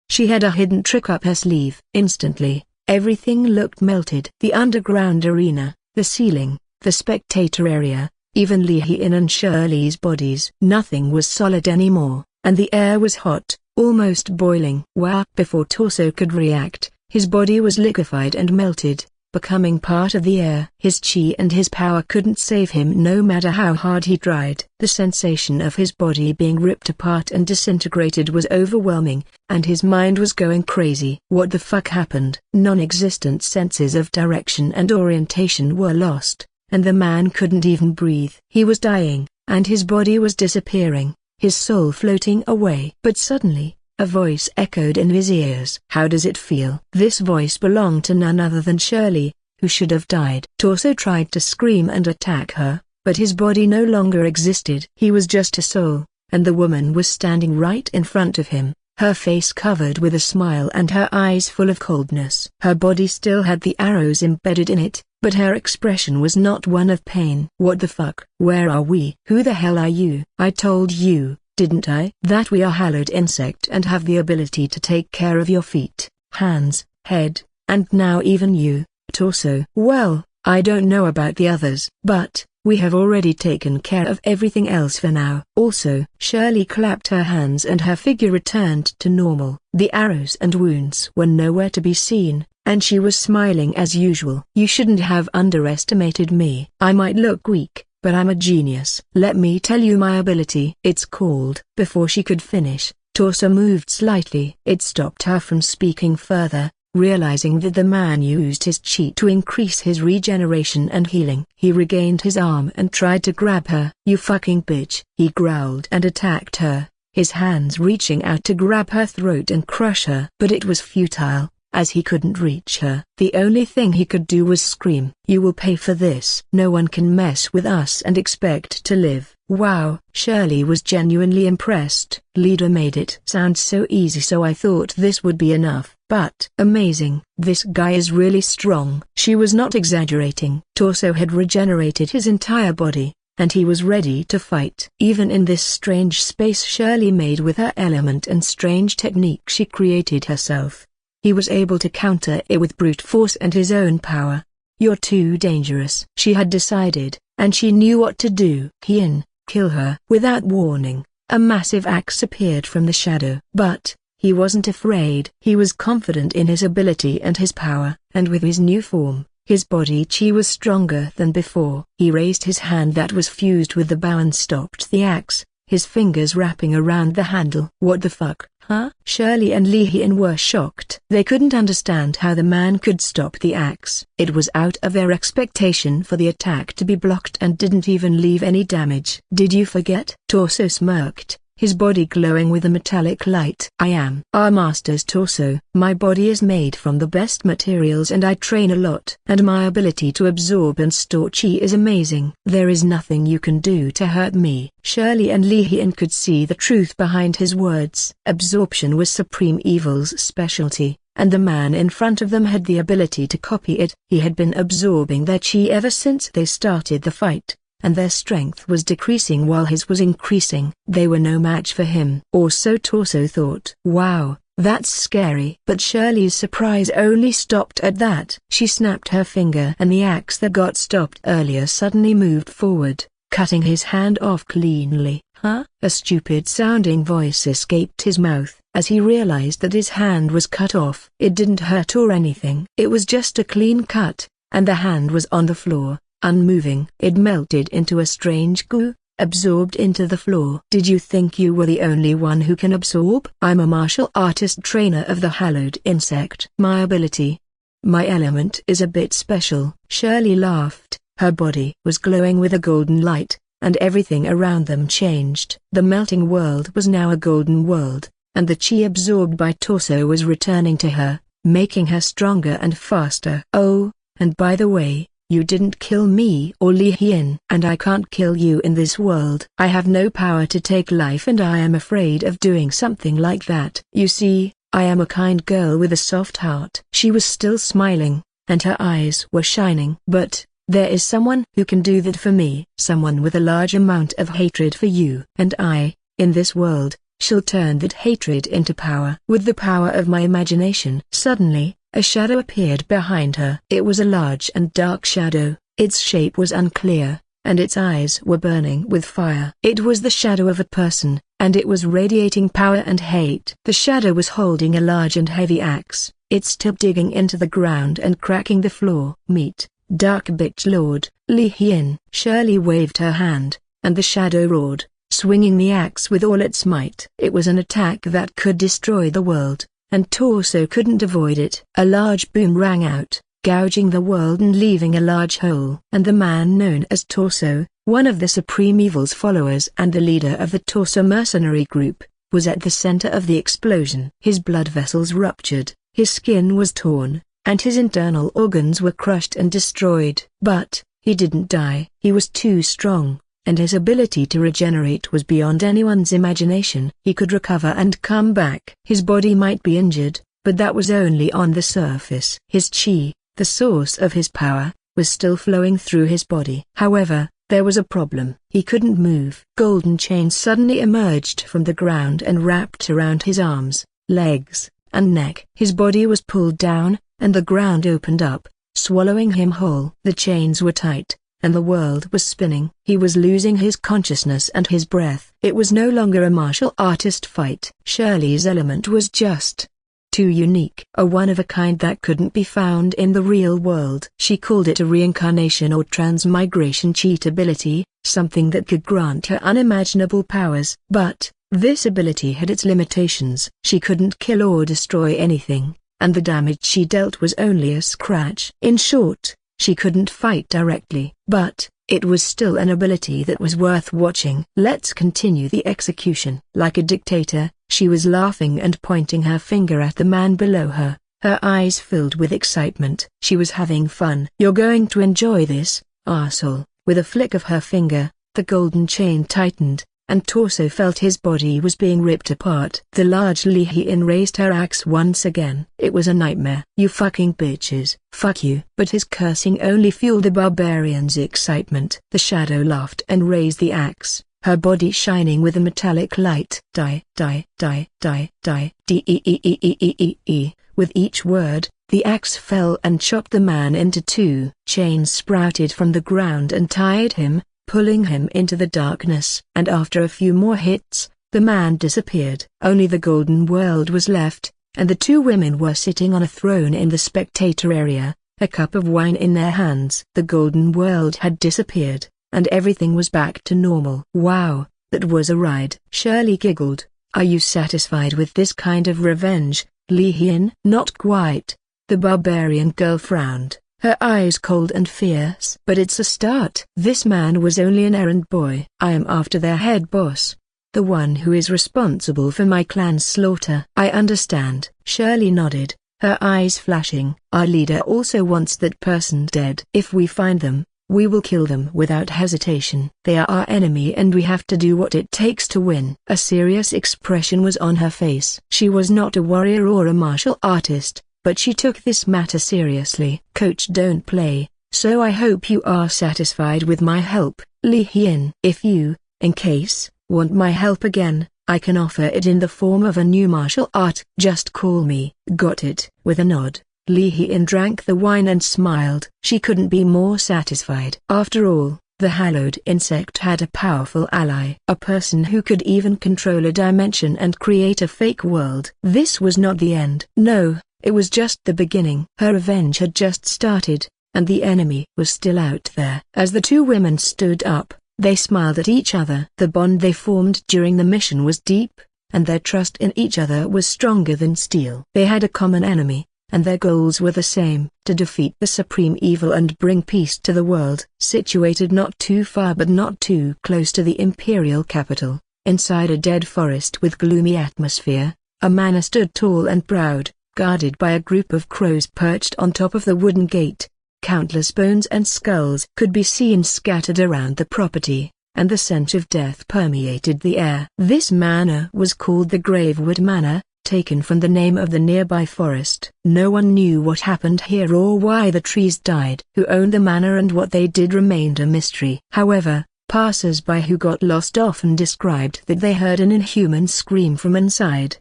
She had a hidden trick up her sleeve. Instantly, everything looked melted. The underground arena, the ceiling, the spectator area, even Lee Hee-in and Shirley's bodies. Nothing was solid anymore, and the air was hot, almost boiling. Wow! Before Torso could react, his body was liquefied and melted, becoming part of the air. His chi and his power couldn't save him no matter how hard he tried. The sensation of his body being ripped apart and disintegrated was overwhelming, and his mind was going crazy. What the fuck happened? Non-existent senses of direction and orientation were lost, and the man couldn't even breathe. He was dying, and his body was disappearing, his soul floating away. But suddenly, a voice echoed in his ears. How does it feel? This voice belonged to none other than Shirley, who should have died. Torso tried to scream and attack her, but his body no longer existed. He was just a soul, and the woman was standing right in front of him, her face covered with a smile and her eyes full of coldness. Her body still had the arrows embedded in it, but her expression was not one of pain. What the fuck? Where are we? Who the hell are you? I told you, didn't I, that we are hallowed insect and have the ability to take care of your feet, hands, head, and now even you, Torso. Well, I don't know about the others, but we have already taken care of everything else for now. Also, Shirley clapped her hands and her figure returned to normal. The arrows and wounds were nowhere to be seen, and she was smiling as usual. You shouldn't have underestimated me. I might look weak, but I'm a genius. Let me tell you my ability. It's called. Before she could finish, Torso moved slightly. It stopped her from speaking further, realizing that the man used his chi to increase his regeneration and healing. He regained his arm and tried to grab her. You fucking bitch. He growled and attacked her, his hands reaching out to grab her throat and crush her. But it was futile, as he couldn't reach her. The only thing he could do was scream. You will pay for this. No one can mess with us and expect to live. Wow. Shirley was genuinely impressed. Leader made it sound so easy, so I thought this would be enough. But amazing. This guy is really strong. She was not exaggerating. Torso had regenerated his entire body, and he was ready to fight. Even in this strange space Shirley made with her element and strange technique she created herself, he was able to counter it with brute force and his own power. You're too dangerous. She had decided, and she knew what to do. Hien, kill her. Without warning, a massive axe appeared from the shadow. But he wasn't afraid. He was confident in his ability and his power, and with his new form, his body chi was stronger than before. He raised his hand that was fused with the bow and stopped the axe, his fingers wrapping around the handle. What the fuck? Huh? Shirley and Lee Hee-in were shocked. They couldn't understand how the man could stop the axe. It was out of their expectation for the attack to be blocked and didn't even leave any damage. Did you forget? Torso smirked, his body glowing with a metallic light. I am our master's Torso. My body is made from the best materials and I train a lot. And my ability to absorb and store chi is amazing. There is nothing you can do to hurt me. Shirley and Lee Hee-in could see the truth behind his words. Absorption was Supreme Evil's specialty, and the man in front of them had the ability to copy it. He had been absorbing their chi ever since they started the fight, and their strength was decreasing while his was increasing. They were no match for him. Or so Torso thought. Wow, that's scary. But Shirley's surprise only stopped at that. She snapped her finger and the axe that got stopped earlier suddenly moved forward, cutting his hand off cleanly. Huh? A stupid-sounding voice escaped his mouth, as he realized that his hand was cut off. It didn't hurt or anything. It was just a clean cut, and the hand was on the floor, unmoving. It melted into a strange goo, absorbed into the floor. Did you think you were the only one who can absorb? I'm a martial artist trainer of the hallowed insect. My ability, my element is a bit special. Shirley laughed. Her body was glowing with a golden light, and everything around them changed. The melting world was now a golden world, and the chi absorbed by Torso was returning to her, making her stronger and faster. Oh, and by the way, you didn't kill me or Lee Hee-in. And I can't kill you in this world. I have no power to take life and I am afraid of doing something like that. You see, I am a kind girl with a soft heart." She was still smiling, and her eyes were shining. "But there is someone who can do that for me. Someone with a large amount of hatred for you. And I, in this world, shall turn that hatred into power. With the power of my imagination." Suddenly, a shadow appeared behind her. It was a large and dark shadow. Its shape was unclear, and its eyes were burning with fire. It was the shadow of a person, and it was radiating power and hate. The shadow was holding a large and heavy axe, its tip digging into the ground and cracking the floor. "Meet, dark bitch lord, Li Hien." Shirley waved her hand, and the shadow roared, swinging the axe with all its might. It was an attack that could destroy the world, and Torso couldn't avoid it. A large boom rang out, gouging the world and leaving a large hole. And the man known as Torso, one of the Supreme Evil's followers and the leader of the Torso mercenary group, was at the center of the explosion. His blood vessels ruptured, his skin was torn, and his internal organs were crushed and destroyed. But he didn't die. He was too strong, and his ability to regenerate was beyond anyone's imagination. He could recover and come back. His body might be injured, but that was only on the surface. His chi, the source of his power, was still flowing through his body. However, there was a problem. He couldn't move. Golden chains suddenly emerged from the ground and wrapped around his arms, legs, and neck. His body was pulled down, and the ground opened up, swallowing him whole. The chains were tight, and the world was spinning. He was losing his consciousness and his breath. It was no longer a martial artist fight. Shirley's element was just too unique. A one-of-a-kind that couldn't be found in the real world. She called it a reincarnation or transmigration cheat ability, something that could grant her unimaginable powers. But this ability had its limitations. She couldn't kill or destroy anything, and the damage she dealt was only a scratch. In short, she couldn't fight directly. But it was still an ability that was worth watching. "Let's continue the execution." Like a dictator, she was laughing and pointing her finger at the man below her, her eyes filled with excitement. She was having fun. "You're going to enjoy this, arsehole." With a flick of her finger, the golden chain tightened, and Torso felt his body was being ripped apart. The large Li Hien raised her axe once again. "It was a nightmare." "You fucking bitches, fuck you." But his cursing only fueled the barbarian's excitement. The shadow laughed and raised the axe, her body shining with a metallic light. "Die, die, die, die, die, D-E-E-E-E-E-E-E." With each word, the axe fell and chopped the man into two. Chains sprouted from the ground and tied him, pulling him into the darkness. And after a few more hits, the man disappeared. Only the golden world was left, and the two women were sitting on a throne in the spectator area, a cup of wine in their hands. The golden world had disappeared, and everything was back to normal. "Wow, that was a ride." Shirley giggled. "Are you satisfied with this kind of revenge, Li Hien?" "Not quite." The barbarian girl frowned, her eyes cold and fierce. "But it's a start." "This man was only an errand boy. I am after their head boss, the one who is responsible for my clan's slaughter." "I understand." Shirley nodded, her eyes flashing. "Our leader also wants that person dead. If we find them, we will kill them without hesitation. They are our enemy and we have to do what it takes to win." A serious expression was on her face. She was not a warrior or a martial artist, but she took this matter seriously. "Coach don't play, so I hope you are satisfied with my help, Li Hien. If you, in case, want my help again, I can offer it in the form of a new martial art. Just call me." "Got it." With a nod, Li Hien drank the wine and smiled. She couldn't be more satisfied. After all, the hallowed insect had a powerful ally. A person who could even control a dimension and create a fake world. This was not the end. No, it was just the beginning. Her revenge had just started, and the enemy was still out there. As the two women stood up, they smiled at each other. The bond they formed during the mission was deep, and their trust in each other was stronger than steel. They had a common enemy, and their goals were the same: to defeat the supreme evil and bring peace to the world. Situated not too far but not too close to the imperial capital, inside a dead forest with gloomy atmosphere, a manor stood tall and proud, guarded by a group of crows perched on top of the wooden gate. Countless bones and skulls could be seen scattered around the property, and the scent of death permeated the air. This manor was called the Gravewood Manor, taken from the name of the nearby forest. No one knew what happened here or why the trees died. Who owned the manor and what they did remained a mystery. However, passers-by who got lost often described that they heard an inhuman scream from inside.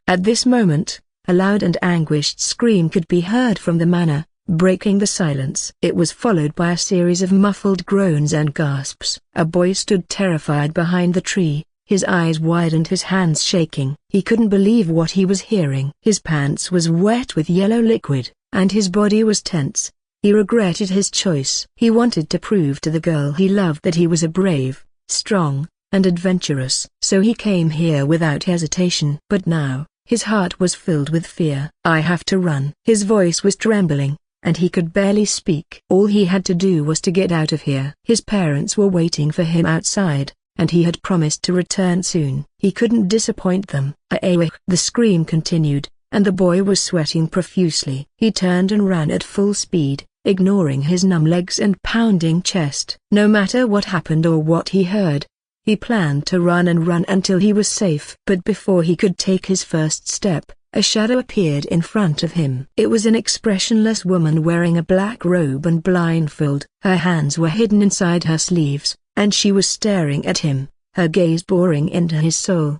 At this moment, a loud and anguished scream could be heard from the manor, breaking the silence. It was followed by a series of muffled groans and gasps. A boy stood terrified behind the tree, his eyes wide and his hands shaking. He couldn't believe what he was hearing. His pants was wet with yellow liquid, and his body was tense. He regretted his choice. He wanted to prove to the girl he loved that he was a brave, strong, and adventurous. So he came here without hesitation. But now, his heart was filled with fear. I have to run. His voice was trembling, and he could barely speak. All he had to do was to get out of here. His parents were waiting for him outside, and he had promised to return soon. He couldn't disappoint them. The scream continued, and the boy was sweating profusely. He turned and ran at full speed, ignoring his numb legs and pounding chest. No matter what happened or what he heard, he planned to run until he was safe. But before he could take his first step, a shadow appeared in front of him. It was an expressionless woman wearing a black robe and blindfold. Her hands were hidden inside her sleeves, and she was staring at him, her gaze boring into his soul.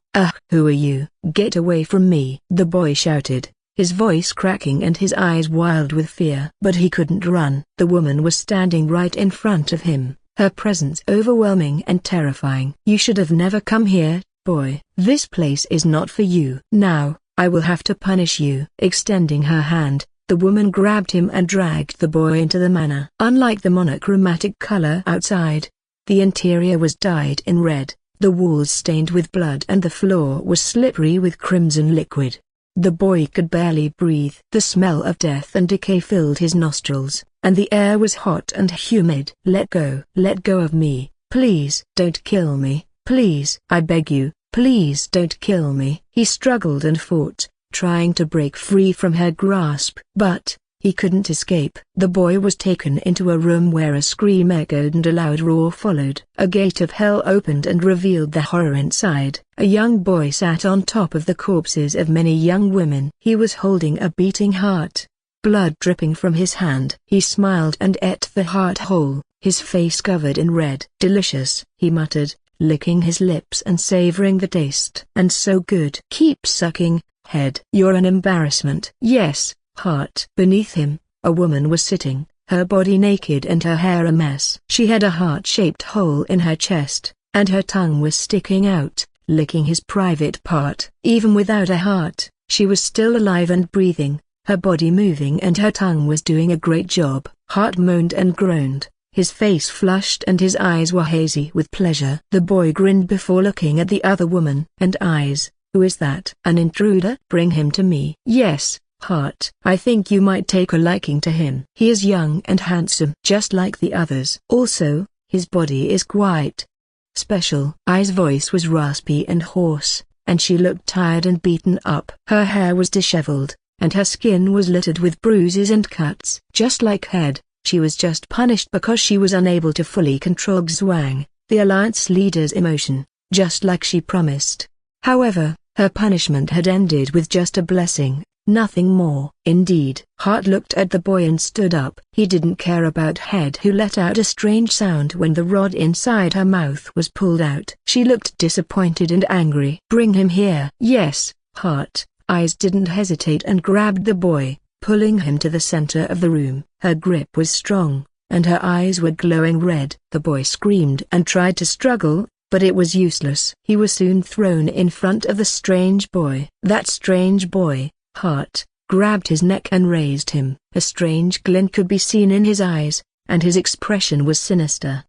Who are you? Get away from me!" the boy shouted, his voice cracking and his eyes wild with fear. But he couldn't run. The woman was standing right in front of him, her presence overwhelming and terrifying. "You should have never come here, boy. This place is not for you. Now, I will have to punish you." Extending her hand, the woman grabbed him and dragged the boy into the manor. Unlike the monochromatic color outside, the interior was dyed in red, the walls stained with blood and the floor was slippery with crimson liquid. The boy could barely breathe. The smell of death and decay filled his nostrils, and the air was hot and humid. Let go of me, please. Don't kill me, please. I beg you, please don't kill me." He struggled and fought, trying to break free from her grasp. But he couldn't escape. The boy was taken into a room where a scream echoed and a loud roar followed. A gate of hell opened and revealed the horror inside. A young boy sat on top of the corpses of many young women. He was holding a beating heart, blood dripping from his hand. He smiled and ate the heart whole, his face covered in red. "Delicious," he muttered, licking his lips and savoring the taste. "And so good." "Keep sucking, head. You're an embarrassment." "Yes, heart." Beneath him, a woman was sitting, her body naked and her hair a mess. She had a heart-shaped hole in her chest, and her tongue was sticking out, licking his private part. Even without a heart, she was still alive and breathing, her body moving and her tongue was doing a great job. Hart moaned and groaned, his face flushed and his eyes were hazy with pleasure. The boy grinned before looking at the other woman. "And eyes, who is that?" "An intruder." "Bring him to me." "Yes, Hart. I think you might take a liking to him. He is young and handsome, just like the others. Also, his body is quite special." Ai's voice was raspy and hoarse, and she looked tired and beaten up. Her hair was disheveled, and her skin was littered with bruises and cuts. Just like Head, she was just punished because she was unable to fully control Xuang, the Alliance leader's emotion, just like she promised. However, her punishment had ended with just a blessing. Nothing more. Indeed. Hart looked at the boy and stood up. He didn't care about Head, who let out a strange sound when the rod inside her mouth was pulled out. She looked disappointed and angry. "Bring him here." "Yes, Hart." Eyes didn't hesitate and grabbed the boy, pulling him to the center of the room. Her grip was strong, and her eyes were glowing red. The boy screamed and tried to struggle, but it was useless. He was soon thrown in front of the strange boy. That strange boy, Hart, grabbed his neck and raised him. A strange glint could be seen in his eyes, and his expression was sinister.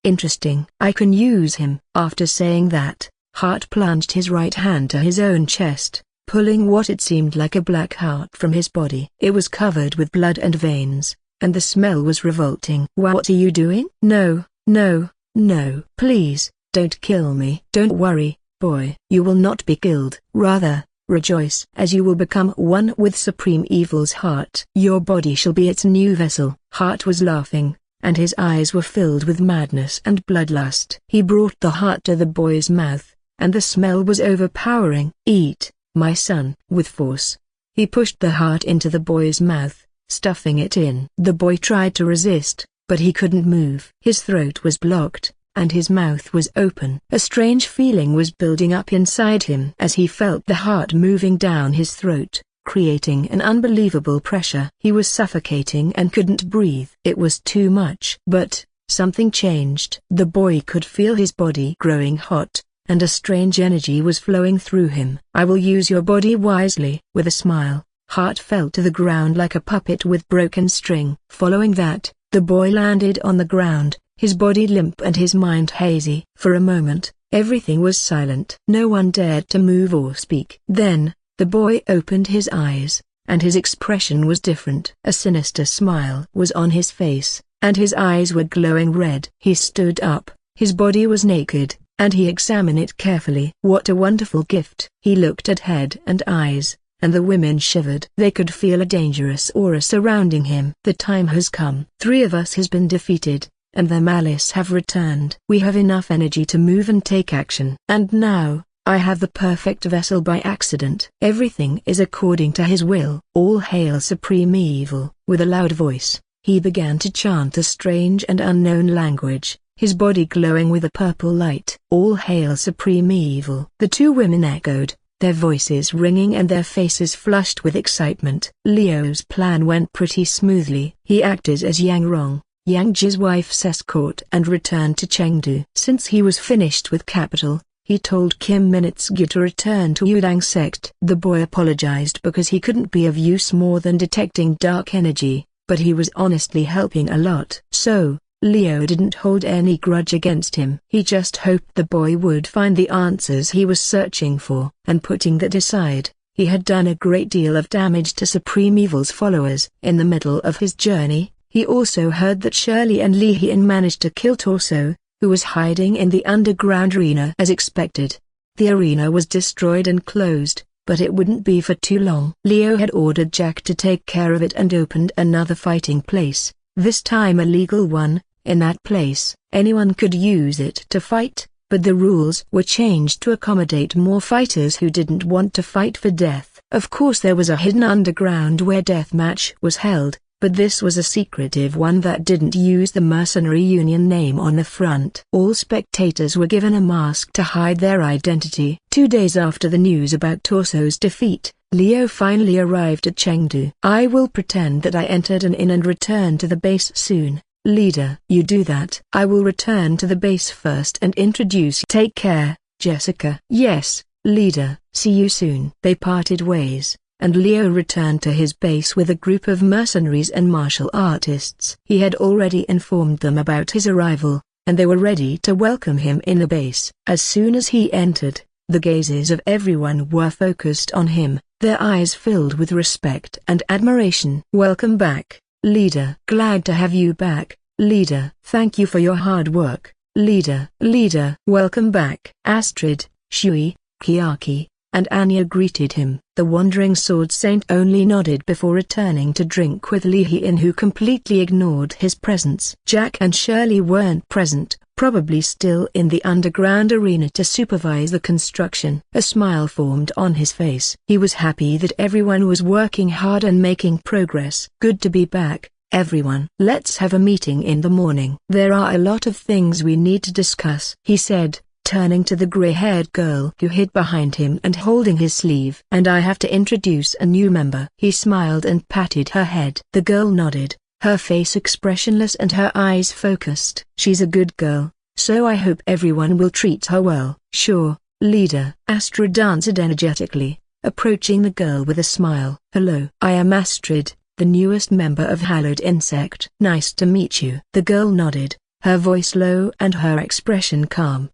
"Interesting. I can use him." After saying that, Hart plunged his right hand to his own chest, pulling what it seemed like a black heart from his body. It was covered with blood and veins, and the smell was revolting. "What are you doing?" "No, no, no. Please, don't kill me." "Don't worry, boy. You will not be killed. Rather, rejoice, as you will become one with Supreme Evil's heart. Your body shall be its new vessel." Hart was laughing, and his eyes were filled with madness and bloodlust. He brought the heart to the boy's mouth, and the smell was overpowering. "Eat, my son. With force, he pushed the heart into the boy's mouth, stuffing it in. The boy tried to resist, but he couldn't move. His throat was blocked, and his mouth was open. A strange feeling was building up inside him as he felt the heart moving down his throat, creating an unbelievable pressure. He was suffocating and couldn't breathe. It was too much. But something changed. The boy could feel his body growing hot, and a strange energy was flowing through him. I will use your body wisely. With a smile, Hart fell to the ground like a puppet with broken string. Following that, the boy landed on the ground, his body limp and his mind hazy. For a moment, everything was silent. No one dared to move or speak. Then, the boy opened his eyes, and his expression was different. A sinister smile was on his face, and his eyes were glowing red. He stood up, his body was naked, and he examined it carefully. What a wonderful gift! He looked at head and eyes, and the women shivered. They could feel a dangerous aura surrounding him. The time has come. 3 of us has been defeated, and their malice have returned. We have enough energy to move and take action. And now, I have the perfect vessel by accident. Everything is according to his will. All hail Supreme Evil. With a loud voice, he began to chant a strange and unknown language, his body glowing with a purple light. All hail Supreme Evil. The 2 women echoed, their voices ringing and their faces flushed with excitement. Leo's plan went pretty smoothly. He acted as Yang Rong, Yang Ji's wife's escort, and returned to Chengdu. Since he was finished with capital, he told Kim Minitsgu to return to Yudang sect. The boy apologized because he couldn't be of use more than detecting dark energy, but he was honestly helping a lot. So, Leo didn't hold any grudge against him. He just hoped the boy would find the answers he was searching for. And putting that aside, he had done a great deal of damage to Supreme Evil's followers. In the middle of his journey, he also heard that Shirley and Li Hien managed to kill Torso, who was hiding in the underground arena. As expected, the arena was destroyed and closed, but it wouldn't be for too long. Leo had ordered Jack to take care of it and opened another fighting place, this time a legal one. In that place, anyone could use it to fight, but the rules were changed to accommodate more fighters who didn't want to fight for death. Of course there was a hidden underground where deathmatch was held, but this was a secretive one that didn't use the Mercenary Union name on the front. All spectators were given a mask to hide their identity. 2 days after the news about Torso's defeat, Leo finally arrived at Chengdu. I will pretend that I entered an inn and return to the base soon. Leader, you do that. I will return to the base first and introduce you. Take care, Jessica. Yes, leader. See you soon. They parted ways, and Leo returned to his base with a group of mercenaries and martial artists. He had already informed them about his arrival, and they were ready to welcome him in the base. As soon as he entered, the gazes of everyone were focused on him, their eyes filled with respect and admiration. Welcome back, leader. Glad to have you back, leader. Thank you for your hard work, leader. Leader. Welcome back. Astrid, Shui, Kiaki, and Anya greeted him. The wandering sword saint only nodded before returning to drink with Li Hien, who completely ignored his presence. Jack and Shirley weren't present, probably still in the underground arena to supervise the construction. A smile formed on his face. He was happy that everyone was working hard and making progress. Good to be back, everyone. Let's have a meeting in the morning. There are a lot of things we need to discuss, he said, turning to the gray-haired girl who hid behind him and holding his sleeve. And I have to introduce a new member. He smiled and patted her head. The girl nodded, her face expressionless and her eyes focused. She's a good girl, so I hope everyone will treat her well. Sure, leader. Astrid answered energetically, approaching the girl with a smile. Hello. I am Astrid, the newest member of Hallowed Insect. Nice to meet you. The girl nodded, her voice low and her expression calm.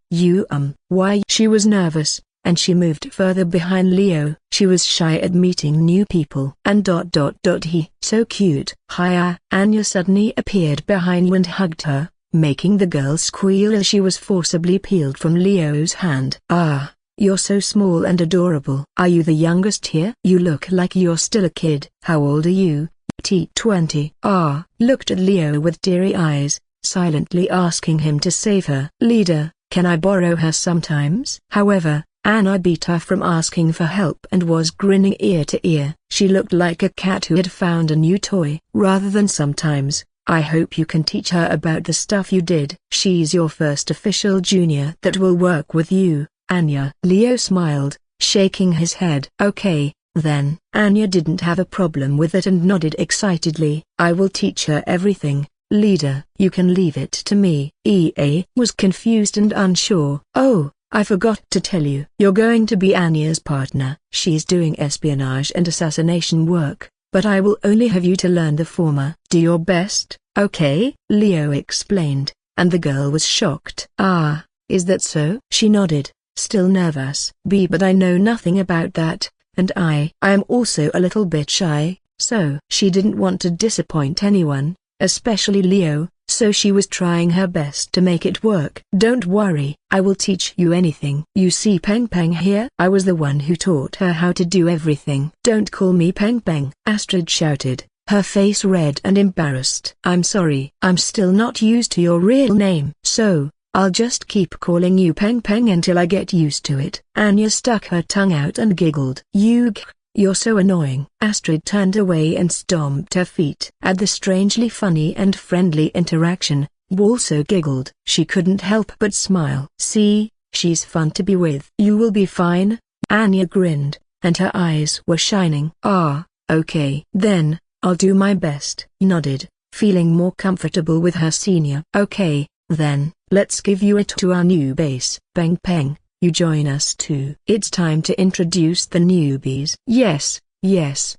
Why? She was nervous, and she moved further behind Leo. She was shy at meeting new people. And he. So cute. Hiya. Anya suddenly appeared behind and hugged her, making the girl squeal as she was forcibly peeled from Leo's hand. Ah, you're so small and adorable. Are you the youngest here? You look like you're still a kid. How old are you? T20. Ah, looked at Leo with teary eyes, silently asking him to save her. Leader, can I borrow her sometimes? However, Anna beat her from asking for help and was grinning ear to ear. She looked like a cat who had found a new toy. Rather than sometimes, I hope you can teach her about the stuff you did. She's your first official junior that will work with you, Anya. Leo smiled, shaking his head. Okay, then. Anya didn't have a problem with it and nodded excitedly. I will teach her everything, leader. You can leave it to me. EA was confused and unsure. Oh, I forgot to tell you. You're going to be Anya's partner. She's doing espionage and assassination work, but I will only have you to learn the former. Do your best, okay? Leo explained, and the girl was shocked. Ah, is that so? She nodded, still nervous. But I know nothing about that, and I am also a little bit shy, so she didn't want to disappoint anyone, especially Leo, so she was trying her best to make it work. Don't worry, I will teach you anything. You see Peng Peng here? I was the one who taught her how to do everything. Don't call me Peng Peng, Astrid shouted, her face red and embarrassed. I'm sorry. I'm still not used to your real name. So, I'll just keep calling you Peng Peng until I get used to it. Anya stuck her tongue out and giggled. You're so annoying. Astrid turned away and stomped her feet. At the strangely funny and friendly interaction, also giggled. She couldn't help but smile. See, she's fun to be with. You will be fine, Anya grinned, and her eyes were shining. Ah, okay. Then, I'll do my best. Nodded, feeling more comfortable with her senior. Okay, then, let's give you a tour to our new base. Peng Peng, you join us too. It's time to introduce the newbies. Yes,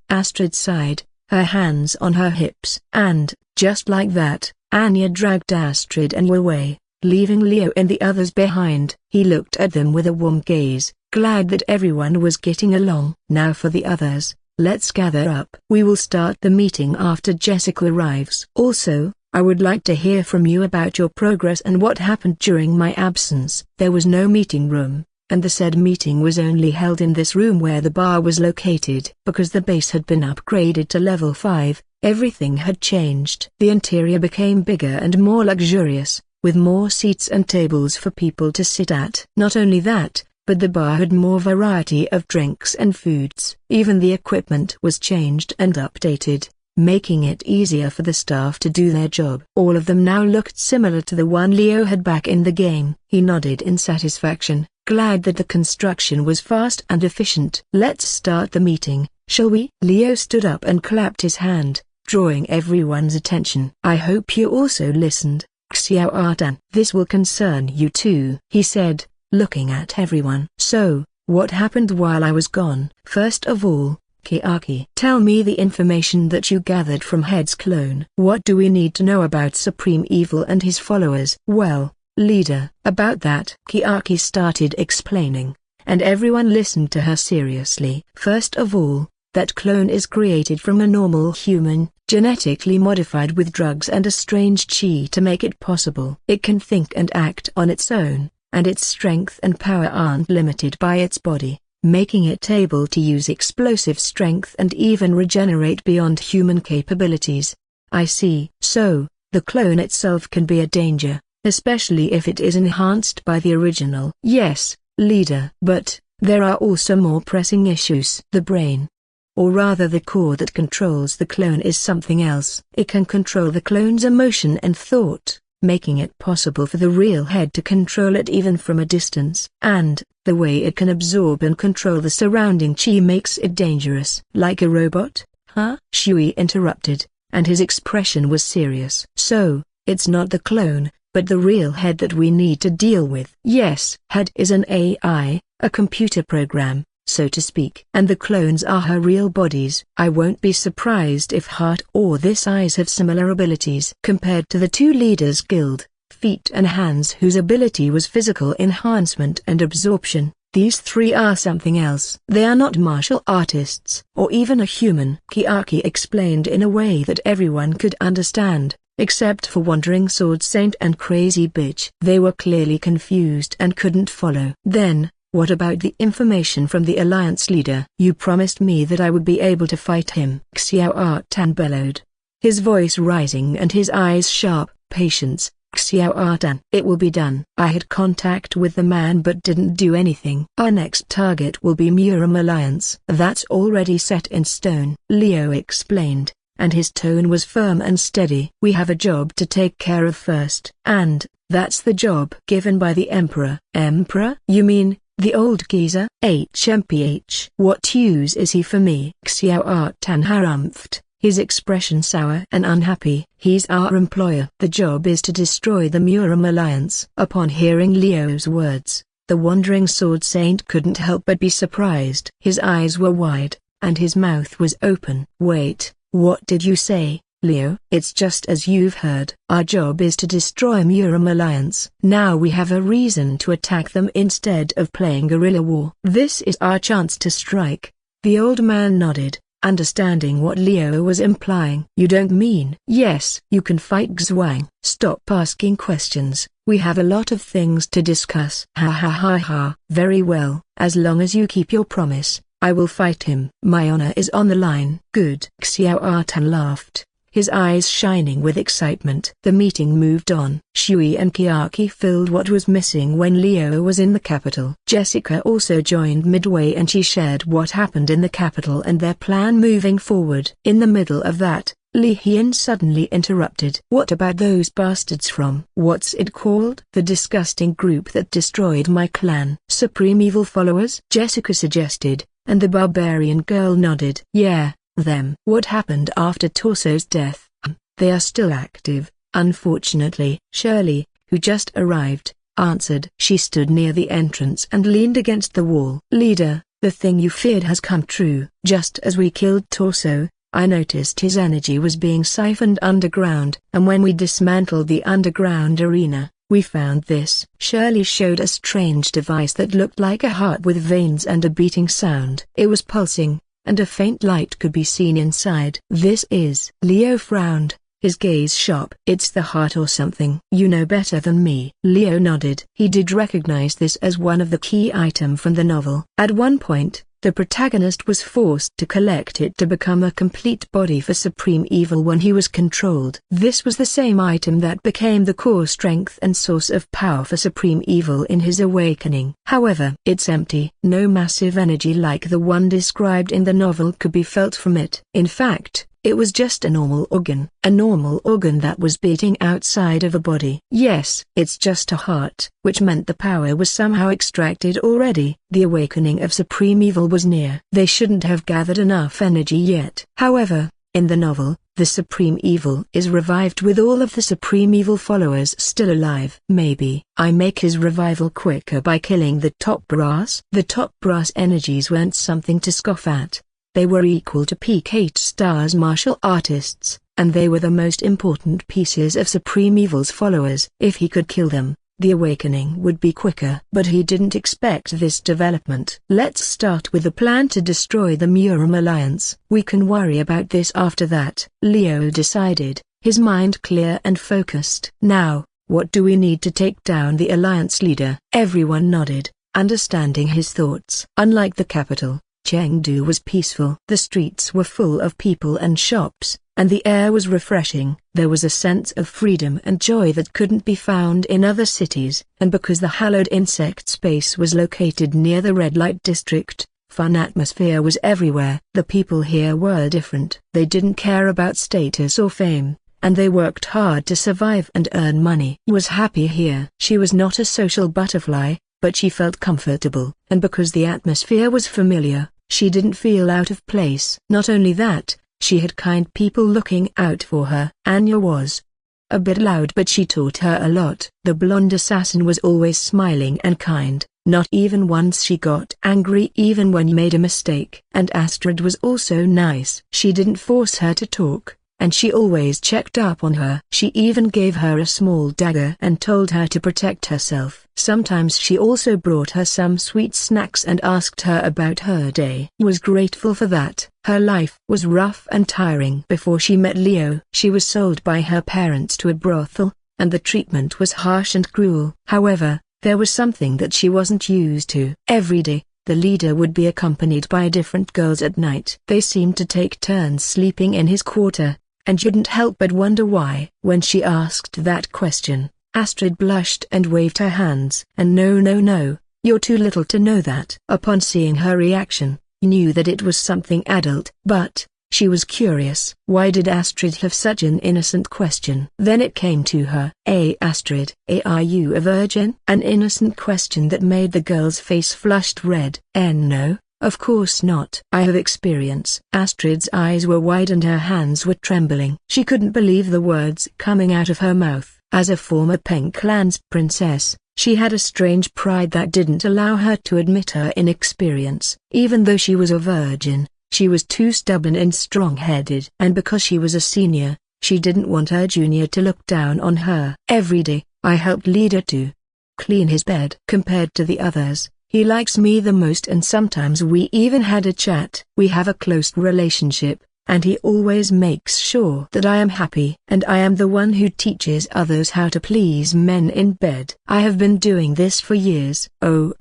Astrid sighed, her hands on her hips. And, just like that, Anya dragged Astrid and away, leaving Leo and the others behind. He looked at them with a warm gaze, glad that everyone was getting along. Now for the others, let's gather up. We will start the meeting after Jessica arrives. Also, I would like to hear from you about your progress and what happened during my absence. There was no meeting room, and the said meeting was only held in this room where the bar was located. Because the base had been upgraded to level 5, everything had changed. The interior became bigger and more luxurious, with more seats and tables for people to sit at. Not only that, but the bar had more variety of drinks and foods. Even the equipment was changed and updated, making it easier for the staff to do their job. All of them now looked similar to the one Leo had back in the game. He nodded in satisfaction, glad that the construction was fast and efficient. Let's start the meeting, shall we? Leo stood up and clapped his hand, drawing everyone's attention. I hope you also listened, Xiao Artan. This will concern you too, he said, looking at everyone. So, what happened while I was gone? First of all, Kiaki, tell me the information that you gathered from Head's clone. What do we need to know about Supreme Evil and his followers? Well, leader, about that, Kiaki started explaining, and everyone listened to her seriously. First of all, that clone is created from a normal human, genetically modified with drugs and a strange chi to make it possible. It can think and act on its own, and its strength and power aren't limited by its body, making it able to use explosive strength and even regenerate beyond human capabilities. I see. So, the clone itself can be a danger, especially if it is enhanced by the original. Yes, leader. But, there are also more pressing issues. The brain, or rather the core that controls the clone, is something else. It can control the clone's emotion and thought, making it possible for the real head to control it even from a distance. And, the way it can absorb and control the surrounding chi makes it dangerous. Like a robot, huh? Shui interrupted, and his expression was serious. So, it's not the clone, but the real head that we need to deal with. Yes, head is an AI, a computer program, so to speak. And the clones are her real bodies. I won't be surprised if Heart or this Eyes have similar abilities. Compared to the two leaders' guild, Feet and Hands, whose ability was physical enhancement and absorption, these three are something else. They are not martial artists, or even a human. Kiaki explained in a way that everyone could understand, except for Wandering Sword Saint and Crazy Bitch. They were clearly confused and couldn't follow. Then, what about the information from the Alliance leader? You promised me that I would be able to fight him. Xiao Artan bellowed, his voice rising and his eyes sharp. Patience, Xiao Artan. It will be done. I had contact with the man but didn't do anything. Our next target will be Murim Alliance. That's already set in stone, Leo explained, and his tone was firm and steady. We have a job to take care of first. And that's the job given by the Emperor. Emperor? You mean the old geezer? HMPH. What use is he for me? Xiao Artan harumphed, his expression sour and unhappy. He's our employer. The job is to destroy the Murim Alliance. Upon hearing Leo's words, the wandering sword saint couldn't help but be surprised. His eyes were wide, and his mouth was open. Wait, what did you say, Leo? It's just as you've heard. Our job is to destroy Murim Alliance. Now we have a reason to attack them instead of playing guerrilla war. This is our chance to strike. The old man nodded, understanding what Leo was implying. You don't mean? Yes. You can fight Xuang. Stop asking questions. We have a lot of things to discuss. Ha ha ha ha. Very well. As long as you keep your promise, I will fight him. My honor is on the line. Good. Xiao Artan laughed, his eyes shining with excitement. The meeting moved on. Shui and Kiaki filled what was missing when Leo was in the capital. Jessica also joined midway and she shared what happened in the capital and their plan moving forward. In the middle of that, Li Hian suddenly interrupted. What about those bastards from what's it called? The disgusting group that destroyed my clan. Supreme Evil Followers? Jessica suggested, and the barbarian girl nodded. Yeah, them. What happened after Torso's death? They are still active, unfortunately. Shirley, who just arrived, answered. She stood near the entrance and leaned against the wall. Leader, the thing you feared has come true. Just as we killed Torso, I noticed his energy was being siphoned underground, and when we dismantled the underground arena, we found this. Shirley showed a strange device that looked like a heart with veins and a beating sound. It was pulsing, and a faint light could be seen inside. This is... Leo frowned, his gaze sharp. It's the heart or something. You know better than me. Leo nodded. He did recognize this as one of the key items from the novel. At one point, the protagonist was forced to collect it to become a complete body for Supreme Evil when he was controlled. This was the same item that became the core strength and source of power for Supreme Evil in his awakening. However, it's empty. No massive energy like the one described in the novel could be felt from it. In fact, it was just a normal organ that was beating outside of a body. Yes, it's just a heart, which meant the power was somehow extracted already. The awakening of Supreme Evil was near. They shouldn't have gathered enough energy yet. However, in the novel, the Supreme Evil is revived with all of the Supreme Evil followers still alive. Maybe I make his revival quicker by killing the top brass. The top brass energies weren't something to scoff at. They were equal to peak 8 stars martial artists, and they were the most important pieces of Supreme Evil's followers. If he could kill them, the awakening would be quicker. But he didn't expect this development. Let's start with the plan to destroy the Murim Alliance. We can worry about this after that, Leo decided, his mind clear and focused. Now, what do we need to take down the Alliance leader? Everyone nodded, understanding his thoughts. Unlike the capital, Chengdu was peaceful. The streets were full of people and shops, and the air was refreshing. There was a sense of freedom and joy that couldn't be found in other cities, and because the hallowed insect space was located near the red light district, fun atmosphere was everywhere. The people here were different. They didn't care about status or fame, and they worked hard to survive and earn money. She was happy here. She was not a social butterfly, but she felt comfortable, and because the atmosphere was familiar, she didn't feel out of place. Not only that, she had kind people looking out for her. Anya was a bit loud, but she taught her a lot. The blonde assassin was always smiling and kind, not even once she got angry even when you made a mistake. And Astrid was also nice. She didn't force her to talk, and she always checked up on her. She even gave her a small dagger and told her to protect herself. Sometimes she also brought her some sweet snacks and asked her about her day. She was grateful for that. Her life was rough and tiring before she met Leo. She was sold by her parents to a brothel, and the treatment was harsh and cruel. However, there was something that she wasn't used to. Every day, the leader would be accompanied by different girls at night. They seemed to take turns sleeping in his quarter, and couldn't help but wonder why. When she asked that question, Astrid blushed and waved her hands. And no, you're too little to know that. Upon seeing her reaction, he knew that it was something adult. But she was curious. Why did Astrid have such an innocent question? Then it came to her. Astrid, are you a virgin? An innocent question that made the girl's face flushed red. No, of course not. I have experience. Astrid's eyes were wide and her hands were trembling. She couldn't believe the words coming out of her mouth. As a former Peng Clan's princess, she had a strange pride that didn't allow her to admit her inexperience. Even though she was a virgin, she was too stubborn and strong-headed. And because she was a senior, she didn't want her junior to look down on her. Every day, I helped Leader to clean his bed. Compared to the others, he likes me the most, and sometimes we even had a chat. We have a close relationship, and he always makes sure that I am happy. And I am the one who teaches others how to please men in bed. I have been doing this for years. Oh,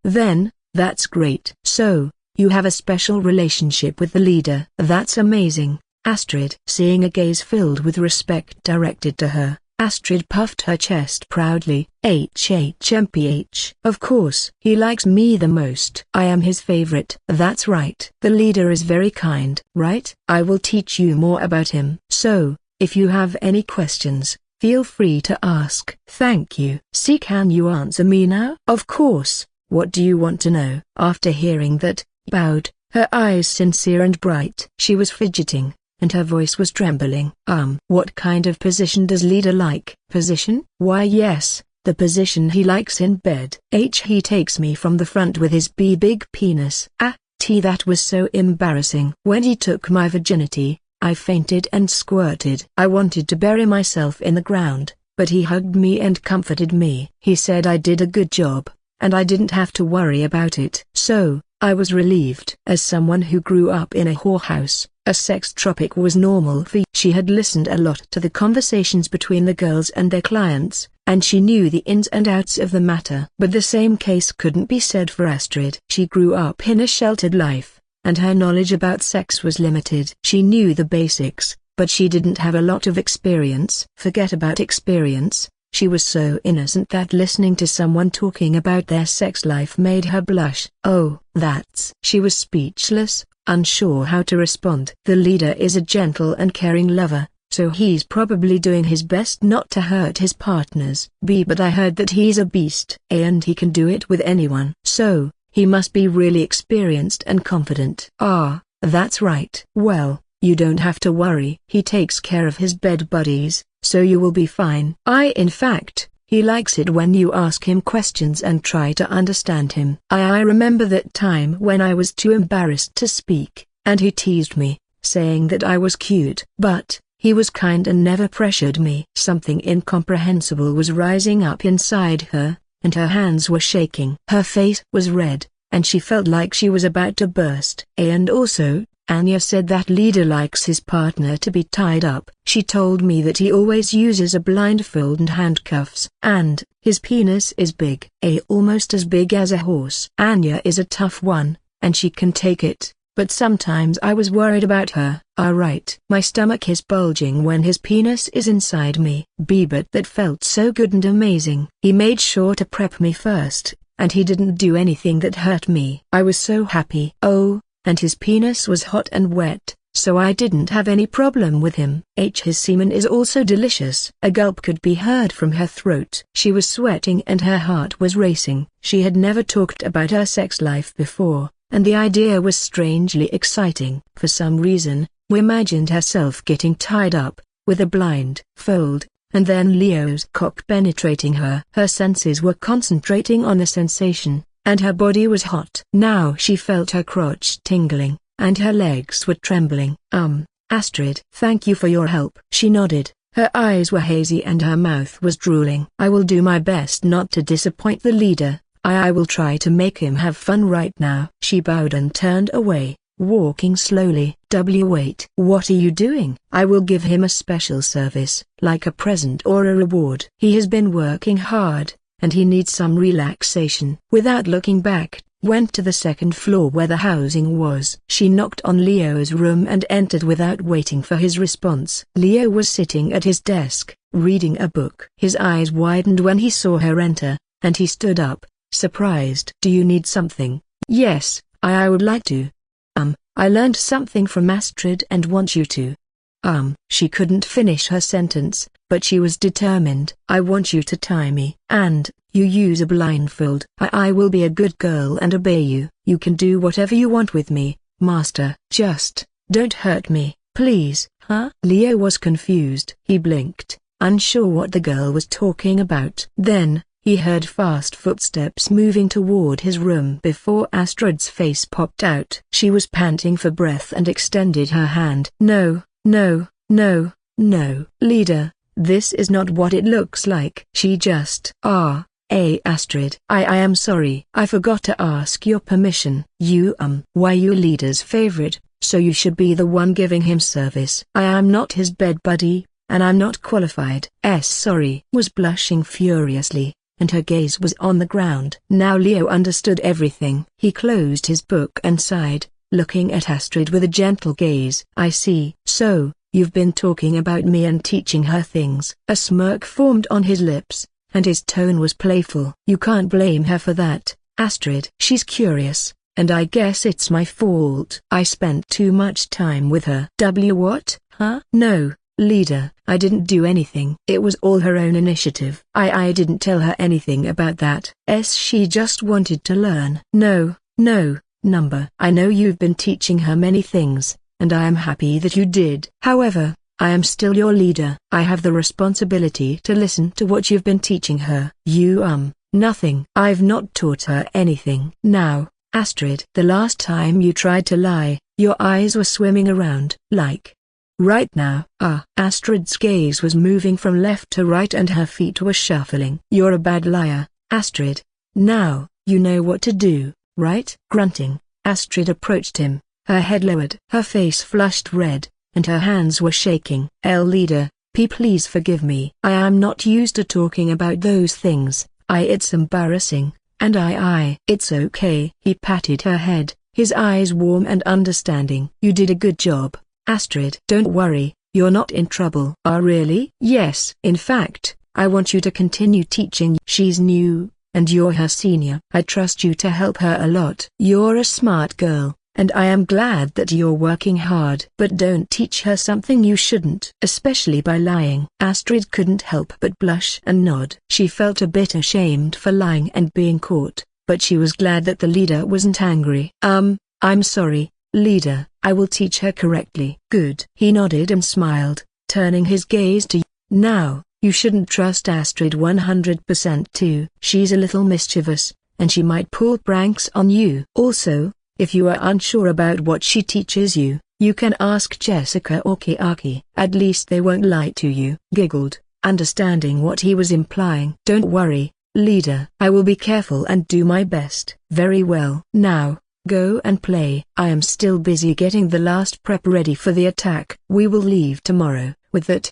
then, that's great. So, you have a special relationship with the leader. That's amazing. Astrid, seeing a gaze filled with respect directed to her, Astrid puffed her chest proudly. HHMPH. Of course. He likes me the most. I am his favorite. That's right. The leader is very kind. Right? I will teach you more about him. So, if you have any questions, feel free to ask. Thank you. See, can you answer me now? Of course. What do you want to know? After hearing that, bowed, her eyes sincere and bright. She was fidgeting, and her voice was trembling. What kind of position does leader like? Position? Why yes, the position he likes in bed. He takes me from the front with his big penis. That was so embarrassing. When he took my virginity, I fainted and squirted. I wanted to bury myself in the ground, but he hugged me and comforted me. He said I did a good job, and I didn't have to worry about it. So, I was relieved. As someone who grew up in a whorehouse, a sex tropic was normal for you. She had listened a lot to the conversations between the girls and their clients, and she knew the ins and outs of the matter. But the same case couldn't be said for Astrid. She grew up in a sheltered life, and her knowledge about sex was limited. She knew the basics, but she didn't have a lot of experience. Forget about experience. She was so innocent that listening to someone talking about their sex life made her blush. She was speechless, unsure how to respond. The leader is a gentle and caring lover, so he's probably doing his best not to hurt his partners. But I heard that he's a beast. And he can do it with anyone. So, he must be really experienced and confident. That's right. Well, you don't have to worry. He takes care of his bed buddies, so you will be fine. In fact, he likes it when you ask him questions and try to understand him. I remember that time when I was too embarrassed to speak, and he teased me, saying that I was cute. But he was kind and never pressured me. Something incomprehensible was rising up inside her, and her hands were shaking. Her face was red, and she felt like she was about to burst. And also, Anya said that leader likes his partner to be tied up. She told me that he always uses a blindfold and handcuffs. And his penis is big. Almost as big as a horse. Anya is a tough one, and she can take it, but sometimes I was worried about her. Right. My stomach is bulging when his penis is inside me. But that felt so good and amazing. He made sure to prep me first, and he didn't do anything that hurt me. I was so happy. And his penis was hot and wet, so I didn't have any problem with him. His semen is also delicious. A gulp could be heard from her throat. She was sweating and her heart was racing. She had never talked about her sex life before, and the idea was strangely exciting. For some reason, she imagined herself getting tied up, with a blindfold, and then Leo's cock penetrating her. Her senses were concentrating on the sensation, and her body was hot. Now she felt her crotch tingling, and her legs were trembling. Astrid, thank you for your help. She nodded. Her eyes were hazy and her mouth was drooling. I will do my best not to disappoint the leader. I will try to make him have fun right now. She bowed and turned away, walking slowly. Wait. What are you doing? I will give him a special service, like a present or a reward. He has been working hard, and he needs some relaxation. Without looking back, went to the second floor where the housing was. She knocked on Leo's room and entered without waiting for his response. Leo was sitting at his desk, reading a book. His eyes widened when he saw her enter, and he stood up, surprised. Do you need something? Yes, I would like to. I learned something from Astrid and want you to. She couldn't finish her sentence, but she was determined. I want you to tie me. And, you use a blindfold. I will be a good girl and obey you. You can do whatever you want with me, master. Just, don't hurt me, please. Huh? Leo was confused. He blinked, unsure what the girl was talking about. Then, he heard fast footsteps moving toward his room before Astrid's face popped out. She was panting for breath and extended her hand. No, no, no, no. Leader, this is not what it looks like. She just... Astrid. I am sorry. I forgot to ask your permission. Why you leader's favorite, so you should be the one giving him service. I am not his bed buddy, and I'm not qualified. Sorry. Was blushing furiously, and her gaze was on the ground. Now Leo understood everything. He closed his book and sighed, looking at Astrid with a gentle gaze. I see. So, you've been talking about me and teaching her things. A smirk formed on his lips, and his tone was playful. You can't blame her for that, Astrid. She's curious, and I guess it's my fault. I spent too much time with her. What? Huh? No, leader, I didn't do anything. It was all her own initiative. I didn't tell her anything about that. She just wanted to learn. No, number. I know you've been teaching her many things, and I am happy that you did. However, I am still your leader. I have the responsibility to listen to what you've been teaching her. Nothing. I've not taught her anything. Now, Astrid, the last time you tried to lie, your eyes were swimming around. Like right now. Astrid's gaze was moving from left to right and her feet were shuffling. You're a bad liar, Astrid. Now, you know what to do, right? Grunting, Astrid approached him, her head lowered. Her face flushed red, and her hands were shaking. Leader, please forgive me. I am not used to talking about those things. It's embarrassing, and It's okay. He patted her head, his eyes warm and understanding. You did a good job, Astrid. Don't worry, you're not in trouble. Really? Yes. In fact, I want you to continue teaching. She's new, and you're her senior. I trust you to help her a lot. You're a smart girl, and I am glad that you're working hard. But don't teach her something you shouldn't. Especially by lying. Astrid couldn't help but blush and nod. She felt a bit ashamed for lying and being caught, but she was glad that the leader wasn't angry. I'm sorry, leader. I will teach her correctly. Good. He nodded and smiled, turning his gaze to you. Now, you shouldn't trust Astrid 100% too. She's a little mischievous, and she might pull pranks on you. Also, if you are unsure about what she teaches you, you can ask Jessica or Kiaki. At least they won't lie to you. Giggled, understanding what he was implying. Don't worry, leader. I will be careful and do my best. Very well. Now, go and play. I am still busy getting the last prep ready for the attack. We will leave tomorrow. With that,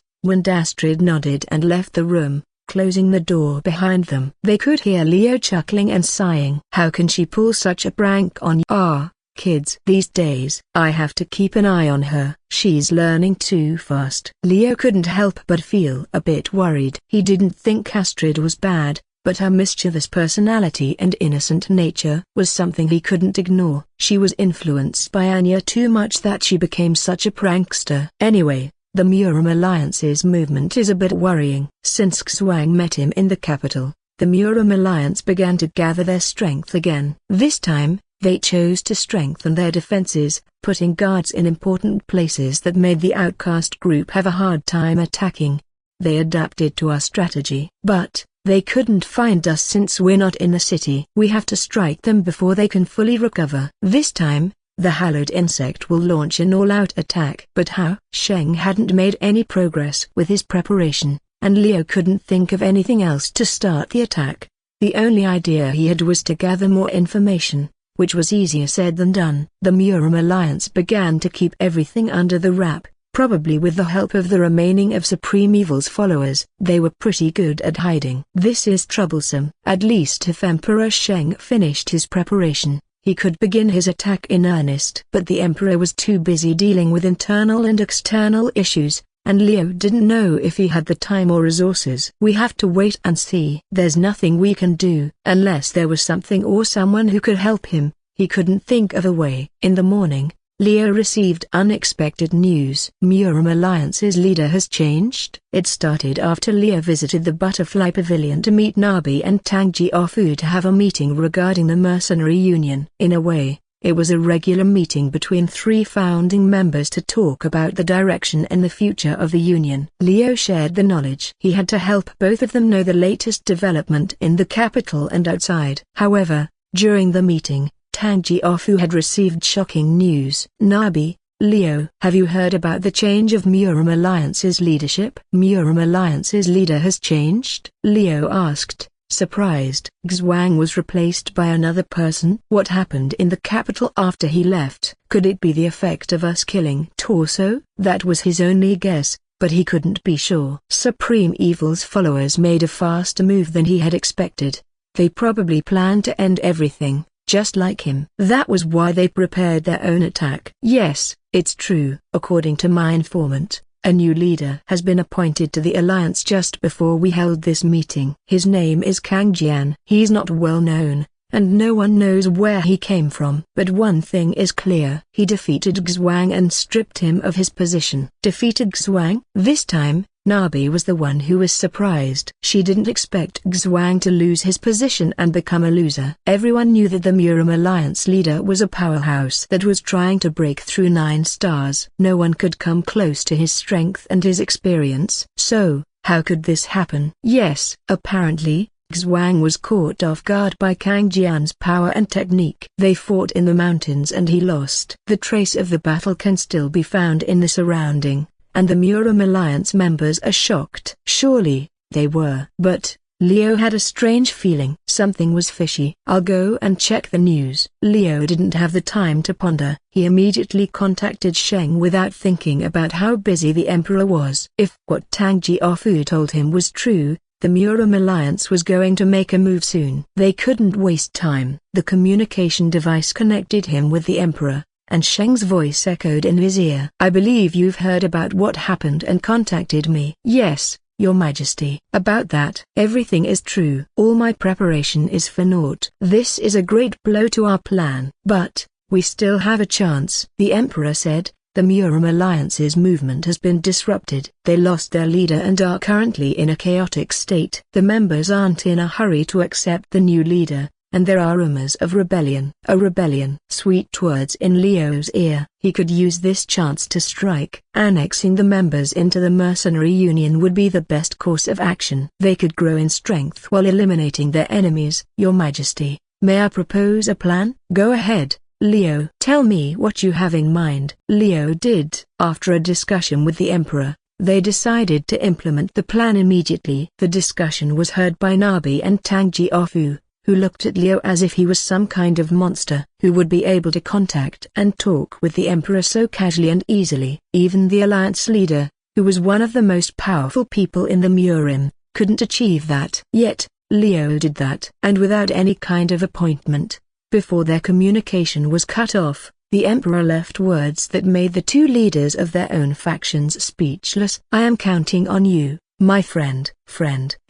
Astrid nodded and left the room, closing the door behind them. They could hear Leo chuckling and sighing. How can she pull such a prank on you? Kids these days. I have to keep an eye on her. She's learning too fast. Leo couldn't help but feel a bit worried. He didn't think Astrid was bad, but her mischievous personality and innocent nature was something he couldn't ignore. She was influenced by Anya too much that she became such a prankster. Anyway, the Murim Alliance's movement is a bit worrying. Since Xwang met him in the capital, the Murim Alliance began to gather their strength again. This time, they chose to strengthen their defenses, putting guards in important places that made the outcast group have a hard time attacking. They adapted to our strategy. But, they couldn't find us since we're not in the city. We have to strike them before they can fully recover. This time, the hallowed insect will launch an all-out attack. But how? Sheng hadn't made any progress with his preparation, and Leo couldn't think of anything else to start the attack. The only idea he had was to gather more information, which was easier said than done. The Murim Alliance began to keep everything under the wrap, probably with the help of the remaining of Supreme Evil's followers. They were pretty good at hiding. This is troublesome. At least if Emperor Sheng finished his preparation, he could begin his attack in earnest. But the Emperor was too busy dealing with internal and external issues, and Leo didn't know if he had the time or resources. We have to wait and see. There's nothing we can do. Unless there was something or someone who could help him, he couldn't think of a way. In the morning, Leo received unexpected news. Murim Alliance's leader has changed. It started after Leo visited the Butterfly Pavilion to meet Nabi and Tang Jiaofu to have a meeting regarding the Mercenary Union. In a way, it was a regular meeting between 3 founding members to talk about the direction and the future of the Union. Leo shared the knowledge. He had to help both of them know the latest development in the capital and outside. However, during the meeting, Tang Jiaofu had received shocking news. Nabi, Leo, have you heard about the change of Murim Alliance's leadership? Murim Alliance's leader has changed? Leo asked, surprised. Xuang was replaced by another person. What happened in the capital after he left? Could it be the effect of us killing Torso? That was his only guess, but he couldn't be sure. Supreme Evil's followers made a faster move than he had expected. They probably planned to end everything, just like him. That was why they prepared their own attack. Yes, it's true. According to my informant, a new leader has been appointed to the alliance just before we held this meeting. His name is Kang Jian. He's not well known, and no one knows where he came from. But one thing is clear. He defeated Xuang and stripped him of his position. Defeated Xuang? This time, Nabi was the one who was surprised. She didn't expect Xuang to lose his position and become a loser. Everyone knew that the Murim Alliance leader was a powerhouse that was trying to break through 9 stars. No one could come close to his strength and his experience. So, how could this happen? Yes, apparently, Xuang was caught off guard by Kang Jian's power and technique. They fought in the mountains and he lost. The trace of the battle can still be found in the surrounding, and the Murim Alliance members are shocked. Surely, they were. But, Leo had a strange feeling. Something was fishy. I'll go and check the news. Leo didn't have the time to ponder. He immediately contacted Sheng without thinking about how busy the Emperor was. If what Tang Jiaofu told him was true, the Murim Alliance was going to make a move soon. They couldn't waste time. The communication device connected him with the Emperor, and Sheng's voice echoed in his ear. I believe you've heard about what happened and contacted me. Yes, Your Majesty. About that, everything is true. All my preparation is for naught. This is a great blow to our plan. But, we still have a chance. The Emperor said, the Murim Alliance's movement has been disrupted. They lost their leader and are currently in a chaotic state. The members aren't in a hurry to accept the new leader, and there are rumors of rebellion. A rebellion. Sweet words in Leo's ear. He could use this chance to strike. Annexing the members into the Mercenary Union would be the best course of action. They could grow in strength while eliminating their enemies. Your Majesty, may I propose a plan? Go ahead, Leo. Tell me what you have in mind. Leo did. After a discussion with the Emperor, they decided to implement the plan immediately. The discussion was heard by Nabi and Tang Jiaofu, who looked at Leo as if he was some kind of monster, who would be able to contact and talk with the Emperor so casually and easily. Even the Alliance leader, who was one of the most powerful people in the Murim, couldn't achieve that. Yet, Leo did that. And without any kind of appointment, before their communication was cut off, the Emperor left words that made the 2 leaders of their own factions speechless. I am counting on you, my friend.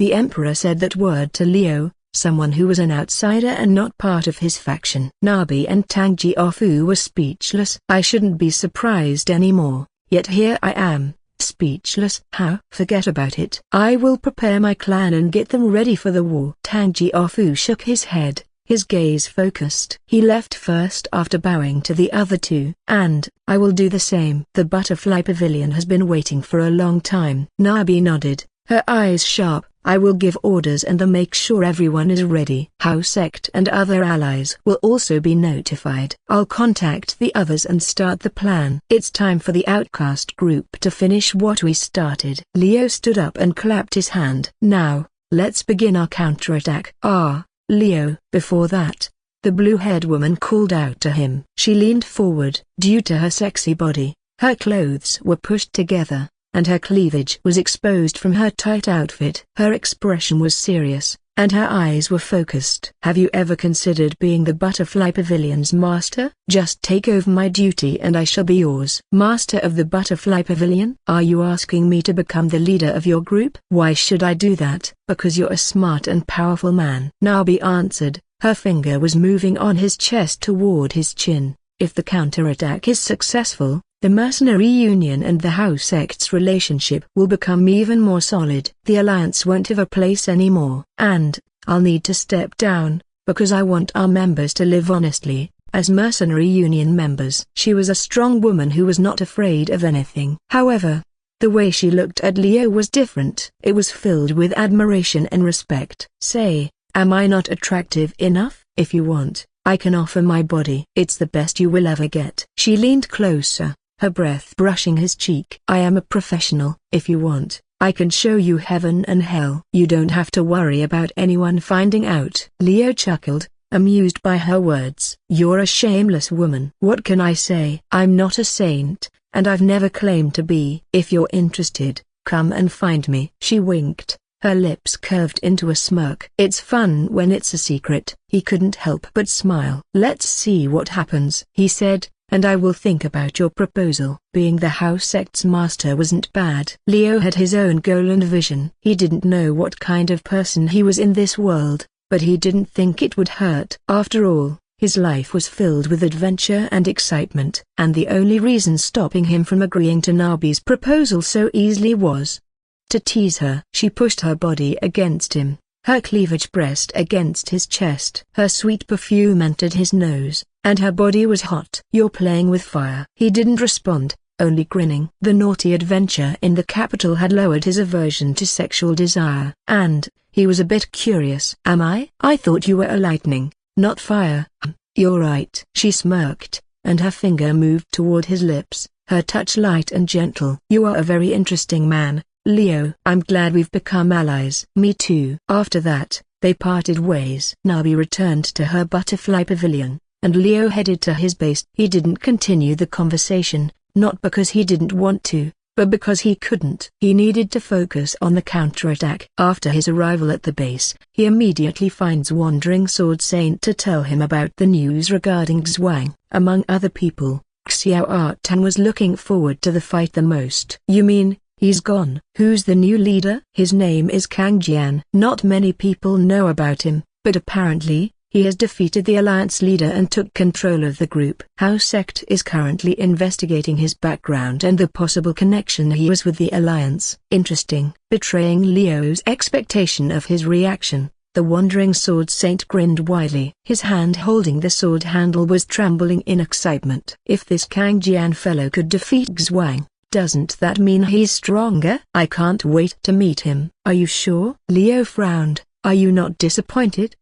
The Emperor said that word to Leo, someone who was an outsider and not part of his faction. Nabi and Tang Jiaofu were speechless. I shouldn't be surprised anymore, yet here I am, speechless. How? Forget about it. I will prepare my clan and get them ready for the war. Tang Jiaofu shook his head, his gaze focused. He left first after bowing to the other 2. And, I will do the same. The Butterfly Pavilion has been waiting for a long time. Nabi nodded, her eyes sharp. I will give orders and then make sure everyone is ready. How Sect and other allies will also be notified. I'll contact the others and start the plan. It's time for the outcast group to finish what we started. Leo stood up and clapped his hand. Now, let's begin our counterattack. Leo. Before that, the blue-haired woman called out to him. She leaned forward. Due to her sexy body, her clothes were pushed together, and her cleavage was exposed from her tight outfit. Her expression was serious, and her eyes were focused. "Have you ever considered being the Butterfly Pavilion's master? Just take over my duty and I shall be yours." "Master of the Butterfly Pavilion? Are you asking me to become the leader of your group?" "Why should I do that?" "Because you're a smart and powerful man," Nabi answered. Her finger was moving on his chest toward his chin. "If the counterattack is successful, the Mercenary Union and the House Sect's relationship will become even more solid. The Alliance won't have a place anymore. And I'll need to step down, because I want our members to live honestly, as Mercenary Union members." She was a strong woman who was not afraid of anything. However, the way she looked at Leo was different. It was filled with admiration and respect. "Say, am I not attractive enough? If you want, I can offer my body. It's the best you will ever get." She leaned closer, her breath brushing his cheek. "I am a professional. If you want, I can show you heaven and hell. You don't have to worry about anyone finding out." Leo chuckled, amused by her words. "You're a shameless woman." "What can I say? I'm not a saint, and I've never claimed to be." "If you're interested, come and find me." She winked, her lips curved into a smirk. "It's fun when it's a secret." He couldn't help but smile. "Let's see what happens," he said, "and I will think about your proposal." Being the House Sect's master wasn't bad. Leo had his own goal and vision. He didn't know what kind of person he was in this world, but he didn't think it would hurt. After all, his life was filled with adventure and excitement. And the only reason stopping him from agreeing to Nabi's proposal so easily was to tease her. She pushed her body against him, her cleavage pressed against his chest. Her sweet perfume entered his nose, and her body was hot. "You're playing with fire." He didn't respond, only grinning. The naughty adventure in the capital had lowered his aversion to sexual desire. And he was a bit curious. "Am I? I thought you were a lightning, not fire." "You're right." She smirked, and her finger moved toward his lips, her touch light and gentle. "You are a very interesting man, Leo. I'm glad we've become allies." "Me too." After that, they parted ways. Nabi returned to her Butterfly Pavilion, and Leo headed to his base. He didn't continue the conversation, not because he didn't want to, but because he couldn't. He needed to focus on the counterattack. After his arrival at the base, he immediately finds Wandering Sword Saint to tell him about the news regarding Xuang. Among other people, Xiao Artan was looking forward to the fight the most. "You mean, he's gone?" "Who's the new leader?" "His name is Kang Jian." Not many people know about him, but apparently, he has defeated the Alliance leader and took control of the group. House Sect is currently investigating his background and the possible connection he has with the Alliance. Interesting. Betraying Leo's expectation of his reaction, the Wandering Sword Saint grinned widely. His hand holding the sword handle was trembling in excitement. "If this Kang Jian fellow could defeat Xuang, doesn't that mean he's stronger? I can't wait to meet him." "Are you sure?" Leo frowned. "Are you not disappointed?"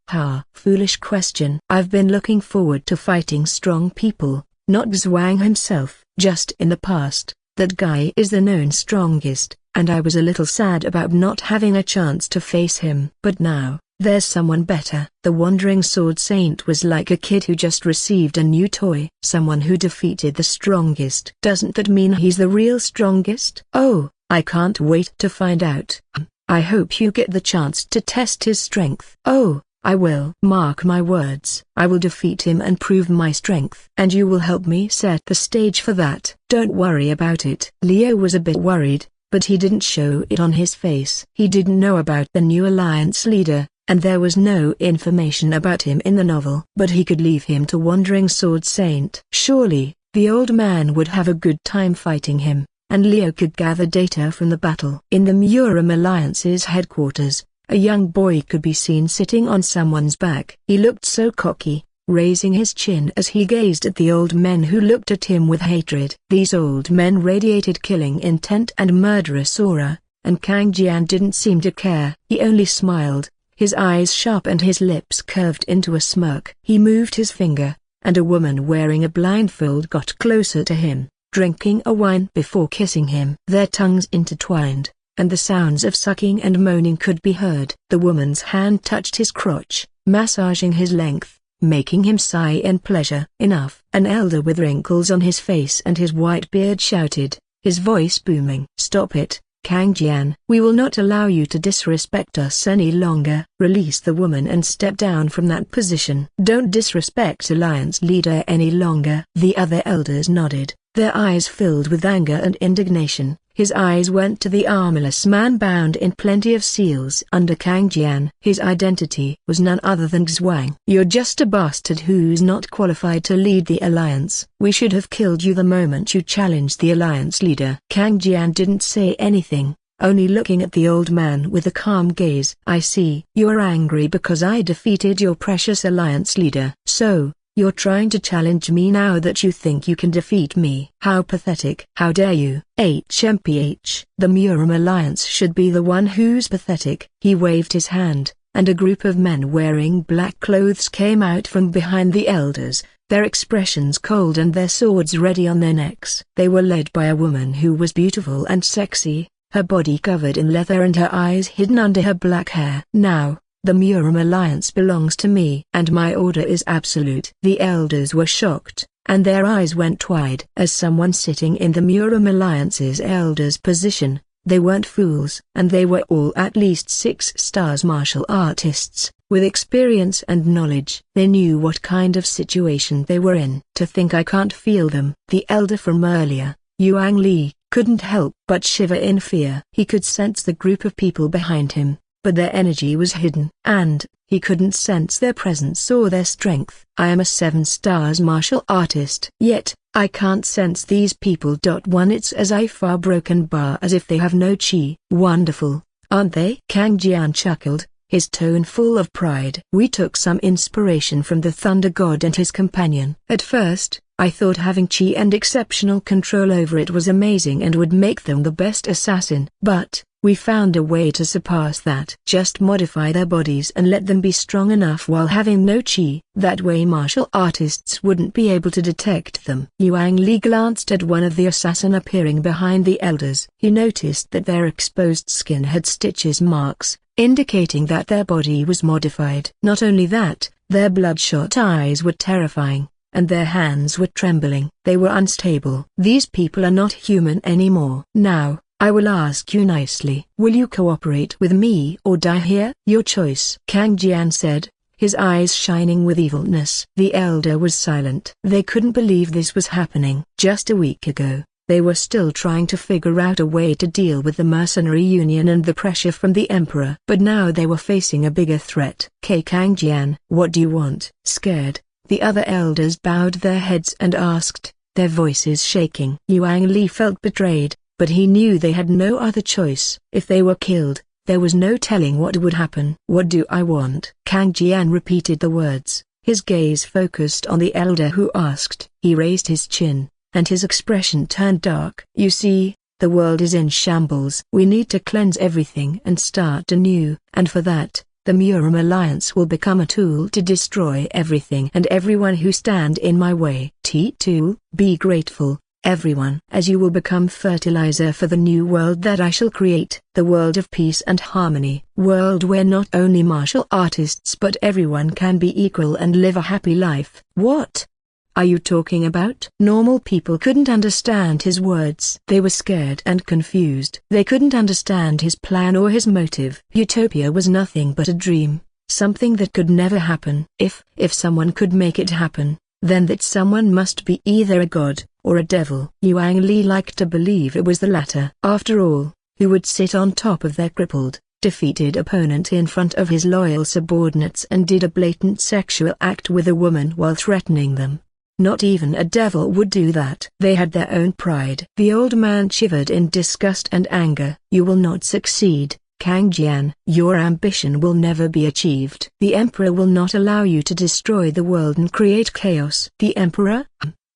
Foolish question. I've been looking forward to fighting strong people, not Xuang himself. Just in the past, that guy is the known strongest, and I was a little sad about not having a chance to face him. But now, there's someone better." The Wandering Sword Saint was like a kid who just received a new toy. "Someone who defeated the strongest. Doesn't that mean he's the real strongest?" "Oh, I can't wait to find out. I hope you get the chance to test his strength." "Oh, I will. Mark my words. I will defeat him and prove my strength." "And you will help me set the stage for that." "Don't worry about it." Leo was a bit worried, but he didn't show it on his face. He didn't know about the new Alliance leader, and there was no information about him in the novel. But he could leave him to Wandering Sword Saint. Surely, the old man would have a good time fighting him, and Leo could gather data from the battle. In the Murim Alliance's headquarters, a young boy could be seen sitting on someone's back. He looked so cocky, raising his chin as he gazed at the old men who looked at him with hatred. These old men radiated killing intent and murderous aura, and Kang Jian didn't seem to care. He only smiled, his eyes sharp and his lips curved into a smirk. He moved his finger, and a woman wearing a blindfold got closer to him, drinking a wine before kissing him. Their tongues intertwined, and the sounds of sucking and moaning could be heard. The woman's hand touched his crotch, massaging his length, making him sigh in pleasure. "Enough!" An elder with wrinkles on his face and his white beard shouted, his voice booming. "Stop it, Kang Jian. We will not allow you to disrespect us any longer. Release the woman and step down from that position. Don't disrespect Alliance leader any longer. The other elders nodded, their eyes filled with anger and indignation. His eyes went to the armorless man bound in plenty of seals under Kang Jian. His identity was none other than Xuang. You're just a bastard who's not qualified to lead the Alliance. We should have killed you the moment you challenged the Alliance leader. Kang Jian didn't say anything, only looking at the old man with a calm gaze. I see. You're angry because I defeated your precious Alliance leader. So, you're trying to challenge me now that you think you can defeat me. How pathetic. How dare you? HMPH. The Murim Alliance should be the one who's pathetic. He waved his hand, and a group of men wearing black clothes came out from behind the elders, their expressions cold and their swords ready on their necks. They were led by a woman who was beautiful and sexy, her body covered in leather and her eyes hidden under her black hair. Now, the Murim Alliance belongs to me, and my order is absolute. The elders were shocked, and their eyes went wide. As someone sitting in the Murim Alliance's elders' position, they weren't fools. And they were all at least 6 stars martial artists, with experience and knowledge. They knew what kind of situation they were in. To think I can't feel them. The elder from earlier, Yuan Li, couldn't help but shiver in fear. He could sense the group of people behind him, but their energy was hidden, and he couldn't sense their presence or their strength. I am a 7 stars martial artist. Yet, I can't sense these people. One, it's as if our broken bar as if they have no chi. Wonderful, aren't they? Kang Jian chuckled, his tone full of pride. We took some inspiration from the Thunder God and his companion. At first, I thought having chi and exceptional control over it was amazing and would make them the best assassin. But we found a way to surpass that. Just modify their bodies and let them be strong enough while having no chi. That way martial artists wouldn't be able to detect them. Yuan Li glanced at one of the assassin appearing behind the elders. He noticed that their exposed skin had stitches marks, indicating that their body was modified. Not only that, their bloodshot eyes were terrifying, and their hands were trembling. They were unstable. These people are not human anymore. Now, I will ask you nicely. Will you cooperate with me or die here? Your choice. Kang Jian said, his eyes shining with evilness. The elder was silent. They couldn't believe this was happening. Just a week ago, they were still trying to figure out a way to deal with the mercenary union and the pressure from the emperor. But now they were facing a bigger threat. Kang Jian, what do you want? Scared, the other elders bowed their heads and asked, their voices shaking. Yuan Li felt betrayed, but he knew they had no other choice. If they were killed, there was no telling what would happen. What do I want? Kang Jian repeated the words, his gaze focused on the elder who asked. He raised his chin, and his expression turned dark. You see, the world is in shambles. We need to cleanse everything and start anew, and for that, the Murim Alliance will become a tool to destroy everything and everyone who stand in my way. T2, be grateful, everyone, as you will become fertilizer for the new world that I shall create. The world of peace and harmony. World where not only martial artists but everyone can be equal and live a happy life. What are you talking about? Normal people couldn't understand his words. They were scared and confused. They couldn't understand his plan or his motive. Utopia was nothing but a dream, something that could never happen. If someone could make it happen, then that someone must be either a god or a devil. Yuan Li liked to believe it was the latter. After all, who would sit on top of their crippled, defeated opponent in front of his loyal subordinates and did a blatant sexual act with a woman while threatening them? Not even a devil would do that. They had their own pride. The old man shivered in disgust and anger. You will not succeed, Kang Jian. Your ambition will never be achieved. The emperor will not allow you to destroy the world and create chaos. The emperor?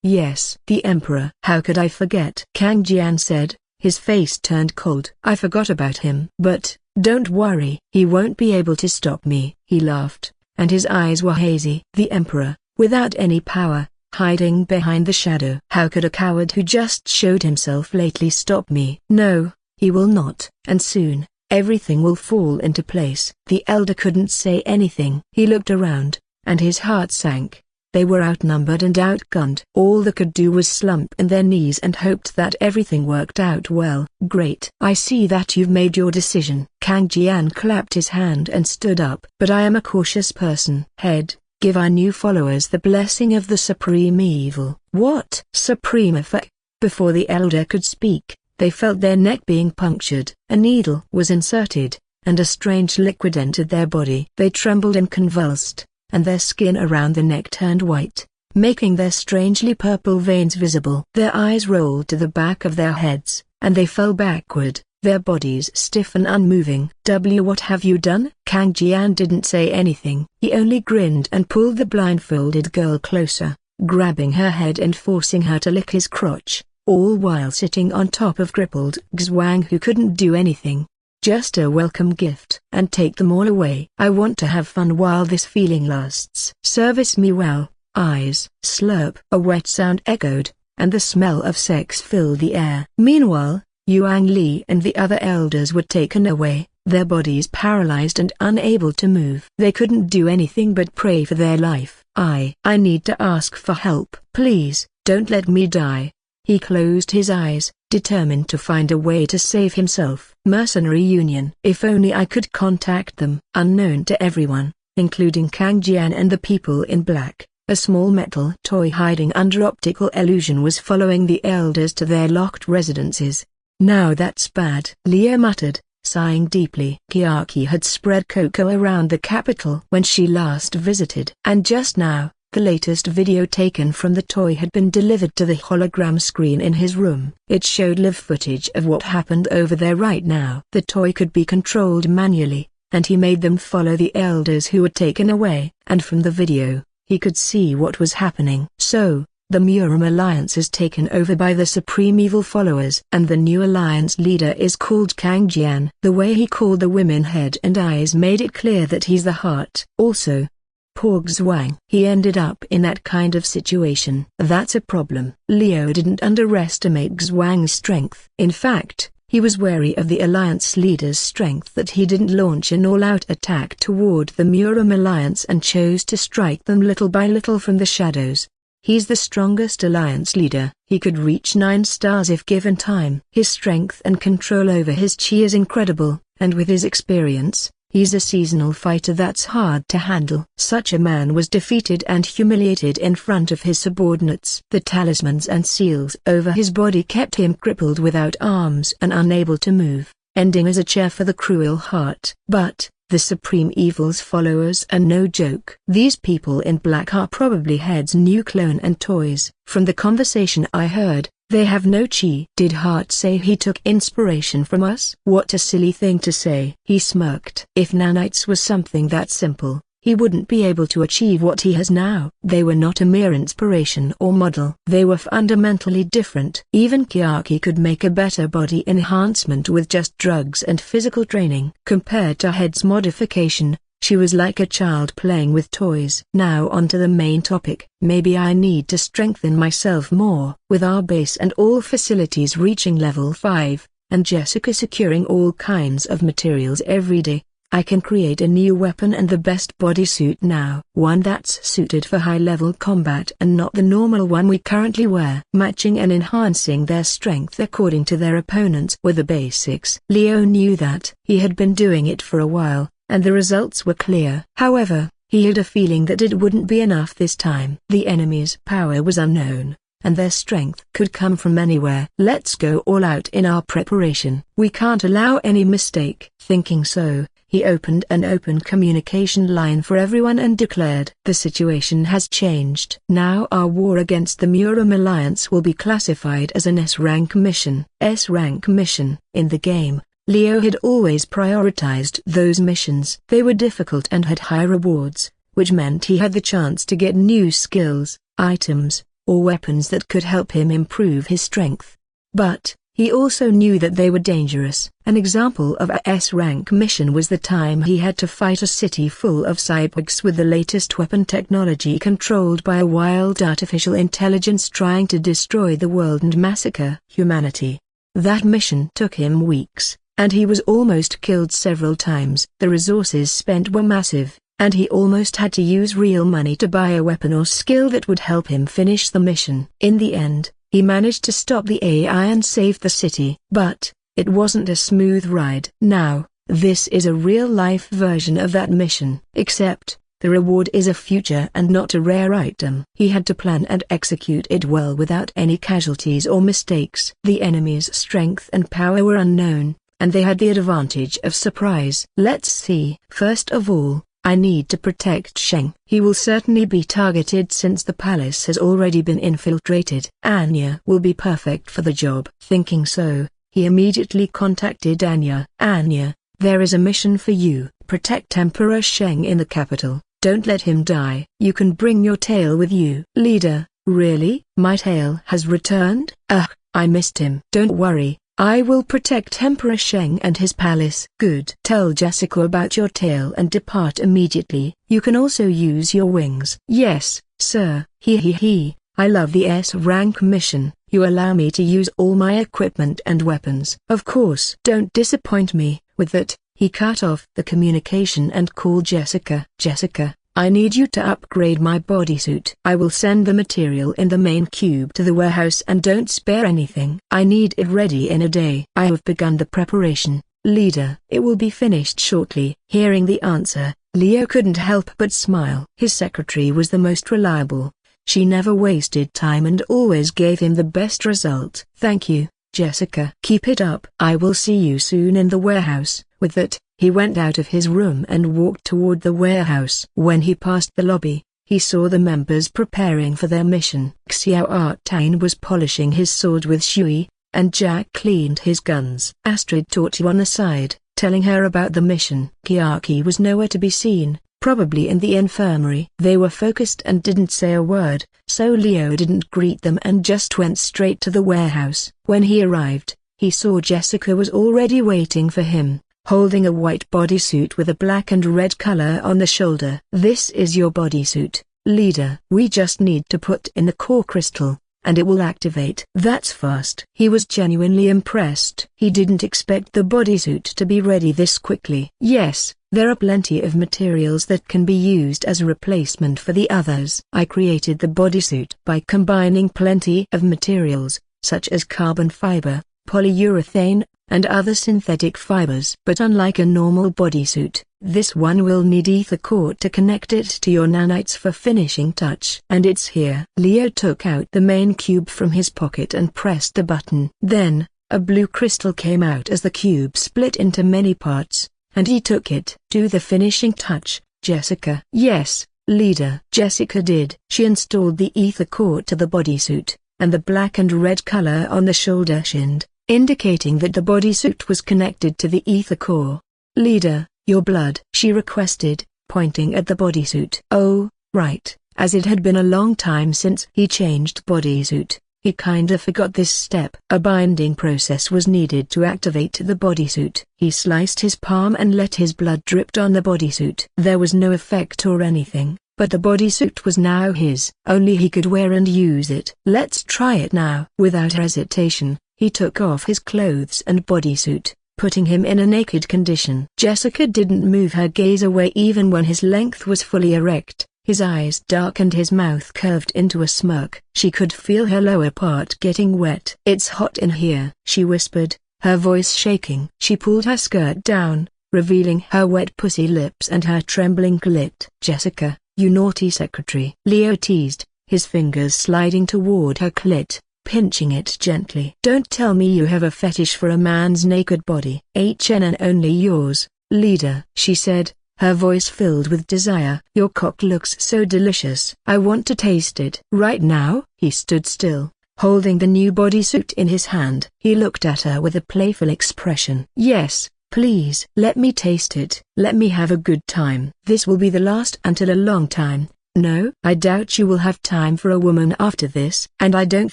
Yes, the emperor. How could I forget? Kang Jian said, his face turned cold. I forgot about him. But, don't worry, he won't be able to stop me. He laughed, and his eyes were hazy. The emperor, without any power, hiding behind the shadow. How could a coward who just showed himself lately stop me? No, he will not. And soon, everything will fall into place. The elder couldn't say anything. He looked around, and his heart sank. They were outnumbered and outgunned. All they could do was slump in their knees and hoped that everything worked out well. Great. I see that you've made your decision. Kang Jian clapped his hand and stood up. But I am a cautious person. Head, give our new followers the blessing of the Supreme Evil. What? Supreme Effect? Before the elder could speak, they felt their neck being punctured. A needle was inserted, and a strange liquid entered their body. They trembled and convulsed, and their skin around the neck turned white, making their strangely purple veins visible. Their eyes rolled to the back of their heads, and they fell backward, their bodies stiff and unmoving. What have you done? Kang Jian didn't say anything. He only grinned and pulled the blindfolded girl closer, grabbing her head and forcing her to lick his crotch, all while sitting on top of crippled Xuang, who couldn't do anything. Just a welcome gift. And take them all away. I want to have fun while this feeling lasts. Service me well. Eyes. Slurp. A wet sound echoed, and the smell of sex filled the air. Meanwhile, Yuan Li and the other elders were taken away, their bodies paralyzed and unable to move. They couldn't do anything but pray for their life. I need to ask for help. Please, don't let me die. He closed his eyes, determined to find a way to save himself. Mercenary Union. If only I could contact them. Unknown to everyone, including Kang Jian and the people in black, a small metal toy hiding under optical illusion was following the elders to their locked residences. Now that's bad, Leo muttered, sighing deeply. Kiaki had spread cocoa around the capital when she last visited. And just now, the latest video taken from the toy had been delivered to the hologram screen in his room. It showed live footage of what happened over there right now. The toy could be controlled manually, and he made them follow the elders who were taken away. And from the video, he could see what was happening. So, the Murim alliance is taken over by the Supreme Evil followers. And the new alliance leader is called Kang Jian. The way he called the women head and eyes made it clear that he's the heart. Also, poor Xuang. He ended up in that kind of situation. That's a problem. Leo didn't underestimate Xuang's strength. In fact, he was wary of the alliance leader's strength that he didn't launch an all-out attack toward the Murim alliance and chose to strike them little by little from the shadows. He's the strongest alliance leader. He could reach 9 stars if given time. His strength and control over his chi is incredible, and with his experience, he's a seasonal fighter that's hard to handle. Such a man was defeated and humiliated in front of his subordinates. The talismans and seals over his body kept him crippled without arms and unable to move, ending as a chair for the cruel heart. But the Supreme Evil's followers are no joke. These people in black are probably Head's new clone and toys. From the conversation I heard, they have no chi. Did Heart say he took inspiration from us? What a silly thing to say. He smirked. If nanites was something that simple, he wouldn't be able to achieve what he has now. They were not a mere inspiration or model. They were fundamentally different. Even Kiaki could make a better body enhancement with just drugs and physical training. Compared to Head's modification, she was like a child playing with toys. Now onto the main topic. Maybe I need to strengthen myself more. With our base and all facilities reaching level 5, and Jessica securing all kinds of materials every day, I can create a new weapon and the best bodysuit now. One that's suited for high-level combat and not the normal one we currently wear. Matching and enhancing their strength according to their opponents were the basics. Leo knew that. He had been doing it for a while, and the results were clear. However, he had a feeling that it wouldn't be enough this time. The enemy's power was unknown, and their strength could come from anywhere. Let's go all out in our preparation. We can't allow any mistake. Thinking so, he opened an open communication line for everyone and declared, the situation has changed. Now our war against the Murim Alliance will be classified as an S-rank mission. S-rank mission. In the game, Leo had always prioritized those missions. They were difficult and had high rewards, which meant he had the chance to get new skills, items, or weapons that could help him improve his strength. But he also knew that they were dangerous. An example of a S-rank mission was the time he had to fight a city full of cyborgs with the latest weapon technology controlled by a wild artificial intelligence trying to destroy the world and massacre humanity. That mission took him weeks, and he was almost killed several times. The resources spent were massive, and he almost had to use real money to buy a weapon or skill that would help him finish the mission. In the end, he managed to stop the AI and save the city. But it wasn't a smooth ride. Now, this is a real-life version of that mission, except the reward is a future and not a rare item. He had to plan and execute it well without any casualties or mistakes. The enemy's strength and power were unknown, and they had the advantage of surprise. Let's see. First of all, I need to protect Sheng. He will certainly be targeted since the palace has already been infiltrated. Anya will be perfect for the job. Thinking so, he immediately contacted Anya. Anya, there is a mission for you. Protect Emperor Sheng in the capital. Don't let him die. You can bring your tail with you. Leader, really? My tail has returned? Ugh, I missed him. Don't worry, I will protect Emperor Sheng and his palace. Good. Tell Jessica about your tail and depart immediately. You can also use your wings. Yes, sir. I love the S-rank mission. You allow me to use all my equipment and weapons. Of course. Don't disappoint me. With that, he cut off the communication and called Jessica. Jessica, I need you to upgrade my bodysuit. I will send the material in the main cube to the warehouse and don't spare anything. I need it ready in a day. I have begun the preparation, leader. It will be finished shortly. Hearing the answer, Leo couldn't help but smile. His secretary was the most reliable. She never wasted time and always gave him the best result. Thank you, Jessica. Keep it up. I will see you soon in the warehouse. With that, he went out of his room and walked toward the warehouse. When he passed the lobby, he saw the members preparing for their mission. Xiao Artain was polishing his sword with Shui, and Jack cleaned his guns. Astrid taught Yuan aside, telling her about the mission. Kiaki was nowhere to be seen, probably in the infirmary. They were focused and didn't say a word, so Leo didn't greet them and just went straight to the warehouse. When he arrived, he saw Jessica was already waiting for him, holding a white bodysuit with a black and red color on the shoulder. This is your bodysuit, leader. We just need to put in the core crystal, and it will activate. That's fast. He was genuinely impressed. He didn't expect the bodysuit to be ready this quickly. Yes, there are plenty of materials that can be used as a replacement for the others. I created the bodysuit by combining plenty of materials, such as carbon fiber, polyurethane, and other synthetic fibers. But unlike a normal bodysuit, this one will need ether core to connect it to your nanites for finishing touch. And it's here. Leo took out the main cube from his pocket and pressed the button. Then, a blue crystal came out as the cube split into many parts, and he took it. Do the finishing touch, Jessica. Yes, leader. Jessica did. She installed the ether core to the bodysuit, and the black and red color on the shoulder shined, indicating that the bodysuit was connected to the ether core. Leader, your blood, she requested, pointing at the bodysuit. Oh, right, as it had been a long time since he changed bodysuit, he kinda forgot this step. A binding process was needed to activate the bodysuit. He sliced his palm and let his blood drip on the bodysuit. There was no effect or anything, but the bodysuit was now his. Only he could wear and use it. Let's try it now. Without hesitation, he took off his clothes and bodysuit, putting him in a naked condition. Jessica didn't move her gaze away even when his length was fully erect, his eyes dark and his mouth curved into a smirk. She could feel her lower part getting wet. It's hot in here, she whispered, her voice shaking. She pulled her skirt down, revealing her wet pussy lips and her trembling clit. Jessica, you naughty secretary. Leo teased, his fingers sliding toward her clit, pinching it gently. Don't tell me you have a fetish for a man's naked body. HN only yours, leader, she said, her voice filled with desire. Your cock looks so delicious. I want to taste it. Right now? He stood still, holding the new bodysuit in his hand. He looked at her with a playful expression. Yes, please. Let me taste it. Let me have a good time. This will be the last until a long time. No, I doubt you will have time for a woman after this. And I don't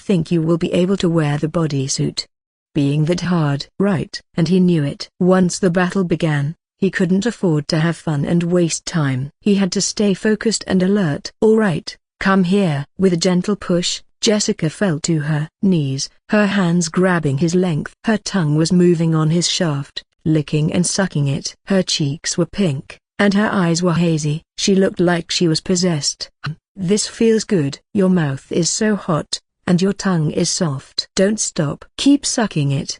think you will be able to wear the bodysuit. Being that hard. Right. And he knew it. Once the battle began, he couldn't afford to have fun and waste time. He had to stay focused and alert. All right, come here. With a gentle push, Jessica fell to her knees, her hands grabbing his length. Her tongue was moving on his shaft, licking and sucking it. Her cheeks were pink, and her eyes were hazy. She looked like she was possessed. This feels good. Your mouth is so hot, and your tongue is soft. Don't stop. Keep sucking it.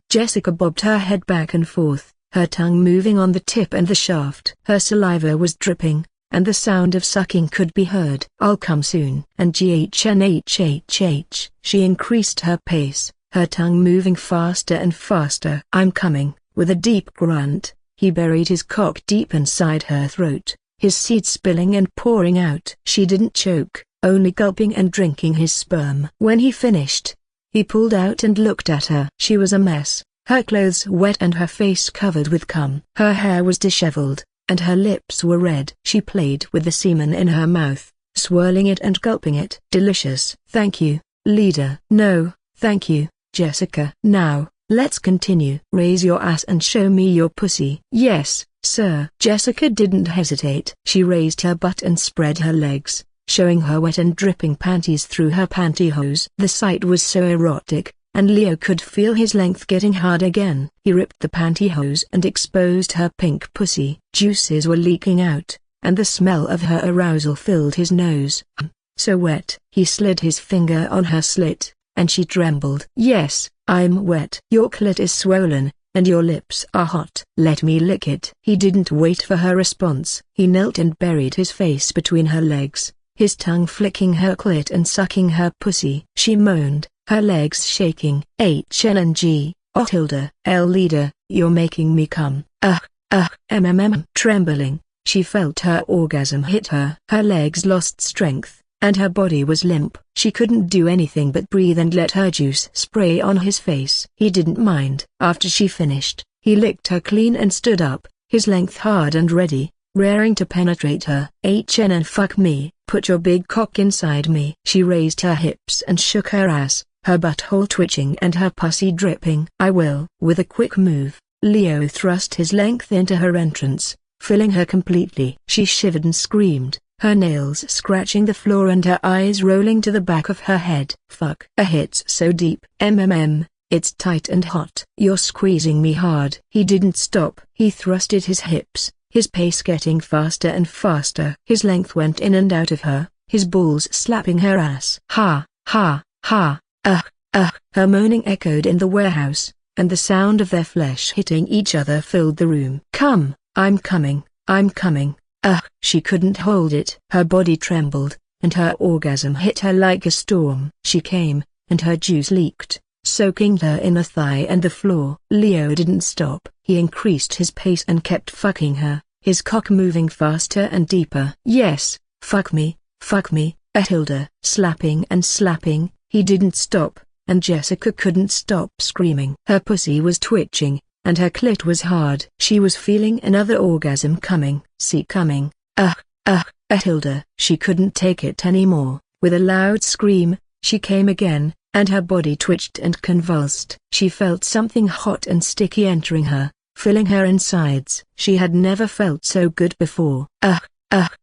Jessica bobbed her head back and forth, her tongue moving on the tip and the shaft. Her saliva was dripping, and the sound of sucking could be heard. I'll come soon. And GHNHHH. She increased her pace, her tongue moving faster and faster. I'm coming. With a deep grunt, he buried his cock deep inside her throat, his seed spilling and pouring out. She didn't choke, only gulping and drinking his sperm. When he finished, he pulled out and looked at her. She was a mess, her clothes wet and her face covered with cum. Her hair was disheveled, and her lips were red. She played with the semen in her mouth, swirling it and gulping it. Delicious. Thank you, leader. No, thank you, Jessica. Now, let's continue. Raise your ass and show me your pussy. Yes, sir. Jessica didn't hesitate. She raised her butt and spread her legs, showing her wet and dripping panties through her pantyhose. The sight was so erotic, and Leo could feel his length getting hard again. He ripped the pantyhose and exposed her pink pussy. Juices were leaking out, and the smell of her arousal filled his nose. So wet. He slid his finger on her slit, and she trembled. Yes, I'm wet. Your clit is swollen, and your lips are hot. Let me lick it. He didn't wait for her response. He knelt and buried his face between her legs, his tongue flicking her clit and sucking her pussy. She moaned, her legs shaking. HNG, Hilda. L leader, you're making me come. Trembling, she felt her orgasm hit her. Her legs lost strength, and her body was limp. She couldn't do anything but breathe and let her juice spray on his face. He didn't mind. After she finished, he licked her clean and stood up, his length hard and ready, raring to penetrate her. HN and fuck me, put your big cock inside me. She raised her hips and shook her ass, her butthole twitching and her pussy dripping. I will. With a quick move, Leo thrust his length into her entrance, filling her completely. She shivered and screamed, her nails scratching the floor and her eyes rolling to the back of her head. Fuck. A hit's so deep. It's tight and hot. You're squeezing me hard. He didn't stop. He thrusted his hips, his pace getting faster and faster. His length went in and out of her, his balls slapping her ass. Ha, ha, ha, Her moaning echoed in the warehouse, and the sound of their flesh hitting each other filled the room. Come, I'm coming, I'm coming. She couldn't hold it. Her body trembled, and her orgasm hit her like a storm. She came, and her juice leaked, soaking her in the thigh and the floor. Leo didn't stop. He increased his pace and kept fucking her, his cock moving faster and deeper. Yes, fuck me, Hilda. Slapping and slapping, he didn't stop, and Jessica couldn't stop screaming. Her pussy was twitching, and her clit was hard. She was feeling another orgasm coming. Hilda. She couldn't take it anymore. With a loud scream, she came again, and her body twitched and convulsed. She felt something hot and sticky entering her, filling her insides. She had never felt so good before.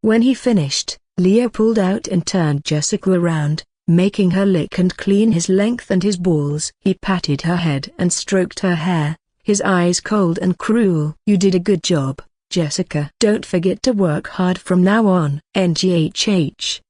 When he finished, Leo pulled out and turned Jessica around, making her lick and clean his length and his balls. He patted her head and stroked her hair, his eyes cold and cruel. You did a good job, Jessica. Don't forget to work hard from now on. NGHH.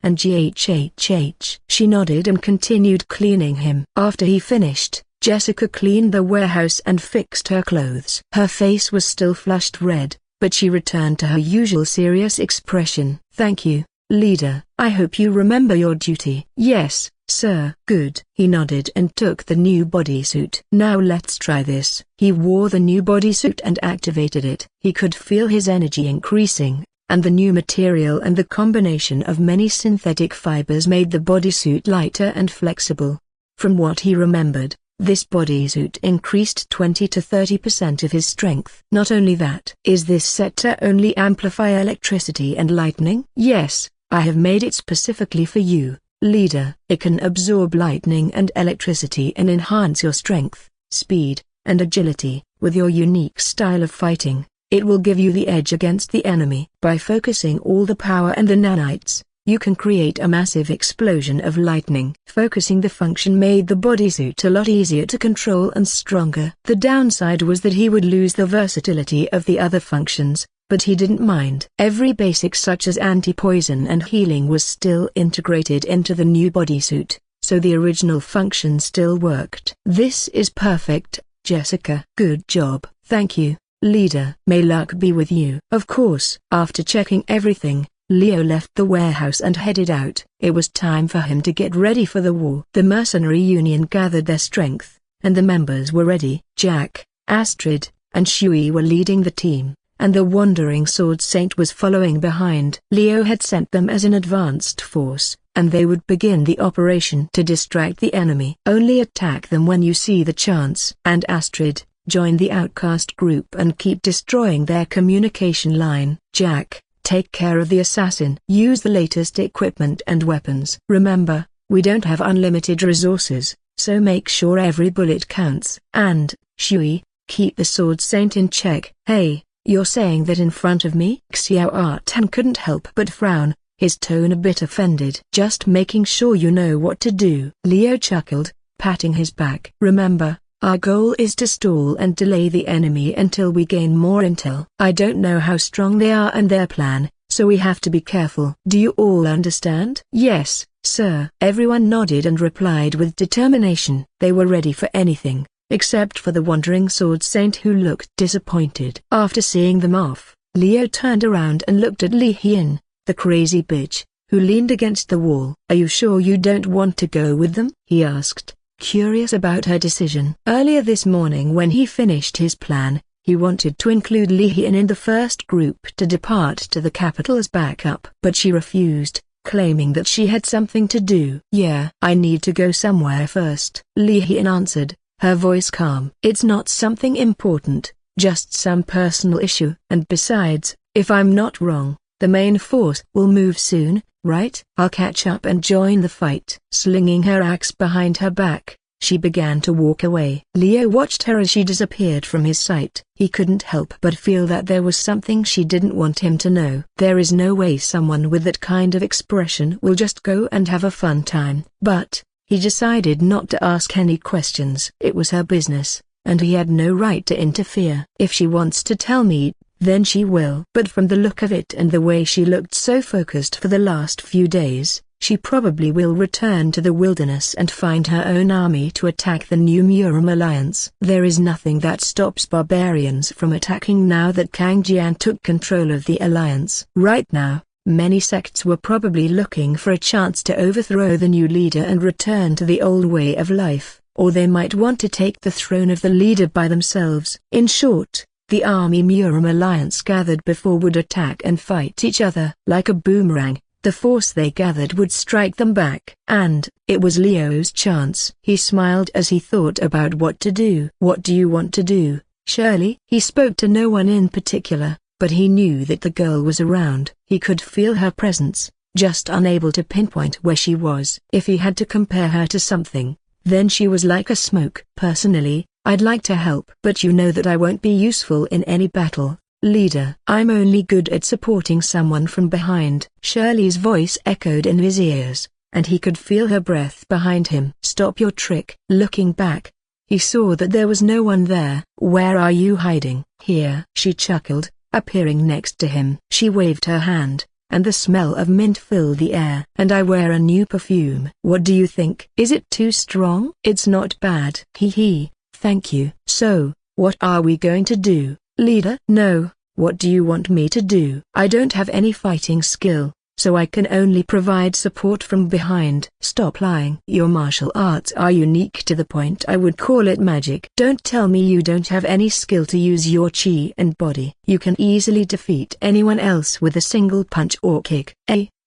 And GHHH. She nodded and continued cleaning him. After he finished, Jessica cleaned the warehouse and fixed her clothes. Her face was still flushed red, but she returned to her usual serious expression. Thank you, leader. I hope you remember your duty. Yes, sir. Good. He nodded and took the new bodysuit. Now let's try this. He wore the new bodysuit and activated it. He could feel his energy increasing, and the new material and the combination of many synthetic fibers made the bodysuit lighter and flexible. From what he remembered, this bodysuit increased 20 to 30% of his strength. Not only that. Is this set to only amplify electricity and lightning? Yes, I have made it specifically for you, leader. It can absorb lightning and electricity and enhance your strength, speed, and agility. With your unique style of fighting, it will give you the edge against the enemy. By focusing all the power and the nanites, you can create a massive explosion of lightning. Focusing the function made the bodysuit a lot easier to control and stronger. The downside was that he would lose the versatility of the other functions, but he didn't mind. Every basic such as anti-poison and healing was still integrated into the new bodysuit, so the original function still worked. "This is perfect, Jessica." "Good job." "Thank you, leader." "May luck be with you." Of course. After checking everything, Leo left the warehouse and headed out. It was time for him to get ready for the war. The mercenary union gathered their strength, and the members were ready. Jack, Astrid, and Shui were leading the team, and the wandering sword saint was following behind. Leo had sent them as an advanced force, and they would begin the operation to distract the enemy. "Only attack them when you see the chance." "And Astrid, join the outcast group and keep destroying their communication line." "Jack, take care of the assassin. Use the latest equipment and weapons. Remember, we don't have unlimited resources, so make sure every bullet counts." "And, Shui, keep the sword saint in check." "Hey, you're saying that in front of me?" Xiao Artan couldn't help but frown, his tone a bit offended. "Just making sure you know what to do." Leo chuckled, patting his back. "Remember, our goal is to stall and delay the enemy until we gain more intel. I don't know how strong they are and their plan, so we have to be careful. Do you all understand?" "Yes, sir." Everyone nodded and replied with determination. They were ready for anything, except for the wandering sword saint who looked disappointed. After seeing them off, Leo turned around and looked at Li Hien, the crazy bitch, who leaned against the wall. "Are you sure you don't want to go with them?" he asked, curious about her decision. Earlier this morning when he finished his plan, he wanted to include Li Hien in the first group to depart to the capital as backup. But she refused, claiming that she had something to do. "Yeah, I need to go somewhere first," Li Hien answered, her voice calm. "It's not something important, just some personal issue. And besides, if I'm not wrong, the main force will move soon, right? I'll catch up and join the fight." Slinging her axe behind her back, she began to walk away. Leo watched her as she disappeared from his sight. He couldn't help but feel that there was something she didn't want him to know. There is no way someone with that kind of expression will just go and have a fun time. But he decided not to ask any questions. It was her business, and he had no right to interfere. If she wants to tell me, then she will. But from the look of it and the way she looked so focused for the last few days, she probably will return to the wilderness and find her own army to attack the new Murim alliance. There is nothing that stops barbarians from attacking now that Kang Jian took control of the alliance. Right now, many sects were probably looking for a chance to overthrow the new leader and return to the old way of life, or they might want to take the throne of the leader by themselves. In short, the army Murim alliance gathered before would attack and fight each other. Like a boomerang, the force they gathered would strike them back. And it was Leo's chance. He smiled as he thought about what to do. "What do you want to do, Shirley?" He spoke to no one in particular, but he knew that the girl was around. He could feel her presence, just unable to pinpoint where she was. If he had to compare her to something, then she was like a smoke. "Personally, I'd like to help. But you know that I won't be useful in any battle, leader. I'm only good at supporting someone from behind." Shirley's voice echoed in his ears, and he could feel her breath behind him. "Stop your trick." Looking back, he saw that there was no one there. "Where are you hiding?" "Here," she chuckled, appearing next to him. She waved her hand, and the smell of mint filled the air. "And I wear a new perfume. What do you think? Is it too strong?" "It's not bad." "Hee hee. Thank you." "So, what are we going to do, leader?" "No, what do you want me to do?" "I don't have any fighting skill, so I can only provide support from behind." "Stop lying. Your martial arts are unique to the point I would call it magic." "Don't tell me you don't have any skill to use your chi and body. You can easily defeat anyone else with a single punch or kick."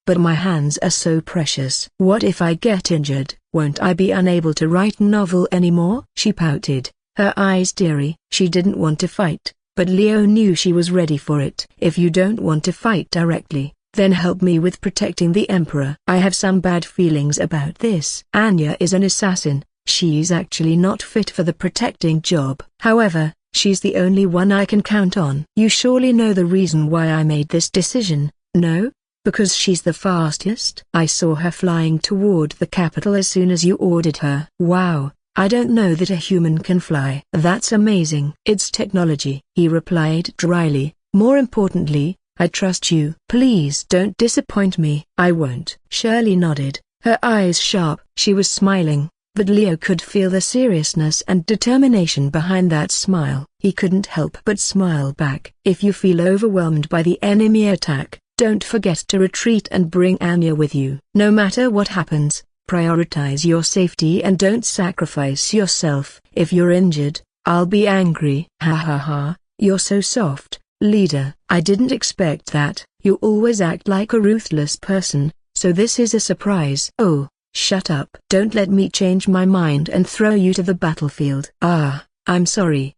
But my hands are so precious." "What if I get injured? Won't I be unable to write novel anymore?" She pouted, her eyes teary. She didn't want to fight, but Leo knew she was ready for it. "If you don't want to fight directly, then help me with protecting the Emperor." "I have some bad feelings about this. Anya is an assassin. She's actually not fit for the protecting job. However, she's the only one I can count on." "You surely know the reason why I made this decision, no? Because she's the fastest. I saw her flying toward the capital as soon as you ordered her." "Wow, I don't know that a human can fly." "That's amazing." "It's technology," he replied dryly, More importantly, I trust you. Please don't disappoint me. I won't. Shirley nodded, her eyes sharp. She was smiling, but Leo could feel the seriousness and determination behind that smile. He couldn't help but smile back. If you feel overwhelmed by the enemy attack, don't forget to retreat and bring Anya with you. No matter what happens, prioritize your safety and don't sacrifice yourself. If you're injured, I'll be angry. Ha ha ha, you're so soft, leader. I didn't expect that. You always act like a ruthless person, so this is a surprise. Oh, shut up. Don't let me change my mind and throw you to the battlefield. Ah, I'm sorry,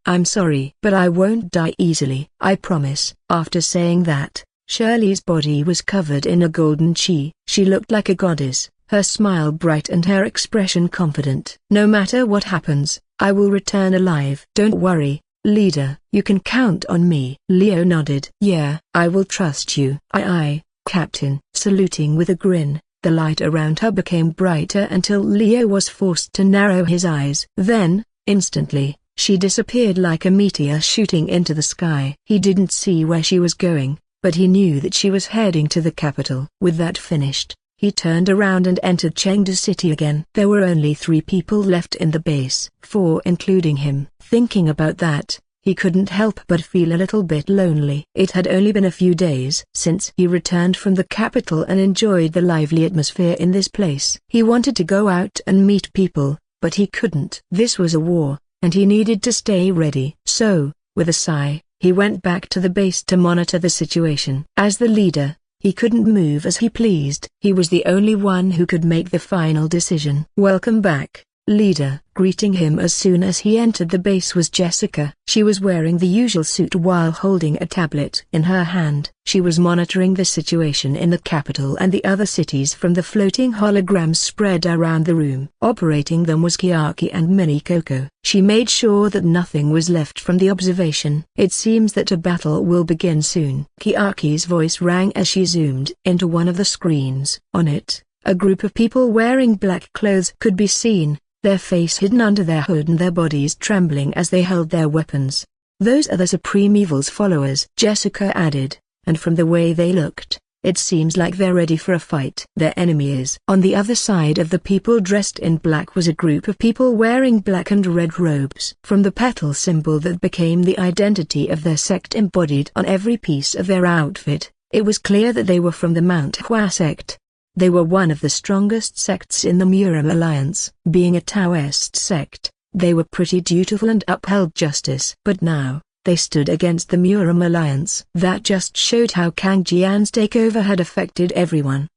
but I won't die easily, I promise. After saying that, Shirley's body was covered in a golden chi. She looked like a goddess, her smile bright and her expression confident. No matter what happens, I will return alive. Don't worry, leader. You can count on me. Leo nodded. Yeah, I will trust you. Aye, Captain. Saluting with a grin, the light around her became brighter until Leo was forced to narrow his eyes. Then, instantly, she disappeared like a meteor shooting into the sky. He didn't see where she was going, but he knew that she was heading to the capital. With that finished, he turned around and entered Chengdu City again. There were only 3 people left in the base, 4 including him. Thinking about that, he couldn't help but feel a little bit lonely. It had only been a few days since he returned from the capital and enjoyed the lively atmosphere in this place. He wanted to go out and meet people, but he couldn't. This was a war, and he needed to stay ready. So, with a sigh, he went back to the base to monitor the situation. As the leader, he couldn't move as he pleased. He was the only one who could make the final decision. Welcome back, leader. Greeting him as soon as he entered the base was Jessica. She was wearing the usual suit while holding a tablet in her hand. She was monitoring the situation in the capital and the other cities from the floating holograms spread around the room. Operating them was Kiaki and Mini Coco. She made sure that nothing was left from the observation. It seems that a battle will begin soon. Kiaki's voice rang as she zoomed into one of the screens. On it, a group of people wearing black clothes could be seen, their face hidden under their hood and their bodies trembling as they held their weapons. Those are the Supreme Evil's followers, Jessica added, and from the way they looked, it seems like they're ready for a fight. Their enemy is. On the other side of the people dressed in black was a group of people wearing black and red robes. From the petal symbol that became the identity of their sect embodied on every piece of their outfit, it was clear that they were from the Mount Hua sect. They were one of the strongest sects in the Murim alliance. Being a Taoist sect, they were pretty dutiful and upheld justice. But now, they stood against the Murim alliance. That just showed how Kang Jian's takeover had affected everyone.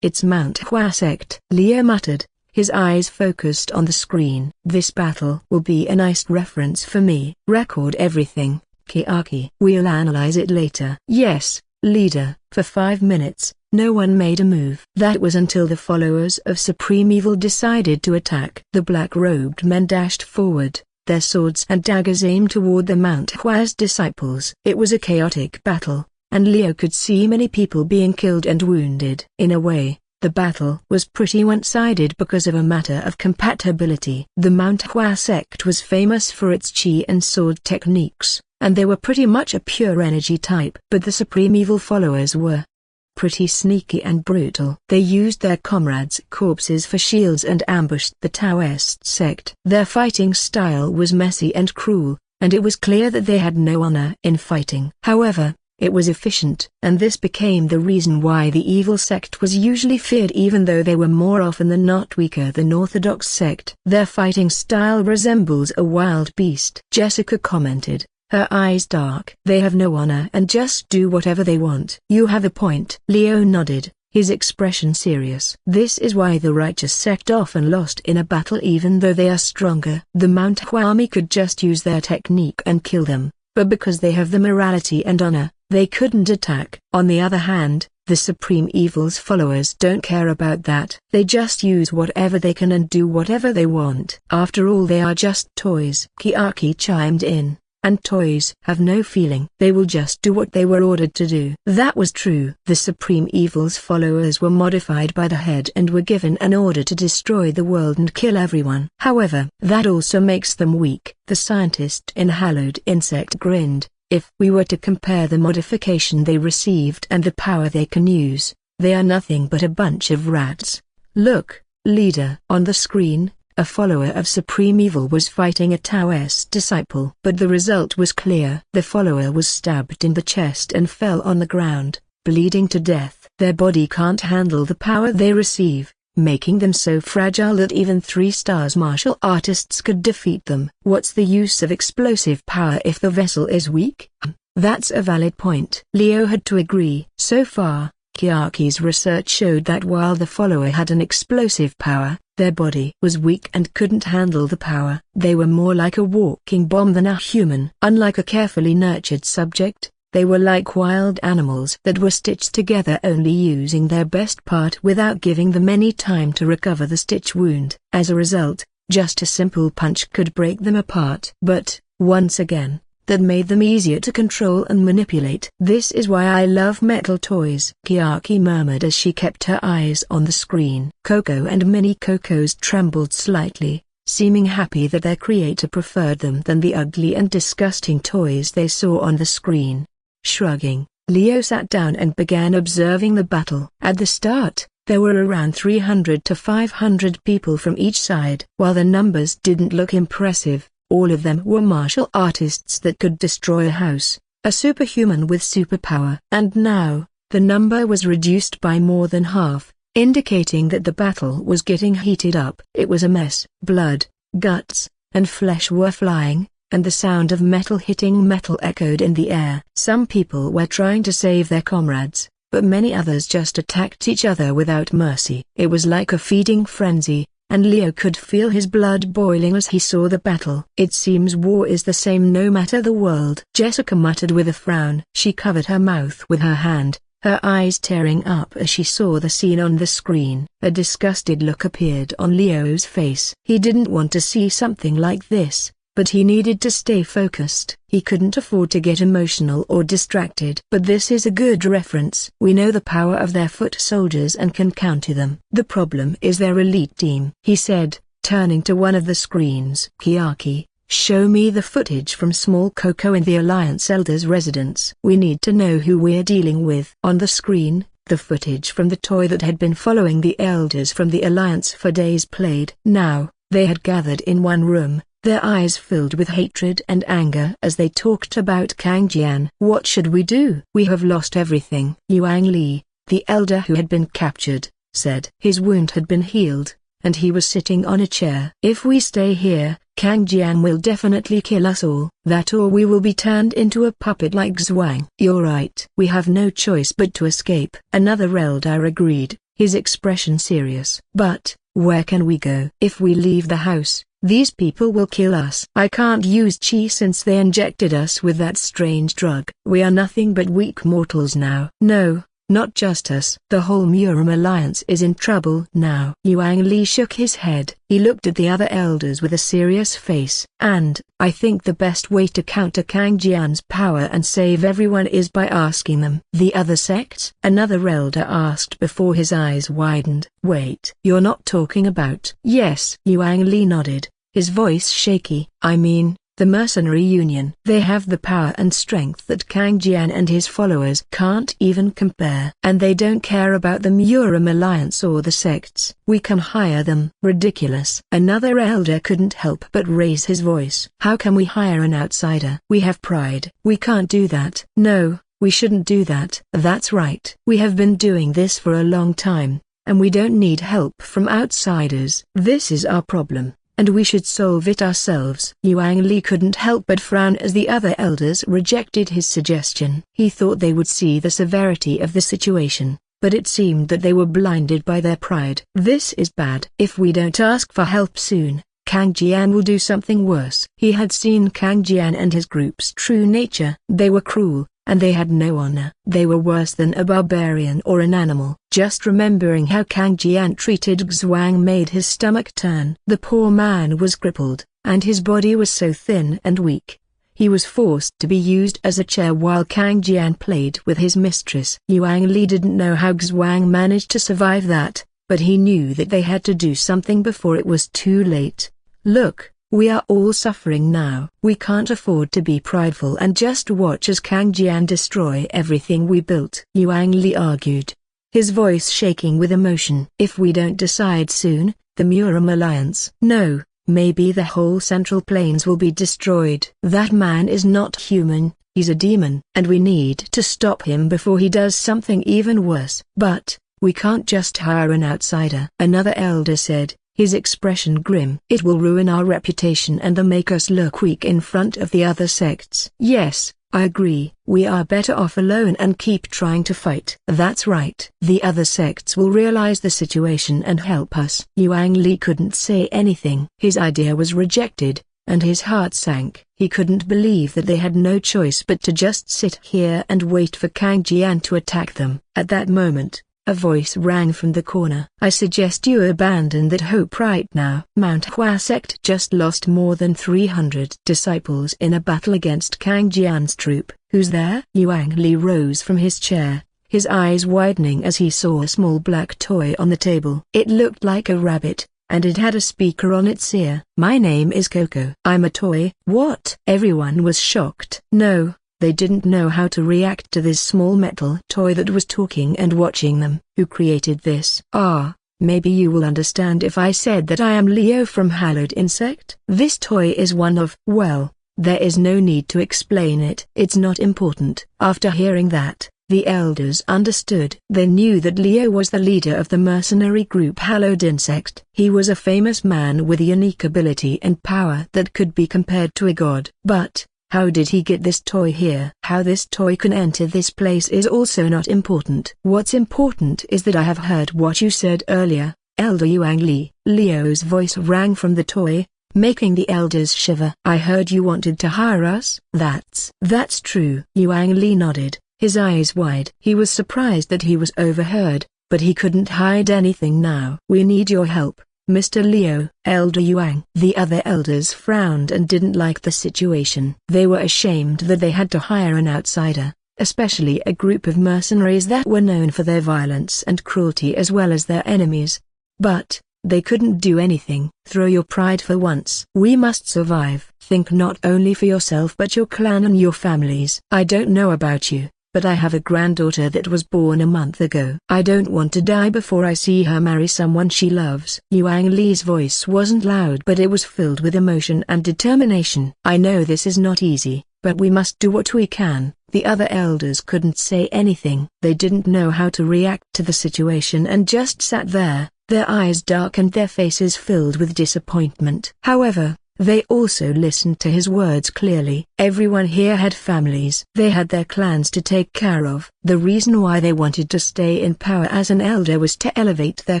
It's Mount Hua sect. Leo muttered, his eyes focused on the screen. This battle will be a nice reference for me. Record everything, Kiaki. We'll analyze it later. Yes, leader. For 5 minutes, no one made a move. That was until the followers of Supreme Evil decided to attack. The black-robed men dashed forward, their swords and daggers aimed toward the Mount Hua's disciples. It was a chaotic battle, and Leo could see many people being killed and wounded. In a way, the battle was pretty one-sided because of a matter of compatibility. The Mount Hua sect was famous for its chi and sword techniques, and they were pretty much a pure energy type. But the Supreme Evil followers were pretty sneaky and brutal. They used their comrades' corpses for shields and ambushed the Taoist sect. Their fighting style was messy and cruel, and it was clear that they had no honor in fighting. However, it was efficient, and this became the reason why the evil sect was usually feared even though they were more often than not weaker than Orthodox sect. Their fighting style resembles a wild beast. Jessica commented, her eyes dark. They have no honor and just do whatever they want. You have a point. Leo nodded, his expression serious. This is why the righteous sect often lost in a battle even though they are stronger. The Mount Hua army could just use their technique and kill them, but because they have the morality and honor, they couldn't attack. On the other hand, the Supreme Evil's followers don't care about that. They just use whatever they can and do whatever they want. After all, they are just toys. Kiaki chimed in. And toys have no feeling. They will just do what they were ordered to do. That was true. The Supreme Evil's followers were modified by the head and were given an order to destroy the world and kill everyone. However, that also makes them weak. The scientist in Hallowed Insect grinned, If we were to compare the modification they received and the power they can use, they are nothing but a bunch of rats. Look, leader." On the screen, a follower of Supreme Evil was fighting a Taoist disciple. But the result was clear. The follower was stabbed in the chest and fell on the ground, bleeding to death. Their body can't handle the power they receive, making them so fragile that even 3-star martial artists could defeat them. What's the use of explosive power if the vessel is weak? That's a valid point. Leo had to agree. So far, Kyaki's research showed that while the follower had an explosive power, their body was weak and couldn't handle the power. They were more like a walking bomb than a human. Unlike a carefully nurtured subject, they were like wild animals that were stitched together, only using their best part without giving them any time to recover the stitch wound. As a result, just a simple punch could break them apart. But, once again, that made them easier to control and manipulate. "This is why I love metal toys," Kyaki murmured as she kept her eyes on the screen. Coco and Mini Cocos trembled slightly, seeming happy that their creator preferred them than the ugly and disgusting toys they saw on the screen. Shrugging, Leo sat down and began observing the battle. At the start, there were around 300 to 500 people from each side. While the numbers didn't look impressive, all of them were martial artists that could destroy a house, a superhuman with superpower. And now, the number was reduced by more than half, indicating that the battle was getting heated up. It was a mess. Blood, guts, and flesh were flying, and the sound of metal hitting metal echoed in the air. Some people were trying to save their comrades, but many others just attacked each other without mercy. It was like a feeding frenzy, and Leo could feel his blood boiling as he saw the battle. "It seems war is the same no matter the world," Jessica muttered with a frown. She covered her mouth with her hand, her eyes tearing up as she saw the scene on the screen. A disgusted look appeared on Leo's face. He didn't want to see something like this, but he needed to stay focused. He couldn't afford to get emotional or distracted. "But this is a good reference. We know the power of their foot soldiers and can counter them. The problem is their elite team," he said, turning to one of the screens. "Kyaki, show me the footage from Small Coco in the Alliance Elders' residence. We need to know who we're dealing with." On the screen, the footage from the toy that had been following the Elders from the Alliance for days played. Now, they had gathered in one room, their eyes filled with hatred and anger as they talked about Kang Jian. "What should we do? We have lost everything," Yuan Li, the elder who had been captured, said. His wound had been healed, and he was sitting on a chair. "If we stay here, Kang Jian will definitely kill us all. That or we will be turned into a puppet like Zhuang." "You're right. We have no choice but to escape." Another elder agreed, his expression serious. "But, where can we go? If we leave the house, these people will kill us. I can't use chi since they injected us with that strange drug. We are nothing but weak mortals now." "No, not just us. The whole Murim alliance is in trouble now." Yuan Li shook his head. He looked at the other elders with a serious face. "And, I think the best way to counter Kang Jian's power and save everyone is by asking them." "The other sects?" another elder asked before his eyes widened. "Wait, you're not talking about—" "Yes." Yuan Li nodded, his voice shaky. "I mean, the Mercenary Union. They have the power and strength that Kang Jian and his followers can't even compare. And they don't care about the Murim Alliance or the sects. We can hire them." "Ridiculous." Another elder couldn't help but raise his voice. "How can we hire an outsider? We have pride." "We can't do that." "No, we shouldn't do that." "That's right. We have been doing this for a long time, and we don't need help from outsiders. This is our problem, and we should solve it ourselves." Yuan Li couldn't help but frown as the other elders rejected his suggestion. He thought they would see the severity of the situation, but it seemed that they were blinded by their pride. "This is bad. If we don't ask for help soon, Kang Jian will do something worse." He had seen Kang Jian and his group's true nature. They were cruel, and they had no honor. They were worse than a barbarian or an animal. Just remembering how Kang Jian treated Zhuang made his stomach turn. The poor man was crippled, and his body was so thin and weak. He was forced to be used as a chair while Kang Jian played with his mistress. Yuan Li didn't know how Zhuang managed to survive that, but he knew that they had to do something before it was too late. "Look, We are all suffering now. We can't afford to be prideful and just watch as Kang Jian destroy everything we built," Yuan Li argued, his voice shaking with emotion. "If we don't decide soon, the Murim Alliance, no, maybe the whole Central Plains will be destroyed." "That man is not human, he's a demon. And we need to stop him before he does something even worse." "But, we can't just hire an outsider," another elder said, his expression grim. "It will ruin our reputation and make us look weak in front of the other sects." "Yes, I agree. We are better off alone and keep trying to fight." "That's right. The other sects will realize the situation and help us." Yuan Li couldn't say anything. His idea was rejected, and his heart sank. He couldn't believe that they had no choice but to just sit here and wait for Kang Jian to attack them. At that moment, a voice rang from the corner. "I suggest you abandon that hope right now." Mount Hua sect just lost more than 300 disciples in a battle against Kang Jian's troop. "Who's there?" Yuan Li rose from his chair, his eyes widening as he saw a small black toy on the table. It looked like a rabbit, and it had a speaker on its ear. "My name is Coco. I'm a toy." "What?" Everyone was shocked. No, they didn't know how to react to this small metal toy that was talking and watching them. "Who created this?" "Ah, maybe you will understand if I said that I am Leo from Hallowed Insect." "This toy is one of—" "Well, there is no need to explain it. It's not important." After hearing that, the elders understood. They knew that Leo was the leader of the mercenary group Hallowed Insect. He was a famous man with a unique ability and power that could be compared to a god. But how did he get this toy here? How this toy can enter this place is also not important. What's important is that I have heard what you said earlier, Elder Yuan Li. Leo's voice rang from the toy, making the elders shiver. "I heard you wanted to hire us?" That's true." Yuan Li nodded, his eyes wide. He was surprised that he was overheard, but he couldn't hide anything now. "We need your help, Mr. Leo." Elder Yuan. The other elders frowned and didn't like the situation. They were ashamed that they had to hire an outsider, especially a group of mercenaries that were known for their violence and cruelty as well as their enemies. But they couldn't do anything. "Throw your pride for once. We must survive. Think not only for yourself but your clan and your families." "I don't know about you, but I have a granddaughter that was born a month ago. I don't want to die before I see her marry someone she loves." Yuan Li's voice wasn't loud but it was filled with emotion and determination. "I know this is not easy, but we must do what we can." The other elders couldn't say anything. They didn't know how to react to the situation and just sat there, their eyes dark and their faces filled with disappointment. However, they also listened to his words clearly. Everyone here had families. They had their clans to take care of. The reason why they wanted to stay in power as an elder was to elevate their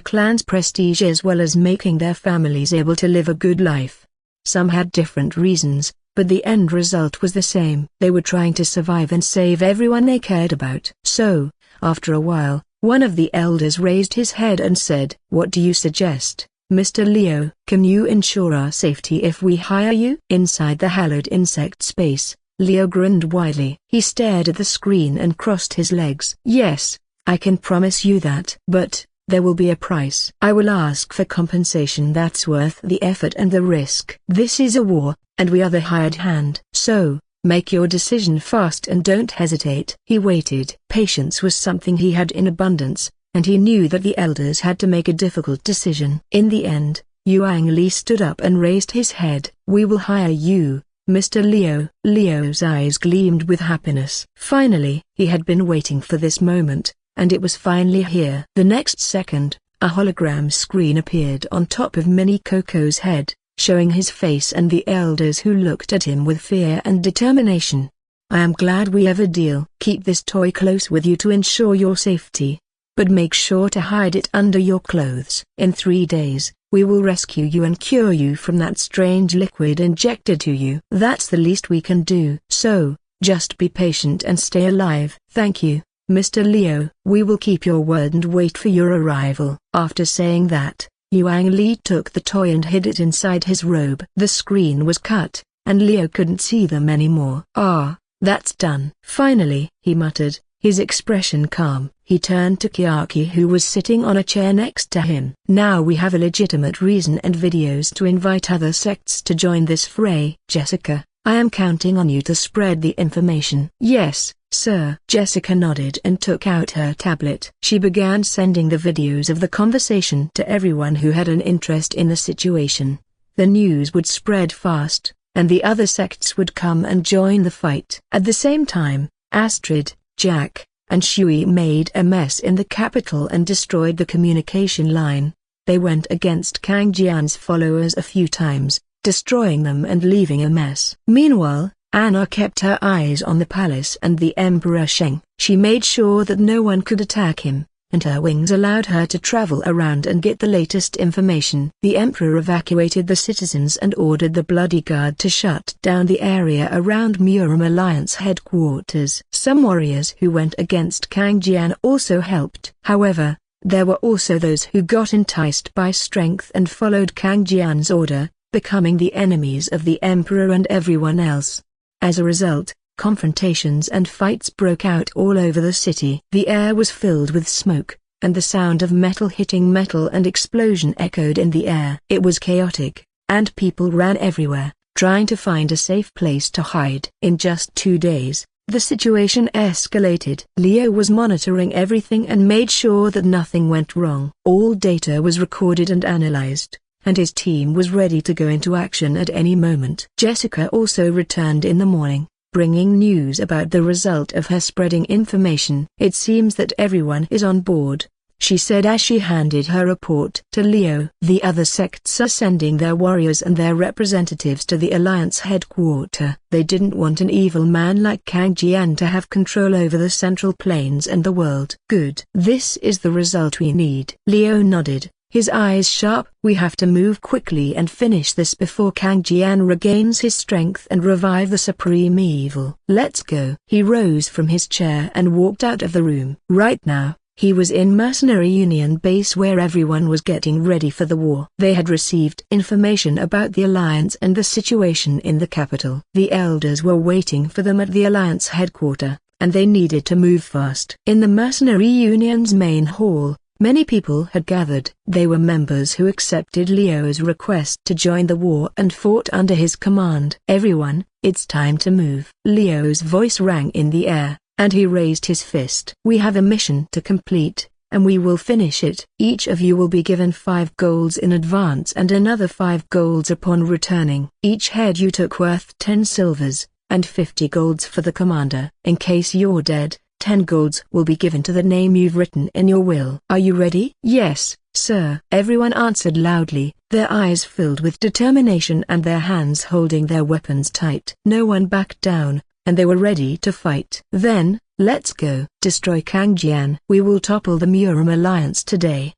clan's prestige as well as making their families able to live a good life. Some had different reasons, but the end result was the same. They were trying to survive and save everyone they cared about. So, after a while, one of the elders raised his head and said, "What do you suggest, Mr. Leo? Can you ensure our safety if we hire you?" Inside the Hallowed Insect space, Leo grinned widely. He stared at the screen and crossed his legs. "Yes, I can promise you that. But there will be a price. I will ask for compensation that's worth the effort and the risk. This is a war, and we are the hired hand. So, make your decision fast and don't hesitate." He waited. Patience was something he had in abundance, and he knew that the elders had to make a difficult decision. In the end, Yuan Li stood up and raised his head. "We will hire you, Mr. Leo." Leo's eyes gleamed with happiness. Finally, he had been waiting for this moment, and it was finally here. The next second, a hologram screen appeared on top of Mini Coco's head, showing his face and the elders who looked at him with fear and determination. "I am glad we have a deal. Keep this toy close with you to ensure your safety. But make sure to hide it under your clothes. In 3 days, we will rescue you and cure you from that strange liquid injected to you. That's the least we can do. So, just be patient and stay alive." "Thank you, Mr. Leo." "We will keep your word and wait for your arrival." After saying that, Yuan Li took the toy and hid it inside his robe. The screen was cut, and Leo couldn't see them anymore. "Ah, that's done." Finally, he muttered, his expression calm. He turned to Kiaki, who was sitting on a chair next to him. Now we have a legitimate reason and videos to invite other sects to join this fray. Jessica, I am counting on you to spread the information. Yes, sir. Jessica nodded and took out her tablet. She began sending the videos of the conversation to everyone who had an interest in the situation. The news would spread fast, and the other sects would come and join the fight. At the same time, Astrid, Jack, and Shui made a mess in the capital and destroyed the communication line. They went against Kang Jian's followers a few times, destroying them and leaving a mess. Meanwhile, Anna kept her eyes on the palace and the Emperor Sheng. She made sure that no one could attack him, and her wings allowed her to travel around and get the latest information. The Emperor evacuated the citizens and ordered the Bloody Guard to shut down the area around Murim Alliance headquarters. Some warriors who went against Kang Jian also helped. However, there were also those who got enticed by strength and followed Kang Jian's order, becoming the enemies of the Emperor and everyone else. As a result, confrontations and fights broke out all over the city. The air was filled with smoke, and the sound of metal hitting metal and explosion echoed in the air. It was chaotic, and people ran everywhere, trying to find a safe place to hide. In just 2 days, the situation escalated. Leo was monitoring everything and made sure that nothing went wrong. All data was recorded and analyzed, and his team was ready to go into action at any moment. Jessica also returned in the morning, bringing news about the result of her spreading information. It seems that everyone is on board, she said as she handed her report to Leo. The other sects are sending their warriors and their representatives to the Alliance headquarters. They didn't want an evil man like Kang Jian to have control over the Central Plains and the world. Good. This is the result we need. Leo nodded, his eyes sharp. We have to move quickly and finish this before Kang Jian regains his strength and revive the supreme evil. Let's go. He rose from his chair and walked out of the room. Right now, he was in Mercenary Union base where everyone was getting ready for the war. They had received information about the Alliance and the situation in the capital. The elders were waiting for them at the Alliance headquarters, and they needed to move fast. In the Mercenary Union's main hall, many people had gathered. They were members who accepted Leo's request to join the war and fought under his command. Everyone, it's time to move. Leo's voice rang in the air, and he raised his fist. We have a mission to complete, and we will finish it. Each of you will be given 5 golds in advance and another 5 golds upon returning. Each head you took worth 10 silvers, and 50 golds for the commander. In case you're dead, 10 golds will be given to the name you've written in your will. Are you ready? Yes, sir. Everyone answered loudly, their eyes filled with determination and their hands holding their weapons tight. No one backed down, and they were ready to fight. Then, let's go. Destroy Kang Jian. We will topple the Murim Alliance today.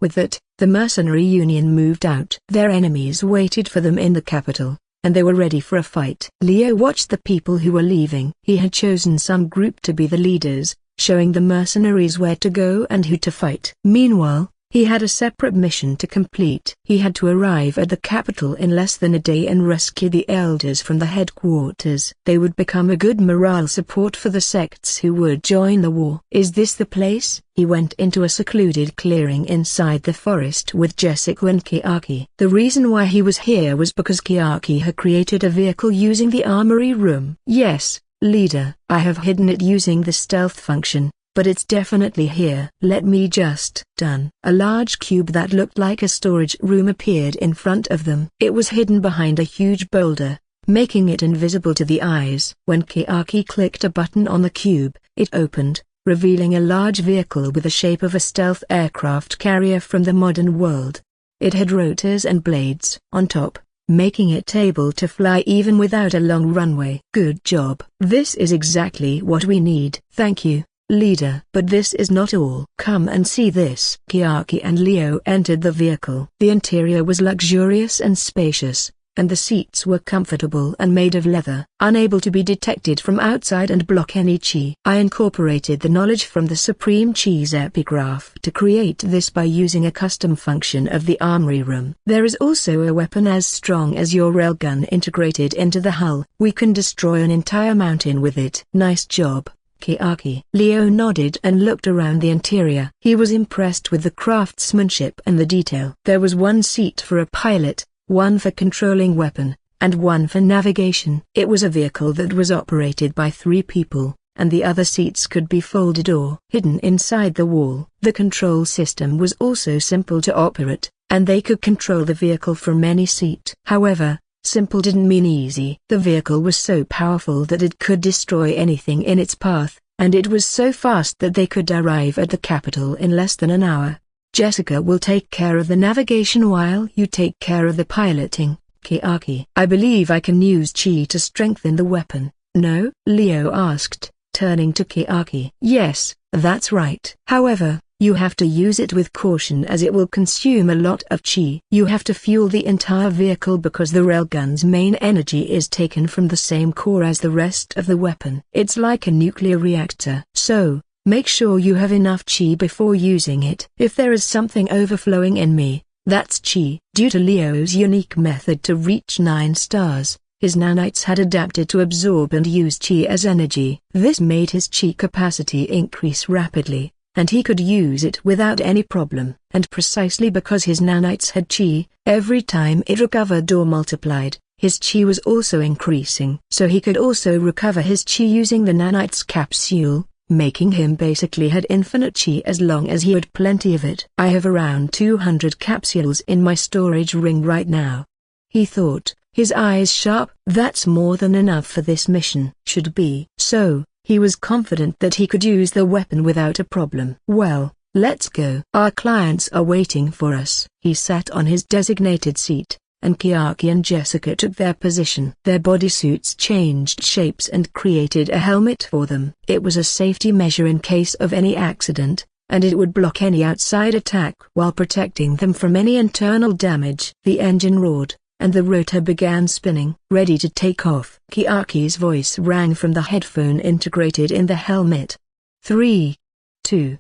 With that, the Mercenary Union moved out. Their enemies waited for them in the capital, and they were ready for a fight. Leo watched the people who were leaving. He had chosen some group to be the leaders, showing the mercenaries where to go and who to fight. Meanwhile, he had a separate mission to complete. He had to arrive at the capital in less than a day and rescue the elders from the headquarters. They would become a good morale support for the sects who would join the war. Is this the place? He went into a secluded clearing inside the forest with Jessica and Kiaki. The reason why he was here was because Kiaki had created a vehicle using the armory room. Yes, leader. I have hidden it using the stealth function, but it's definitely here. Let me just. Done. A large cube that looked like a storage room appeared in front of them. It was hidden behind a huge boulder, making it invisible to the eyes. When Kiaki clicked a button on the cube, it opened, revealing a large vehicle with the shape of a stealth aircraft carrier from the modern world. It had rotors and blades on top, making it able to fly even without a long runway. Good job. This is exactly what we need. Thank you, leader. But this is not all. Come and see this. Kiaki and Leo entered the vehicle. The interior was luxurious and spacious, and the seats were comfortable and made of leather, unable to be detected from outside and block any chi. I incorporated the knowledge from the Supreme Chi's epigraph to create this by using a custom function of the armory room. There is also a weapon as strong as your railgun integrated into the hull. We can destroy an entire mountain with it. Nice job, Kiaki. Leo nodded and looked around the interior. He was impressed with the craftsmanship and the detail. There was one seat for a pilot, one for controlling weapon, and one for navigation. It was a vehicle that was operated by 3 people, and the other seats could be folded or hidden inside the wall. The control system was also simple to operate, and they could control the vehicle from any seat. However, simple didn't mean easy. The vehicle was so powerful that it could destroy anything in its path, and it was so fast that they could arrive at the capital in less than an hour. Jessica will take care of the navigation while you take care of the piloting, Kiaki. I believe I can use chi to strengthen the weapon, no? Leo asked, turning to Kiaki. Yes, that's right. However, you have to use it with caution as it will consume a lot of chi. You have to fuel the entire vehicle because the railgun's main energy is taken from the same core as the rest of the weapon. It's like a nuclear reactor. So, make sure you have enough chi before using it. If there is something overflowing in me, that's chi. Due to Leo's unique method to reach 9 stars, his nanites had adapted to absorb and use chi as energy. This made his chi capacity increase rapidly, and he could use it without any problem. And precisely because his nanites had chi, every time it recovered or multiplied, his chi was also increasing. So he could also recover his chi using the nanites capsule, making him basically had infinite chi as long as he had plenty of it. I have around 200 capsules in my storage ring right now, he thought, his eyes sharp. That's more than enough for this mission. Should be. So, he was confident that he could use the weapon without a problem. Well, let's go. Our clients are waiting for us. He sat on his designated seat, and Kiaki and Jessica took their position. Their bodysuits changed shapes and created a helmet for them. It was a safety measure in case of any accident, and it would block any outside attack while protecting them from any internal damage. The engine roared, and the rotor began spinning. Ready to take off. Kiaki's voice rang from the headphone integrated in the helmet. 3, 2,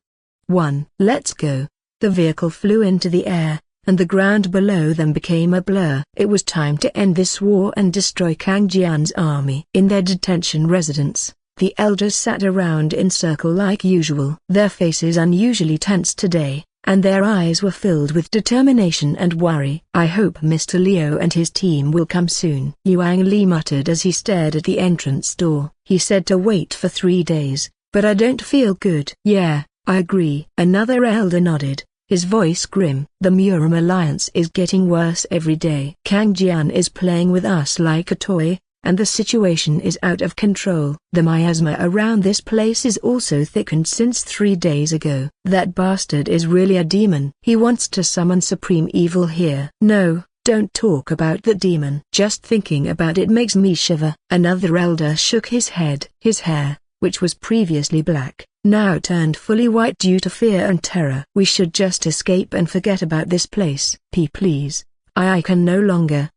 1. Let's go. The vehicle flew into the air, and the ground below them became a blur. It was time to end this war and destroy Kang Jian's army. In their detention residence, the elders sat around in circle like usual. Their faces unusually tense today, and their eyes were filled with determination and worry. I hope Mr. Leo and his team will come soon. Yuang Li muttered as he stared at the entrance door. He said to wait for 3 days, but I don't feel good. Yeah, I agree. Another elder nodded, his voice grim. The Murim alliance is getting worse every day. Kang Jian is playing with us like a toy, and the situation is out of control. The miasma around this place is also thickened since 3 days ago. That bastard is really a demon. He wants to summon supreme evil here. No, don't talk about the demon. Just thinking about it makes me shiver. Another elder shook his head. His hair, which was previously black, now turned fully white due to fear and terror. We should just escape and forget about this place. Please. I can no longer.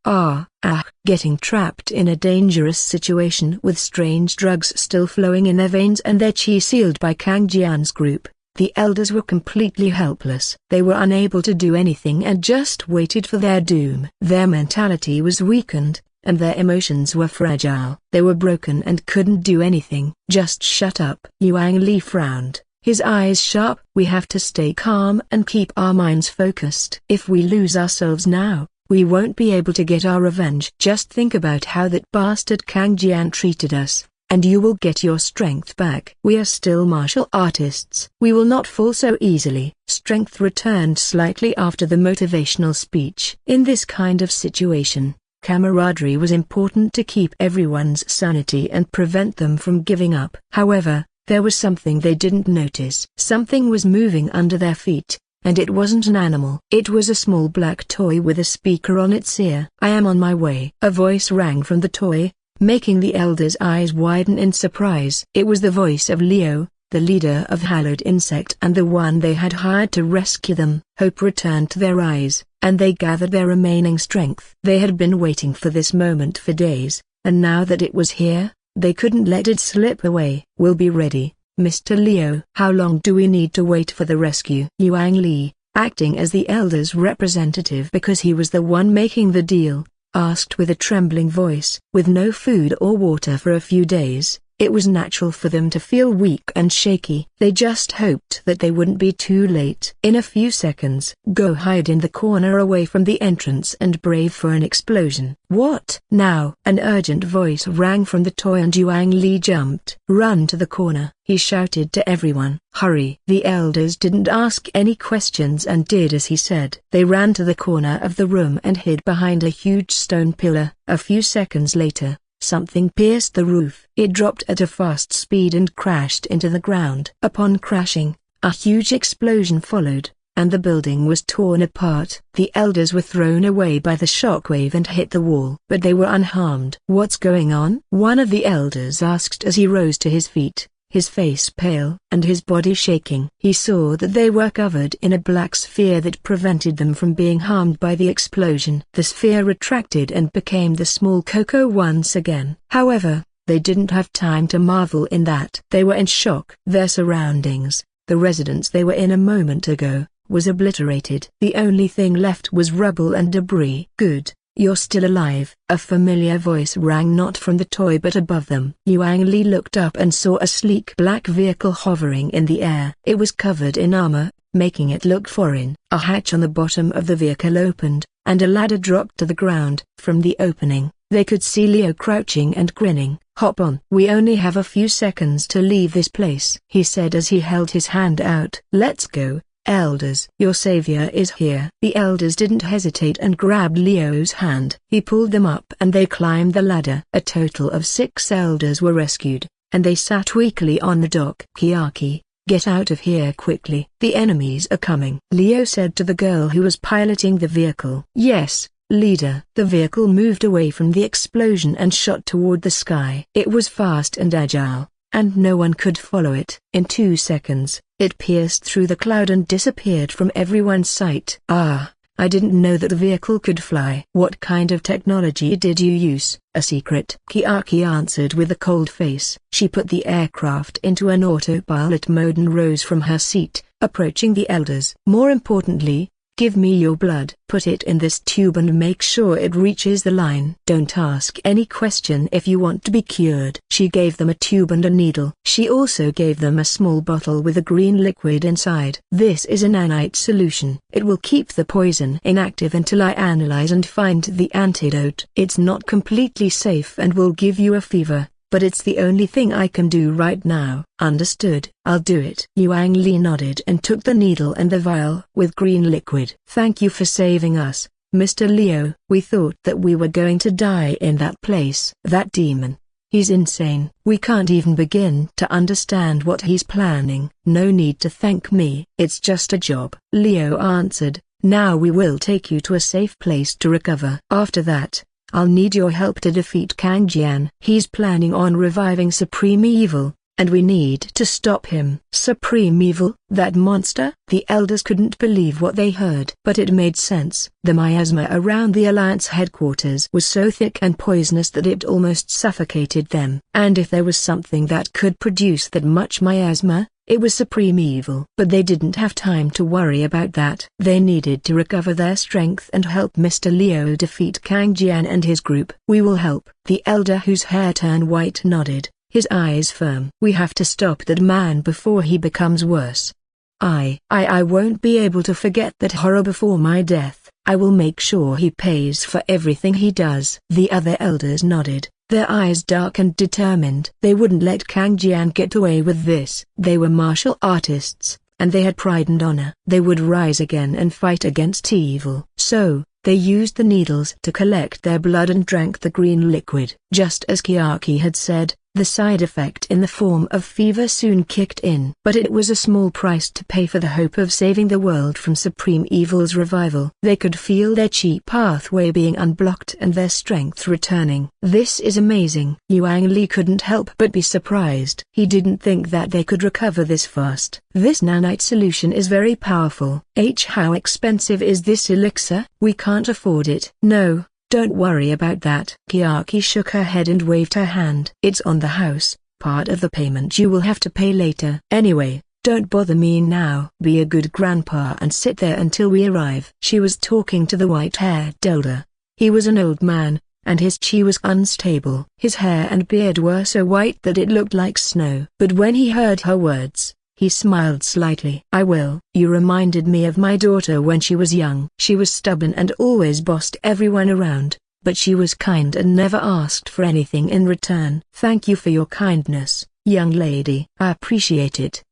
Getting trapped in a dangerous situation with strange drugs still flowing in their veins and their chi sealed by Kang Jian's group, the elders were completely helpless. They were unable to do anything and just waited for their doom. Their mentality was weakened, and their emotions were fragile. They were broken and couldn't do anything. Just shut up. Yuang Li frowned, his eyes sharp. We have to stay calm and keep our minds focused. If we lose ourselves now, we won't be able to get our revenge. Just think about how that bastard Kang Jian treated us, and you will get your strength back. We are still martial artists. We will not fall so easily. Strength returned slightly after the motivational speech. In this kind of situation, camaraderie was important to keep everyone's sanity and prevent them from giving up. However, there was something they didn't notice. Something was moving under their feet, and it wasn't an animal. It was a small black toy with a speaker on its ear. I am on my way. A voice rang from the toy, making the elders' eyes widen in surprise. It was the voice of Leo, the leader of Hallowed Insect and the one they had hired to rescue them. Hope returned to their eyes, and they gathered their remaining strength. They had been waiting for this moment for days, and now that it was here, they couldn't let it slip away. We'll be ready, Mr. Leo. How long do we need to wait for the rescue? Yuang Li, acting as the elder's representative because he was the one making the deal, asked with a trembling voice. With no food or water for a few days, It was natural for them to feel weak and shaky. They just hoped that they wouldn't be too late. In a few seconds, go hide in the corner away from the entrance and brave for an explosion. What? Now? An urgent voice rang from the toy and Yuan Li jumped. Run to the corner, he shouted to everyone. Hurry! The elders didn't ask any questions and did as he said. They ran to the corner of the room and hid behind a huge stone pillar. A few seconds later, something pierced the roof. It dropped at a fast speed and crashed into the ground. Upon crashing, a huge explosion followed, and the building was torn apart. The elders were thrown away by the shockwave and hit the wall. But they were unharmed. What's going on? One of the elders asked as he rose to his feet, his face pale and his body shaking. He saw that they were covered in a black sphere that prevented them from being harmed by the explosion. The sphere retracted and became the small Coco once again. However, they didn't have time to marvel in that. They were in shock. Their surroundings, the residence they were in a moment ago, was obliterated. The only thing left was rubble and debris. Good. You're still alive. A familiar voice rang not from the toy but above them. Yuan Li looked up and saw a sleek black vehicle hovering in the air. It was covered in armor, making it look foreign. A hatch on the bottom of the vehicle opened, and a ladder dropped to the ground. From the opening, they could see Leo crouching and grinning. Hop on. We only have a few seconds to leave this place, he said as he held his hand out. Let's go. Elders, your savior is here. The elders didn't hesitate and grabbed Leo's hand. He pulled them up and they climbed the ladder. A total of 6 elders were rescued, and they sat weakly on the dock. Kiaki, get out of here quickly. The enemies are coming, Leo said to the girl who was piloting the vehicle. Yes, leader. The vehicle moved away from the explosion and shot toward the sky. It was fast and agile, and no one could follow it. In 2 seconds, it pierced through the cloud and disappeared from everyone's sight. Ah, I didn't know that the vehicle could fly. What kind of technology did you use? A secret, Kiaki answered with a cold face. She put the aircraft into an autopilot mode and rose from her seat, approaching the elders. More importantly, give me your blood. Put it in this tube and make sure it reaches the line. Don't ask any question if you want to be cured. She gave them a tube and a needle. She also gave them a small bottle with a green liquid inside. This is a nanite solution. It will keep the poison inactive until I analyze and find the antidote. It's not completely safe and will give you a fever, but it's the only thing I can do right now. Understood? I'll do it. Yuan Li nodded and took the needle and the vial with green liquid. Thank you for saving us, Mr. Leo. We thought that we were going to die in that place. That demon. He's insane. We can't even begin to understand what he's planning. No need to thank me. It's just a job, Leo answered. Now we will take you to a safe place to recover. After that, I'll need your help to defeat Kang Jian. He's planning on reviving Supreme Evil, and we need to stop him. Supreme Evil? That monster? The elders couldn't believe what they heard. But it made sense. The miasma around the Alliance headquarters was so thick and poisonous that it almost suffocated them. And if there was something that could produce that much miasma, it was Supreme Evil. But they didn't have time to worry about that. They needed to recover their strength and help Mr. Leo defeat Kang Jian and his group. We will help. The elder whose hair turned white nodded, his eyes firm. We have to stop that man before he becomes worse. I won't be able to forget that horror before my death. I will make sure he pays for everything he does. The other elders nodded, their eyes dark and determined. They wouldn't let Kang Jian get away with this. They were martial artists, and they had pride and honor. They would rise again and fight against evil. So, they used the needles to collect their blood and drank the green liquid. Just as Kiaki had said, the side effect in the form of fever soon kicked in. But it was a small price to pay for the hope of saving the world from Supreme Evil's revival. They could feel their chi pathway being unblocked and their strength returning. This is amazing. Yuan Li couldn't help but be surprised. He didn't think that they could recover this fast. This nanite solution is very powerful. How expensive is this elixir? We can't afford it. No. Don't worry about that. Kiaki shook her head and waved her hand. It's on the house, part of the payment you will have to pay later. Anyway, don't bother me now. Be a good grandpa and sit there until we arrive. She was talking to the white-haired elder. He was an old man, and his chi was unstable. His hair and beard were so white that it looked like snow. But when he heard her words, he smiled slightly. "I will." "You reminded me of my daughter when she was young. She was stubborn and always bossed everyone around, but she was kind and never asked for anything in return." "Thank you for your kindness, young lady. I appreciate it."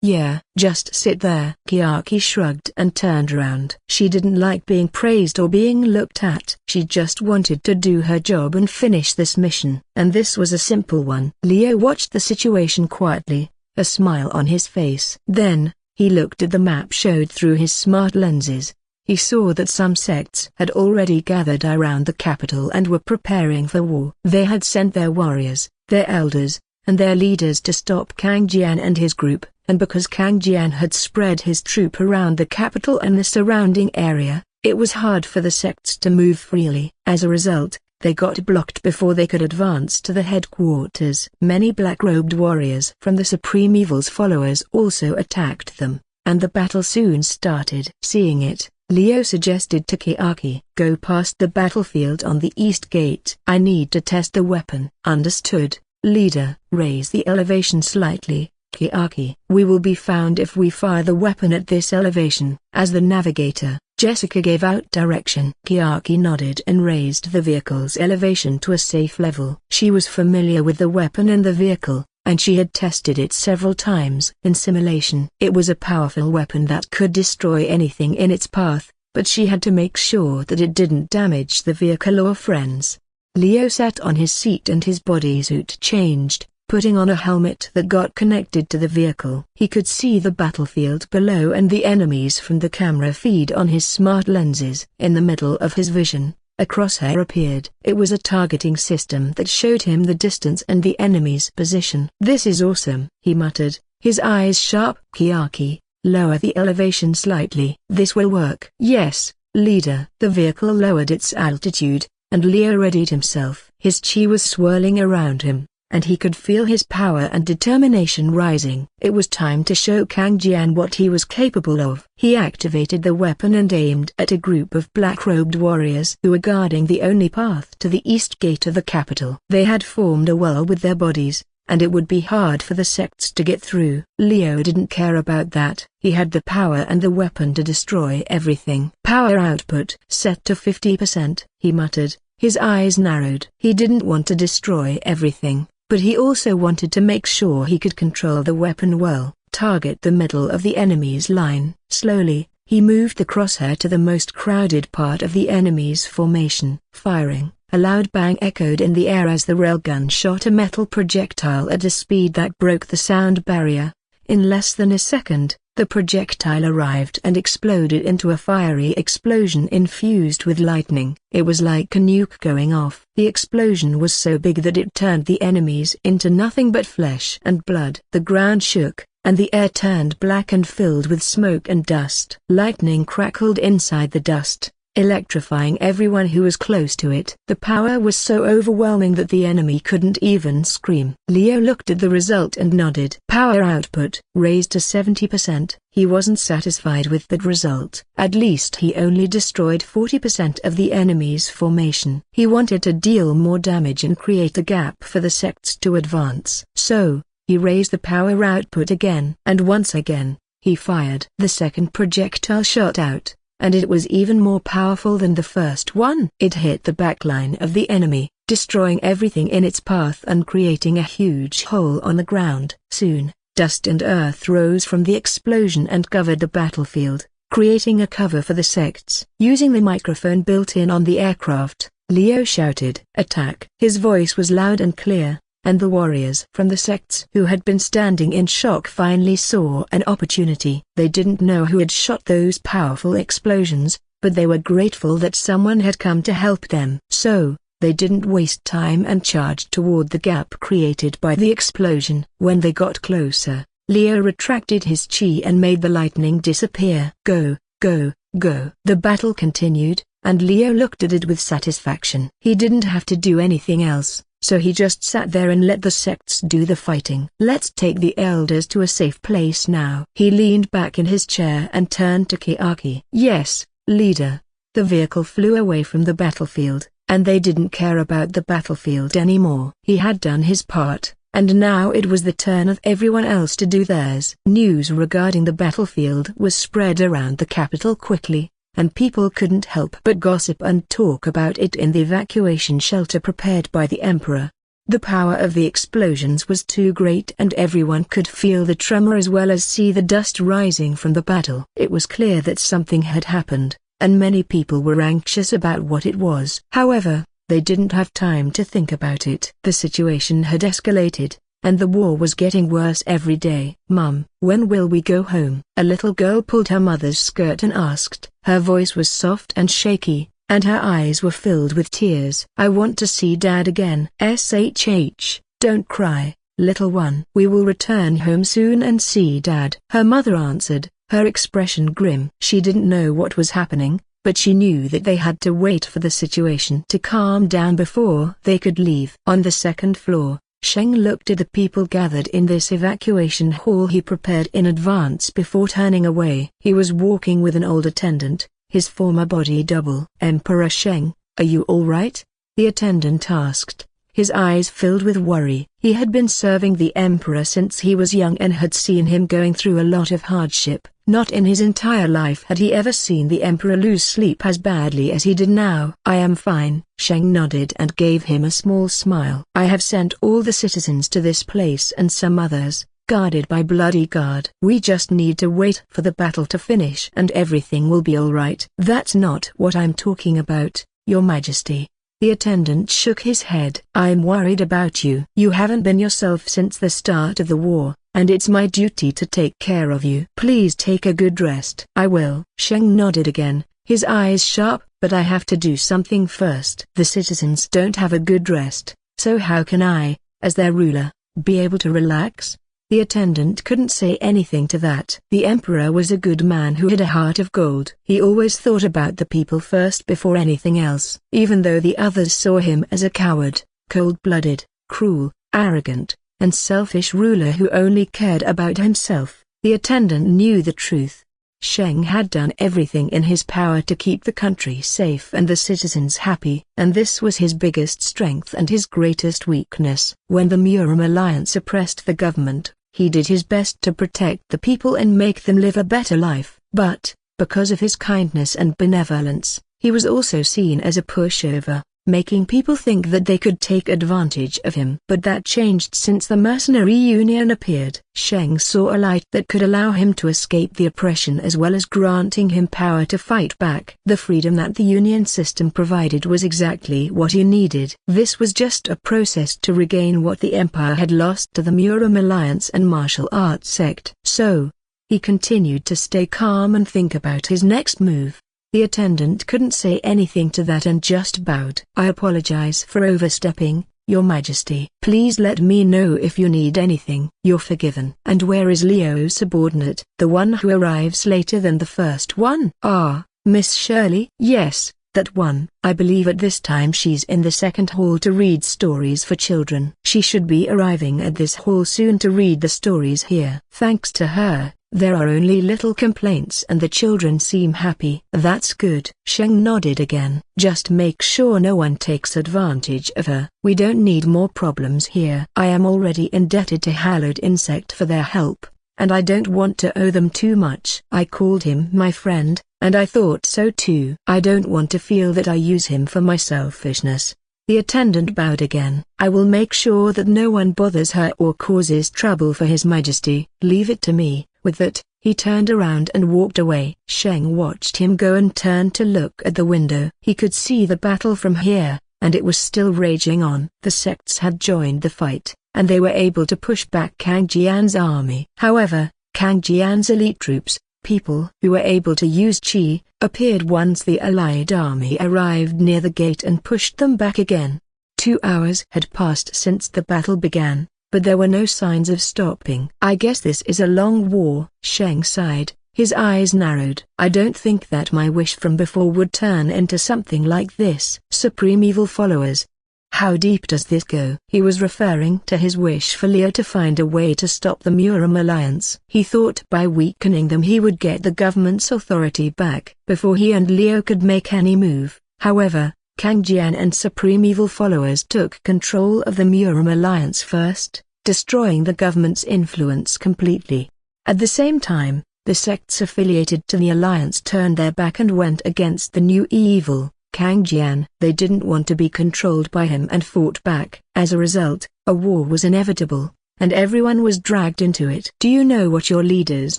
Yeah, just sit there." Chiaki shrugged and turned around. She didn't like being praised or being looked at. She just wanted to do her job and finish this mission. And this was a simple one. Leo watched the situation quietly, a smile on his face. Then, he looked at the map showed through his smart lenses. He saw that some sects had already gathered around the capital and were preparing for war. They had sent their warriors, their elders, and their leaders to stop Kang Jian and his group, and because Kang Jian had spread his troop around the capital and the surrounding area, it was hard for the sects to move freely. As a result, they got blocked before they could advance to the headquarters. Many black-robed warriors from the Supreme Evil's followers also attacked them, and the battle soon started. Seeing it, Leo suggested to Chiaki, "Go past the battlefield on the east gate. I need to test the weapon." "Understood, leader." "Raise the elevation slightly, Chiaki." "We will be found if we fire the weapon at this elevation." As the navigator, Jessica gave out direction. Chiaki nodded and raised the vehicle's elevation to a safe level. She was familiar with the weapon and the vehicle, and she had tested it several times in simulation. It was a powerful weapon that could destroy anything in its path, but she had to make sure that it didn't damage the vehicle or friends. Leo sat on his seat and his bodysuit changed, putting on a helmet that got connected to the vehicle. He could see the battlefield below and the enemies from the camera feed on his smart lenses. In the middle of his vision, a crosshair appeared. It was a targeting system that showed him the distance and the enemy's position. "This is awesome," he muttered, his eyes sharp. "Chiaki, lower the elevation slightly." "This will work." "Yes, leader." The vehicle lowered its altitude, and Leo readied himself. His chi was swirling around him, and he could feel his power and determination rising. It was time to show Kang Jian what he was capable of. He activated the weapon and aimed at a group of black-robed warriors who were guarding the only path to the east gate of the capital. They had formed a wall with their bodies, and it would be hard for the sects to get through. Leo didn't care about that. He had the power and the weapon to destroy everything. "Power output set to 50%, he muttered, his eyes narrowed. He didn't want to destroy everything, but he also wanted to make sure he could control the weapon well. "Target the middle of the enemy's line." Slowly, he moved the crosshair to the most crowded part of the enemy's formation. Firing, a loud bang echoed in the air as the railgun shot a metal projectile at a speed that broke the sound barrier. In less than a second, the projectile arrived and exploded into a fiery explosion infused with lightning. It was like a nuke going off. The explosion was so big that it turned the enemies into nothing but flesh and blood. The ground shook, and the air turned black and filled with smoke and dust. Lightning crackled inside the dust, electrifying everyone who was close to it. The power was so overwhelming that the enemy couldn't even scream. Leo looked at the result and nodded. Power output raised to 70%. He wasn't satisfied with that result. At least he only destroyed 40% of the enemy's formation. He wanted to deal more damage and create a gap for the sects to advance. So, he raised the power output again. And once again, he fired. The second projectile shot out, and it was even more powerful than the first one. It hit the backline of the enemy, destroying everything in its path and creating a huge hole on the ground. Soon, dust and earth rose from the explosion and covered the battlefield, creating a cover for the sects. Using the microphone built in on the aircraft, Leo shouted, "Attack!" His voice was loud and clear, and the warriors from the sects who had been standing in shock finally saw an opportunity. They didn't know who had shot those powerful explosions, but they were grateful that someone had come to help them. So, they didn't waste time and charged toward the gap created by the explosion. When they got closer, Leo retracted his chi and made the lightning disappear. Go, go, go. The battle continued, and Leo looked at it with satisfaction. He didn't have to do anything else, so he just sat there and let the sects do the fighting. "Let's take the elders to a safe place now." He leaned back in his chair and turned to Chiaki. "Yes, leader." The vehicle flew away from the battlefield, and they didn't care about the battlefield anymore. He had done his part, and now it was the turn of everyone else to do theirs. News regarding the battlefield was spread around the capital quickly, and people couldn't help but gossip and talk about it in the evacuation shelter prepared by the emperor. The power of the explosions was too great, and everyone could feel the tremor as well as see the dust rising from the battle. It was clear that something had happened, and many people were anxious about what it was. However, they didn't have time to think about it. The situation had escalated, and the war was getting worse every day. "Mum, when will we go home?" a little girl pulled her mother's skirt and asked. Her voice was soft and shaky, and her eyes were filled with tears. "I want to see Dad again." "Shh, don't cry, little one. We will return home soon and see Dad," her mother answered, her expression grim. She didn't know what was happening, but she knew that they had to wait for the situation to calm down before they could leave. On the second floor, Sheng looked at the people gathered in this evacuation hall he prepared in advance before turning away. He was walking with an old attendant, his former body double. "Emperor Sheng, are you all right?" the attendant asked, his eyes filled with worry. He had been serving the emperor since he was young and had seen him going through a lot of hardship. Not in his entire life had he ever seen the emperor lose sleep as badly as he did now. "I am fine," Sheng nodded and gave him a small smile. "I have sent all the citizens to this place and some others, guarded by bloody guard. We just need to wait for the battle to finish and everything will be all right." "That's not what I'm talking about, Your Majesty." The attendant shook his head. "I'm worried about you. You haven't been yourself since the start of the war, and it's my duty to take care of you. Please take a good rest." "I will." Sheng nodded again, his eyes sharp. "But I have to do something first. The citizens don't have a good rest, so how can I, as their ruler, be able to relax?" The attendant couldn't say anything to that. The emperor was a good man who had a heart of gold. He always thought about the people first before anything else. Even though the others saw him as a coward, cold-blooded, cruel, arrogant, and selfish ruler who only cared about himself, the attendant knew the truth. Sheng had done everything in his power to keep the country safe and the citizens happy, and this was his biggest strength and his greatest weakness. When the Murim alliance oppressed the government, he did his best to protect the people and make them live a better life. But, because of his kindness and benevolence, he was also seen as a pushover, making people think that they could take advantage of him. But that changed since the Mercenary Union appeared. Sheng saw a light that could allow him to escape the oppression as well as granting him power to fight back. The freedom that the Union system provided was exactly what he needed. This was just a process to regain what the Empire had lost to the Murim Alliance and martial arts sect. So, he continued to stay calm and think about his next move. The attendant couldn't say anything to that and just bowed. "I apologize for overstepping, Your Majesty. Please let me know if you need anything." "You're forgiven." "And where is Leo's subordinate?" "The one who arrives later than the first one." "Ah, Miss Shirley?" "Yes, that one. I believe at this time she's in the second hall to read stories for children. She should be arriving at this hall soon to read the stories here." Thanks to her, there are only little complaints and the children seem happy. "That's good." Sheng nodded again. "Just make sure no one takes advantage of her. We don't need more problems here. I am already indebted to Hallowed Insect for their help, and I don't want to owe them too much." I called him my friend, and I thought so too. I don't want to feel that I use him for my selfishness. The attendant bowed again. "I will make sure that no one bothers her or causes trouble for His Majesty." "Leave it to me." With that, he turned around and walked away. Sheng watched him go and turned to look at the window. He could see the battle from here, and it was still raging on. The sects had joined the fight, and they were able to push back Kang Jian's army. However, Kang Jian's elite troops, people who were able to use qi, appeared once the allied army arrived near the gate and pushed them back again. 2 hours had passed since the battle began, but there were no signs of stopping. "I guess this is a long war," Sheng sighed, his eyes narrowed. "I don't think that my wish from before would turn into something like this." Supreme evil followers. How deep does this go? He was referring to his wish for Leo to find a way to stop the Murim alliance. He thought by weakening them he would get the government's authority back before he and Leo could make any move. However, Kang Jian and Supreme Evil followers took control of the Murim alliance first, destroying the government's influence completely. At the same time, the sects affiliated to the alliance turned their back and went against the new evil, Kang Jian. They didn't want to be controlled by him and fought back. As a result, a war was inevitable, and everyone was dragged into it. Do you know what your leader's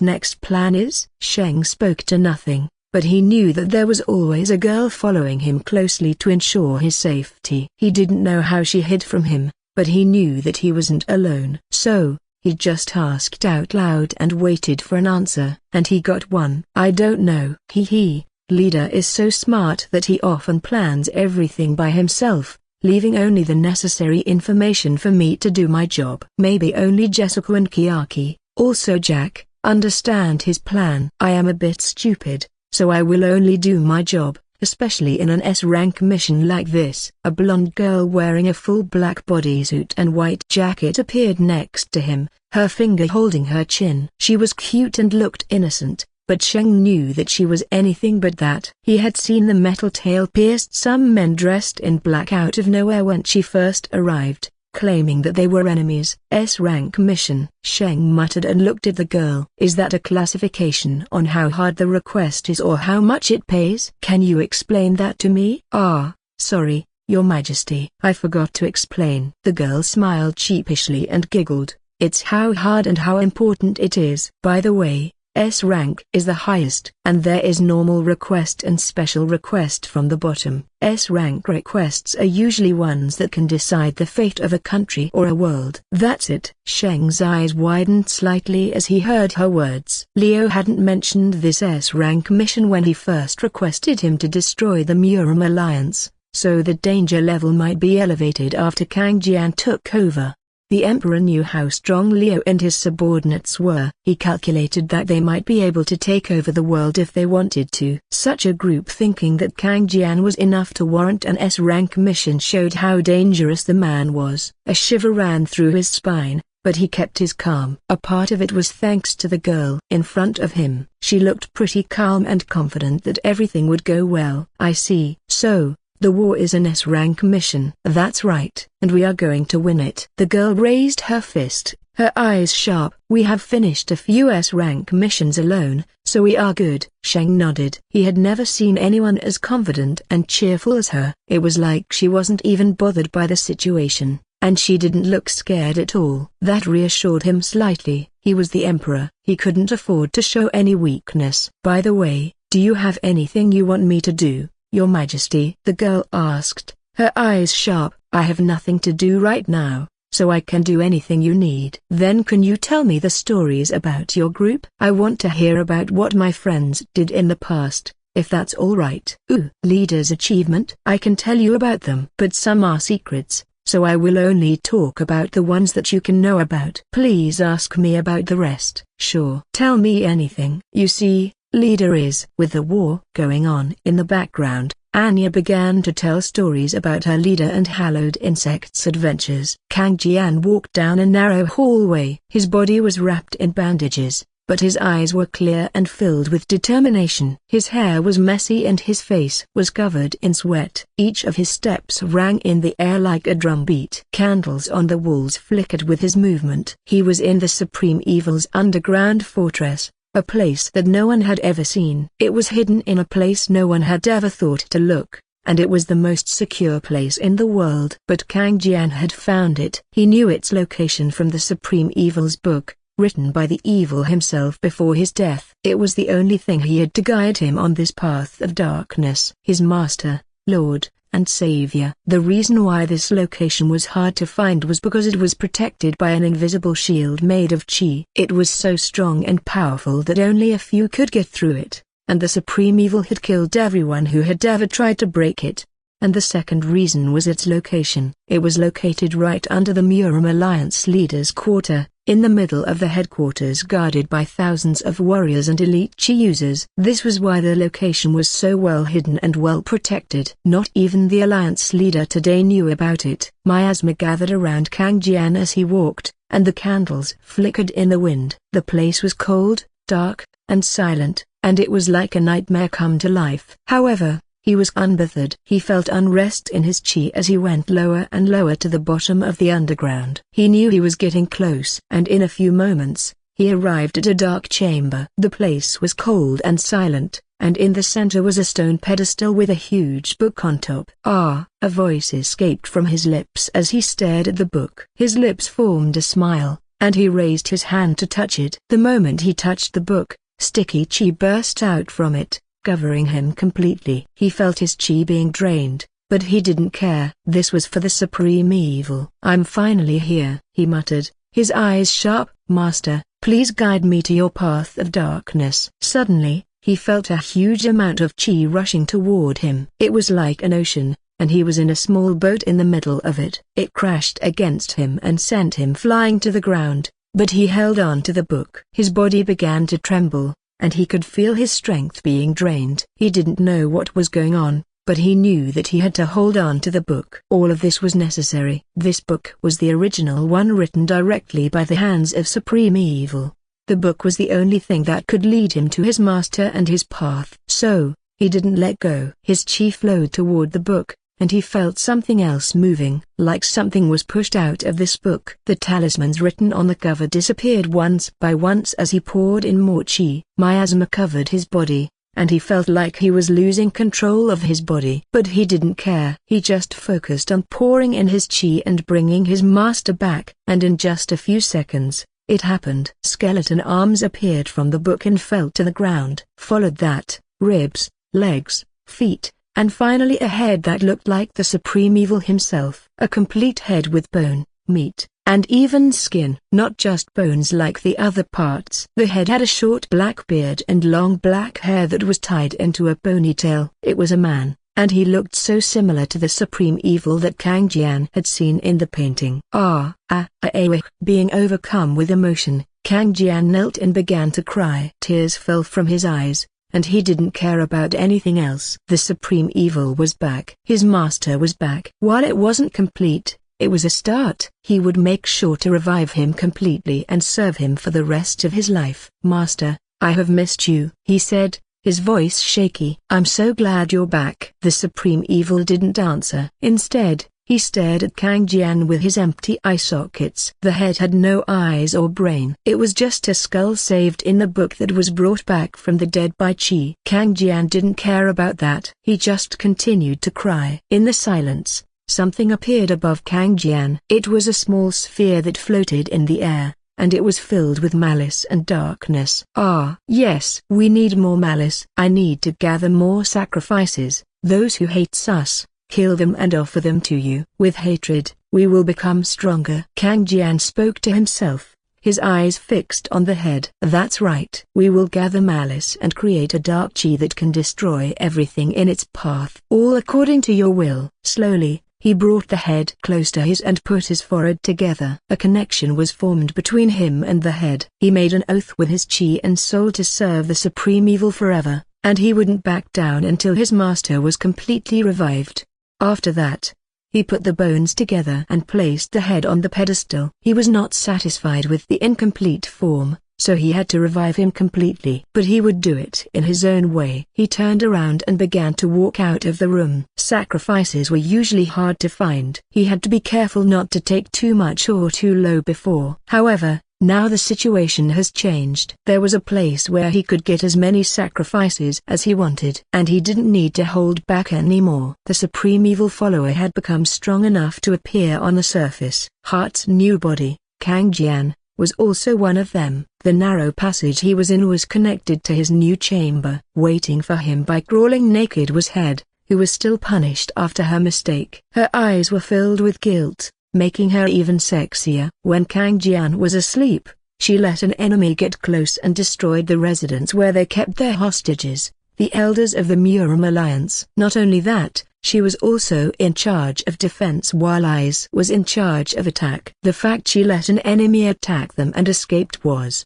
next plan is? Sheng spoke to nothing, but he knew that there was always a girl following him closely to ensure his safety. He didn't know how she hid from him, but he knew that he wasn't alone. So, he just asked out loud and waited for an answer, and he got one. I don't know. Leader is so smart that he often plans everything by himself, leaving only the necessary information for me to do my job. Maybe only Jessica and Kiaki, also Jack, understand his plan. I am a bit stupid, so I will only do my job, especially in an S-rank mission like this. A blonde girl wearing a full black bodysuit and white jacket appeared next to him, her finger holding her chin. She was cute and looked innocent, but Sheng knew that she was anything but that. He had seen the metal tail pierced some men dressed in black out of nowhere when she first arrived, claiming that they were enemies. S-rank mission. Sheng muttered and looked at the girl. Is that a classification on how hard the request is or how much it pays? Can you explain that to me? Sorry, Your Majesty. I forgot to explain. The girl smiled sheepishly and giggled. It's how hard and how important it is. By the way, S rank is the highest, and there is normal request and special request from the bottom. S rank requests are usually ones that can decide the fate of a country or a world. That's it. Sheng's eyes widened slightly as he heard her words. Leo hadn't mentioned this S rank mission when he first requested him to destroy the Murim alliance, so the danger level might be elevated after Kang Jian took over. The Emperor knew how strong Leo and his subordinates were. He calculated that they might be able to take over the world if they wanted to. Such a group thinking that Kang Jian was enough to warrant an S-rank mission showed how dangerous the man was. A shiver ran through his spine, but he kept his calm. A part of it was thanks to the girl in front of him. She looked pretty calm and confident that everything would go well. I see. So, the war is an S-rank mission. That's right, and we are going to win it. The girl raised her fist, her eyes sharp. We have finished a few S-rank missions alone, so we are good. Sheng nodded. He had never seen anyone as confident and cheerful as her. It was like she wasn't even bothered by the situation, and she didn't look scared at all. That reassured him slightly. He was the Emperor. He couldn't afford to show any weakness. By the way, do you have anything you want me to do, Your Majesty? The girl asked, her eyes sharp. I have nothing to do right now, so I can do anything you need. Then can you tell me the stories about your group? I want to hear about what my friends did in the past, if that's all right. Leader's achievement? I can tell you about them, but some are secrets, so I will only talk about the ones that you can know about. Please ask me about the rest. Sure. Tell me anything. You see, Leader is. With the war going on in the background, Anya began to tell stories about her leader and hallowed insects' adventures. Kang Jian walked down a narrow hallway. His body was wrapped in bandages, but his eyes were clear and filled with determination. His hair was messy and his face was covered in sweat. Each of his steps rang in the air like a drumbeat. Candles on the walls flickered with his movement. He was in the Supreme Evil's underground fortress, a place that no one had ever seen. It was hidden in a place no one had ever thought to look, and it was the most secure place in the world. But Kang Jian had found it. He knew its location from the Supreme Evil's book, written by the Evil himself before his death. It was the only thing he had to guide him on this path of darkness. His master, Lord, and Savior. The reason why this location was hard to find was because it was protected by an invisible shield made of chi. It was so strong and powerful that only a few could get through it, and the Supreme Evil had killed everyone who had ever tried to break it. And the second reason was its location. It was located right under the Murim Alliance leader's quarter, in the middle of the headquarters guarded by thousands of warriors and elite chi users. This was why the location was so well hidden and well protected. Not even the Alliance leader today knew about it. Miasma gathered around Kang Jian as he walked, and the candles flickered in the wind. The place was cold, dark, and silent, and it was like a nightmare come to life. However, He was unbothered. He felt unrest in his chi as he went lower and lower to the bottom of the underground. He knew he was getting close, and in a few moments, he arrived at a dark chamber. The place was cold and silent, and in the center was a stone pedestal with a huge book on top. "Ah!" a voice escaped from his lips as he stared at the book. His lips formed a smile, and he raised his hand to touch it. The moment he touched the book, sticky chi burst out from it, covering him completely. He felt his chi being drained, but he didn't care. This was for the supreme evil. "I'm finally here," he muttered, his eyes sharp. "Master, please guide me to your path of darkness." Suddenly, he felt a huge amount of chi rushing toward him. It was like an ocean, and he was in a small boat in the middle of it. It crashed against him and sent him flying to the ground, but he held on to the book. His body began to tremble, and he could feel his strength being drained. He didn't know what was going on, but he knew that he had to hold on to the book. All of this was necessary. This book was the original one written directly by the hands of Supreme Evil. The book was the only thing that could lead him to his master and his path. So, he didn't let go. His chi flowed toward the book, and he felt something else moving, like something was pushed out of this book. The talismans written on the cover disappeared once by once as he poured in more chi. Miasma covered his body, and he felt like he was losing control of his body. But he didn't care. He just focused on pouring in his chi and bringing his master back, and in just a few seconds, it happened. Skeleton arms appeared from the book and fell to the ground. Followed that, ribs, legs, feet, and finally a head that looked like the Supreme Evil himself. A complete head with bone, meat, and even skin. Not just bones like the other parts. The head had a short black beard and long black hair that was tied into a ponytail. It was a man, and he looked so similar to the Supreme Evil that Kang Jian had seen in the painting. Being overcome with emotion, Kang Jian knelt and began to cry. Tears fell from his eyes, and he didn't care about anything else. The Supreme Evil was back. His master was back. While it wasn't complete, it was a start. He would make sure to revive him completely and serve him for the rest of his life. "Master, I have missed you," he said, his voice shaky. "I'm so glad you're back." The Supreme Evil didn't answer. Instead, he stared at Kang Jian with his empty eye sockets. The head had no eyes or brain. It was just a skull saved in the book that was brought back from the dead by Qi. Kang Jian didn't care about that. He just continued to cry. In the silence, something appeared above Kang Jian. It was a small sphere that floated in the air, and it was filled with malice and darkness. "Ah, yes, we need more malice. I need to gather more sacrifices. Those who hate us, kill them and offer them to you. With hatred, we will become stronger." Kang Jian spoke to himself, his eyes fixed on the head. "That's right. We will gather malice and create a dark chi that can destroy everything in its path. All according to your will." Slowly, he brought the head close to his and put his forehead together. A connection was formed between him and the head. He made an oath with his chi and soul to serve the Supreme Evil forever, and he wouldn't back down until his master was completely revived. After that, he put the bones together and placed the head on the pedestal. He was not satisfied with the incomplete form, so he had to revive him completely. But he would do it in his own way. He turned around and began to walk out of the room. Sacrifices were usually hard to find. He had to be careful not to take too much or too low before. However, now the situation has changed. There was a place where he could get as many sacrifices as he wanted, and he didn't need to hold back anymore. The Supreme Evil follower had become strong enough to appear on the surface. Heart's new body, Kang Jian, was also one of them. The narrow passage he was in was connected to his new chamber. Waiting for him by crawling naked was Head, who was still punished after her mistake. Her eyes were filled with guilt, making her even sexier. When Kang Jian was asleep, she let an enemy get close and destroyed the residence where they kept their hostages, the elders of the Murim Alliance. Not only that, she was also in charge of defense while Eyes was in charge of attack. The fact she let an enemy attack them and escaped was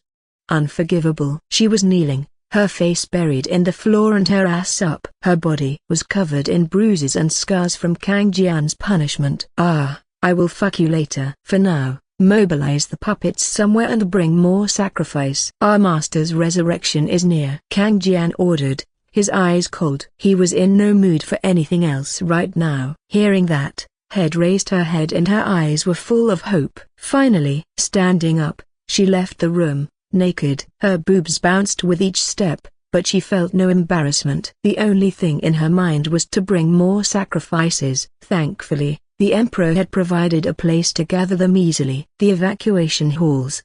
unforgivable. She was kneeling, her face buried in the floor and her ass up. Her body was covered in bruises and scars from Kang Jian's punishment. I will fuck you later. For now, mobilize the puppets somewhere and bring more sacrifice. Our master's resurrection is near." Kang Jian ordered, his eyes cold. He was in no mood for anything else right now. Hearing that, Head raised her head and her eyes were full of hope. Finally, standing up, she left the room, naked. Her boobs bounced with each step, but she felt no embarrassment. The only thing in her mind was to bring more sacrifices. Thankfully, the Emperor had provided a place to gather them easily. The evacuation halls.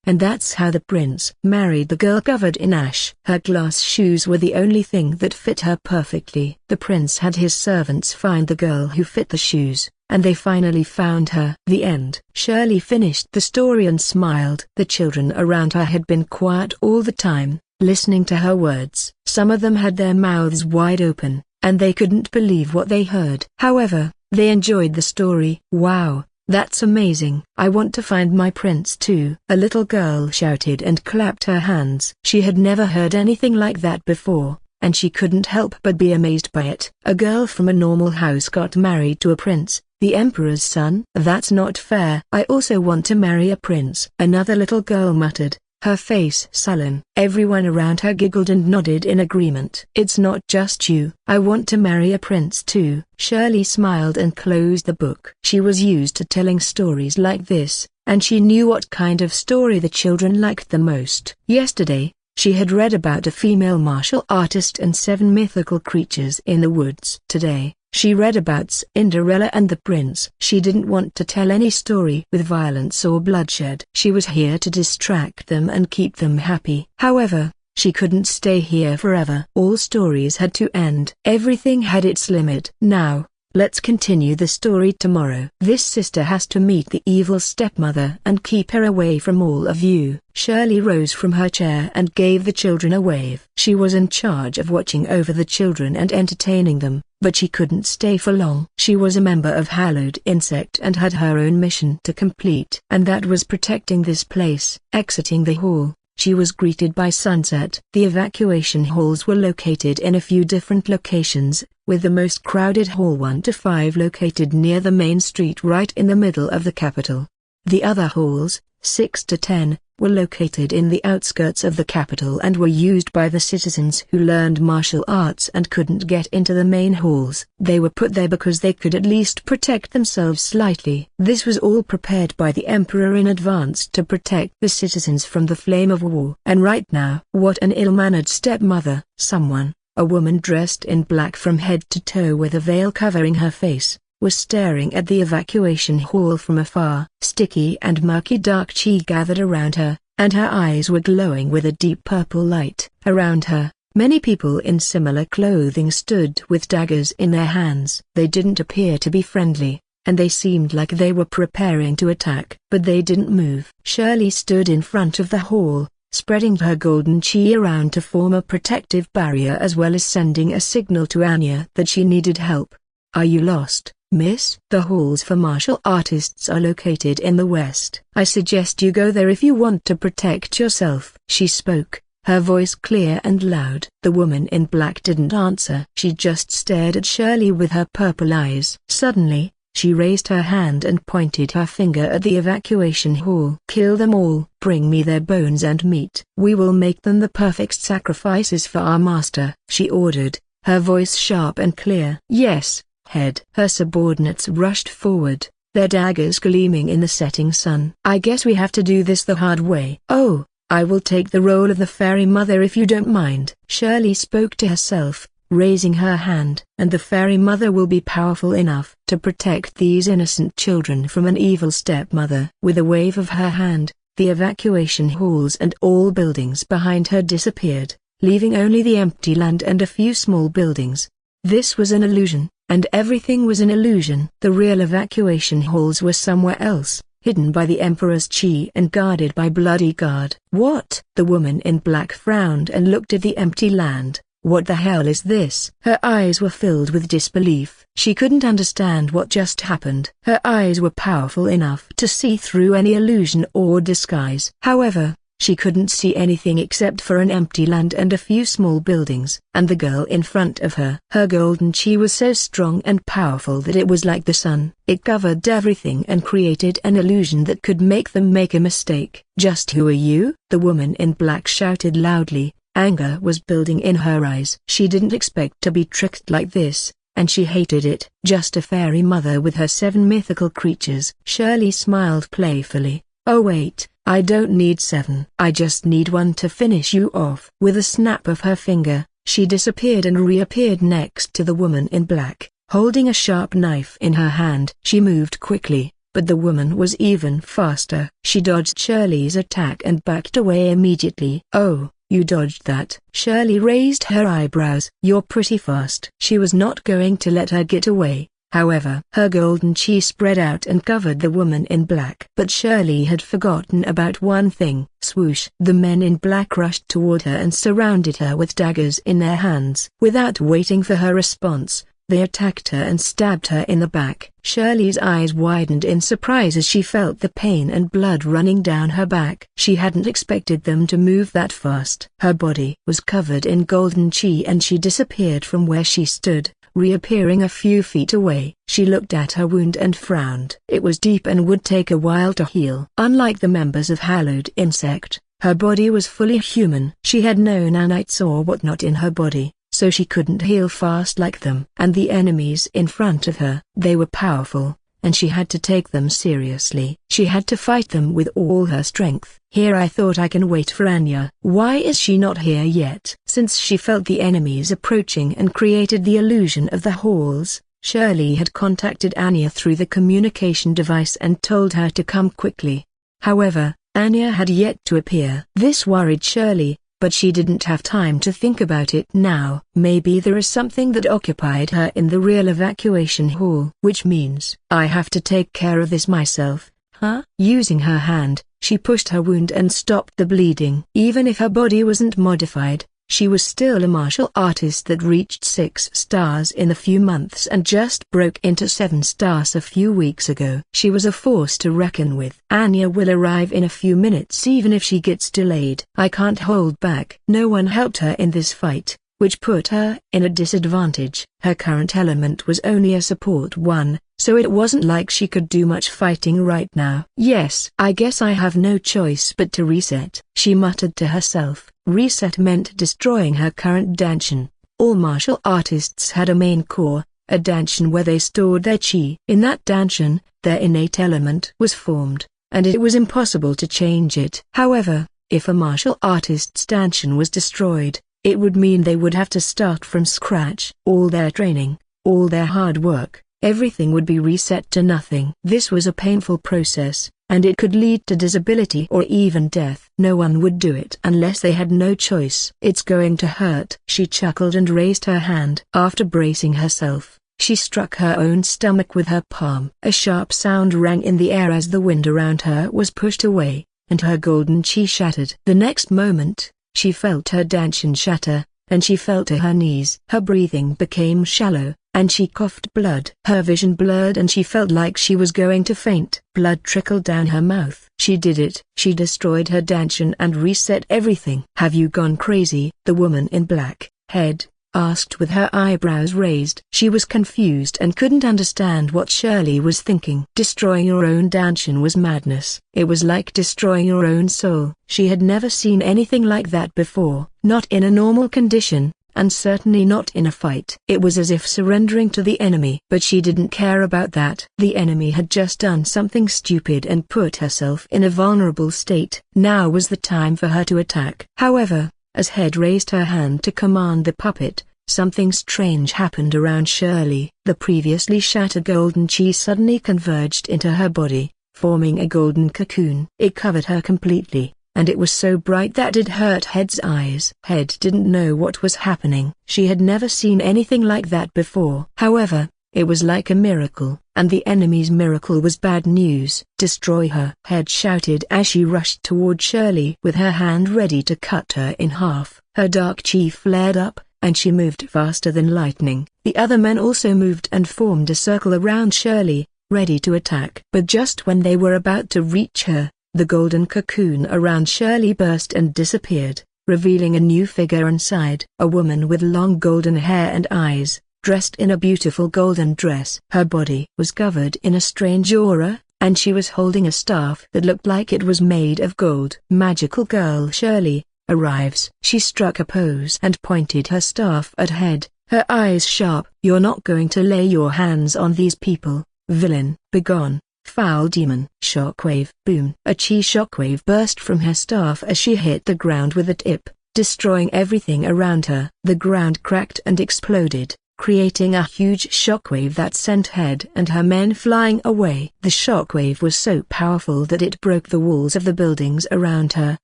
And that's how the prince married the girl covered in ash. Her glass shoes were the only thing that fit her perfectly. The prince had his servants find the girl who fit the shoes, and they finally found her. The end. Shirley finished the story and smiled. The children around her had been quiet all the time, listening to her words. Some of them had their mouths wide open, and they couldn't believe what they heard. However, they enjoyed the story. Wow! That's amazing. I want to find my prince too. A little girl shouted and clapped her hands. She had never heard anything like that before, and she couldn't help but be amazed by it. A girl from a normal house got married to a prince, the emperor's son? That's not fair. I also want to marry a prince. Another little girl muttered, her face sullen. Everyone around her giggled and nodded in agreement. It's not just you. I want to marry a prince too. Shirley smiled and closed the book. She was used to telling stories like this, and she knew what kind of story the children liked the most. Yesterday, she had read about a female martial artist and 7 mythical creatures in the woods. Today, she read about Cinderella and the prince. She didn't want to tell any story with violence or bloodshed. She was here to distract them and keep them happy. However, she couldn't stay here forever. All stories had to end. Everything had its limit. Now, let's continue the story tomorrow. This sister has to meet the evil stepmother and keep her away from all of you. Shirley rose from her chair and gave the children a wave. She was in charge of watching over the children and entertaining them, but she couldn't stay for long. She was a member of Hallowed Insect and had her own mission to complete, and that was protecting this place. Exiting the hall, she was greeted by sunset. The evacuation halls were located in a few different locations, with the most crowded hall 1 to 5 located near the main street right in the middle of the capital. The other halls, 6 to 10, were located in the outskirts of the capital and were used by the citizens who learned martial arts and couldn't get into the main halls. They were put there because they could at least protect themselves slightly. This was all prepared by the emperor in advance to protect the citizens from the flame of war. And right now, what an ill-mannered stepmother! Someone, a woman dressed in black from head to toe with a veil covering her face, was staring at the evacuation hall from afar. Sticky and murky dark chi gathered around her, and her eyes were glowing with a deep purple light. Around her, many people in similar clothing stood with daggers in their hands. They didn't appear to be friendly, and they seemed like they were preparing to attack. But they didn't move. Shirley stood in front of the hall, spreading her golden chi around to form a protective barrier as well as sending a signal to Anya that she needed help. Are you lost, miss? The halls for martial artists are located in the west. I suggest you go there if you want to protect yourself. She spoke, her voice clear and loud. The woman in black didn't answer. She just stared at Shirley with her purple eyes. Suddenly, she raised her hand and pointed her finger at the evacuation hall. Kill them all. Bring me their bones and meat. We will make them the perfect sacrifices for our master, she ordered, her voice sharp and clear. Yes, head. Her subordinates rushed forward, their daggers gleaming in the setting sun. I guess we have to do this the hard way. Oh, I will take the role of the fairy mother if you don't mind. Shirley spoke to herself, raising her hand. And the fairy mother will be powerful enough to protect these innocent children from an evil stepmother. With a wave of her hand, the evacuation halls and all buildings behind her disappeared, leaving only the empty land and a few small buildings. This was an illusion, and everything was an illusion. The real evacuation halls were somewhere else, hidden by the Emperor's chi and guarded by bloody guard. What? The woman in black frowned and looked at the empty land. What the hell is this? Her eyes were filled with disbelief. She couldn't understand what just happened. Her eyes were powerful enough to see through any illusion or disguise. However, she couldn't see anything except for an empty land and a few small buildings, and the girl in front of her. Her golden chi was so strong and powerful that it was like the sun. It covered everything and created an illusion that could make them make a mistake. Just who are you? The woman in black shouted loudly, Anger was building in her eyes. She didn't expect to be tricked like this, and she hated it. Just a fairy mother with her 7 mythical creatures. Shirley smiled playfully. Oh wait, I don't need 7. I just need 1 to finish you off. With a snap of her finger, she disappeared and reappeared next to the woman in black, holding a sharp knife in her hand. She moved quickly, but the woman was even faster. She dodged Shirley's attack and backed away immediately. Oh, you dodged that? Shirley raised her eyebrows. You're pretty fast. She was not going to let her get away. However, her golden chi spread out and covered the woman in black. But Shirley had forgotten about one thing. Swoosh! The men in black rushed toward her and surrounded her with daggers in their hands. Without waiting for her response, they attacked her and stabbed her in the back. Shirley's eyes widened in surprise as she felt the pain and blood running down her back. She hadn't expected them to move that fast. Her body was covered in golden chi and she disappeared from where she stood, reappearing a few feet away. She looked at her wound and frowned. It was deep and would take a while to heal. Unlike the members of Hallowed Insect, her body was fully human. She had no nanites or whatnot in her body, so she couldn't heal fast like them. And the enemies in front of her, they were powerful, and she had to take them seriously. She had to fight them with all her strength. Here I thought I can wait for Anya. Why is she not here yet? Since she felt the enemies approaching and created the illusion of the halls, Shirley had contacted Anya through the communication device and told her to come quickly. However, Anya had yet to appear. This worried Shirley, but she didn't have time to think about it now. Maybe there is something that occupied her in the real evacuation hall. Which means, I have to take care of this myself, huh? Using her hand, she pushed her wound and stopped the bleeding. Even if her body wasn't modified, she was still a martial artist that reached 6 stars in a few months and just broke into 7 stars a few weeks ago. She was a force to reckon with. Anya will arrive in a few minutes even if she gets delayed. I can't hold back. No one helped her in this fight, which put her in a disadvantage. Her current element was only a support one, so it wasn't like she could do much fighting right now. Yes, I guess I have no choice but to reset, she muttered to herself. Reset meant destroying her current danshin. All martial artists had a main core, a danshin where they stored their chi. In that danshin, their innate element was formed, and it was impossible to change it. However, if a martial artist's danshin was destroyed, it would mean they would have to start from scratch. All their training, all their hard work, everything would be reset to nothing. This was a painful process, and it could lead to disability or even death. No one would do it unless they had no choice. It's going to hurt. She chuckled and raised her hand. After bracing herself, she struck her own stomach with her palm. A sharp sound rang in the air as the wind around her was pushed away, and her golden chi shattered. The next moment, she felt her danshin shatter, and she fell to her knees. Her breathing became shallow, and she coughed blood. Her vision blurred and she felt like she was going to faint. Blood trickled down her mouth. She did it. She destroyed her danshin and reset everything. Have you gone crazy? The woman in black, head, asked with her eyebrows raised. She was confused and couldn't understand what Shirley was thinking. Destroying your own danshin was madness. It was like destroying your own soul. She had never seen anything like that before, not in a normal condition, and certainly not in a fight. It was as if surrendering to the enemy. But she didn't care about that. The enemy had just done something stupid and put herself in a vulnerable state. Now was the time for her to attack. However, as Head raised her hand to command the puppet, something strange happened around Shirley. The previously shattered golden chi suddenly converged into her body, forming a golden cocoon. It covered her completely, and it was so bright that it hurt Head's eyes. Head didn't know what was happening. She had never seen anything like that before. However, it was like a miracle, and the enemy's miracle was bad news. Destroy her! Head shouted as she rushed toward Shirley with her hand ready to cut her in half. Her dark chi flared up, and she moved faster than lightning. The other men also moved and formed a circle around Shirley, ready to attack. But just when they were about to reach her, the golden cocoon around Shirley burst and disappeared, revealing a new figure inside. A woman with long golden hair and eyes, dressed in a beautiful golden dress. Her body was covered in a strange aura, and she was holding a staff that looked like it was made of gold. Magical girl Shirley, arrives. She struck a pose and pointed her staff at Head, her eyes sharp. You're not going to lay your hands on these people, villain. Begone, foul demon. Shockwave. Boom. A chi shockwave burst from her staff as she hit the ground with the tip, destroying everything around her. The ground cracked and exploded, creating a huge shockwave that sent Head and her men flying away. The shockwave was so powerful that it broke the walls of the buildings around her,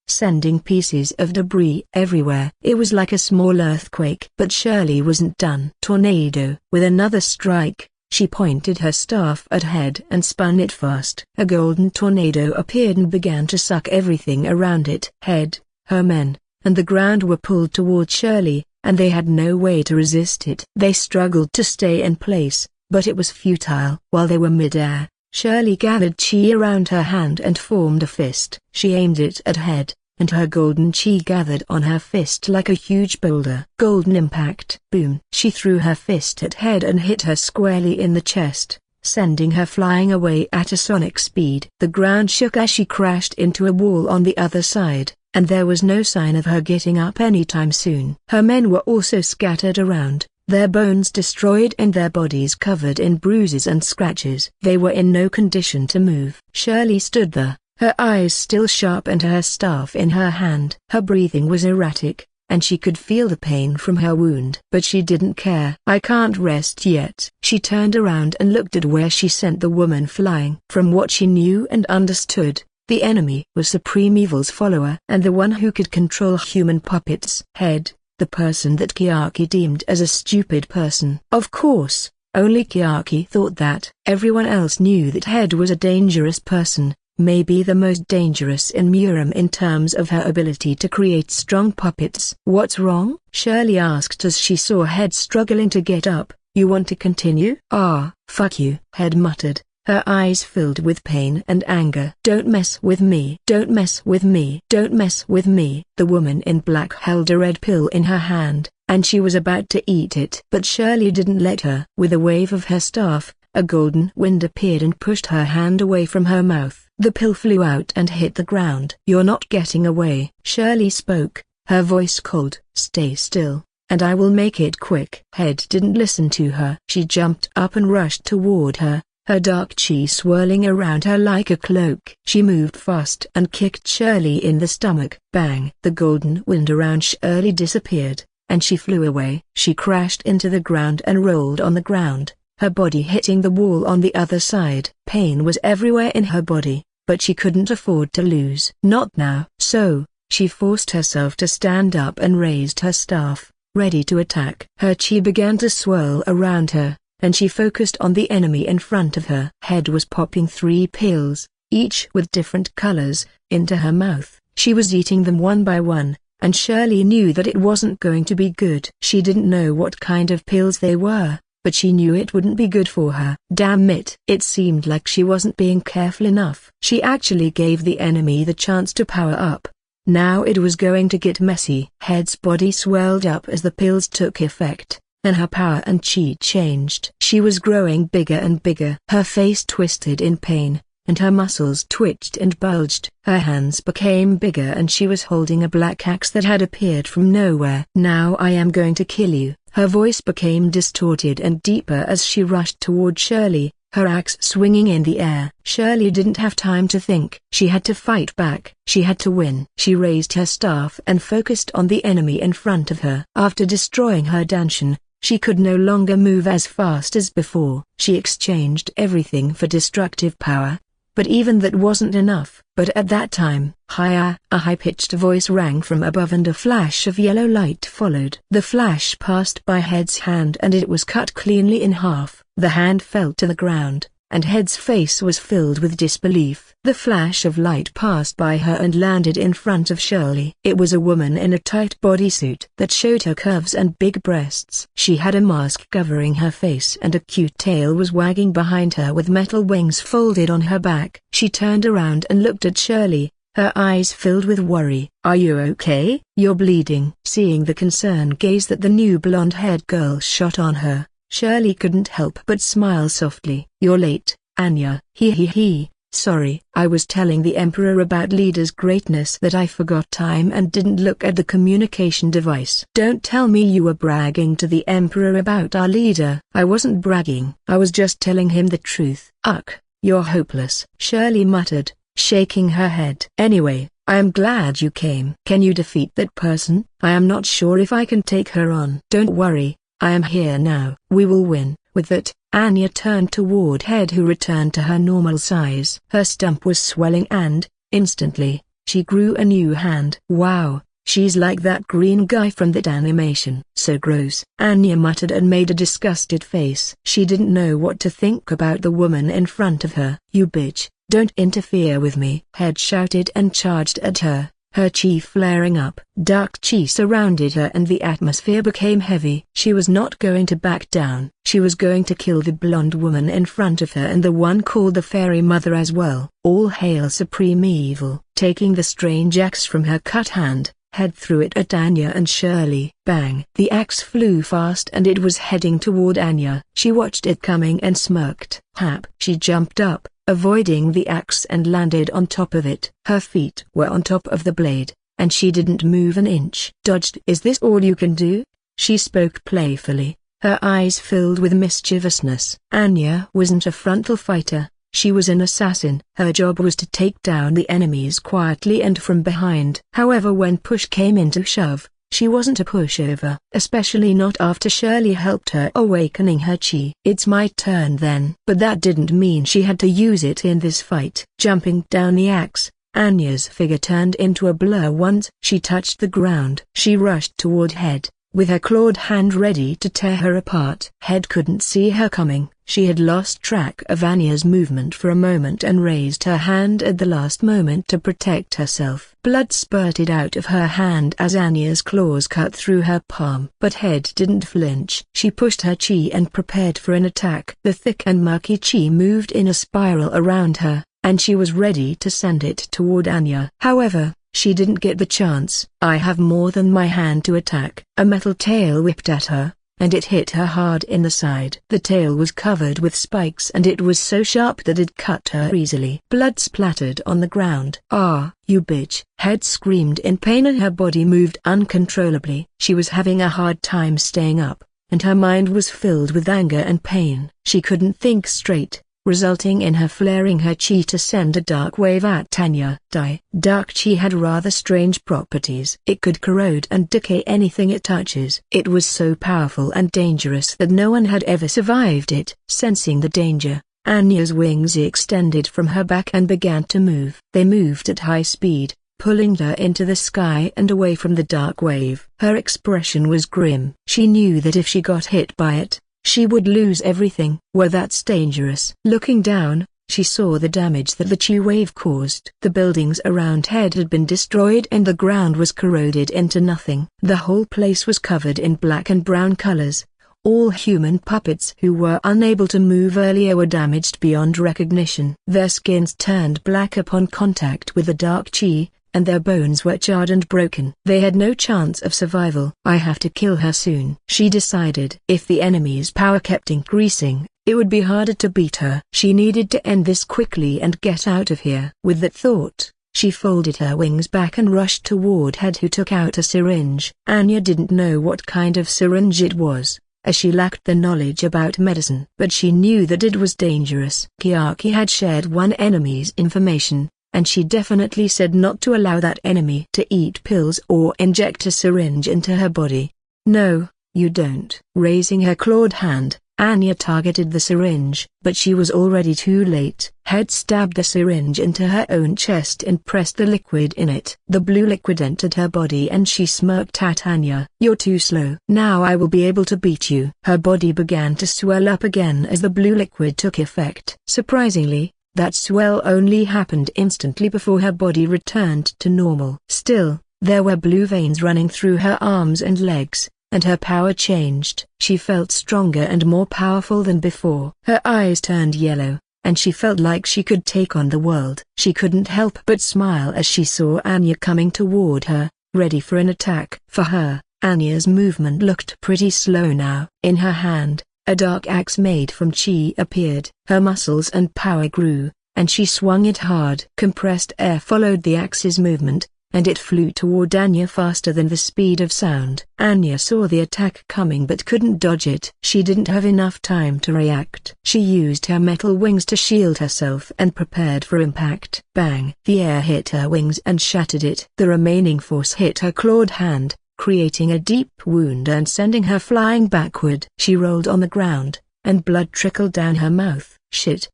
sending pieces of debris everywhere. It was like a small earthquake. But Shirley wasn't done. Tornado. With another strike, she pointed her staff at Head and spun it fast. A golden tornado appeared and began to suck everything around it. Head, her men, and the ground were pulled toward Shirley, and they had no way to resist it. They struggled to stay in place, but it was futile. While they were mid-air, Shirley gathered chi around her hand and formed a fist. She aimed it at Head, and her golden chi gathered on her fist like a huge boulder. Golden impact. Boom. She threw her fist at Head and hit her squarely in the chest, sending her flying away at a sonic speed. The ground shook as she crashed into a wall on the other side, and there was no sign of her getting up anytime soon. Her men were also scattered around, their bones destroyed and their bodies covered in bruises and scratches. They were in no condition to move. Shirley stood there, her eyes still sharp and her staff in her hand. Her breathing was erratic, and she could feel the pain from her wound. But she didn't care. I can't rest yet. She turned around and looked at where she sent the woman flying. From what she knew and understood, the enemy was Supreme Evil's follower and the one who could control human puppets. Head, the person that Kiaki deemed as a stupid person. Of course, only Kiaki thought that. Everyone else knew that Head was a dangerous person, maybe the most dangerous in Murim in terms of her ability to create strong puppets. What's wrong? Shirley asked as she saw Head struggling to get up. You want to continue? Ah, fuck you, Head muttered, her eyes filled with pain and anger. Don't mess with me. Don't mess with me. Don't mess with me. The woman in black held a red pill in her hand, and she was about to eat it. But Shirley didn't let her. With a wave of her staff, a golden wind appeared and pushed her hand away from her mouth. The pill flew out and hit the ground. You're not getting away. Shirley spoke, her voice cold. Stay still, and I will make it quick. Head didn't listen to her. She jumped up and rushed toward her, her dark chi swirling around her like a cloak. She moved fast and kicked Shirley in the stomach. Bang! The golden wind around Shirley disappeared, and she flew away. She crashed into the ground and rolled on the ground, her body hitting the wall on the other side. Pain was everywhere in her body, but she couldn't afford to lose. Not now. So, she forced herself to stand up and raised her staff, ready to attack. Her chi began to swirl around her, and she focused on the enemy in front of her. Head was popping 3 pills, each with different colors, into her mouth. She was eating them one by one, and Shirley knew that it wasn't going to be good. She didn't know what kind of pills they were, but she knew it wouldn't be good for her. Damn it! It seemed like she wasn't being careful enough. She actually gave the enemy the chance to power up. Now it was going to get messy. Head's body swelled up as the pills took effect, and her power and chi changed. She was growing bigger and bigger. Her face twisted in pain, and her muscles twitched and bulged. Her hands became bigger and she was holding a black axe that had appeared from nowhere. Now I am going to kill you. Her voice became distorted and deeper as she rushed toward Shirley, her axe swinging in the air. Shirley didn't have time to think. She had to fight back. She had to win. She raised her staff and focused on the enemy in front of her. After destroying her Danshin, she could no longer move as fast as before. She exchanged everything for destructive power, but even that wasn't enough. But at that time, a high-pitched voice rang from above and a flash of yellow light followed. The flash passed by Head's hand and it was cut cleanly in half. The hand fell to the ground, and Head's face was filled with disbelief. The flash of light passed by her and landed in front of Shirley. It was a woman in a tight bodysuit that showed her curves and big breasts. She had a mask covering her face and a cute tail was wagging behind her with metal wings folded on her back. She turned around and looked at Shirley, her eyes filled with worry. Are you okay? You're bleeding. Seeing the concerned gaze that the new blonde-haired girl shot on her, Shirley couldn't help but smile softly. You're late, Anya. He. Sorry, I was telling the Emperor about Leader's greatness that I forgot time and didn't look at the communication device. Don't tell me you were bragging to the Emperor about our leader. I wasn't bragging. I was just telling him the truth. Ugh, you're hopeless, Shirley muttered, shaking her head. Anyway, I am glad you came. Can you defeat that person? I am not sure if I can take her on. Don't worry, I am here now. We will win. With that, Anya turned toward Head, who returned to her normal size. Her stump was swelling and, instantly, she grew a new hand. Wow, she's like that green guy from that animation. So gross. Anya muttered and made a disgusted face. She didn't know what to think about the woman in front of her. You bitch, don't interfere with me. Head shouted and charged at her, her chi flaring up. Dark chi surrounded her and the atmosphere became heavy. She was not going to back down. She was going to kill the blonde woman in front of her and the one called the Fairy Mother as well. All hail Supreme Evil. Taking the strange axe from her cut hand, Head threw it at Anya and Shirley. Bang! The axe flew fast and it was heading toward Anya. She watched it coming and smirked. Hap! She jumped up, avoiding the axe, and landed on top of it. Her feet were on top of the blade, and she didn't move an inch. Dodged. Is this all you can do? She spoke playfully, her eyes filled with mischievousness. Anya wasn't a frontal fighter, she was an assassin. Her job was to take down the enemies quietly and from behind. However, when push came into shove, she wasn't a pushover, especially not after Shirley helped her awakening her chi. It's my turn then. But that didn't mean she had to use it in this fight. Jumping down the axe, Anya's figure turned into a blur once she touched the ground. She rushed toward Head, with her clawed hand ready to tear her apart. Head couldn't see her coming. She had lost track of Anya's movement for a moment and raised her hand at the last moment to protect herself. Blood spurted out of her hand as Anya's claws cut through her palm. But Head didn't flinch. She pushed her chi and prepared for an attack. The thick and murky chi moved in a spiral around her, and she was ready to send it toward Anya. However, she didn't get the chance. I have more than my hand to attack. A metal tail whipped at her, and it hit her hard in the side. The tail was covered with spikes and it was so sharp that it cut her easily. Blood splattered on the ground. Ah, you bitch! Head screamed in pain and her body moved uncontrollably. She was having a hard time staying up, and her mind was filled with anger and pain. She couldn't think straight, resulting in her flaring her chi to send a dark wave at Anya. Dark chi had rather strange properties. It could corrode and decay anything it touches. It was so powerful and dangerous that no one had ever survived it. Sensing the danger, Anya's wings extended from her back and began to move. They moved at high speed, pulling her into the sky and away from the dark wave. Her expression was grim. She knew that if she got hit by it, she would lose everything. Well, that's dangerous. Looking down, she saw the damage that the chi wave caused. The buildings around Head had been destroyed and the ground was corroded into nothing. The whole place was covered in black and brown colors. All human puppets who were unable to move earlier were damaged beyond recognition. Their skins turned black upon contact with the dark chi, and their bones were charred and broken. They had no chance of survival. I have to kill her soon, she decided. If the enemy's power kept increasing, it would be harder to beat her. She needed to end this quickly and get out of here. With that thought, she folded her wings back and rushed toward Head, who took out a syringe. Anya didn't know what kind of syringe it was, as she lacked the knowledge about medicine. But she knew that it was dangerous. Kiaki had shared one enemy's information, and she definitely said not to allow that enemy to eat pills or inject a syringe into her body. No, you don't. Raising her clawed hand, Anya targeted the syringe, but she was already too late. Head stabbed the syringe into her own chest and pressed the liquid in it. The blue liquid entered her body and she smirked at Anya. You're too slow. Now I will be able to beat you. Her body began to swell up again as the blue liquid took effect. Surprisingly, that swell only happened instantly before her body returned to normal. Still, there were blue veins running through her arms and legs, and her power changed. She felt stronger and more powerful than before. Her eyes turned yellow, and she felt like she could take on the world. She couldn't help but smile as she saw Anya coming toward her, ready for an attack. For her, Anya's movement looked pretty slow now. In her hand, a dark axe made from chi appeared. Her muscles and power grew, and she swung it hard. Compressed air followed the axe's movement, and it flew toward Anya faster than the speed of sound. Anya saw the attack coming but couldn't dodge it. She didn't have enough time to react. She used her metal wings to shield herself and prepared for impact. Bang! The air hit her wings and shattered it. The remaining force hit her clawed hand, creating a deep wound and sending her flying backward. She rolled on the ground, and blood trickled down her mouth. Shit,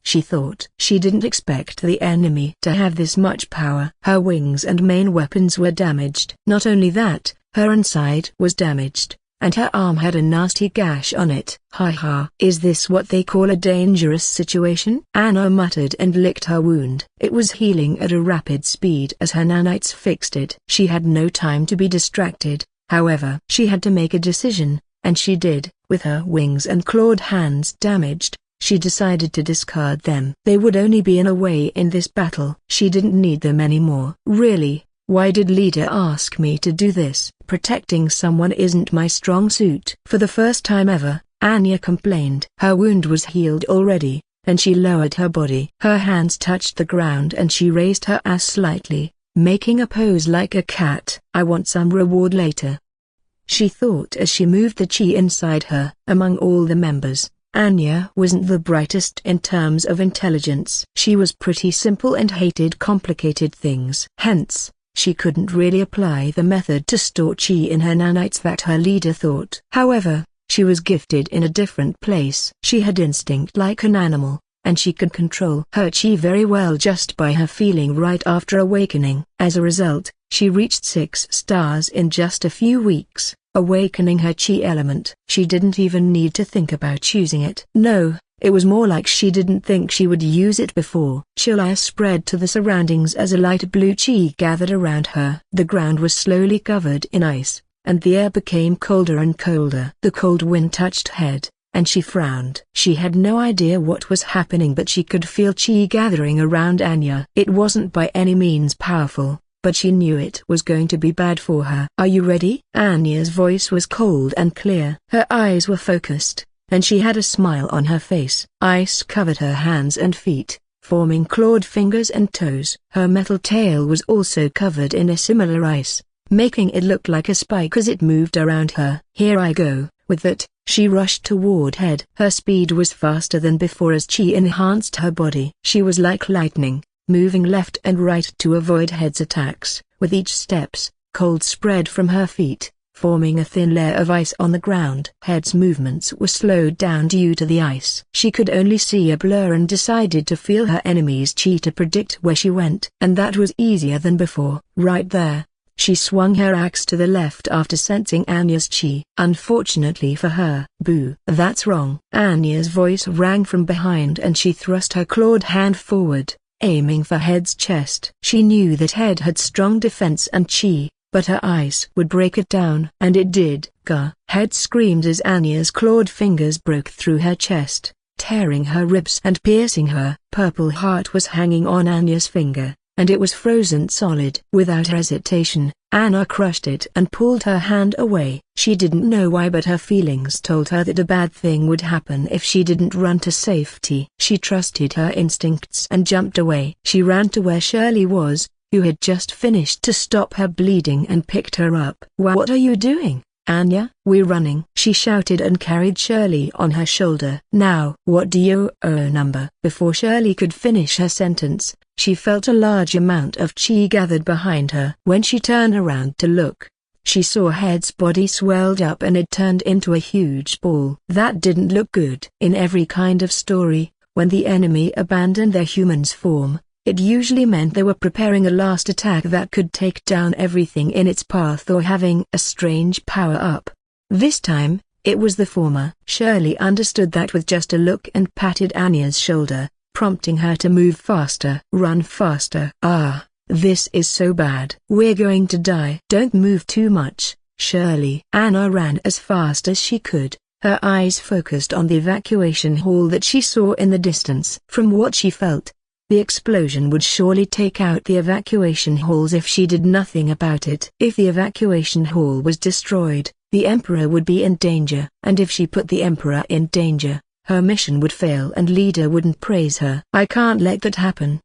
she thought. She didn't expect the enemy to have this much power. Her wings and main weapons were damaged. Not only that, her inside was damaged, and her arm had a nasty gash on it. Ha ha. Is this what they call a dangerous situation? Anna muttered and licked her wound. It was healing at a rapid speed as her nanites fixed it. She had no time to be distracted, however. She had to make a decision, and she did. With her wings and clawed hands damaged, she decided to discard them. They would only be in a way in this battle. She didn't need them anymore. Really, why did leader ask me to do this? Protecting someone isn't my strong suit. For the first time ever, Anya complained. Her wound was healed already, and she lowered her body. Her hands touched the ground and she raised her ass slightly, making a pose like a cat. I want some reward later, she thought as she moved the chi inside her. Among all the members, Anya wasn't the brightest in terms of intelligence. She was pretty simple and hated complicated things. Hence, she couldn't really apply the method to store chi in her nanites that her leader thought. However, she was gifted in a different place. She had instinct like an animal, and she could control her chi very well just by her feeling right after awakening. As a result, she reached 6 stars in just a few weeks, awakening her chi element. She didn't even need to think about choosing it. No, it was more like she didn't think she would use it before. Chill air spread to the surroundings as a light blue chi gathered around her. The ground was slowly covered in ice, and the air became colder and colder. The cold wind touched her head, and she frowned. She had no idea what was happening, but she could feel chi gathering around Anya. It wasn't by any means powerful, but she knew it was going to be bad for her. Are you ready? Anya's voice was cold and clear. Her eyes were focused, and she had a smile on her face. Ice covered her hands and feet, forming clawed fingers and toes. Her metal tail was also covered in a similar ice, making it look like a spike as it moved around her. Here I go. With that, she rushed toward Head. Her speed was faster than before as chi enhanced her body. She was like lightning, moving left and right to avoid Head's attacks. With each steps, cold spread from her feet, forming a thin layer of ice on the ground. Head's movements were slowed down due to the ice. She could only see a blur and decided to feel her enemy's chi to predict where she went. And that was easier than before. Right there, she swung her axe to the left after sensing Anya's chi. Unfortunately for her. Boo. That's wrong. Anya's voice rang from behind and she thrust her clawed hand forward, aiming for Head's chest. She knew that Head had strong defense and chi, but her ice would break it down. And it did. Gah! Head screamed as Anya's clawed fingers broke through her chest, tearing her ribs and piercing her. Purple heart was hanging on Anya's finger, and it was frozen solid. Without hesitation, Anna crushed it and pulled her hand away. She didn't know why, but her feelings told her that a bad thing would happen if she didn't run to safety. She trusted her instincts and jumped away. She ran to where Shirley was, who had just finished to stop her bleeding and picked her up. What are you doing, Anya? We're running, she shouted and carried Shirley on her shoulder. Now, what do you number? Before Shirley could finish her sentence, she felt a large amount of chi gathered behind her. When she turned around to look, she saw Head's body swelled up and it turned into a huge ball. That didn't look good. In every kind of story, when the enemy abandoned their human's form, it usually meant they were preparing a last attack that could take down everything in its path or having a strange power-up. This time, it was the former. Shirley understood that with just a look and patted Anya's shoulder, prompting her to move faster. Run faster. Ah, this is so bad. We're going to die. Don't move too much, Shirley. Anna ran as fast as she could, her eyes focused on the evacuation hall that she saw in the distance. From what she felt, the explosion would surely take out the evacuation halls if she did nothing about it. If the evacuation hall was destroyed, the Emperor would be in danger. And if she put the Emperor in danger, Her mission would fail and leader wouldn't praise her. I can't let that happen,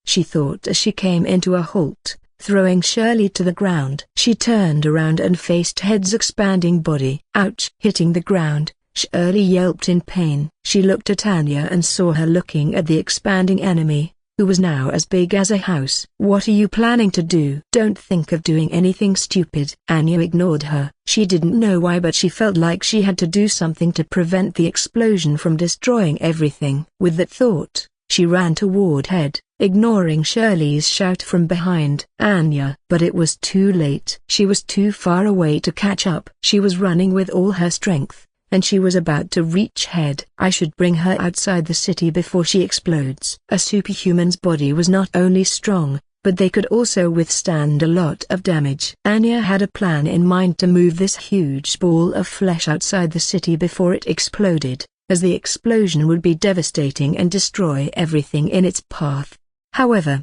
she thought as she came into a halt, throwing Shirley to the ground. She turned around and faced Head's expanding body. Ouch! Hitting the ground, Shirley yelped in pain. She looked at Anya and saw her looking at the expanding enemy, who was now as big as a house. What are you planning to do? Don't think of doing anything stupid. Anya ignored her. She didn't know why, but she felt like she had to do something to prevent the explosion from destroying everything. With that thought, she ran toward Head, ignoring Shirley's shout from behind. Anya! But it was too late. She was too far away to catch up. She was running with all her strength, and she was about to reach Head. I should bring her outside the city before she explodes. A superhuman's body was not only strong, but they could also withstand a lot of damage. Anya had a plan in mind to move this huge ball of flesh outside the city before it exploded, as the explosion would be devastating and destroy everything in its path. However,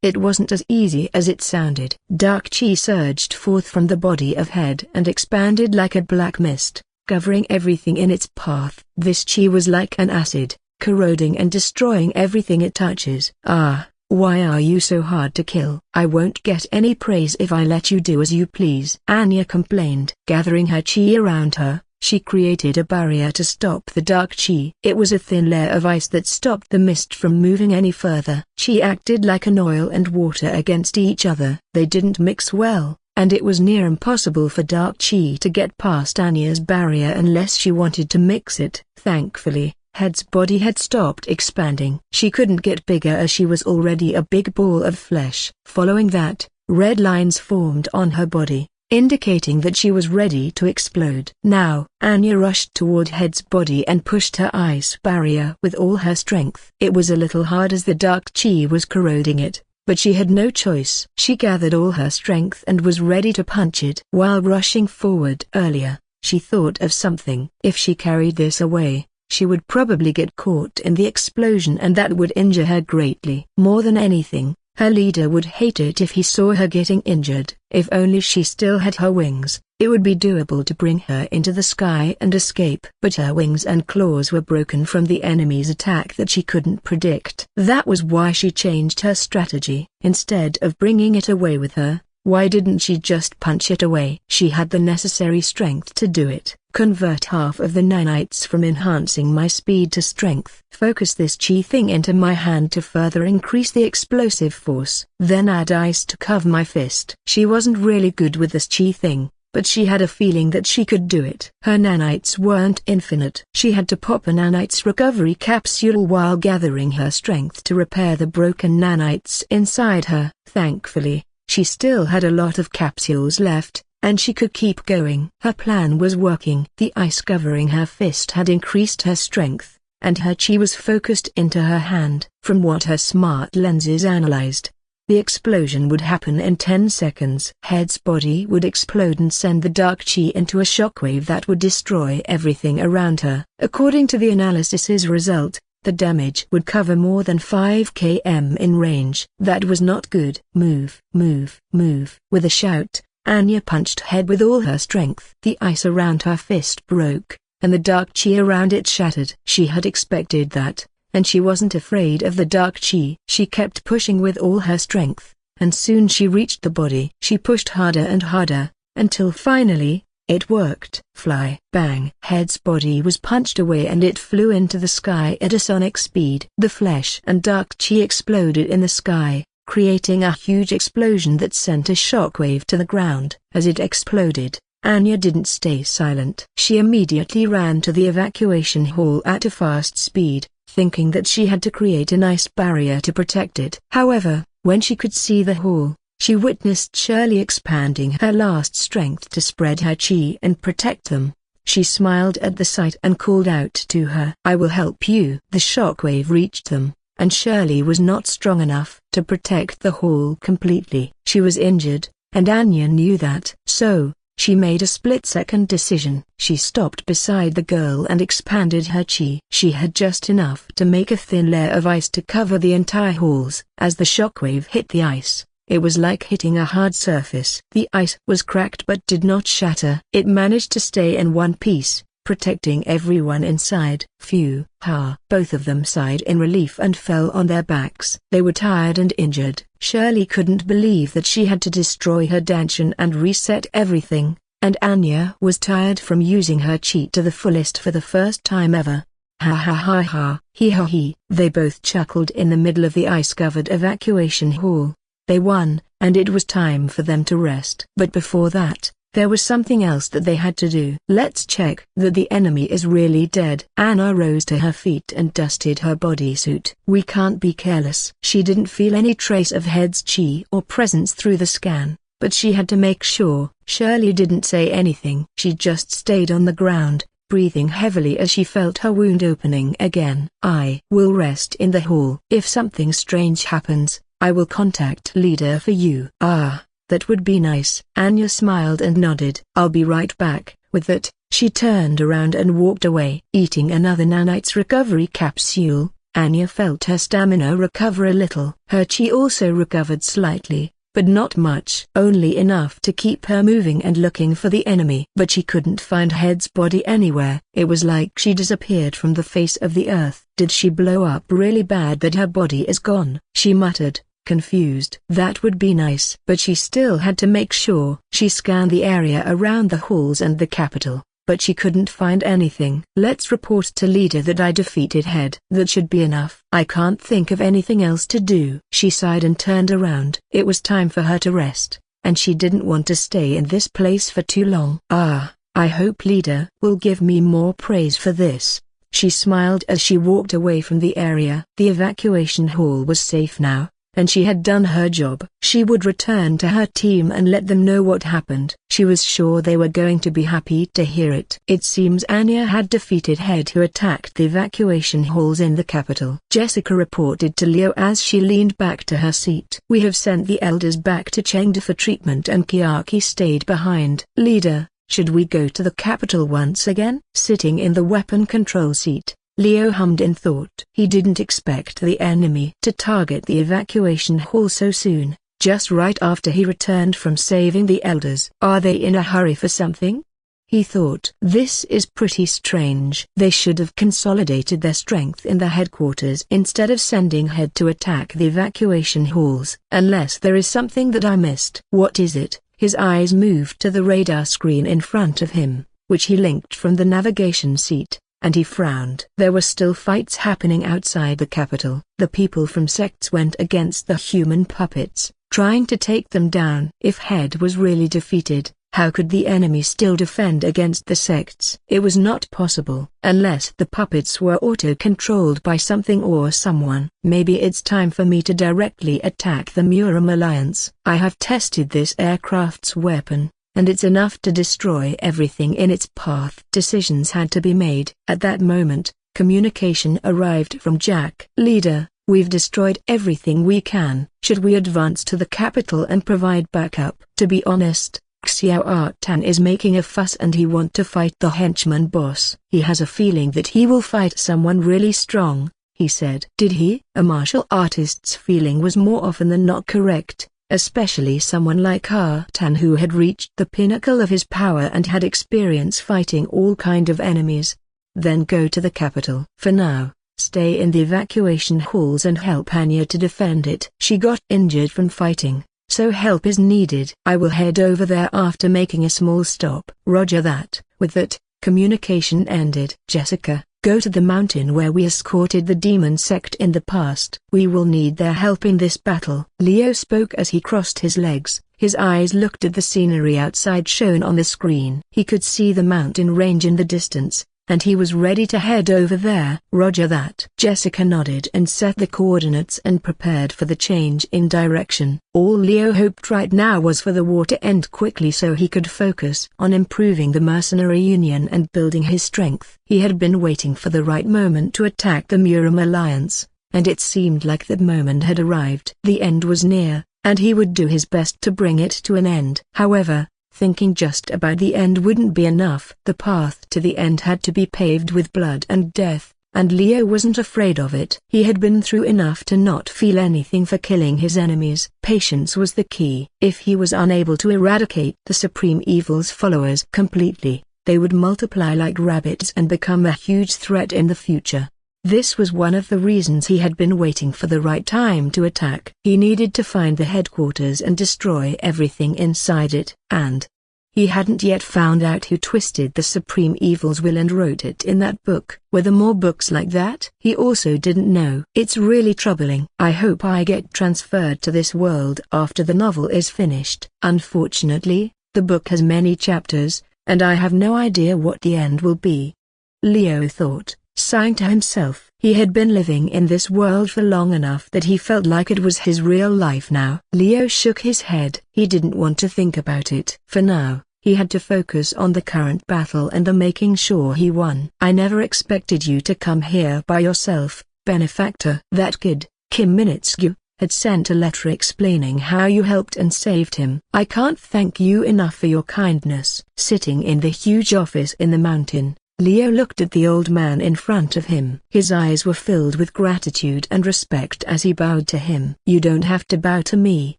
it wasn't as easy as it sounded. Dark chi surged forth from the body of Head and expanded like a black mist, covering everything in its path. This chi was like an acid, corroding and destroying everything it touches. Ah, why are you so hard to kill? I won't get any praise if I let you do as you please, Anya complained. Gathering her chi around her, she created a barrier to stop the dark chi. It was a thin layer of ice that stopped the mist from moving any further. Chi acted like an oil and water against each other. They didn't mix well, and it was near impossible for dark chi to get past Anya's barrier unless she wanted to mix it. Thankfully, Head's body had stopped expanding. She couldn't get bigger as she was already a big ball of flesh. Following that, red lines formed on her body, indicating that she was ready to explode. Now, Anya rushed toward Head's body and pushed her ice barrier with all her strength. It was a little hard as the dark chi was corroding it, but she had no choice. She gathered all her strength and was ready to punch it. While rushing forward earlier, she thought of something. If she carried this away, she would probably get caught in the explosion and that would injure her greatly. More than anything, her leader would hate it if he saw her getting injured. If only she still had her wings, it would be doable to bring her into the sky and escape. But her wings and claws were broken from the enemy's attack that she couldn't predict. That was why she changed her strategy. Instead of bringing it away with her, why didn't she just punch it away? She had the necessary strength to do it. Convert half of the nanites from enhancing my speed to strength. Focus this chi thing into my hand to further increase the explosive force. Then add ice to cover my fist. She wasn't really good with this chi thing, but she had a feeling that she could do it. Her nanites weren't infinite. She had to pop a nanites recovery capsule while gathering her strength to repair the broken nanites inside her. Thankfully, she still had a lot of capsules left, and she could keep going. Her plan was working. The ice covering her fist had increased her strength, and her chi was focused into her hand. From what her smart lenses analyzed, the explosion would happen in 10 seconds. Head's body would explode and send the dark chi into a shockwave that would destroy everything around her. According to the analysis's result, the damage would cover more than 5 km in range. That was not good. Move, move, move. With a shout, Anya punched Head with all her strength. The ice around her fist broke, and the dark chi around it shattered. She had expected that, and she wasn't afraid of the dark chi. She kept pushing with all her strength, and soon she reached the body. She pushed harder and harder, until finally, it worked. Fly. Bang. Head's body was punched away and it flew into the sky at a sonic speed. The flesh and dark chi exploded in the sky, creating a huge explosion that sent a shockwave to the ground. As it exploded, Anya didn't stay silent. She immediately ran to the evacuation hall at a fast speed, thinking that she had to create an ice barrier to protect it. However, when she could see the hall, she witnessed Shirley expanding her last strength to spread her chi and protect them. She smiled at the sight and called out to her. I will help you. The shockwave reached them, and Shirley was not strong enough to protect the hall completely. She was injured, and Anya knew that. So, she made a split-second decision. She stopped beside the girl and expanded her chi. She had just enough to make a thin layer of ice to cover the entire halls. As the shockwave hit the ice, it was like hitting a hard surface. The ice was cracked but did not shatter. It managed to stay in one piece, protecting everyone inside. Phew. Ha. Both of them sighed in relief and fell on their backs. They were tired and injured. Shirley couldn't believe that she had to destroy her dungeon and reset everything, and Anya was tired from using her cheat to the fullest for the first time ever. Ha ha ha ha, he ha he. They both chuckled in the middle of the ice-covered evacuation hall. They won, and it was time for them to rest. But before that, there was something else that they had to do. Let's check that the enemy is really dead. Anna rose to her feet and dusted her bodysuit. We can't be careless. She didn't feel any trace of Head's chi or presence through the scan, but she had to make sure. Shirley didn't say anything. She just stayed on the ground, breathing heavily as she felt her wound opening again. I will rest in the hall. If something strange happens, I will contact leader for you. Ah, that would be nice. Anya smiled and nodded. I'll be right back. With that, she turned around and walked away. Eating another nanites recovery capsule, Anya felt her stamina recover a little. Her chi also recovered slightly, but not much. Only enough to keep her moving and looking for the enemy. But she couldn't find Head's body anywhere. It was like she disappeared from the face of the earth. Did she blow up really bad that her body is gone? She muttered, confused. That would be nice. But she still had to make sure. She scanned the area around the halls and the capital, but she couldn't find anything. Let's report to leader that I defeated Head. That should be enough. I can't think of anything else to do. She sighed and turned around. It was time for her to rest, and she didn't want to stay in this place for too long. Ah, I hope leader will give me more praise for this. She smiled as she walked away from the area. The evacuation hall was safe now, and she had done her job. She would return to her team and let them know what happened. She was sure they were going to be happy to hear it. It seems Anya had defeated Head, who attacked the evacuation halls in the capital. Jessica reported to Leo as she leaned back to her seat. We have sent the elders back to Chengdu for treatment and Kiaki stayed behind. Leader, should we go to the capital once again? Sitting in the weapon control seat, Leo hummed in thought. He didn't expect the enemy to target the evacuation hall so soon, just right after he returned from saving the elders. Are they in a hurry for something? He thought. This is pretty strange. They should have consolidated their strength in the headquarters instead of sending Head to attack the evacuation halls. Unless there is something that I missed. What is it? His eyes moved to the radar screen in front of him, which he linked from the navigation seat, and he frowned. There were still fights happening outside the capital. The people from sects went against the human puppets, trying to take them down. If Head was really defeated, how could the enemy still defend against the sects? It was not possible, unless the puppets were auto-controlled by something or someone. Maybe it's time for me to directly attack the Murim Alliance. I have tested this aircraft's weapon, and it's enough to destroy everything in its path. Decisions had to be made. At that moment, communication arrived from Jack. Leader, we've destroyed everything we can. Should we advance to the capital and provide backup? To be honest, Xiao Tan is making a fuss and he wants to fight the henchman boss. He has a feeling that he will fight someone really strong, he said. Did he? A martial artist's feeling was more often than not correct, especially someone like Tan, who had reached the pinnacle of his power and had experience fighting all kind of enemies. Then go to the capital. For now, stay in the evacuation halls and help Anya to defend it. She got injured from fighting, so help is needed. I will head over there after making a small stop. Roger that. With that, communication ended. Jessica, go to the mountain where we escorted the demon sect in the past. We will need their help in this battle. Leo spoke as he crossed his legs. His eyes looked at the scenery outside shown on the screen. He could see the mountain range in the distance, and he was ready to head over there. Roger that. Jessica nodded and set the coordinates and prepared for the change in direction. All Leo hoped right now was for the war to end quickly so he could focus on improving the mercenary union and building his strength. He had been waiting for the right moment to attack the Murim Alliance, and it seemed like that moment had arrived. The end was near, and he would do his best to bring it to an end. However, thinking just about the end wouldn't be enough. The path to the end had to be paved with blood and death, and Leo wasn't afraid of it. He had been through enough to not feel anything for killing his enemies. Patience was the key. If he was unable to eradicate the Supreme Evil's followers completely, they would multiply like rabbits and become a huge threat in the future. This was one of the reasons he had been waiting for the right time to attack. He needed to find the headquarters and destroy everything inside it, and he hadn't yet found out who twisted the Supreme Evil's will and wrote it in that book. Were there more books like that? He also didn't know. It's really troubling. I hope I get transferred to this world after the novel is finished. Unfortunately, the book has many chapters, and I have no idea what the end will be. Leo thought, sighing to himself. He had been living in this world for long enough that he felt like it was his real life now. Leo shook his head. He didn't want to think about it. For now, he had to focus on the current battle and the making sure he won. I never expected you to come here by yourself, benefactor. That kid, Kim Minitsky, had sent a letter explaining how you helped and saved him. I can't thank you enough for your kindness. Sitting in the huge office in the mountain, Leo looked at the old man in front of him. His eyes were filled with gratitude and respect as he bowed to him. You don't have to bow to me,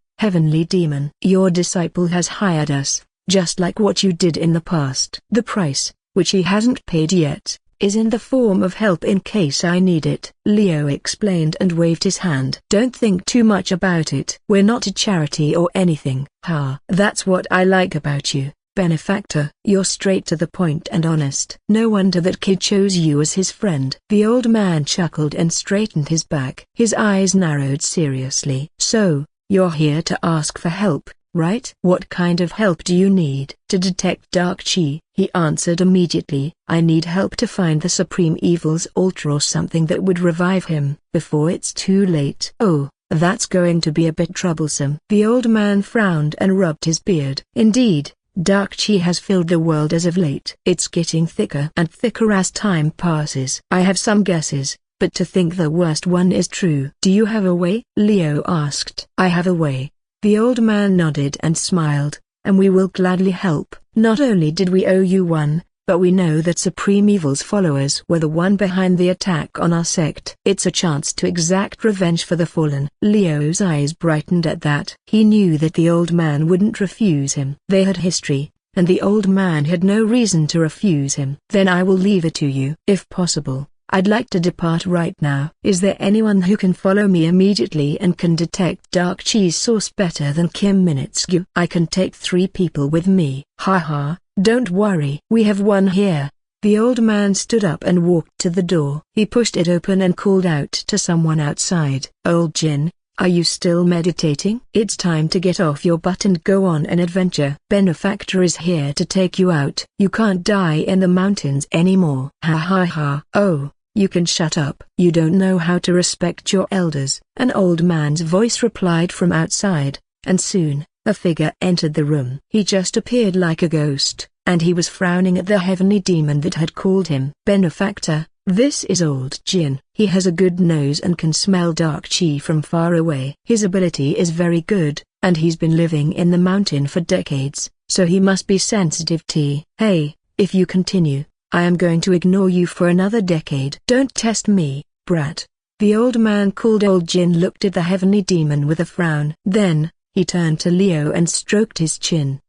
heavenly demon. Your disciple has hired us, just like what you did in the past. The price, which he hasn't paid yet, is in the form of help in case I need it. Leo explained and waved his hand. Don't think too much about it. We're not a charity or anything. Ha! That's what I like about you, benefactor. You're straight to the point and honest. No wonder that kid chose you as his friend. The old man chuckled and straightened his back. His eyes narrowed seriously. So, you're here to ask for help, right? What kind of help do you need? To detect dark chi, he answered immediately. I need help to find the Supreme Evil's altar or something that would revive him before it's too late. Oh, that's going to be a bit troublesome. The old man frowned and rubbed his beard. Indeed, dark chi has filled the world as of late. It's getting thicker and thicker as time passes. I have some guesses, but to think the worst one is true. Do you have a way? Leo asked. I have a way. The old man nodded and smiled, and we will gladly help. Not only did we owe you one, but we know that Supreme Evil's followers were the one behind the attack on our sect. It's a chance to exact revenge for the fallen. Leo's eyes brightened at that. He knew that the old man wouldn't refuse him. They had history, and the old man had no reason to refuse him. Then I will leave it to you. If possible, I'd like to depart right now. Is there anyone who can follow me immediately and can detect dark chi's source better than Kim Minitsky? I can take 3 people with me. Ha ha. Don't worry. We have one here. The old man stood up and walked to the door. He pushed it open and called out to someone outside. Old Jin, are you still meditating? It's time to get off your butt and go on an adventure. Benefactor is here to take you out. You can't die in the mountains anymore. Ha ha ha. Oh, you can shut up. You don't know how to respect your elders. An old man's voice replied from outside, and soon a figure entered the room. He just appeared like a ghost, and he was frowning at the heavenly demon that had called him. Benefactor, this is old Jin. He has a good nose and can smell dark chi from far away. His ability is very good, and he's been living in the mountain for decades, so he must be sensitive to. Hey, if you continue, I am going to ignore you for another decade. Don't test me, brat. The old man called. Old Jin looked at the heavenly demon with a frown. Then, he turned to Leo and stroked his chin.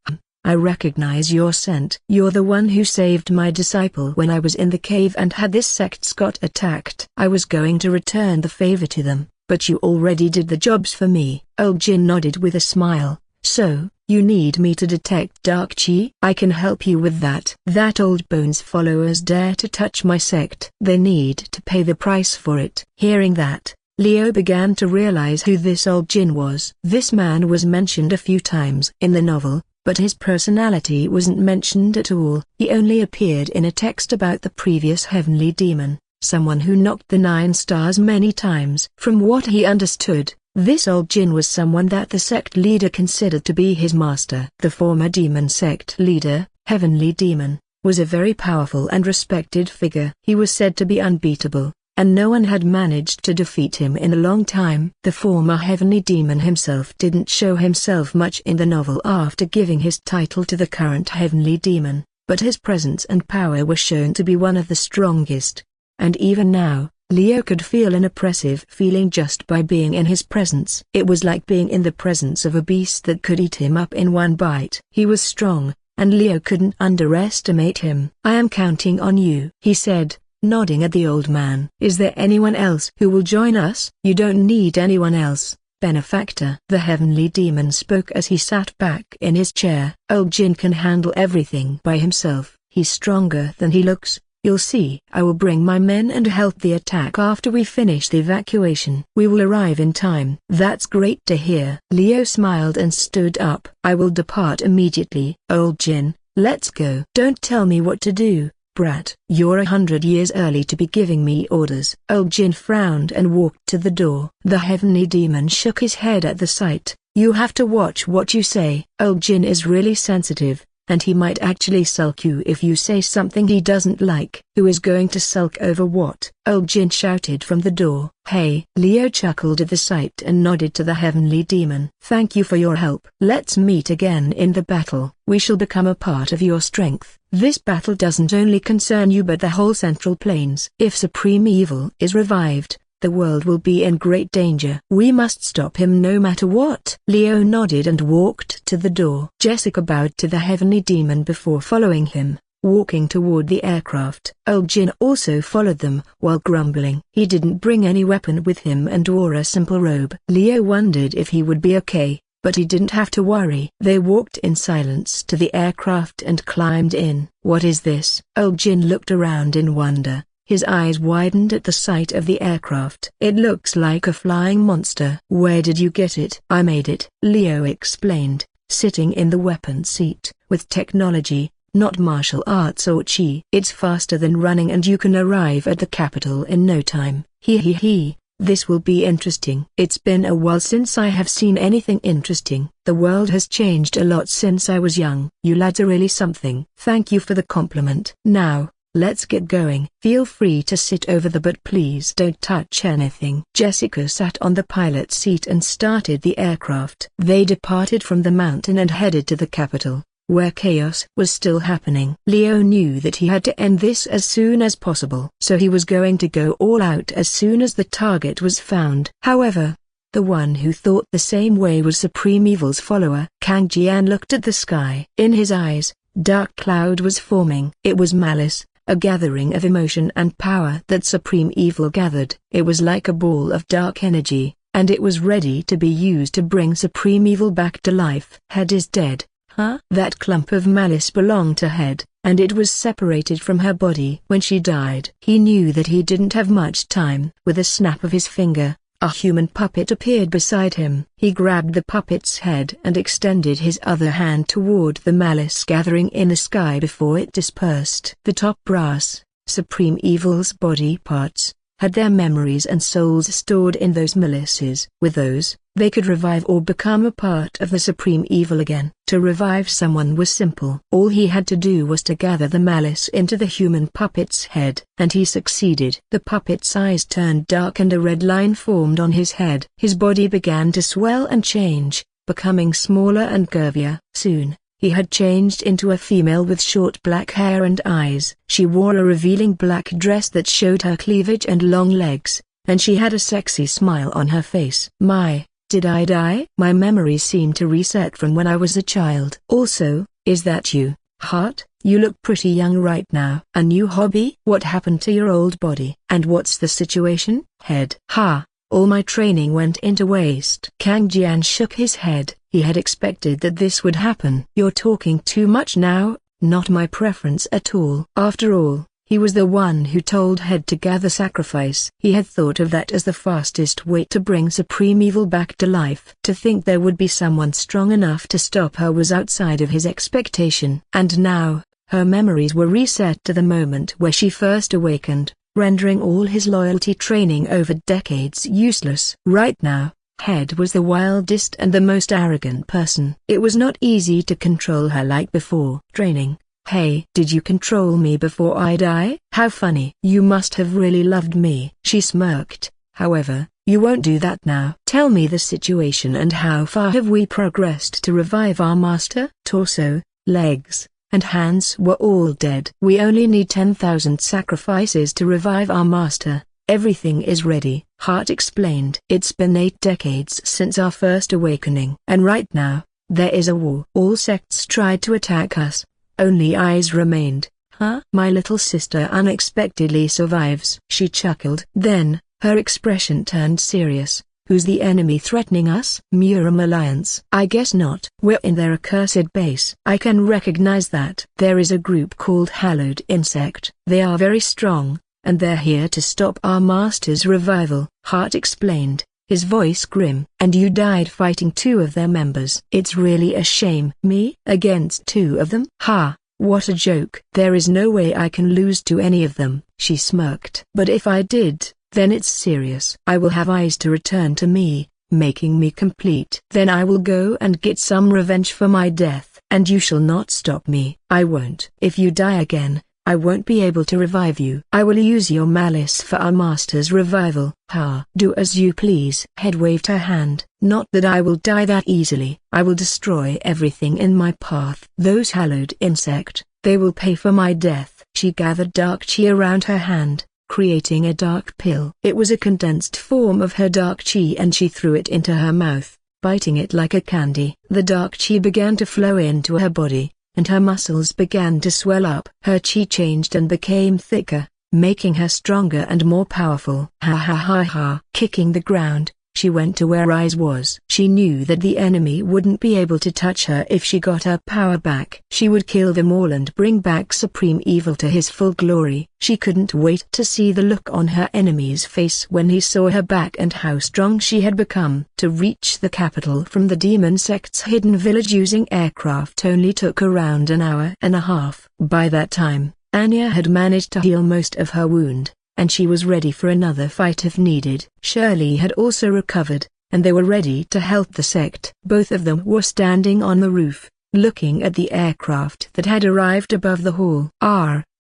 I recognize your scent. You're the one who saved my disciple when I was in the cave and had this sect got attacked. I was going to return the favor to them, but you already did the jobs for me. Old Jin nodded with a smile. So, you need me to detect dark chi? I can help you with that. That old bones followers dare to touch my sect. They need to pay the price for it. Hearing that, Leo began to realize who this old Jin was. This man was mentioned a few times in the novel, but his personality wasn't mentioned at all. He only appeared in a text about the previous heavenly demon, someone who knocked the 9 stars many times. From what he understood, this old Jin was someone that the sect leader considered to be his master. The former demon sect leader, heavenly demon, was a very powerful and respected figure. He was said to be unbeatable, and no one had managed to defeat him in a long time. The former heavenly demon himself didn't show himself much in the novel after giving his title to the current heavenly demon, but his presence and power were shown to be one of the strongest. And even now, Leo could feel an oppressive feeling just by being in his presence. It was like being in the presence of a beast that could eat him up in one bite. He was strong, and Leo couldn't underestimate him. "I am counting on you," he said, nodding at the old man. "Is there anyone else who will join us?" "You don't need anyone else, benefactor." The heavenly demon spoke as he sat back in his chair. "Old Jin can handle everything by himself. He's stronger than he looks. You'll see. I will bring my men and help the attack after we finish the evacuation. We will arrive in time." "That's great to hear." Leo smiled and stood up. "I will depart immediately." "Old Jin, let's go." "Don't tell me what to do, brat. You're 100 years early to be giving me orders." Old Jin frowned and walked to the door. The heavenly demon shook his head at the sight. "You have to watch what you say. Old Jin is really sensitive, and he might actually sulk you if you say something he doesn't like." "Who is going to sulk over what?" Old Jin shouted from the door. "Hey!" Leo chuckled at the sight and nodded to the heavenly demon. "Thank you for your help. Let's meet again in the battle. We shall become a part of your strength. This battle doesn't only concern you but the whole Central Plains. If Supreme Evil is revived, the world will be in great danger. We must stop him no matter what." Leo nodded and walked to the door. Jessica bowed to the heavenly demon before following him, walking toward the aircraft. Old Jin also followed them, while grumbling. He didn't bring any weapon with him and wore a simple robe. Leo wondered if he would be okay, but he didn't have to worry. They walked in silence to the aircraft and climbed in. "What is this?" Old Jin looked around in wonder. His eyes widened at the sight of the aircraft. "It looks like a flying monster." "Where did you get it?" "I made it," Leo explained, sitting in the weapon seat. "With technology, not martial arts or chi. It's faster than running and you can arrive at the capital in no time." He. "This will be interesting." "It's been a while since I have seen anything interesting. The world has changed a lot since I was young." "You lads are really something." "Thank you for the compliment." "Now, let's get going." "Feel free to sit over there but please don't touch anything." Jessica sat on the pilot seat and started the aircraft. They departed from the mountain and headed to the capital, where chaos was still happening. Leo knew that he had to end this as soon as possible. So he was going to go all out as soon as the target was found. However, the one who thought the same way was Supreme Evil's follower. Kang Jian looked at the sky. In his eyes, dark cloud was forming. It was malice, a gathering of emotion and power that Supreme Evil gathered. It was like a ball of dark energy, and it was ready to be used to bring Supreme Evil back to life. Head is dead. Huh? That clump of malice belonged to Head, and it was separated from her body when she died. He knew that he didn't have much time. With a snap of his finger, a human puppet appeared beside him. He grabbed the puppet's head and extended his other hand toward the malice gathering in the sky before it dispersed. The top brass, Supreme Evil's body parts, had their memories and souls stored in those malices. With those, they could revive or become a part of the Supreme Evil again. To revive someone was simple. All he had to do was to gather the malice into the human puppet's head. And he succeeded. The puppet's eyes turned dark and a red line formed on his head. His body began to swell and change, becoming smaller and curvier. Soon, he had changed into a female with short black hair and eyes. She wore a revealing black dress that showed her cleavage and long legs, and she had a sexy smile on her face. "My, did I die?" "My memories seem to reset from when I was a child." "Also, is that you, Heart? You look pretty young right now." "A new hobby?" "What happened to your old body?" "And what's the situation?" "Head." "Ha, all my training went into waste." Kang Jian shook his head. He had expected that this would happen. "You're talking too much now." "Not my preference at all." After all, he was the one who told Head to gather sacrifice. He had thought of that as the fastest way to bring Supreme Evil back to life. To think there would be someone strong enough to stop her was outside of his expectation. And now, her memories were reset to the moment where she first awakened, rendering all his loyalty training over decades useless. Right now, Head was the wildest and the most arrogant person. It was not easy to control her like before. Training. "Hey, did you control me before I die? How funny. You must have really loved me." She smirked. "However, you won't do that now." "Tell me the situation and how far have we progressed to revive our master?" "Torso, legs, and hands were all dead. We only need 10,000 sacrifices to revive our master. Everything is ready," Heart explained. "It's been 8 decades since our first awakening. And right now, There is a war. All sects tried to attack us. Only eyes remained. Huh? My little sister unexpectedly survives. She chuckled. Then, her expression turned serious. Who's the enemy threatening us? Murim Alliance. I guess not. We're in their accursed base. I can recognize that. There is a group called Hallowed Insect. They are very strong, and they're here to stop our master's revival. Hart explained, his voice grim. And you died fighting 2 of their members. It's really a shame. Me? Against 2 of them? Ha! What a joke. There is no way I can lose to any of them, she smirked. But if I did, then it's serious. I will have eyes to return to me, making me complete. Then I will go and get some revenge for my death. And you shall not stop me. I won't. If you die again, I won't be able to revive you. I will use your malice for our master's revival. Ha! Do as you please. Head waved her hand. Not that I will die that easily. I will destroy everything in my path. Those hallowed insect, they will pay for my death. She gathered dark chi around her hand, creating a dark pill. It was a condensed form of her dark chi and she threw it into her mouth, biting it like a candy. The dark chi began to flow into her body, and her muscles began to swell up. Her chi changed and became thicker, making her stronger and more powerful. Ha ha ha ha. Kicking the ground, she went to where Eyes was. She knew that the enemy wouldn't be able to touch her if she got her power back. She would kill them all and bring back Supreme Evil to his full glory. She couldn't wait to see the look on her enemy's face when he saw her back and how strong she had become. To reach the capital from the demon sect's hidden village using aircraft only took around an hour and a half. By that time, Anya had managed to heal most of her wound, and she was ready for another fight if needed. Shirley had also recovered, and they were ready to help the sect. Both of them were standing on the roof, looking at the aircraft that had arrived above the hall.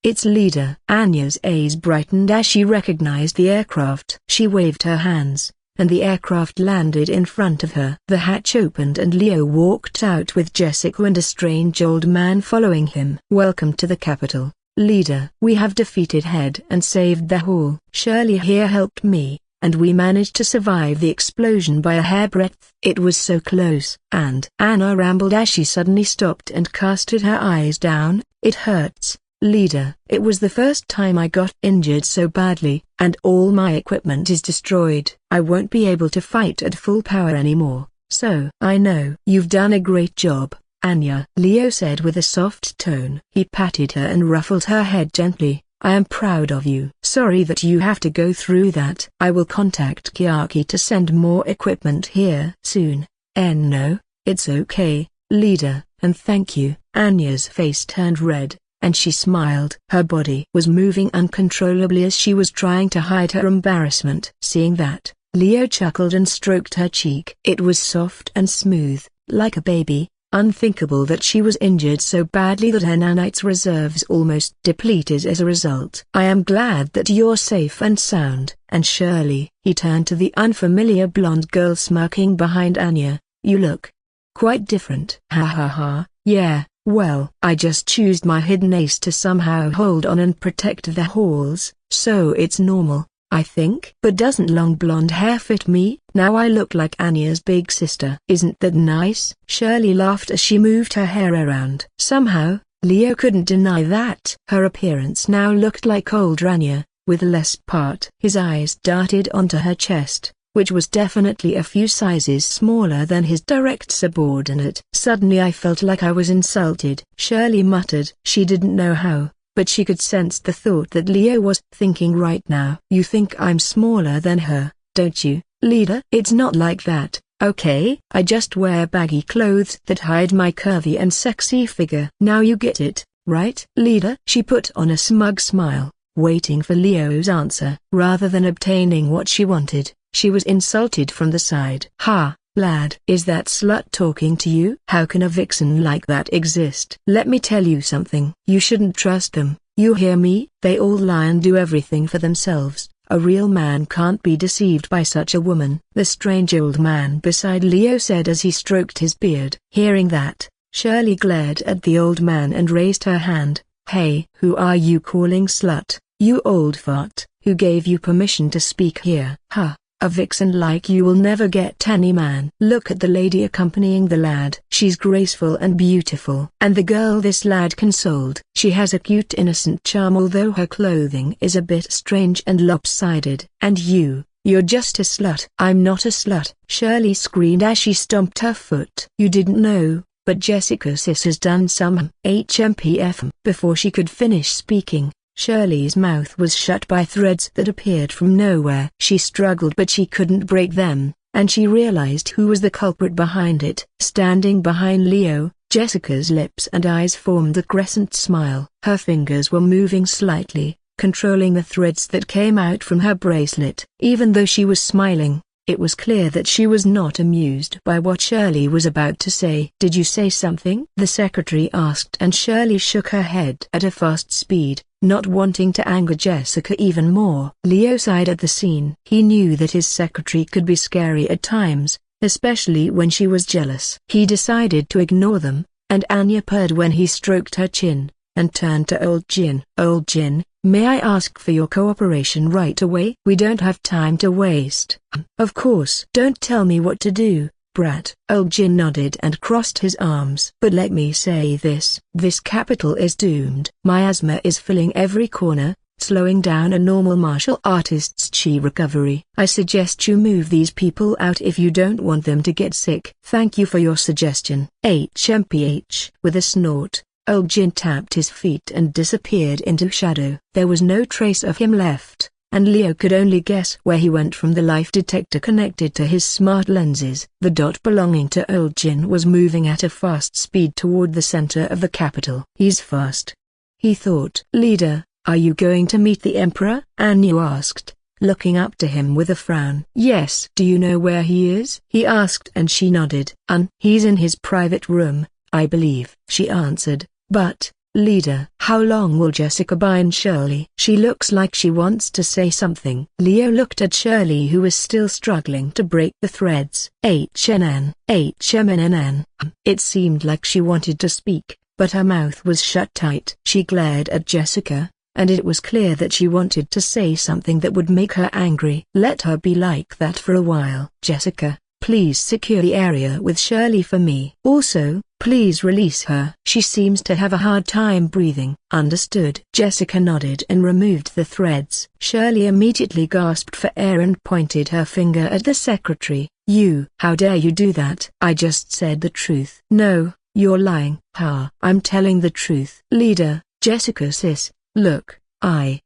Its leader. Anya's eyes brightened as she recognized the aircraft. She waved her hands, and the aircraft landed in front of her. The hatch opened and Leo walked out with Jessica and a strange old man following him. Welcome to the capital, leader. We have defeated Head and saved the hall. Shirley here helped me, and we managed to survive the explosion by a hairbreadth. It was so close. And Anna rambled as she suddenly stopped and casted her eyes down. It hurts, leader. It was the first time I got injured so badly, and all my equipment is destroyed. I won't be able to fight at full power anymore. So I know. You've done a great job, Anya, Leo said with a soft tone. He patted her and ruffled her head gently. I am proud of you. Sorry that you have to go through that. I will contact Kiaki to send more equipment here soon. No, it's okay, leader, and thank you. Anya's face turned red, and she smiled. Her body was moving uncontrollably as she was trying to hide her embarrassment. Seeing that, Leo chuckled and stroked her cheek. It was soft and smooth, like a baby. Unthinkable that she was injured so badly that her nanites reserves almost depleted as a result. I am glad that you're safe and sound. And Shirley, he turned to the unfamiliar blonde girl smirking behind Anya, you look quite different. Ha ha ha, yeah, well, I just used my hidden ace to somehow hold on and protect the halls, so it's normal, I think. But doesn't long blonde hair fit me? Now I look like Anya's big sister. Isn't that nice? Shirley laughed as she moved her hair around. Somehow, Leo couldn't deny that. Her appearance now looked like old Anya, with less part. His eyes darted onto her chest, which was definitely a few sizes smaller than his direct subordinate. Suddenly I felt like I was insulted. Shirley muttered. She didn't know how, but she could sense the thought that Leo was thinking right now. You think I'm smaller than her, don't you, leader? It's not like that, okay? I just wear baggy clothes that hide my curvy and sexy figure. Now you get it, right, leader? She put on a smug smile, waiting for Leo's answer. Rather than obtaining what she wanted, she was insulted from the side. Ha, lad. Is that slut talking to you? How can a vixen like that exist? Let me tell you something. You shouldn't trust them, you hear me? They all lie and do everything for themselves. A real man can't be deceived by such a woman. The strange old man beside Leo said as he stroked his beard. Hearing that, Shirley glared at the old man and raised her hand. Hey, who are you calling slut? You old fart. Who gave you permission to speak here? Huh. A vixen like you will never get any man. Look at the lady accompanying the lad. She's graceful and beautiful. And the girl this lad consoled. She has a cute innocent charm although her clothing is a bit strange and lopsided. And you're just a slut." "I'm not a slut," Shirley screamed as she stomped her foot. "You didn't know, but Jessica Sis has done some HMPF." Before she could finish speaking, Shirley's mouth was shut by threads that appeared from nowhere. She struggled but she couldn't break them, and she realized who was the culprit behind it. Standing behind Leo, Jessica's lips and eyes formed a crescent smile. Her fingers were moving slightly, controlling the threads that came out from her bracelet. Even though she was smiling, it was clear that she was not amused by what Shirley was about to say. "Did you say something?" the secretary asked, and Shirley shook her head at a fast speed, not wanting to anger Jessica even more. Leo sighed at the scene. He knew that his secretary could be scary at times, especially when she was jealous. He decided to ignore them, and Anya purred when he stroked her chin, and turned to Old Jin. "Old Jin, may I ask for your cooperation right away? We don't have time to waste." "Of course." "Don't tell me what to do, brat." Old Jin nodded and crossed his arms. "But let me say this capital is doomed. Miasma is filling every corner, slowing down a normal martial artist's chi recovery. I suggest you move these people out if you don't want them to get sick." "Thank you for your suggestion." HMPH. With a snort, Old Jin tapped his feet and disappeared into shadow. There was no trace of him left, and Leo could only guess where he went from the life detector connected to his smart lenses. The dot belonging to Old Jin was moving at a fast speed toward the center of the capital. "He's fast," he thought. "Leader, are you going to meet the Emperor?" Anu asked, looking up to him with a frown. "Yes." "Do you know where he is?" he asked, and she nodded. He's in his private room, I believe," she answered. "But, leader, how long will Jessica bind Shirley?" "She looks like she wants to say something." Leo looked at Shirley, who was still struggling to break the threads. HMNN. It seemed like she wanted to speak, but her mouth was shut tight. She glared at Jessica, and it was clear that she wanted to say something that would make her angry. "Let her be like that for a while." "Jessica, please secure the area with Shirley for me. Also, please release her. She seems to have a hard time breathing." "Understood." Jessica nodded and removed the threads. Shirley immediately gasped for air and pointed her finger at the secretary. How dare you do that?" "I just said the truth." "No, you're lying." "Ha, I'm telling the truth." "Leader, Jessica Sis, look,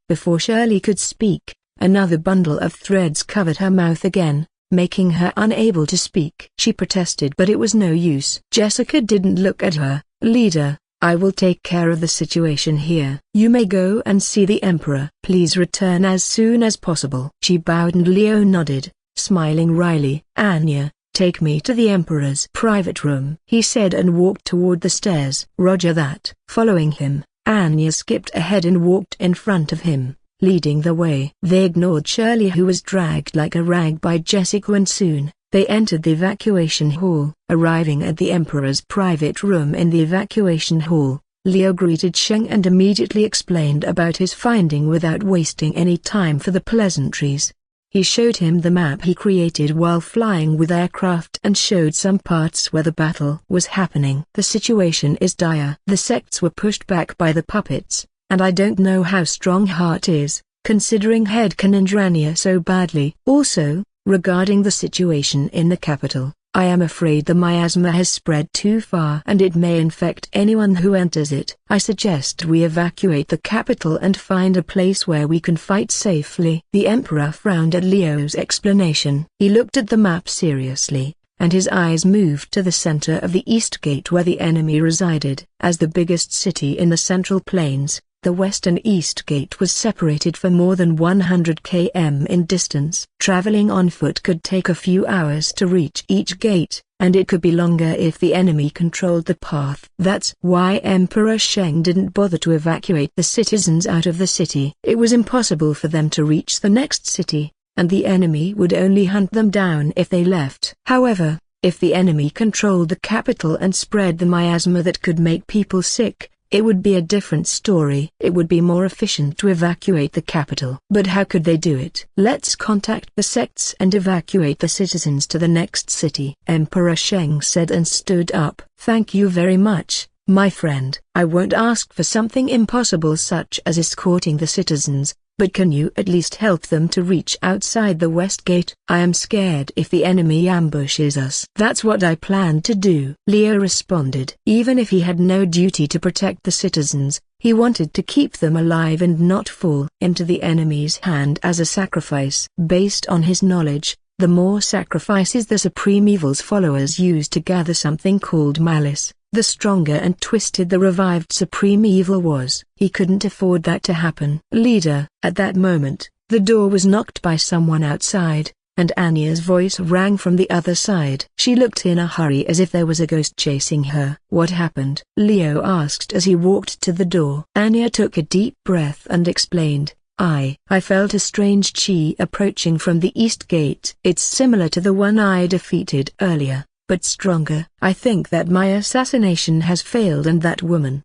Before Shirley could speak, another bundle of threads covered her mouth again, making her unable to speak. She protested, but it was no use. Jessica didn't look at her. "Leader, I will take care of the situation here. You may go and see the Emperor. Please return as soon as possible." She bowed and Leo nodded, smiling wryly. "Anya, take me to the Emperor's private room," he said, and walked toward the stairs. "Roger that." Following him, Anya skipped ahead and walked in front of him, leading the way. They ignored Shirley, who was dragged like a rag by Jessica, and soon, they entered the evacuation hall. Arriving at the Emperor's private room in the evacuation hall, Leo greeted Sheng and immediately explained about his finding without wasting any time for the pleasantries. He showed him the map he created while flying with aircraft and showed some parts where the battle was happening. "The situation is dire. The sects were pushed back by the puppets, and I don't know how strong Heart is, considering Head can injure Anya so badly. Also, regarding the situation in the capital, I am afraid the miasma has spread too far and it may infect anyone who enters it. I suggest we evacuate the capital and find a place where we can fight safely." The Emperor frowned at Leo's explanation. He looked at the map seriously, and his eyes moved to the center of the East Gate where the enemy resided. As the biggest city in the Central Plains, the West and East Gate was separated for more than 100 km in distance. Traveling on foot could take a few hours to reach each gate, and it could be longer if the enemy controlled the path. That's why Emperor Sheng didn't bother to evacuate the citizens out of the city. It was impossible for them to reach the next city, and the enemy would only hunt them down if they left. However, if the enemy controlled the capital and spread the miasma that could make people sick, it would be a different story. It would be more efficient to evacuate the capital. But how could they do it? Let's contact the sects and evacuate the citizens to the next city, Emperor Sheng said and stood up. Thank you very much, my friend. I won't ask for something impossible such as escorting the citizens, but can you at least help them to reach outside the west gate? I am scared if the enemy ambushes us. That's what I plan to do, Leo responded. Even if he had no duty to protect the citizens, he wanted to keep them alive and not fall into the enemy's hand as a sacrifice. Based on his knowledge, the more sacrifices the Supreme Evil's followers used to gather something called malice, the stronger and twisted the revived Supreme Evil was. He couldn't afford that to happen. Leader. At that moment, the door was knocked by someone outside, and Anya's voice rang from the other side. She looked in a hurry as if there was a ghost chasing her. What happened? Leo asked as he walked to the door. Anya took a deep breath and explained. I felt a strange chi approaching from the east gate. It's similar to the one I defeated earlier, but stronger. I think that my assassination has failed and that woman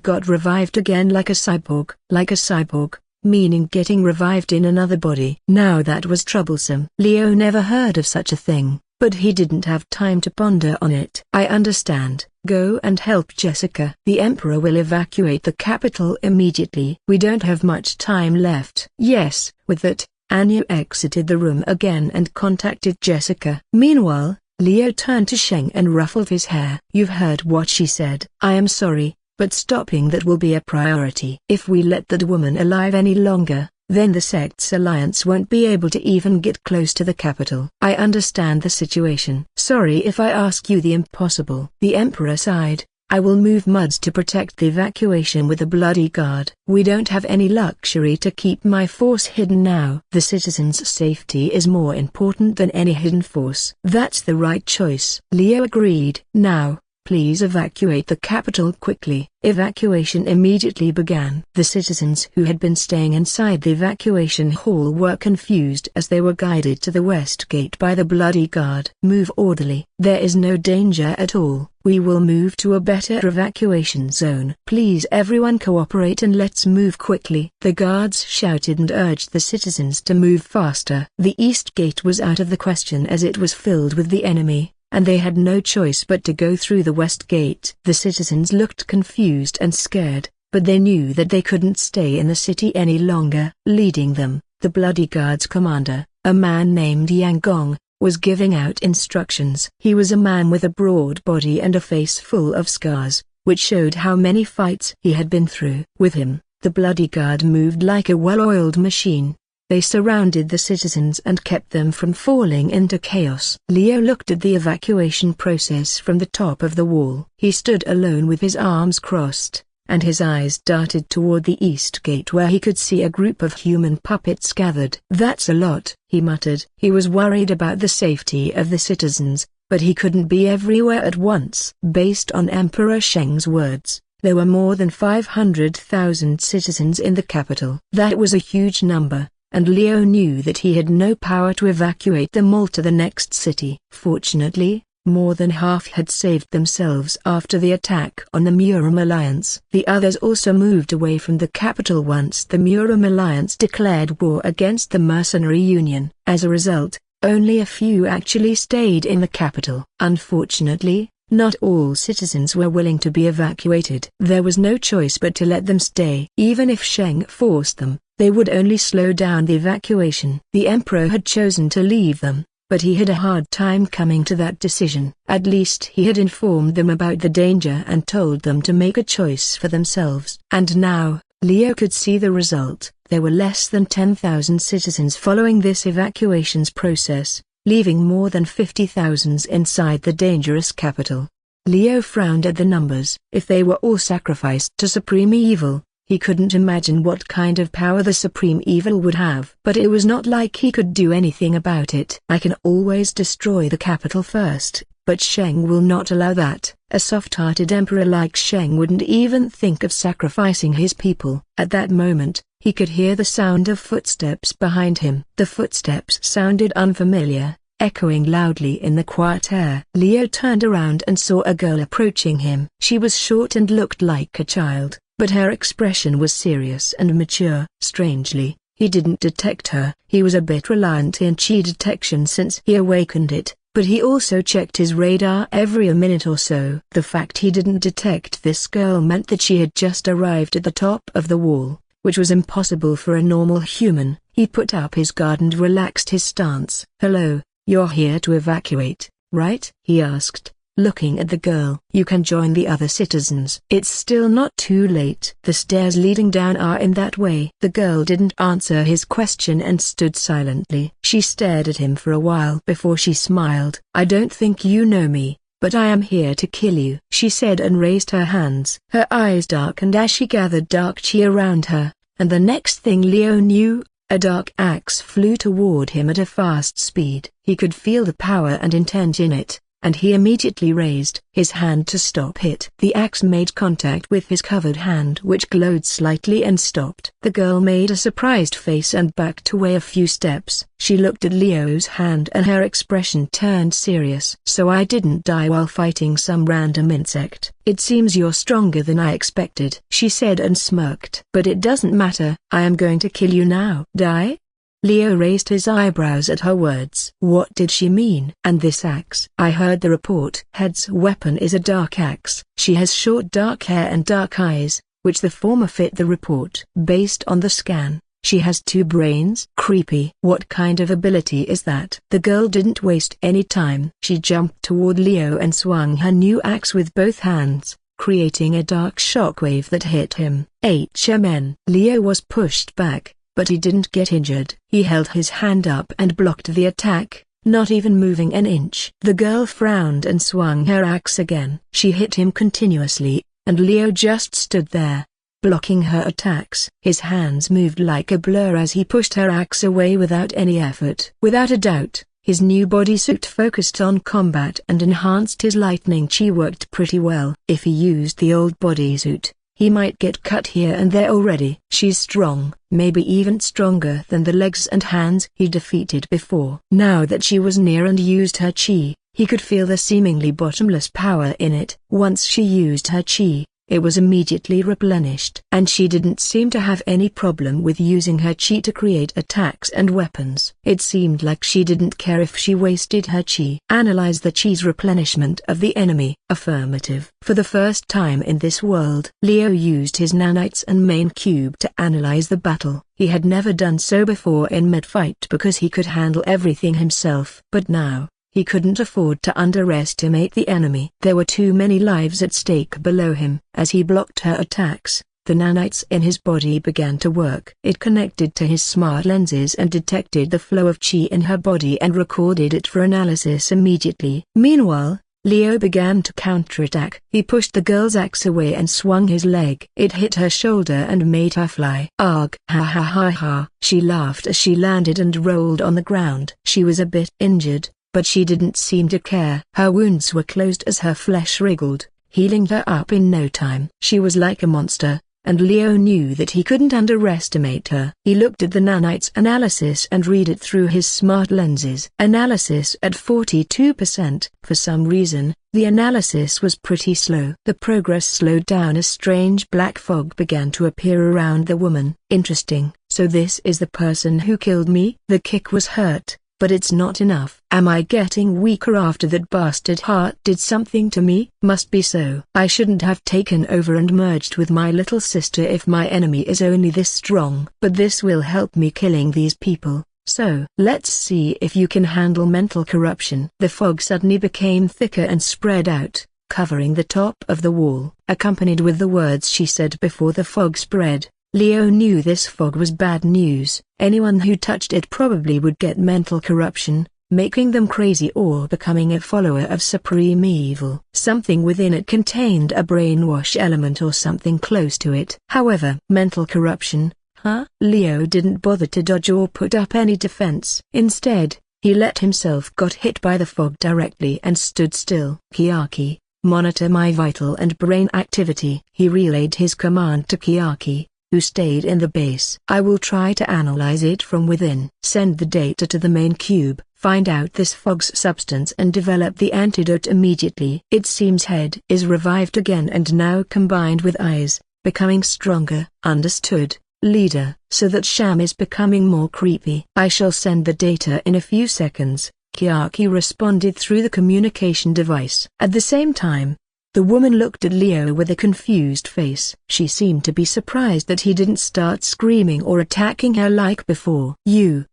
got revived again like a cyborg. Like a cyborg, meaning getting revived in another body. Now that was troublesome. Leo never heard of such a thing, but he didn't have time to ponder on it. I understand. Go and help Jessica. The Emperor will evacuate the capital immediately. We don't have much time left. Yes. With that, Anya exited the room again and contacted Jessica. Meanwhile, Leo turned to Sheng and ruffled his hair. You've heard what she said. I am sorry, but stopping that will be a priority. If we let that woman alive any longer, then the sect's alliance won't be able to even get close to the capital. I understand the situation. Sorry if I ask you the impossible. The Emperor sighed. I will move Muds to protect the evacuation with a bloody guard. We don't have any luxury to keep my force hidden now. The citizens' safety is more important than any hidden force. That's the right choice. Leo agreed. Now, please evacuate the capital quickly. Evacuation immediately began. The citizens who had been staying inside the evacuation hall were confused as they were guided to the west gate by the bloody guard. Move orderly. There is no danger at all. We will move to a better evacuation zone. Please everyone cooperate and let's move quickly. The guards shouted and urged the citizens to move faster. The east gate was out of the question as it was filled with the enemy, and they had no choice but to go through the west gate. The citizens looked confused and scared, but they knew that they couldn't stay in the city any longer. Leading them, the bloody guard's commander, a man named Yang Gong, was giving out instructions. He was a man with a broad body and a face full of scars, which showed how many fights he had been through. With him, the bloody guard moved like a well-oiled machine. They surrounded the citizens and kept them from falling into chaos. Leo looked at the evacuation process from the top of the wall. He stood alone with his arms crossed, and his eyes darted toward the east gate where he could see a group of human puppets gathered. That's a lot, he muttered. He was worried about the safety of the citizens, but he couldn't be everywhere at once. Based on Emperor Sheng's words, there were more than 500,000 citizens in the capital. That was a huge number, and Leo knew that he had no power to evacuate them all to the next city. Fortunately, more than half had saved themselves after the attack on the Murim Alliance. The others also moved away from the capital once the Murim Alliance declared war against the Mercenary Union. As a result, only a few actually stayed in the capital. Unfortunately, not all citizens were willing to be evacuated. There was no choice but to let them stay. Even if Sheng forced them, they would only slow down the evacuation. The Emperor had chosen to leave them, but he had a hard time coming to that decision. At least he had informed them about the danger and told them to make a choice for themselves. And now, Leo could see the result. There were less than 10,000 citizens following this evacuations process, leaving more than 50,000 inside the dangerous capital. Leo frowned at the numbers. If they were all sacrificed to Supreme Evil, he couldn't imagine what kind of power the Supreme Evil would have. But it was not like he could do anything about it. I can always destroy the capital first, but Sheng will not allow that. A soft-hearted emperor like Sheng wouldn't even think of sacrificing his people. At that moment, he could hear the sound of footsteps behind him. The footsteps sounded unfamiliar, echoing loudly in the quiet air. Leo turned around and saw a girl approaching him. She was short and looked like a child, but her expression was serious and mature. Strangely, he didn't detect her. He was a bit reliant in chi detection since he awakened it, but he also checked his radar every minute or so. The fact he didn't detect this girl meant that she had just arrived at the top of the wall, which was impossible for a normal human. He put up his guard and relaxed his stance. "Hello, you're here to evacuate, right?" he asked, looking at the girl. "You can join the other citizens. It's still not too late. The stairs leading down are in that way." The girl didn't answer his question and stood silently. She stared at him for a while before she smiled. "I don't think you know me, but I am here to kill you," she said and raised her hands. Her eyes darkened as she gathered dark chi around her, and the next thing Leo knew, a dark axe flew toward him at a fast speed. He could feel the power and intent in it, and he immediately raised his hand to stop it. The axe made contact with his covered hand, which glowed slightly and stopped. The girl made a surprised face and backed away a few steps. She looked at Leo's hand and her expression turned serious. "So I didn't die while fighting some random insect. It seems you're stronger than I expected," she said and smirked. "But it doesn't matter. I am going to kill you now." "Die?" Leo raised his eyebrows at her words. What did she mean? "And this axe?" "I heard the report." "Head's weapon is a dark axe. She has short dark hair and dark eyes, which the former fit the report. Based on the scan, she has 2 brains." "Creepy. What kind of ability is that?" The girl didn't waste any time. She jumped toward Leo and swung her new axe with both hands, creating a dark shockwave that hit him. HMN. Leo was pushed back, but he didn't get injured. He held his hand up and blocked the attack, not even moving an inch. The girl frowned and swung her axe again. She hit him continuously, and Leo just stood there, blocking her attacks. His hands moved like a blur as he pushed her axe away without any effort. Without a doubt, his new bodysuit focused on combat and enhanced his lightning chi worked pretty well. If he used the old bodysuit, he might get cut here and there already. She's strong, maybe even stronger than the legs and hands he defeated before. Now that she was near and used her chi, he could feel the seemingly bottomless power in it. Once she used her chi, it was immediately replenished. And she didn't seem to have any problem with using her chi to create attacks and weapons. It seemed like she didn't care if she wasted her chi. Analyze the chi's replenishment of the enemy. Affirmative. For the first time in this world, Leo used his nanites and main cube to analyze the battle. He had never done so before in mid-fight because he could handle everything himself. But now, he couldn't afford to underestimate the enemy. There were too many lives at stake below him. As he blocked her attacks, the nanites in his body began to work. It connected to his smart lenses and detected the flow of chi in her body and recorded it for analysis immediately. Meanwhile, Leo began to counterattack. He pushed the girl's axe away and swung his leg. It hit her shoulder and made her fly. "Arg! Ha ha ha ha!" She laughed as she landed and rolled on the ground. She was a bit injured, but she didn't seem to care. Her wounds were closed as her flesh wriggled, healing her up in no time. She was like a monster, and Leo knew that he couldn't underestimate her. He looked at the nanites analysis and read it through his smart lenses. Analysis at 42%. For some reason, the analysis was pretty slow. The progress slowed down as strange black fog began to appear around the woman. "Interesting. So this is the person who killed me?" The kick was hurt, but it's not enough. "Am I getting weaker after that bastard heart did something to me?" "Must be so. I shouldn't have taken over and merged with my little sister if my enemy is only this strong. But this will help me killing these people. So, let's see if you can handle mental corruption." The fog suddenly became thicker and spread out, covering the top of the wall. Accompanied with the words she said before the fog spread, Leo knew this fog was bad news. Anyone who touched it probably would get mental corruption, making them crazy or becoming a follower of supreme evil. Something within it contained a brainwash element or something close to it. However, mental corruption, huh? Leo didn't bother to dodge or put up any defense. Instead, he let himself got hit by the fog directly and stood still. "Kiaki, monitor my vital and brain activity." He relayed his command to Kiaki, who stayed in the base. "I will try to analyze it from within. Send the data to the main cube." Find out this fog's substance and develop the antidote immediately. It seems head is revived again and now combined with eyes, becoming stronger. Understood, leader. So that sham is becoming more creepy. I shall send the data in a few seconds, Kiaki responded through the communication device. At the same time, the woman looked at Leo with a confused face. She seemed to be surprised that he didn't start screaming or attacking her like before.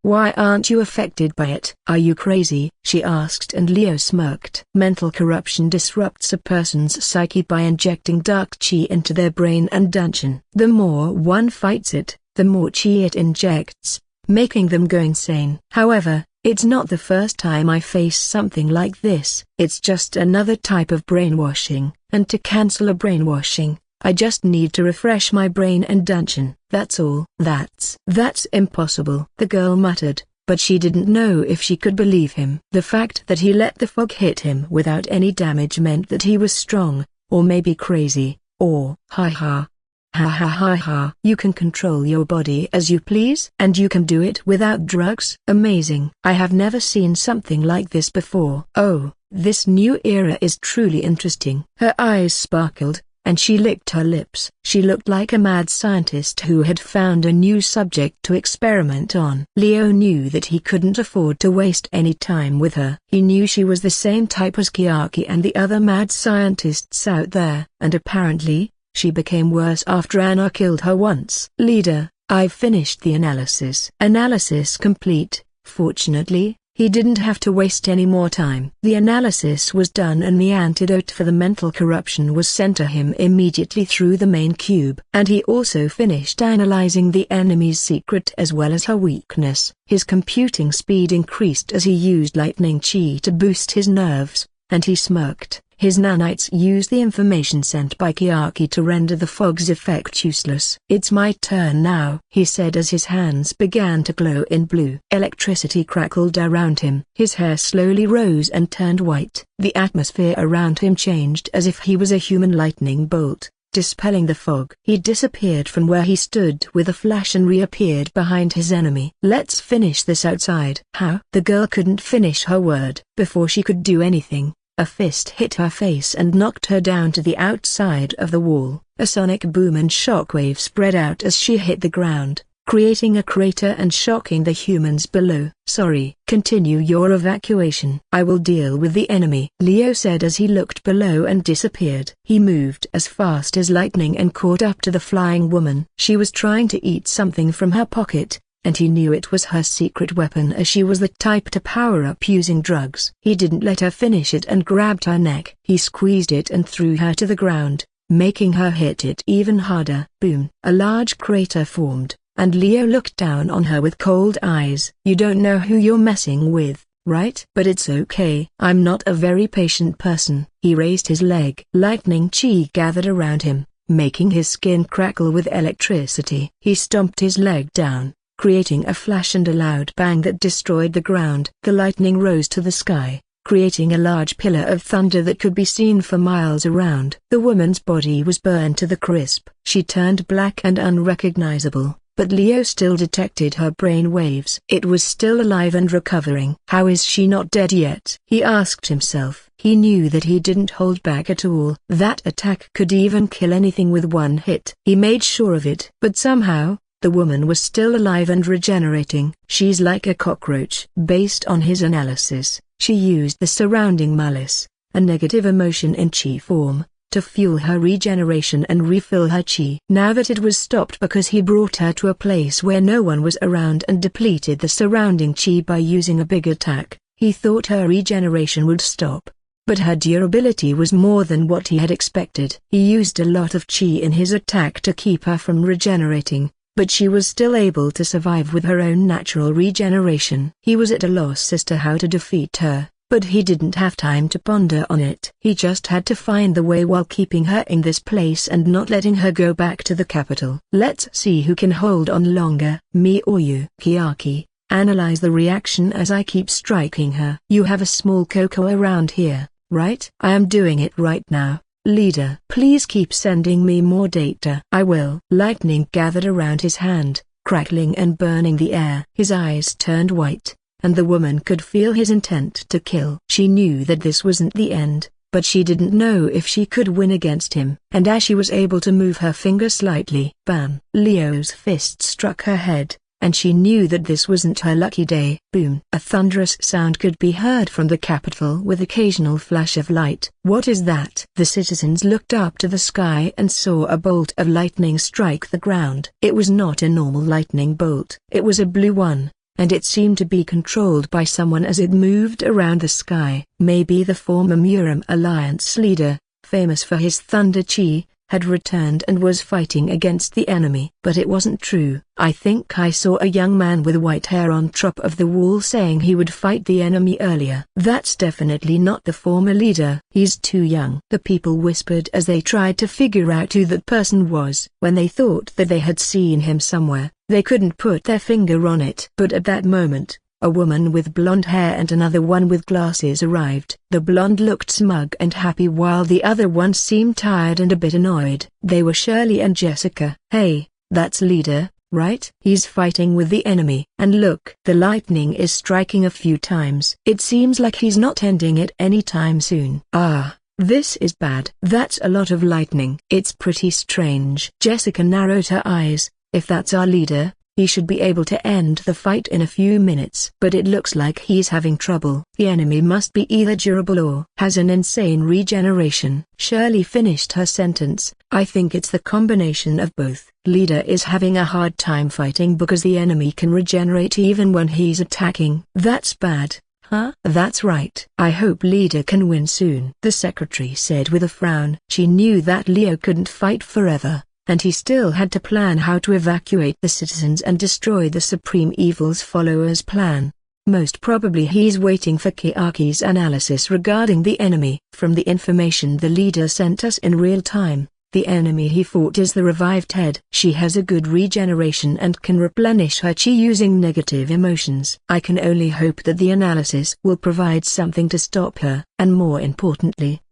Why aren't you affected by it? Are you crazy? She asked, and Leo smirked. Mental corruption disrupts a person's psyche by injecting dark chi into their brain and dungeon. The more one fights it, the more chi it injects, making them go insane. However, it's not the first time I face something like this. It's just another type of brainwashing, and to cancel a brainwashing, I just need to refresh my brain and dungeon. That's all. That's impossible, the girl muttered, but she didn't know if she could believe him. The fact that he let the fog hit him without any damage meant that he was strong, or maybe crazy, or ha ha. Ha ha ha ha. You can control your body as you please? And you can do it without drugs? Amazing. I have never seen something like this before. Oh, this new era is truly interesting. Her eyes sparkled, and she licked her lips. She looked like a mad scientist who had found a new subject to experiment on. Leo knew that he couldn't afford to waste any time with her. He knew she was the same type as Kiaki and the other mad scientists out there, and apparently, she became worse after Anna killed her once. Leader, I've finished the analysis. Analysis complete. Fortunately, he didn't have to waste any more time. The analysis was done and the antidote for the mental corruption was sent to him immediately through the main cube. And he also finished analyzing the enemy's secret as well as her weakness. His computing speed increased as he used lightning chi to boost his nerves, and he smirked. His nanites used the information sent by Kiaki to render the fog's effect useless. It's my turn now, he said as his hands began to glow in blue. Electricity crackled around him. His hair slowly rose and turned white. The atmosphere around him changed as if he was a human lightning bolt, dispelling the fog. He disappeared from where he stood with a flash and reappeared behind his enemy. Let's finish this outside. How? The girl couldn't finish her word. Before she could do anything, a fist hit her face and knocked her down to the outside of the wall. A sonic boom and shockwave spread out as she hit the ground, creating a crater and shocking the humans below. Sorry. Continue your evacuation. I will deal with the enemy, Leo said as he looked below and disappeared. He moved as fast as lightning and caught up to the flying woman. She was trying to eat something from her pocket, and he knew it was her secret weapon as she was the type to power up using drugs. He didn't let her finish it and grabbed her neck. He squeezed it and threw her to the ground, making her hit it even harder. Boom! A large crater formed, and Leo looked down on her with cold eyes. You don't know who you're messing with, right? But it's okay. I'm not a very patient person. He raised his leg. Lightning chi gathered around him, making his skin crackle with electricity. He stomped his leg down, creating a flash and a loud bang that destroyed the ground. The lightning rose to the sky, creating a large pillar of thunder that could be seen for miles around. The woman's body was burned to the crisp. She turned black and unrecognizable, but Leo still detected her brain waves. It was still alive and recovering. How is she not dead yet? He asked himself. He knew that he didn't hold back at all. That attack could even kill anything with one hit. He made sure of it. But somehow, the woman was still alive and regenerating. She's like a cockroach. Based on his analysis, she used the surrounding malice, a negative emotion in chi form, to fuel her regeneration and refill her chi. Now that it was stopped because he brought her to a place where no one was around and depleted the surrounding chi by using a big attack, he thought her regeneration would stop. But her durability was more than what he had expected. He used a lot of chi in his attack to keep her from regenerating, but she was still able to survive with her own natural regeneration. He was at a loss as to how to defeat her, but he didn't have time to ponder on it. He just had to find the way while keeping her in this place and not letting her go back to the capital. Let's see who can hold on longer, me or you. Kiaki, analyze the reaction as I keep striking her. You have a small cocoa around here, right? I am doing it right now. Leader, please keep sending me more data. I will. Lightning gathered around his hand, crackling and burning the air. His eyes turned white, and the woman could feel his intent to kill. She knew that this wasn't the end, but she didn't know if she could win against him. And as she was able to move her finger slightly, bam! Leo's fist struck her head, and she knew that this wasn't her lucky day. Boom! A thunderous sound could be heard from the capital with occasional flash of light. What is that? The citizens looked up to the sky and saw a bolt of lightning strike the ground. It was not a normal lightning bolt. It was a blue one, and it seemed to be controlled by someone as it moved around the sky. Maybe the former Murim Alliance leader, famous for his thunder chi, had returned and was fighting against the enemy. But it wasn't true. I think I saw a young man with white hair on top of the wall saying he would fight the enemy earlier. That's definitely not the former leader. He's too young. The people whispered as they tried to figure out who that person was. When they thought that they had seen him somewhere, they couldn't put their finger on it. But at that moment, a woman with blonde hair and another one with glasses arrived. The blonde looked smug and happy while the other one seemed tired and a bit annoyed. They were Shirley and Jessica. Hey, that's leader, right? He's fighting with the enemy. And look, the lightning is striking a few times. It seems like he's not ending it anytime soon. Ah, this is bad. That's a lot of lightning. It's pretty strange. Jessica narrowed her eyes. If that's our leader, he should be able to end the fight in a few minutes. But it looks like he's having trouble. The enemy must be either durable or has an insane regeneration. Shirley finished her sentence. I think it's the combination of both. Leader is having a hard time fighting because the enemy can regenerate even when he's attacking. That's bad. Huh? That's right. I hope leader can win soon, the secretary said with a frown. She knew that Leo couldn't fight forever, and he still had to plan how to evacuate the citizens and destroy the Supreme Evil's followers' plan. Most probably he's waiting for Kiaki's analysis regarding the enemy. From the information the leader sent us in real time, the enemy he fought is the revived head. She has a good regeneration and can replenish her chi using negative emotions. I can only hope that the analysis will provide something to stop her, and more importantly,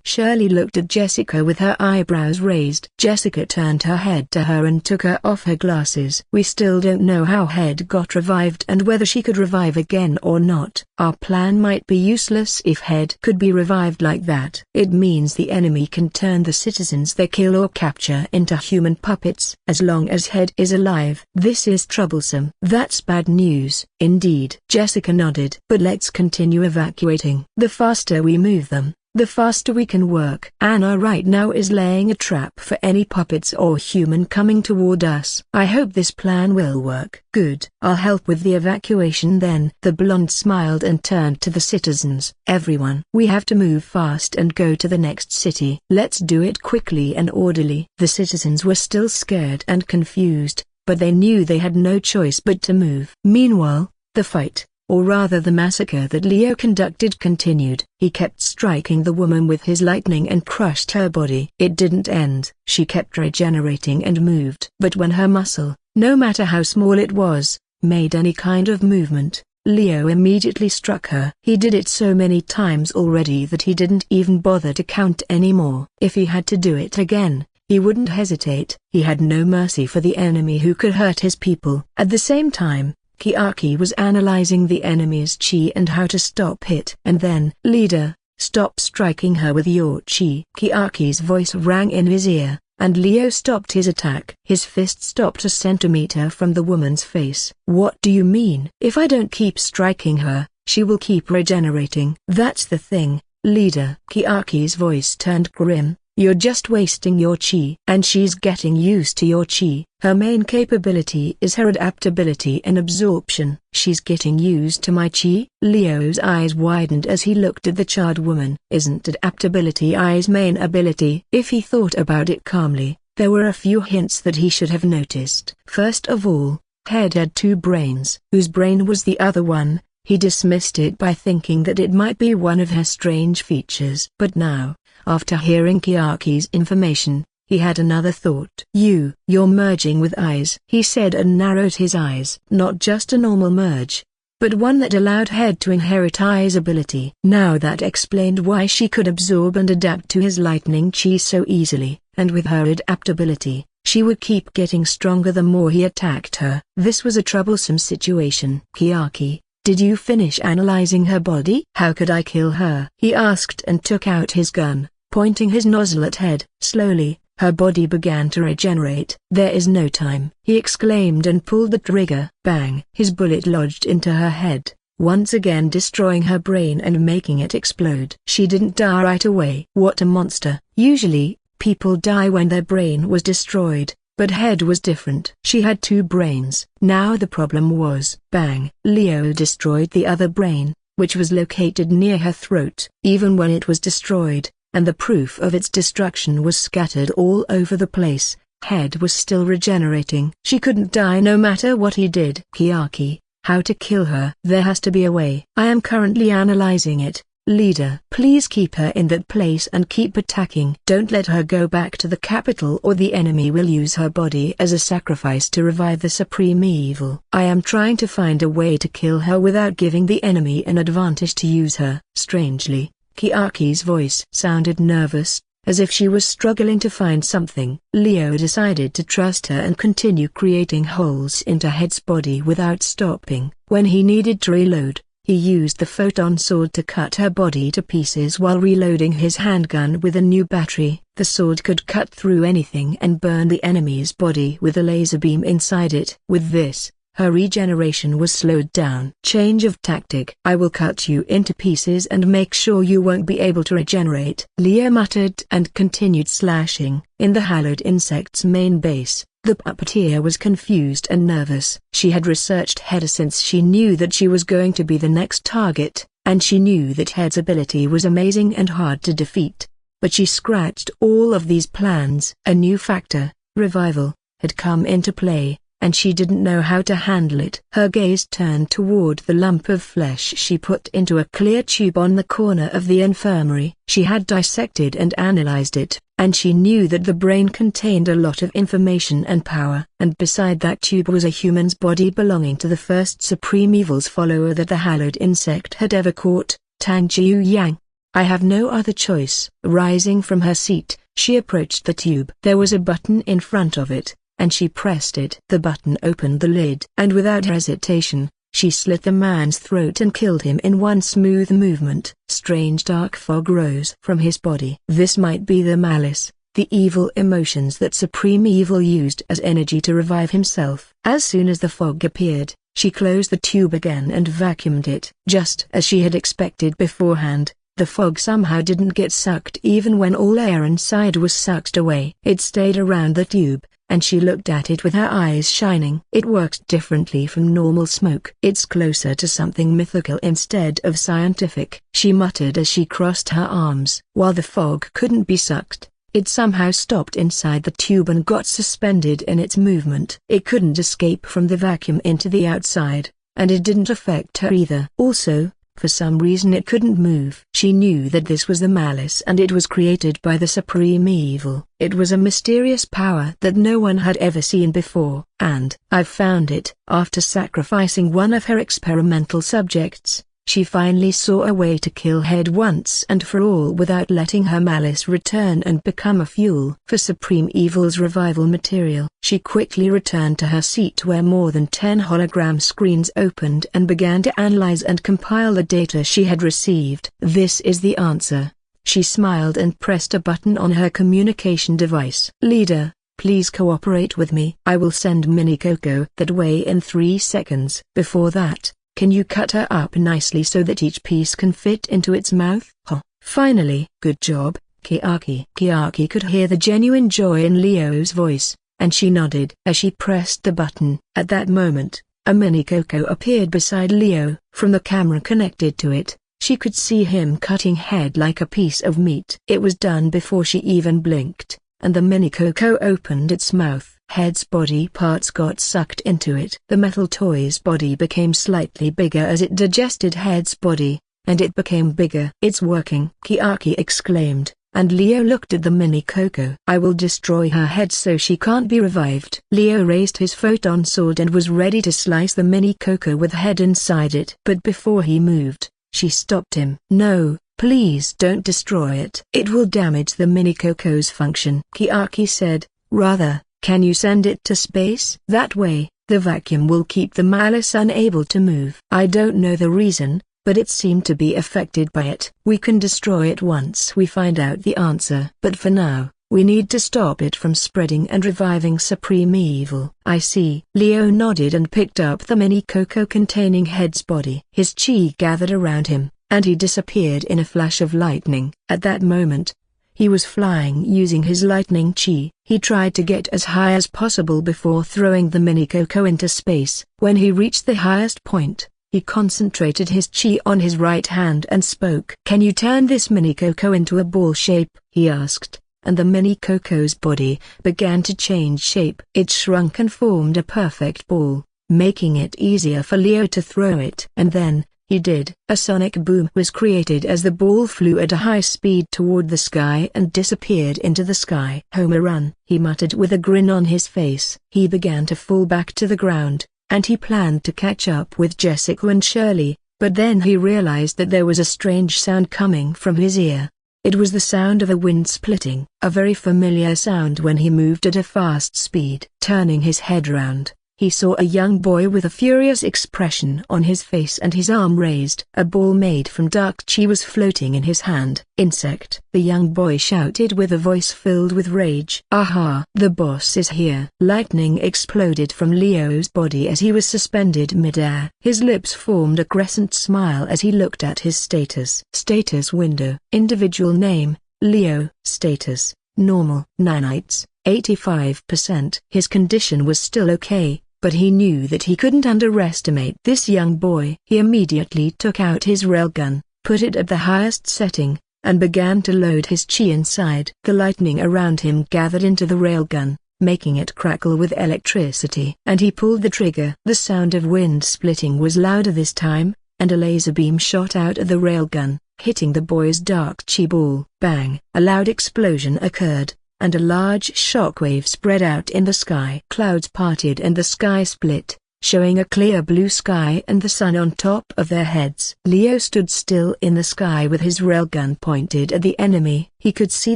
Shirley looked at Jessica with her eyebrows raised. Jessica turned her head to her and took her off her glasses. We still don't know how Head got revived and whether she could revive again or not. Our plan might be useless if Head could be revived like that. It means the enemy can turn the citizens they kill or capture into human puppets. As long as Head is alive, this is troublesome. That's bad news, indeed. Jessica nodded. But let's continue evacuating. The faster we move them, the faster we can work. Anna right now is laying a trap for any puppets or human coming toward us. I hope this plan will work. Good. I'll help with the evacuation then. The blonde smiled and turned to the citizens. Everyone, we have to move fast and go to the next city. Let's do it quickly and orderly. The citizens were still scared and confused, but they knew they had no choice but to move. Meanwhile, the fight, or rather the massacre that Leo conducted, continued. He kept striking the woman with his lightning and crushed her body. It didn't end. She kept regenerating and moved. But when her muscle, no matter how small it was, made any kind of movement, Leo immediately struck her. He did it so many times already that he didn't even bother to count anymore. If he had to do it again, he wouldn't hesitate. He had no mercy for the enemy who could hurt his people. At the same time, Kiaki was analyzing the enemy's chi and how to stop it. And then, leader, stop striking her with your chi. Kiaki's voice rang in his ear, and Leo stopped his attack. His fist stopped a centimeter from the woman's face. What do you mean? If I don't keep striking her, she will keep regenerating. That's the thing, leader. Kiaki's voice turned grim. You're just wasting your chi. And she's getting used to your chi. Her main capability is her adaptability and absorption. She's getting used to my chi? Leo's eyes widened as he looked at the charred woman. Isn't adaptability I's main ability? If he thought about it calmly, there were a few hints that he should have noticed. First of all, Head had two brains. Whose brain was the other one? He dismissed it by thinking that it might be one of her strange features. But now, after hearing Kiaki's information, he had another thought. You're merging with eyes, he said and narrowed his eyes. Not just a normal merge, but one that allowed Head to inherit Ai's ability. Now that explained why she could absorb and adapt to his lightning chi so easily, and with her adaptability, She would keep getting stronger the more he attacked her. This was a troublesome situation. Chiaki, did you finish analyzing her body? How could I kill her? He asked and took out his gun, pointing his nozzle at Head. Slowly, her body began to regenerate. There is no time, he exclaimed and pulled the trigger. Bang! His bullet lodged into her head, once again destroying her brain and making it explode. She didn't die right away. What a monster. Usually, people die when their brain was destroyed, but Head was different. She had two brains. Now the problem was, bang! Leo destroyed the other brain, which was located near her throat. Even when it was destroyed, and the proof of its destruction was scattered all over the place, Head was still regenerating. She couldn't die no matter what he did. Chiaki, how to kill her? There has to be a way. I am currently analyzing it. Leader, please keep her in that place and keep attacking. Don't let her go back to the capital or the enemy will use her body as a sacrifice to revive the supreme evil. I am trying to find a way to kill her without giving the enemy an advantage to use her. Strangely, Chiaki's voice sounded nervous, as if she was struggling to find something. Leo decided to trust her and continue creating holes into Head's body without stopping. When he needed to reload, he used the photon sword to cut her body to pieces while reloading his handgun with a new battery. The sword could cut through anything and burn the enemy's body with a laser beam inside it. With this, her regeneration was slowed down. Change of tactic. I will cut you into pieces and make sure you won't be able to regenerate. Leo muttered and continued slashing. In the hallowed insect's main base, the puppeteer was confused and nervous. She had researched Head since she knew that she was going to be the next target, and she knew that Head's ability was amazing and hard to defeat. But she scratched all of these plans. A new factor, revival, had come into play, and she didn't know how to handle it. Her gaze turned toward the lump of flesh she put into a clear tube on the corner of the infirmary. She had dissected and analyzed it, and she knew that the brain contained a lot of information and power. And beside that tube was a human's body belonging to the first Supreme Evil's follower that the hallowed insect had ever caught, Tang Jiu Yang. I have no other choice. Rising from her seat, she approached the tube. There was a button in front of it, and she pressed it. The button opened the lid, and without hesitation, she slit the man's throat and killed him in one smooth movement. Strange dark fog rose from his body. This might be the malice, the evil emotions that Supreme Evil used as energy to revive himself. As soon as the fog appeared, she closed the tube again and vacuumed it. Just as she had expected beforehand, the fog somehow didn't get sucked even when all air inside was sucked away. It stayed around the tube, and she looked at it with her eyes shining. It works differently from normal smoke. It's closer to something mythical instead of scientific, she muttered as she crossed her arms. While the fog couldn't be sucked, it somehow stopped inside the tube and got suspended in its movement. It couldn't escape from the vacuum into the outside, and it didn't affect her either. Also, for some reason it couldn't move. She knew that this was the malice and it was created by the Supreme Evil. It was a mysterious power that no one had ever seen before. And I've found it. After sacrificing one of her experimental subjects, she finally saw a way to kill Head once and for all without letting her malice return and become a fuel for Supreme Evil's revival material. She quickly returned to her seat where more than 10 hologram screens opened and began to analyze and compile the data she had received. This is the answer. She smiled and pressed a button on her communication device. Leader, please cooperate with me. I will send Mini Coco that way in 3 seconds. Before that, can you cut her up nicely so that each piece can fit into its mouth? Huh. Finally, good job, Chiaki. Chiaki could hear the genuine joy in Leo's voice, and she nodded as she pressed the button. At that moment, a Mini Coco appeared beside Leo. From the camera connected to it, she could see him cutting Head like a piece of meat. It was done before she even blinked, and the Mini Coco opened its mouth. Head's body parts got sucked into it. The metal toy's body became slightly bigger as it digested Head's body, and it became bigger. It's working, Chiaki exclaimed, and Leo looked at the Mini Coco. I will destroy her head so she can't be revived. Leo raised his photon sword and was ready to slice the Mini Coco with Head inside it. But before he moved, she stopped him. No, please don't destroy it. It will damage the Mini Coco's function, Chiaki said. Rather, Can you send it to space? That way, the vacuum will keep the malice unable to move. I don't know the reason, but it seemed to be affected by it. We can destroy it once we find out the answer. But for now, we need to stop it from spreading and reviving supreme evil. I see. Leo nodded and picked up the mini cocoa containing Head's body. His chi gathered around him, and he disappeared in a flash of lightning. At that moment, he was flying using his lightning chi. He tried to get as high as possible before throwing the mini cocoa into space. When he reached the highest point, he concentrated his chi on his right hand and spoke. "Can you turn this mini cocoa into a ball shape?" he asked, and the mini cocoa's body began to change shape. It shrunk and formed a perfect ball, making it easier for Leo to throw it. And then, he did. A sonic boom was created as the ball flew at a high speed toward the sky and disappeared into the sky. "Home run," he muttered with a grin on his face. He began to fall back to the ground, and he planned to catch up with Jessica and Shirley, but then he realized that there was a strange sound coming from his ear. It was the sound of a wind splitting, a very familiar sound when he moved at a fast speed. Turning his head round, he saw a young boy with a furious expression on his face and his arm raised. A ball made from dark chi was floating in his hand. "Insect!" the young boy shouted with a voice filled with rage. "Aha! The boss is here!" Lightning exploded from Leo's body as he was suspended midair. His lips formed a crescent smile as he looked at his status. Status window. Individual name, Leo. Status, normal. Nanites, 85%. His condition was still okay, but he knew that he couldn't underestimate this young boy. He immediately took out his railgun, put it at the highest setting, and began to load his chi inside. The lightning around him gathered into the railgun, making it crackle with electricity. And he pulled the trigger. The sound of wind splitting was louder this time, and a laser beam shot out of the railgun, hitting the boy's dark chi ball. Bang! A loud explosion occurred, and a large shockwave spread out in the sky. Clouds parted and the sky split, showing a clear blue sky and the sun on top of their heads. Leo stood still in the sky with his railgun pointed at the enemy. He could see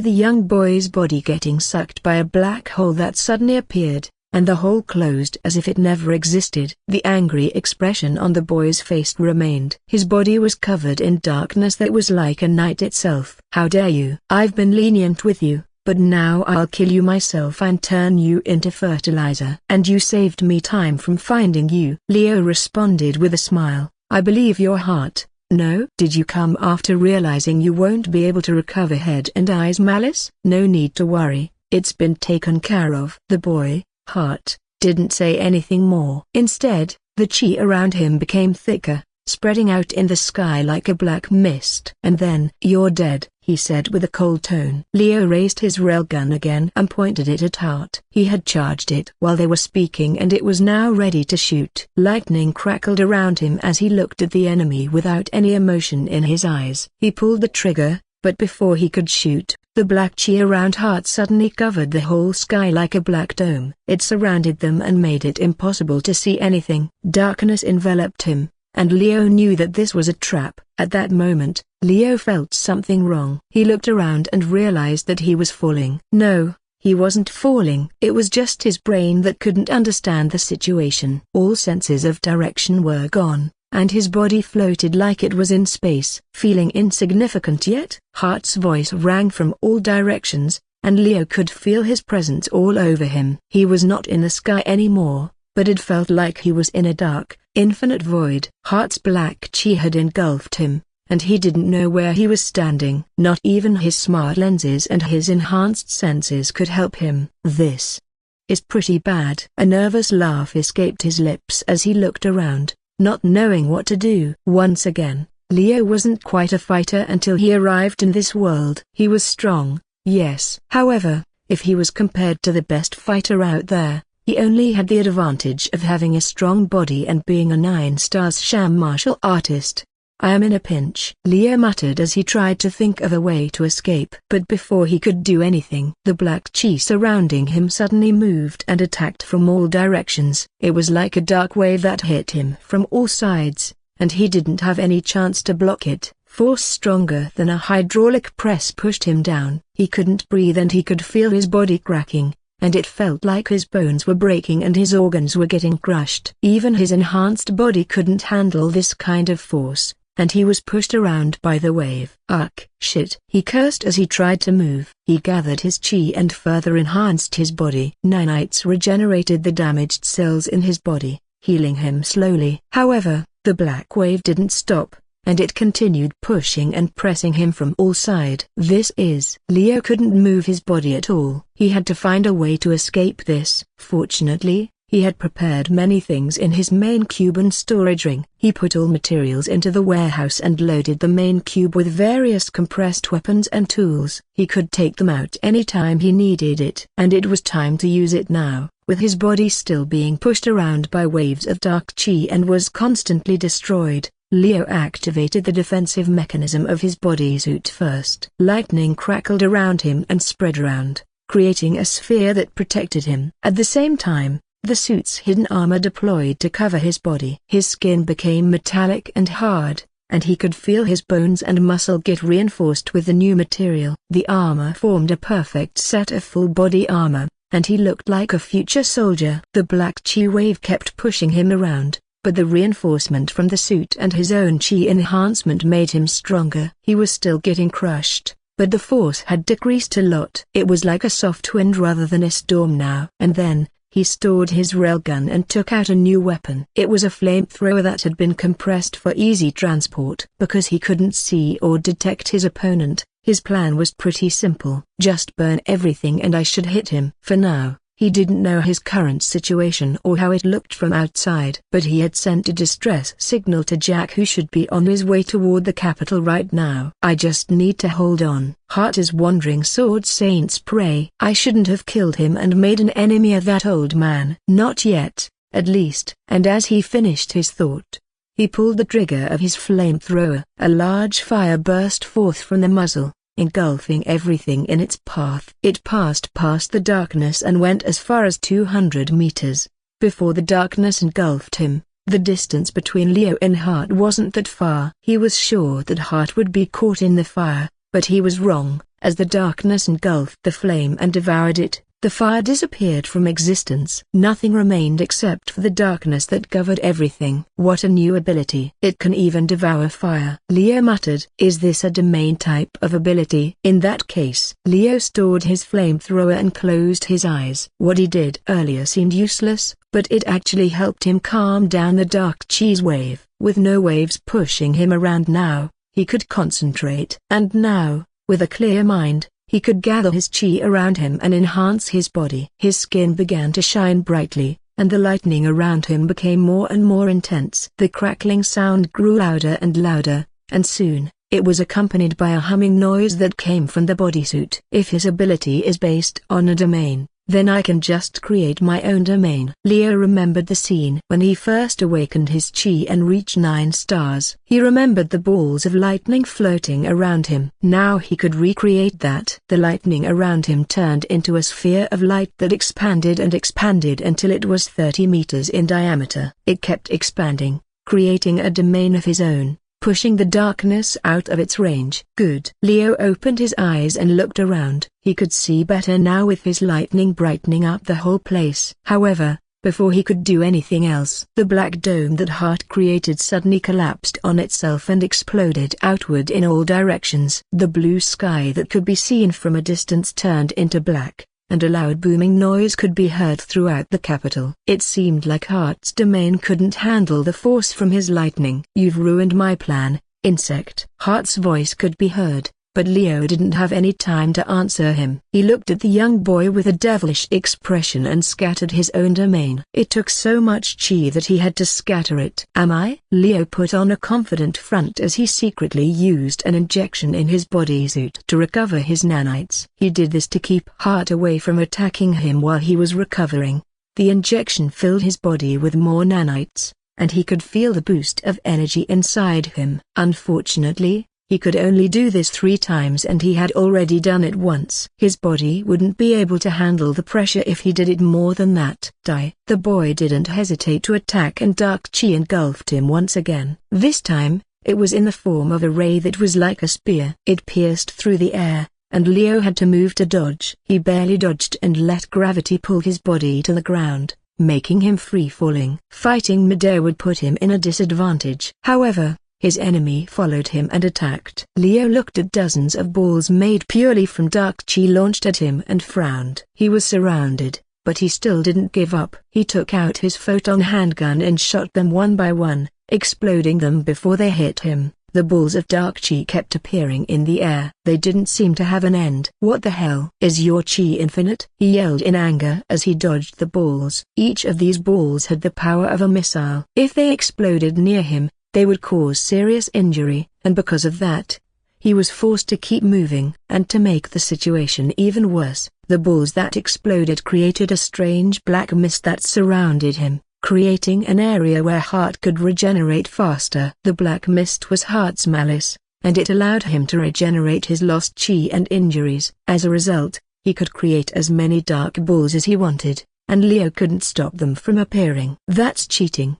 the young boy's body getting sucked by a black hole that suddenly appeared, and the hole closed as if it never existed. The angry expression on the boy's face remained. His body was covered in darkness that was like a night itself. "How dare you! I've been lenient with you, but now I'll kill you myself and turn you into fertilizer. And you saved me time from finding you." Leo responded with a smile. "I believe your heart. No? Did you come after realizing you won't be able to recover Head and Eye's malice? No need to worry, it's been taken care of." The boy, Heart, didn't say anything more. Instead, the chi around him became thicker, spreading out in the sky like a black mist. "And then, you're dead," he said with a cold tone. Leo raised his railgun again and pointed it at Heart. He had charged it while they were speaking and it was now ready to shoot. Lightning crackled around him as he looked at the enemy without any emotion in his eyes. He pulled the trigger, but before he could shoot, the black chi around Heart suddenly covered the whole sky like a black dome. It surrounded them and made it impossible to see anything. Darkness enveloped him, and Leo knew that this was a trap. At that moment, Leo felt something wrong. He looked around and realized that he was falling. No, he wasn't falling. It was just his brain that couldn't understand the situation. All senses of direction were gone, and his body floated like it was in space. Feeling insignificant yet? Heart's voice rang from all directions, and Leo could feel his presence all over him. He was not in the sky anymore, but it felt like he was in a dark, infinite void. Heart's black chi had engulfed him, and he didn't know where he was standing. Not even his smart lenses and his enhanced senses could help him. "This is pretty bad." A nervous laugh escaped his lips as he looked around, not knowing what to do. Once again, Leo wasn't quite a fighter until he arrived in this world. He was strong, yes. However, if he was compared to the best fighter out there, he only had the advantage of having a strong body and being a 9-star sham martial artist. "I am in a pinch," Leo muttered as he tried to think of a way to escape. But before he could do anything, the black chi surrounding him suddenly moved and attacked from all directions. It was like a dark wave that hit him from all sides, and he didn't have any chance to block it. Force stronger than a hydraulic press pushed him down. He couldn't breathe and he could feel his body cracking. and it felt like his bones were breaking and his organs were getting crushed. Even his enhanced body couldn't handle this kind of force, and he was pushed around by the wave. Ugh, shit, he cursed as he tried to move. He gathered his chi and further enhanced his body. Nanites regenerated the damaged cells in his body, healing him slowly. However, the black wave didn't stop, and it continued pushing and pressing him from all sides. Leo couldn't move his body at all. He had to find a way to escape this. Fortunately, he had prepared many things in his main cube and storage ring. He put all materials into the warehouse and loaded the main cube with various compressed weapons and tools. He could take them out anytime he needed it. And it was time to use it now. With his body still being pushed around by waves of dark chi and was constantly destroyed, Leo activated the defensive mechanism of his bodysuit first. Lightning crackled around him and spread around, creating a sphere that protected him. At the same time, the suit's hidden armor deployed to cover his body. His skin became metallic and hard, and he could feel his bones and muscle get reinforced with the new material. The armor formed a perfect set of full-body armor, and he looked like a future soldier. The black chi wave kept pushing him around, but the reinforcement from the suit and his own chi enhancement made him stronger. He was still getting crushed, but the force had decreased a lot. It was like a soft wind rather than a storm now. And then, he stored his railgun and took out a new weapon. It was a flamethrower that had been compressed for easy transport. Because he couldn't see or detect his opponent, his plan was pretty simple. Just burn everything and I should hit him. For now, he didn't know his current situation or how it looked from outside. But he had sent a distress signal to Jack, who should be on his way toward the capital right now. I just need to hold on. Heart is wandering sword saint's prey. I shouldn't have killed him and made an enemy of that old man. Not yet, at least. And as he finished his thought, he pulled the trigger of his flamethrower. A large fire burst forth from the muzzle, engulfing everything in its path. It passed past the darkness and went as far as 200 meters. Before the darkness engulfed him, the distance between Leo and Hart wasn't that far. He was sure that Hart would be caught in the fire, but he was wrong. As the darkness engulfed the flame and devoured it, the fire disappeared from existence. Nothing remained except for the darkness that covered everything. What a new ability. It can even devour fire. Leo muttered. Is this a domain type of ability? In that case. Leo stored his flamethrower and closed his eyes. What he did earlier seemed useless, but it actually helped him calm down the dark chi's wave. With no waves pushing him around now, he could concentrate. And now, with a clear mind, he could gather his chi around him and enhance his body. His skin began to shine brightly, and the lightning around him became more and more intense. The crackling sound grew louder and louder, and soon, it was accompanied by a humming noise that came from the bodysuit. If his ability is based on a domain, then I can just create my own domain. Leo remembered the scene when he first awakened his chi and reached 9 stars. He remembered the balls of lightning floating around him. Now he could recreate that. The lightning around him turned into a sphere of light that expanded and expanded until it was 30 meters in diameter. It kept expanding, creating a domain of his own, pushing the darkness out of its range. Good. Leo opened his eyes and looked around. He could see better now with his lightning brightening up the whole place. However, before he could do anything else, the black dome that Hart created suddenly collapsed on itself and exploded outward in all directions. The blue sky that could be seen from a distance turned into black, and a loud booming noise could be heard throughout the capital. It seemed like Hart's domain couldn't handle the force from his lightning. You've ruined my plan, insect. Hart's voice could be heard, but Leo didn't have any time to answer him. He looked at the young boy with a devilish expression and scattered his own domain. It took so much chi that he had to scatter it. Am I? Leo put on a confident front as he secretly used an injection in his bodysuit to recover his nanites. He did this to keep Hart away from attacking him while he was recovering. The injection filled his body with more nanites, and he could feel the boost of energy inside him. Unfortunately, he could only do this 3 times and he had already done it once. His body wouldn't be able to handle the pressure if he did it more than that. Die. The boy didn't hesitate to attack and dark chi engulfed him once again. This time, it was in the form of a ray that was like a spear. It pierced through the air, and Leo had to move to dodge. He barely dodged and let gravity pull his body to the ground, making him free-falling. Fighting midair would put him in a disadvantage. However, his enemy followed him and attacked. Leo looked at dozens of balls made purely from dark chi launched at him and frowned. He was surrounded, but he still didn't give up. He took out his photon handgun and shot them one by one, exploding them before they hit him. The balls of dark chi kept appearing in the air. They didn't seem to have an end. "What the hell? Is your chi infinite?" he yelled in anger as he dodged the balls. Each of these balls had the power of a missile. If they exploded near him, they would cause serious injury, and because of that, he was forced to keep moving. And to make the situation even worse, the balls that exploded created a strange black mist that surrounded him, creating an area where Hart could regenerate faster. The black mist was Hart's malice, and it allowed him to regenerate his lost chi and injuries. As a result, he could create as many dark balls as he wanted, and Leo couldn't stop them from appearing. "That's cheating,"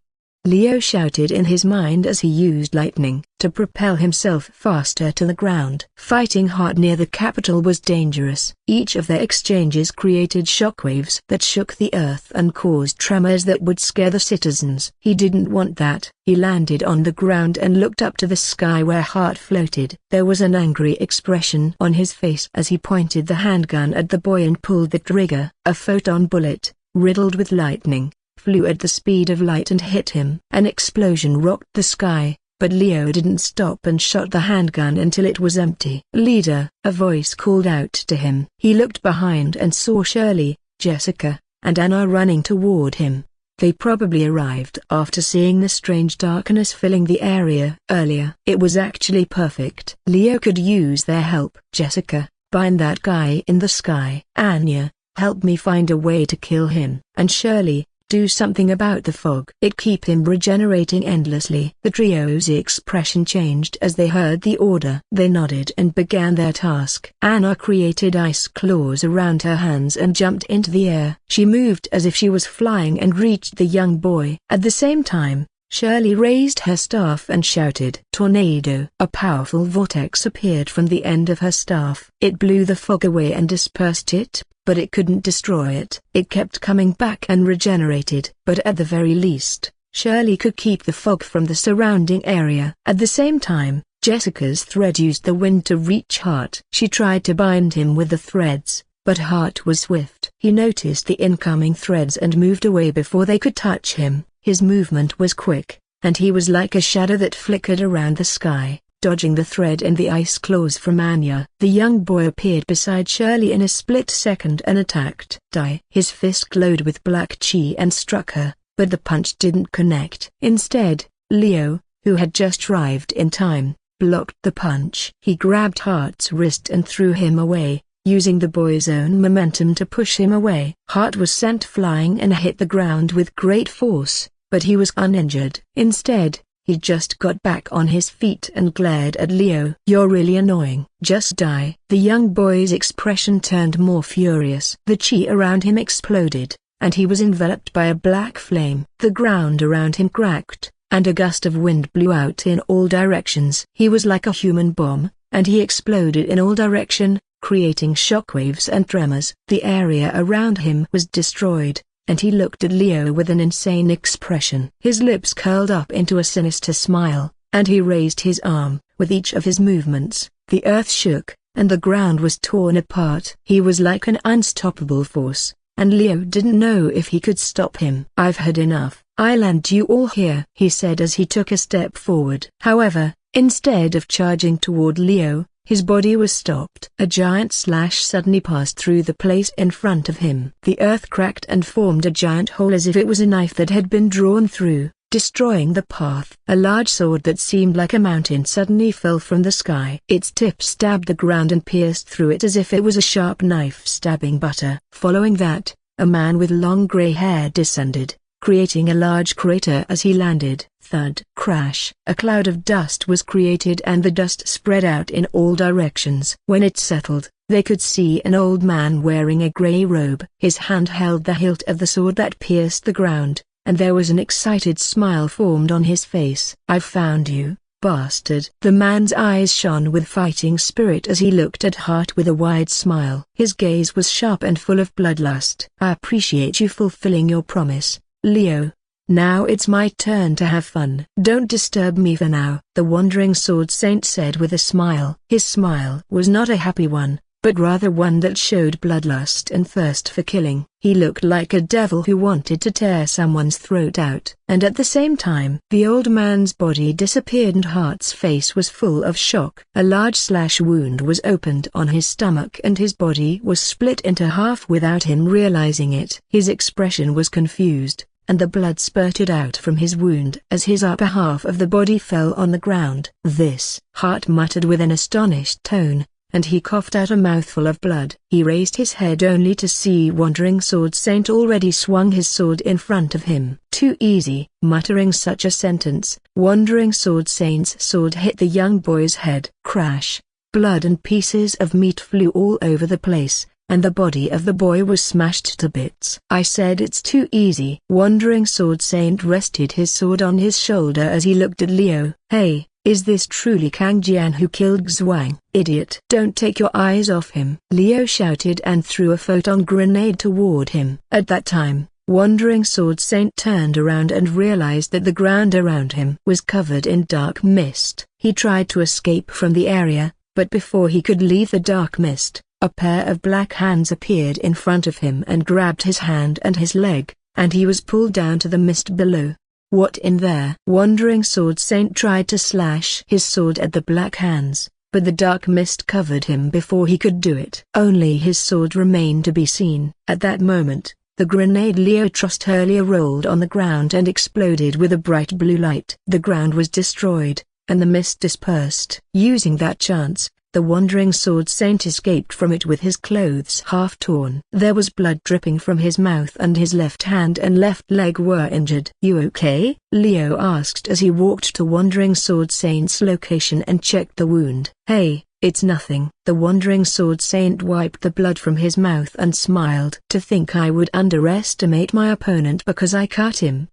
Leo shouted in his mind as he used lightning to propel himself faster to the ground. Fighting Hart near the capital was dangerous. Each of their exchanges created shockwaves that shook the earth and caused tremors that would scare the citizens. He didn't want that. He landed on the ground and looked up to the sky where Hart floated. There was an angry expression on his face as he pointed the handgun at the boy and pulled the trigger. A photon bullet, riddled with lightning, flew at the speed of light and hit him. An explosion rocked the sky, but Leo didn't stop and shot the handgun until it was empty. "Leader," a voice called out to him. He looked behind and saw Shirley, Jessica, and Anna running toward him. They probably arrived after seeing the strange darkness filling the area earlier. It was actually perfect. Leo could use their help. "Jessica, bind that guy in the sky." "Anya, help me find a way to kill him." "And Shirley, do something about the fog. It keep him regenerating endlessly." The trio's expression changed as they heard the order. They nodded and began their task. Anna created ice claws around her hands and jumped into the air. She moved as if she was flying and reached the young boy. At the same time, Shirley raised her staff and shouted, "Tornado!" A powerful vortex appeared from the end of her staff. It blew the fog away and dispersed it, but it couldn't destroy it. It kept coming back and regenerated. But at the very least, Shirley could keep the fog from the surrounding area. At the same time, Jessica's thread used the wind to reach Hart. She tried to bind him with the threads, but Hart was swift. He noticed the incoming threads and moved away before they could touch him. His movement was quick, and he was like a shadow that flickered around the sky, dodging the thread and the ice claws from Anya. The young boy appeared beside Shirley in a split second and attacked. Die! His fist glowed with black chi and struck her, but the punch didn't connect. Instead, Leo, who had just arrived in time, blocked the punch. He grabbed Hart's wrist and threw him away, using the boy's own momentum to push him away. Hart was sent flying and hit the ground with great force, but he was uninjured. Instead, he just got back on his feet and glared at Leo. "You're really annoying. Just die." The young boy's expression turned more furious. The chi around him exploded, and he was enveloped by a black flame. The ground around him cracked, and a gust of wind blew out in all directions. He was like a human bomb, and he exploded in all directions, creating shockwaves and tremors. The area around him was destroyed, and he looked at Leo with an insane expression. His lips curled up into a sinister smile, and he raised his arm. With each of his movements, the earth shook, and the ground was torn apart. He was like an unstoppable force, and Leo didn't know if he could stop him. "I've had enough. I land you all here," he said as he took a step forward. However, instead of charging toward Leo, his body was stopped. A giant slash suddenly passed through the place in front of him. The earth cracked and formed a giant hole as if it was a knife that had been drawn through, destroying the path. A large sword that seemed like a mountain suddenly fell from the sky. Its tip stabbed the ground and pierced through it as if it was a sharp knife stabbing butter. Following that, a man with long gray hair descended, creating a large crater as he landed. Thud! Crash! A cloud of dust was created and the dust spread out in all directions. When it settled, they could see an old man wearing a gray robe. His hand held the hilt of the sword that pierced the ground, and there was an excited smile formed on his face. "I've found you, bastard." The man's eyes shone with fighting spirit as he looked at Hart with a wide smile. His gaze was sharp and full of bloodlust. "I appreciate you fulfilling your promise, Leo. Now it's my turn to have fun." "Don't disturb me for now," the Wandering Sword Saint said with a smile. His smile was not a happy one, but rather one that showed bloodlust and thirst for killing. He looked like a devil who wanted to tear someone's throat out. And at the same time, the old man's body disappeared and Hart's face was full of shock. A large slash wound was opened on his stomach and his body was split into half without him realizing it. His expression was confused, and the blood spurted out from his wound as his upper half of the body fell on the ground. "This," Hart muttered with an astonished tone, and he coughed out a mouthful of blood. He raised his head only to see Wandering Sword Saint already swung his sword in front of him. "Too easy." Muttering such a sentence, Wandering Sword Saint's sword hit the young boy's head. Crash! Blood and pieces of meat flew all over the place, and the body of the boy was smashed to bits. "I said it's too easy." Wandering Sword Saint rested his sword on his shoulder as he looked at Leo. "Hey, is this truly Kang Jian who killed Xuang?" "Idiot! Don't take your eyes off him!" Leo shouted and threw a photon grenade toward him. At that time, Wandering Sword Saint turned around and realized that the ground around him was covered in dark mist. He tried to escape from the area, but before he could leave the dark mist, a pair of black hands appeared in front of him and grabbed his hand and his leg, and he was pulled down to the mist below. "What in there?" Wandering Sword Saint tried to slash his sword at the black hands, but the dark mist covered him before he could do it. Only his sword remained to be seen. At that moment, the grenade Leo tossed earlier rolled on the ground and exploded with a bright blue light. The ground was destroyed, and the mist dispersed. Using that chance, the Wandering Sword Saint escaped from it with his clothes half torn. There was blood dripping from his mouth and his left hand and left leg were injured. "You okay?" Leo asked as he walked to Wandering Sword Saint's location and checked the wound. "Hey, it's nothing." The Wandering Sword Saint wiped the blood from his mouth and smiled. "To think I would underestimate my opponent because I cut him.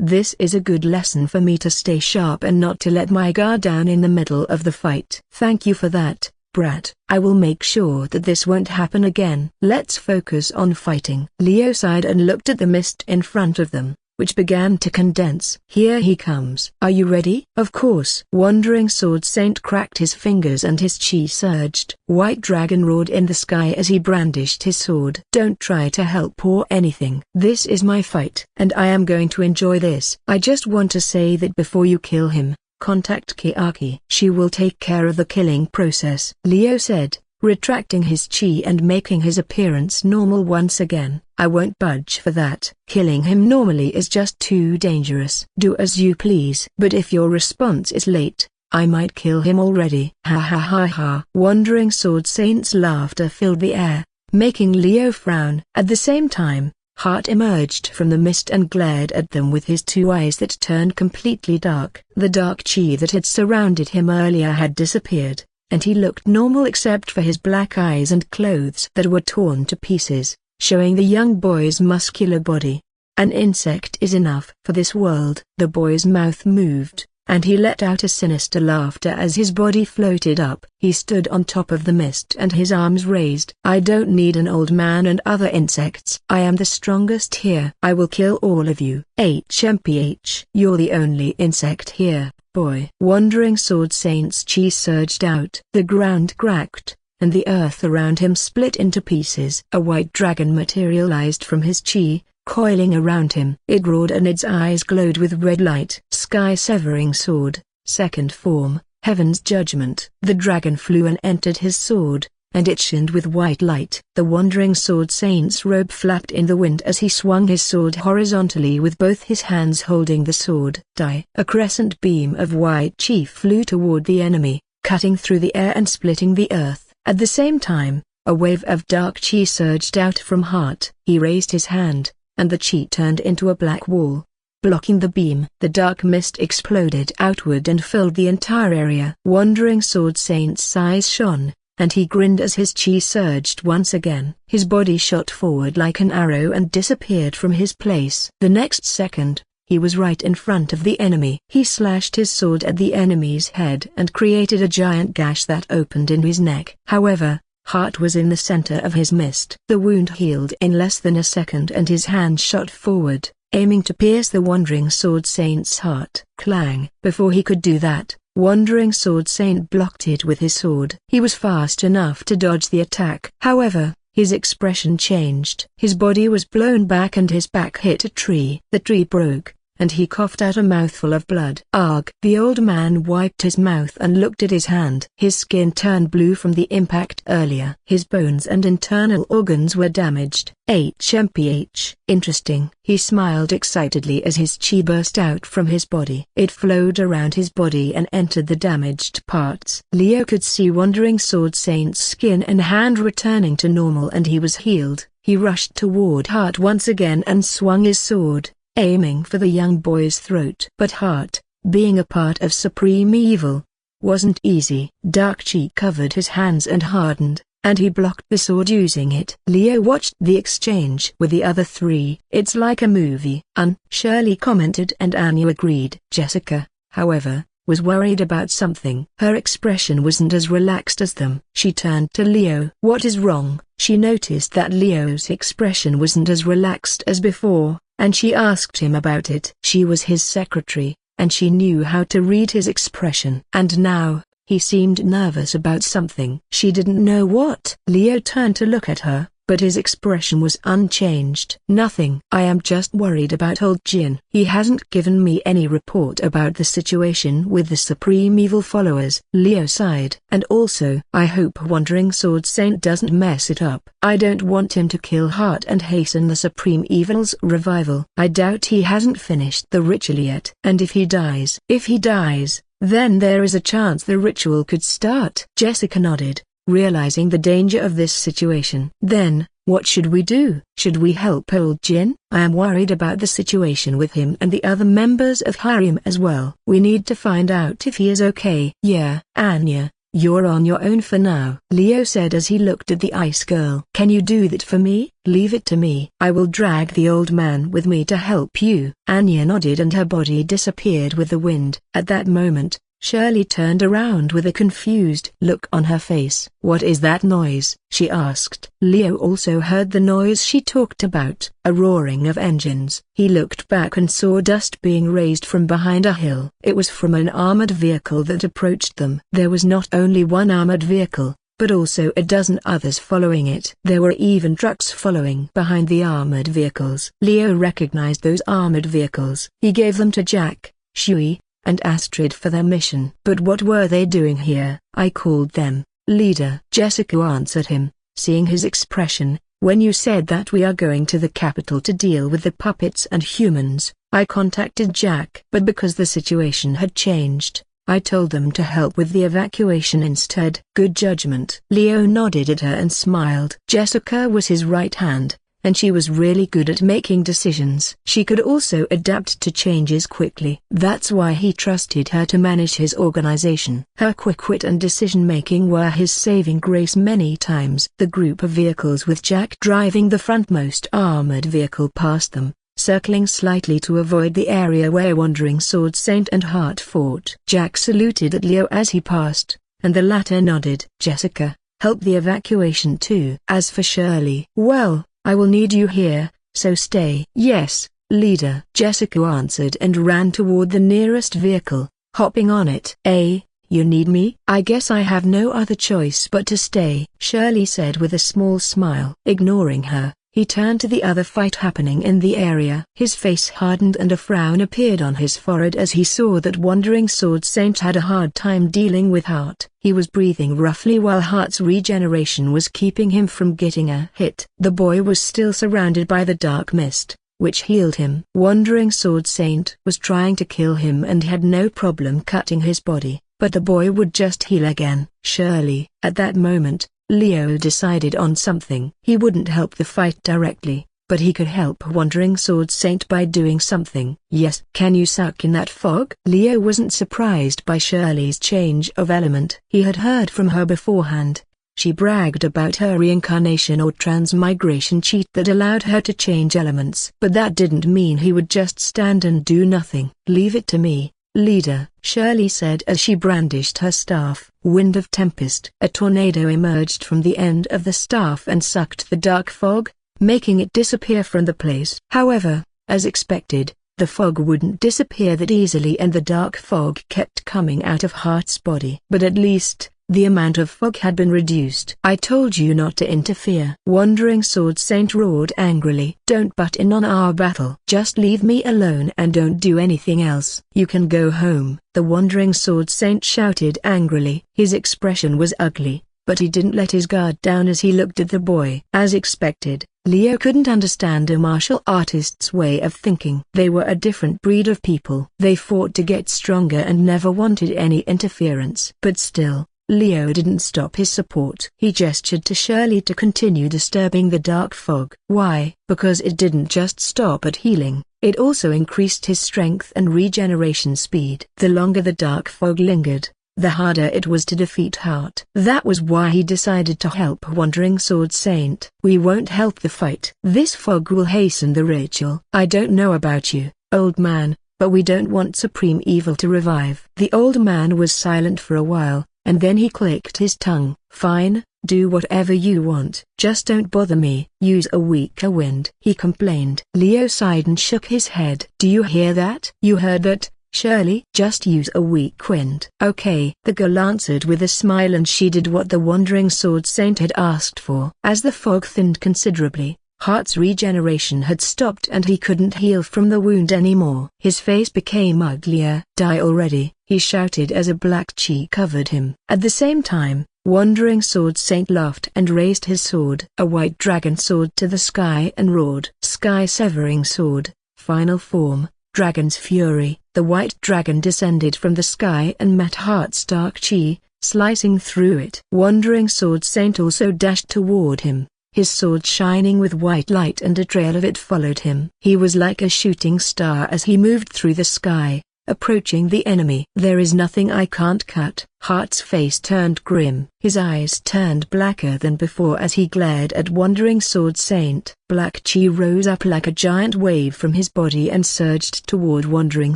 This is a good lesson for me to stay sharp and not to let my guard down in the middle of the fight." "Thank you for that, brat. I will make sure that this won't happen again." "Let's focus on fighting." Leo sighed and looked at the mist in front of them, which began to condense. "Here he comes." "Are you ready?" "Of course." Wandering Sword Saint cracked his fingers and his chi surged. White Dragon roared in the sky as he brandished his sword. "Don't try to help or anything. This is my fight, and I am going to enjoy this. I just want to say that before you kill him, contact Kiaki. She will take care of the killing process," Leo said, retracting his chi and making his appearance normal once again. "I won't budge for that. Killing him normally is just too dangerous." "Do as you please." "But if your response is late, I might kill him already." "Ha ha ha ha." Wandering Sword Saint's laughter filled the air, making Leo frown. At the same time, Hart emerged from the mist and glared at them with his two eyes that turned completely dark. The dark chi that had surrounded him earlier had disappeared, and he looked normal except for his black eyes and clothes that were torn to pieces, showing the young boy's muscular body. "An insect is enough for this world." The boy's mouth moved, and he let out a sinister laughter as his body floated up. He stood on top of the mist and his arms raised. "I don't need an old man and other insects. I am the strongest here. I will kill all of you." "HMPH. You're the only insect here, boy." Wandering Sword Saint's chi surged out. The ground cracked, and the earth around him split into pieces. A white dragon materialized from his chi, coiling around him. It roared and its eyes glowed with red light. "Sky-severing sword, second form, Heaven's judgment." The dragon flew and entered his sword, and it shined with white light. The Wandering Sword Saint's robe flapped in the wind as he swung his sword horizontally with both his hands holding the sword. A crescent beam of white chi flew toward the enemy, cutting through the air and splitting the earth. At the same time, a wave of dark chi surged out from Hart. He raised his hand, and the chi turned into a black wall, blocking the beam. The dark mist exploded outward and filled the entire area. Wandering Sword Saint's eyes shone, and he grinned as his chi surged once again. His body shot forward like an arrow and disappeared from his place. The next second, he was right in front of the enemy. He slashed his sword at the enemy's head and created a giant gash that opened in his neck. However, Heart was in the center of his mist. The wound healed in less than a second and his hand shot forward, aiming to pierce the Wandering Sword Saint's heart. Clang! Before he could do that, Wandering Sword Saint blocked it with his sword. He was fast enough to dodge the attack. However, his expression changed. His body was blown back and his back hit a tree. The tree broke, and he coughed out a mouthful of blood. Arg! The old man wiped his mouth and looked at his hand. His skin turned blue from the impact earlier. His bones and internal organs were damaged. HMPH. Interesting. He smiled excitedly as his chi burst out from his body. It flowed around his body and entered the damaged parts. Leo could see Wandering Sword Saint's skin and hand returning to normal and he was healed. He rushed toward Heart once again and swung his sword, aiming for the young boy's throat. But Heart, being a part of supreme evil, wasn't easy. Dark chi covered his hands and hardened, and he blocked the sword using it. Leo watched the exchange with the other three. It's like a movie. Shirley commented and Anya agreed. Jessica, however, was worried about something. Her expression wasn't as relaxed as them. She turned to Leo. What is wrong? She noticed that Leo's expression wasn't as relaxed as before, and she asked him about it. She was his secretary, and she knew how to read his expression. And now, he seemed nervous about something. She didn't know what. Leo turned to look at her, but his expression was unchanged. Nothing. I am just worried about old Jin. He hasn't given me any report about the situation with the Supreme Evil followers. Leo sighed. And also, I hope Wandering Sword Saint doesn't mess it up. I don't want him to kill Heart and hasten the Supreme Evil's revival. I doubt he hasn't finished the ritual yet. And if he dies, then there is a chance the ritual could start. Jessica nodded, realizing the danger of this situation. Then, what should we do? Should we help old Jin? I am worried about the situation with him and the other members of Harem as well. We need to find out if he is okay. Yeah, Anya, you're on your own for now, Leo said as he looked at the ice girl. Can you do that for me? Leave it to me. I will drag the old man with me to help you. Anya nodded and her body disappeared with the wind. At that moment, Shirley turned around with a confused look on her face. What is that noise? She asked. Leo also heard the noise she talked about, a roaring of engines. He looked back and saw dust being raised from behind a hill. It was from an armored vehicle that approached them. There was not only one armored vehicle, but also a dozen others following it. There were even trucks following behind the armored vehicles. Leo recognized those armored vehicles. He gave them to Jack, Shui, and Astrid for their mission. But what were they doing here? I called them, leader. Jessica answered him, seeing his expression. When you said that we are going to the capital to deal with the puppets and humans, I contacted Jack. But because the situation had changed, I told them to help with the evacuation instead. Good judgment. Leo nodded at her and smiled. Jessica was his right hand, and she was really good at making decisions. She could also adapt to changes quickly. That's why he trusted her to manage his organization. Her quick wit and decision-making were his saving grace many times. The group of vehicles with Jack driving the frontmost armored vehicle passed them, circling slightly to avoid the area where Wandering Sword Saint and Heart fought. Jack saluted at Leo as he passed, and the latter nodded. Jessica, help the evacuation too. As for Shirley, well, I will need you here, so stay. Yes, leader. Jessica answered and ran toward the nearest vehicle, hopping on it. You need me? I guess I have no other choice but to stay, Shirley said with a small smile. Ignoring her, he turned to the other fight happening in the area. His face hardened and a frown appeared on his forehead as he saw that Wandering Sword Saint had a hard time dealing with Heart. He was breathing roughly while Heart's regeneration was keeping him from getting a hit. The boy was still surrounded by the dark mist, which healed him. Wandering Sword Saint was trying to kill him and had no problem cutting his body, but the boy would just heal again. Surely, at that moment, Leo decided on something. He wouldn't help the fight directly, but he could help Wandering Sword Saint by doing something. Yes. Can you suck in that fog? Leo wasn't surprised by Shirley's change of element. He had heard from her beforehand. She bragged about her reincarnation or transmigration cheat that allowed her to change elements. But that didn't mean he would just stand and do nothing. "Leave it to me, leader," Shirley said as she brandished her staff. Wind of Tempest. A tornado emerged from the end of the staff and sucked the dark fog, making it disappear from the place. However, as expected, the fog wouldn't disappear that easily and the dark fog kept coming out of Heart's body. But at least, the amount of fog had been reduced. "I told you not to interfere," Wandering Sword Saint roared angrily. "Don't butt in on our battle. Just leave me alone and don't do anything else." "You can go home," the Wandering Sword Saint shouted angrily. His expression was ugly, but he didn't let his guard down as he looked at the boy. As expected, Leo couldn't understand a martial artist's way of thinking. They were a different breed of people. They fought to get stronger and never wanted any interference. But still, Leo didn't stop his support. He gestured to Shirley to continue disturbing the dark fog. Why? Because it didn't just stop at healing, it also increased his strength and regeneration speed. The longer the dark fog lingered, the harder it was to defeat Heart. That was why he decided to help Wandering Sword Saint. "We won't help the fight. This fog will hasten the ritual." "I don't know about you, old man, but we don't want Supreme Evil to revive." The old man was silent for a while, and then he clicked his tongue. "Fine, do whatever you want. Just don't bother me." "Use a weaker wind," he complained. Leo sighed and shook his head. "Do you hear that?" "You heard that, Shirley?" "Just use a weak wind." "Okay," the girl answered with a smile, and she did what the Wandering Sword Saint had asked for. As the fog thinned considerably, Heart's regeneration had stopped and he couldn't heal from the wound anymore. His face became uglier. "Die already," he shouted as a black chi covered him. At the same time, Wandering Sword Saint laughed and raised his sword. A white dragon soared to the sky and roared. Sky-severing sword, final form, Dragon's Fury. The white dragon descended from the sky and met Heart's dark chi, slicing through it. Wandering Sword Saint also dashed toward him, his sword shining with white light, and a trail of it followed him. He was like a shooting star as he moved through the sky, approaching the enemy. "There is nothing I can't cut." Heart's face turned grim. His eyes turned blacker than before as he glared at Wandering Sword Saint. Black chi rose up like a giant wave from his body and surged toward Wandering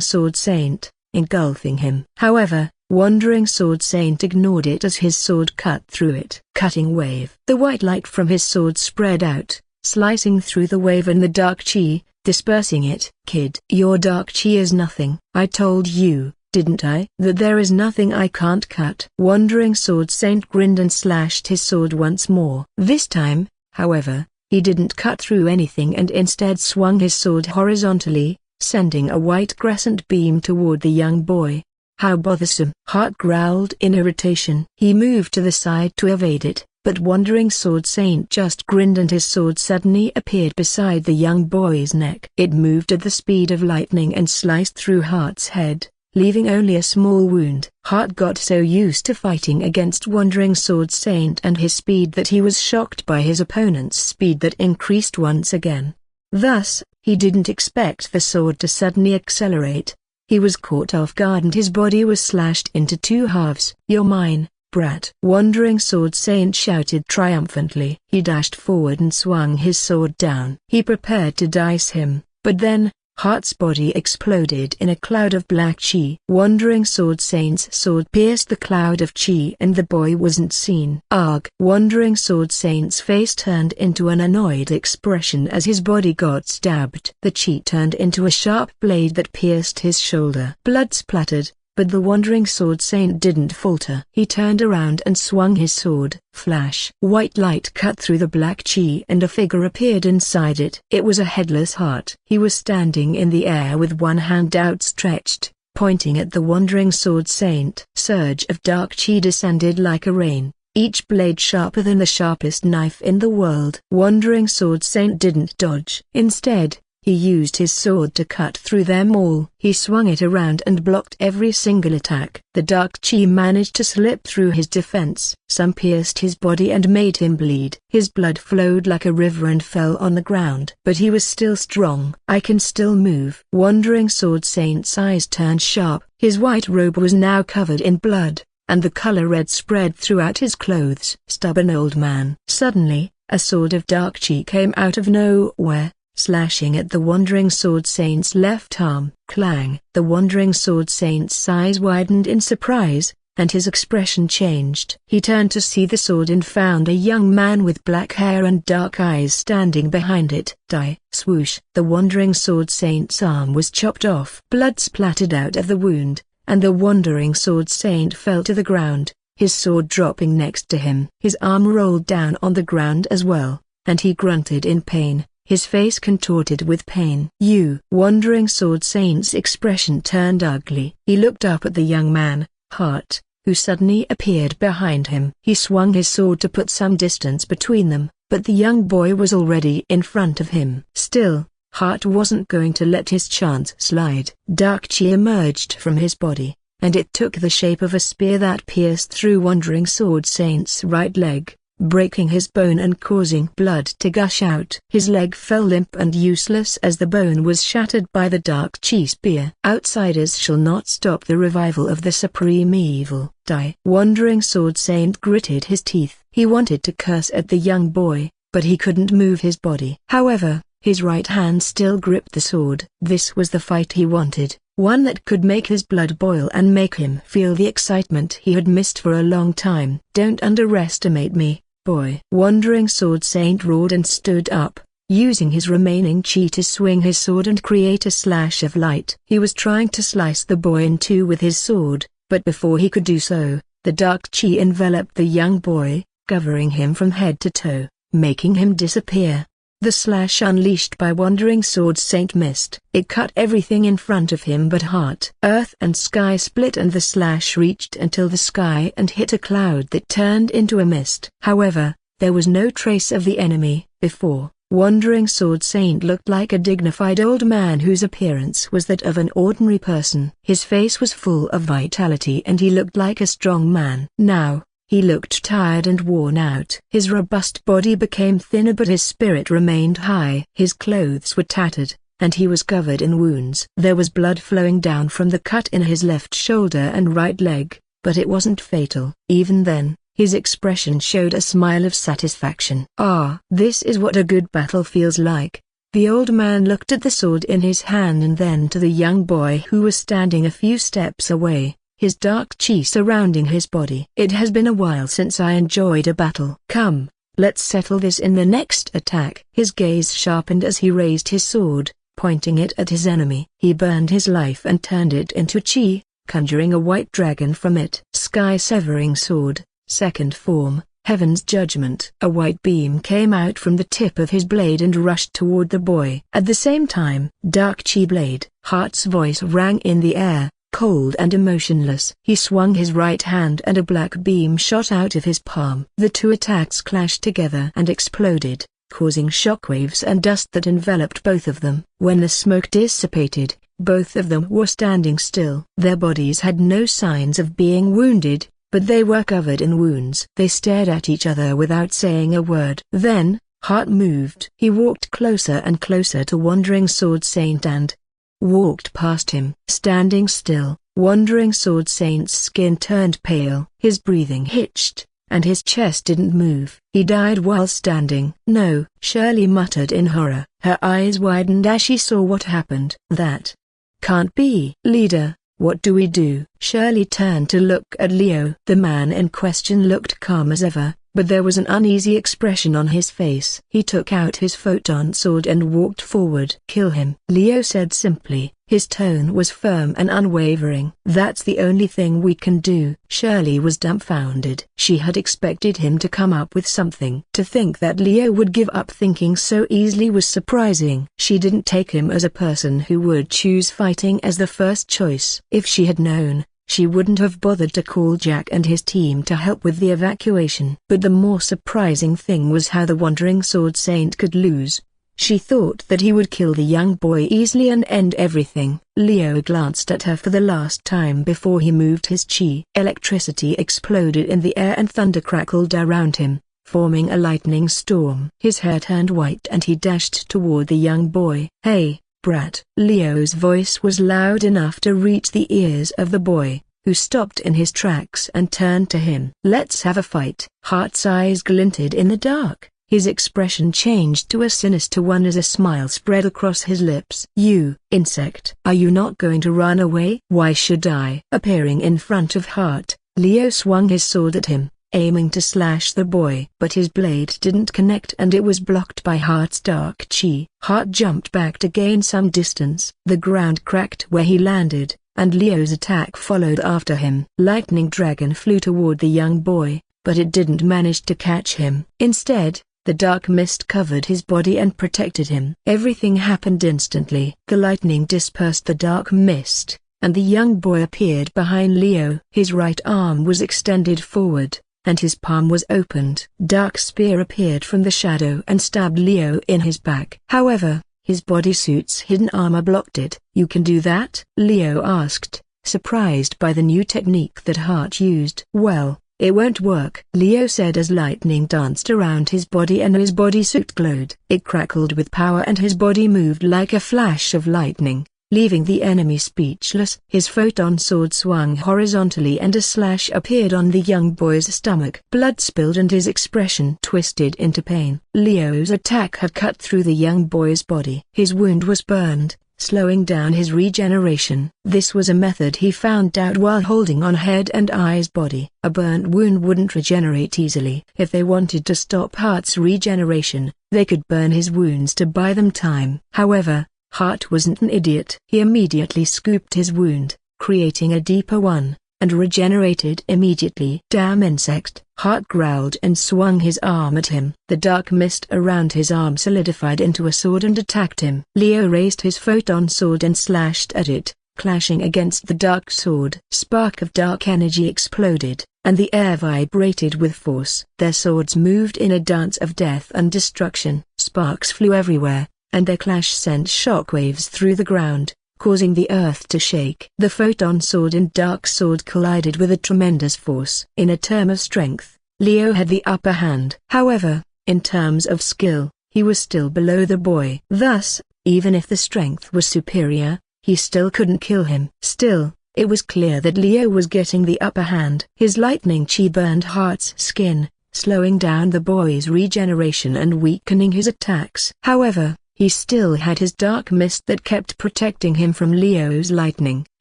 Sword Saint, engulfing him. However, Wandering Sword Saint ignored it as his sword cut through it. Cutting wave. The white light from his sword spread out, slicing through the wave and the dark chi, dispersing it. "Kid, your dark chi is nothing. I told you, didn't I, that there is nothing I can't cut?" Wandering Sword Saint grinned and slashed his sword once more. This time, however, he didn't cut through anything and instead swung his sword horizontally, sending a white crescent beam toward the young boy. "How bothersome!" Heart growled in irritation. He moved to the side to evade it, but Wandering Sword Saint just grinned and his sword suddenly appeared beside the young boy's neck. It moved at the speed of lightning and sliced through Heart's head, leaving only a small wound. Heart got so used to fighting against Wandering Sword Saint and his speed that he was shocked by his opponent's speed that increased once again. Thus, he didn't expect the sword to suddenly accelerate. He was caught off guard and his body was slashed into two halves. "You're mine, brat!" Wandering Sword Saint shouted triumphantly. He dashed forward and swung his sword down. He prepared to dice him, but then, Heart's body exploded in a cloud of black chi. Wandering Sword Saint's sword pierced the cloud of chi and the boy wasn't seen. Arg! Wandering Sword Saint's face turned into an annoyed expression as his body got stabbed. The chi turned into a sharp blade that pierced his shoulder. Blood splattered, but the Wandering Sword Saint didn't falter. He turned around and swung his sword. Flash! White light cut through the black chi and a figure appeared inside it. It was a headless Heart. He was standing in the air with one hand outstretched, pointing at the Wandering Sword Saint. Surge of dark chi descended like a rain, each blade sharper than the sharpest knife in the world. Wandering Sword Saint didn't dodge. Instead, he used his sword to cut through them all. He swung it around and blocked every single attack. The dark chi managed to slip through his defense. Some pierced his body and made him bleed. His blood flowed like a river and fell on the ground. But he was still strong. "I can still move." Wandering Sword Saint's eyes turned sharp. His white robe was now covered in blood, and the color red spread throughout his clothes. Stubborn old man. Suddenly, a sword of dark chi came out of nowhere, slashing at the Wandering Sword Saint's left arm. Clang! The Wandering Sword Saint's eyes widened in surprise, and his expression changed. He turned to see the sword and found a young man with black hair and dark eyes standing behind it. Die! Swoosh! The Wandering Sword Saint's arm was chopped off. Blood splattered out of the wound, and the Wandering Sword Saint fell to the ground, his sword dropping next to him. His arm rolled down on the ground as well, and he grunted in pain, his face contorted with pain. You! Wandering Sword Saint's expression turned ugly. He looked up at the young man, Hart, who suddenly appeared behind him. He swung his sword to put some distance between them, but the young boy was already in front of him. Still, Hart wasn't going to let his chance slide. Dark chi emerged from his body, and it took the shape of a spear that pierced through Wandering Sword Saint's right leg, breaking his bone and causing blood to gush out. His leg fell limp and useless as the bone was shattered by the dark chi spear. Outsiders shall not stop the revival of the supreme evil. Die! Wandering Sword Saint gritted his teeth. He wanted to curse at the young boy, but he couldn't move his body. However, his right hand still gripped the sword. This was the fight he wanted, one that could make his blood boil and make him feel the excitement he had missed for a long time. Don't underestimate me, boy. Wandering Sword Saint roared and stood up, using his remaining chi to swing his sword and create a slash of light. He was trying to slice the boy in two with his sword, but before he could do so, the dark chi enveloped the young boy, covering him from head to toe, making him disappear. The slash unleashed by Wandering Sword Saint missed. It cut everything in front of him but Heart. Earth and sky split and the slash reached until the sky and hit a cloud that turned into a mist. However, there was no trace of the enemy. Before, Wandering Sword Saint looked like a dignified old man whose appearance was that of an ordinary person. His face was full of vitality and he looked like a strong man. Now, he looked tired and worn out. His robust body became thinner but his spirit remained high. His clothes were tattered, and he was covered in wounds. There was blood flowing down from the cut in his left shoulder and right leg, but it wasn't fatal. Even then, his expression showed a smile of satisfaction. Ah, this is what a good battle feels like. The old man looked at the sword in his hand and then to the young boy who was standing a few steps away, his dark chi surrounding his body. It has been a while since I enjoyed a battle. Come, let's settle this in the next attack. His gaze sharpened as he raised his sword, pointing it at his enemy. He burned his life and turned it into chi, conjuring a white dragon from it. Sky-severing sword, second form, Heaven's Judgment. A white beam came out from the tip of his blade and rushed toward the boy. At the same time, Dark Chi Blade. Heart's voice rang in the air, cold and emotionless. He swung his right hand and a black beam shot out of his palm. The two attacks clashed together and exploded, causing shockwaves and dust that enveloped both of them. When the smoke dissipated, both of them were standing still. Their bodies had no signs of being wounded, but they were covered in wounds. They stared at each other without saying a word. Then, Heart moved. He walked closer and closer to Wandering Sword Saint and walked past him. Standing still, Wandering Sword Saint's skin turned pale. His breathing hitched, and his chest didn't move. He died while standing. No, Shirley muttered in horror. Her eyes widened as she saw what happened. That can't be. Leader, what do we do? Shirley turned to look at Leo. The man in question looked calm as ever, but there was an uneasy expression on his face. He took out his photon sword and walked forward. Kill him, Leo said simply. His tone was firm and unwavering. That's the only thing we can do. Shirley was dumbfounded. She had expected him to come up with something. To think that Leo would give up thinking so easily was surprising. She didn't take him as a person who would choose fighting as the first choice. If she had known, she wouldn't have bothered to call Jack and his team to help with the evacuation. But the more surprising thing was how the Wandering Sword Saint could lose. She thought that he would kill the young boy easily and end everything. Leo glanced at her for the last time before he moved his chi. Electricity exploded in the air and thunder crackled around him, forming a lightning storm. His hair turned white and he dashed toward the young boy. Hey, brat! Leo's voice was loud enough to reach the ears of the boy, who stopped in his tracks and turned to him. "Let's have a fight." Hart's eyes glinted in the dark. His expression changed to a sinister one as a smile spread across his lips. "You, insect, are you not going to run away?" "Why should I?" Appearing in front of Hart, Leo swung his sword at him, aiming to slash the boy. But his blade didn't connect and it was blocked by Hart's dark chi. Hart jumped back to gain some distance. The ground cracked where he landed, and Leo's attack followed after him. Lightning Dragon flew toward the young boy, but it didn't manage to catch him. Instead, the dark mist covered his body and protected him. Everything happened instantly. The lightning dispersed the dark mist, and the young boy appeared behind Leo. His right arm was extended forward, and his palm was opened. Dark spear appeared from the shadow and stabbed Leo in his back. However, his bodysuit's hidden armor blocked it. "You can do that?" Leo asked, surprised by the new technique that Hart used. "Well, it won't work," Leo said as lightning danced around his body and his bodysuit glowed. It crackled with power and his body moved like a flash of lightning, leaving the enemy speechless. His photon sword swung horizontally and a slash appeared on the young boy's stomach. Blood spilled and his expression twisted into pain. Leo's attack had cut through the young boy's body. His wound was burned, slowing down his regeneration. This was a method he found out while holding on Head and Eye's body. A burnt wound wouldn't regenerate easily. If they wanted to stop Hart's regeneration, they could burn his wounds to buy them time. However, Hart wasn't an idiot. He immediately scooped his wound, creating a deeper one, and regenerated immediately. "Damn insect!" Hart growled and swung his arm at him. The dark mist around his arm solidified into a sword and attacked him. Leo raised his photon sword and slashed at it, clashing against the dark sword. Spark of dark energy exploded, and the air vibrated with force. Their swords moved in a dance of death and destruction. Sparks flew everywhere, and their clash sent shockwaves through the ground, causing the earth to shake. The photon sword and dark sword collided with a tremendous force. In a term of strength, Leo had the upper hand. However, in terms of skill, he was still below the boy. Thus, even if the strength was superior, he still couldn't kill him. Still, it was clear that Leo was getting the upper hand. His lightning chi burned Hart's skin, slowing down the boy's regeneration and weakening his attacks. However, he still had his dark mist that kept protecting him from Leo's lightning.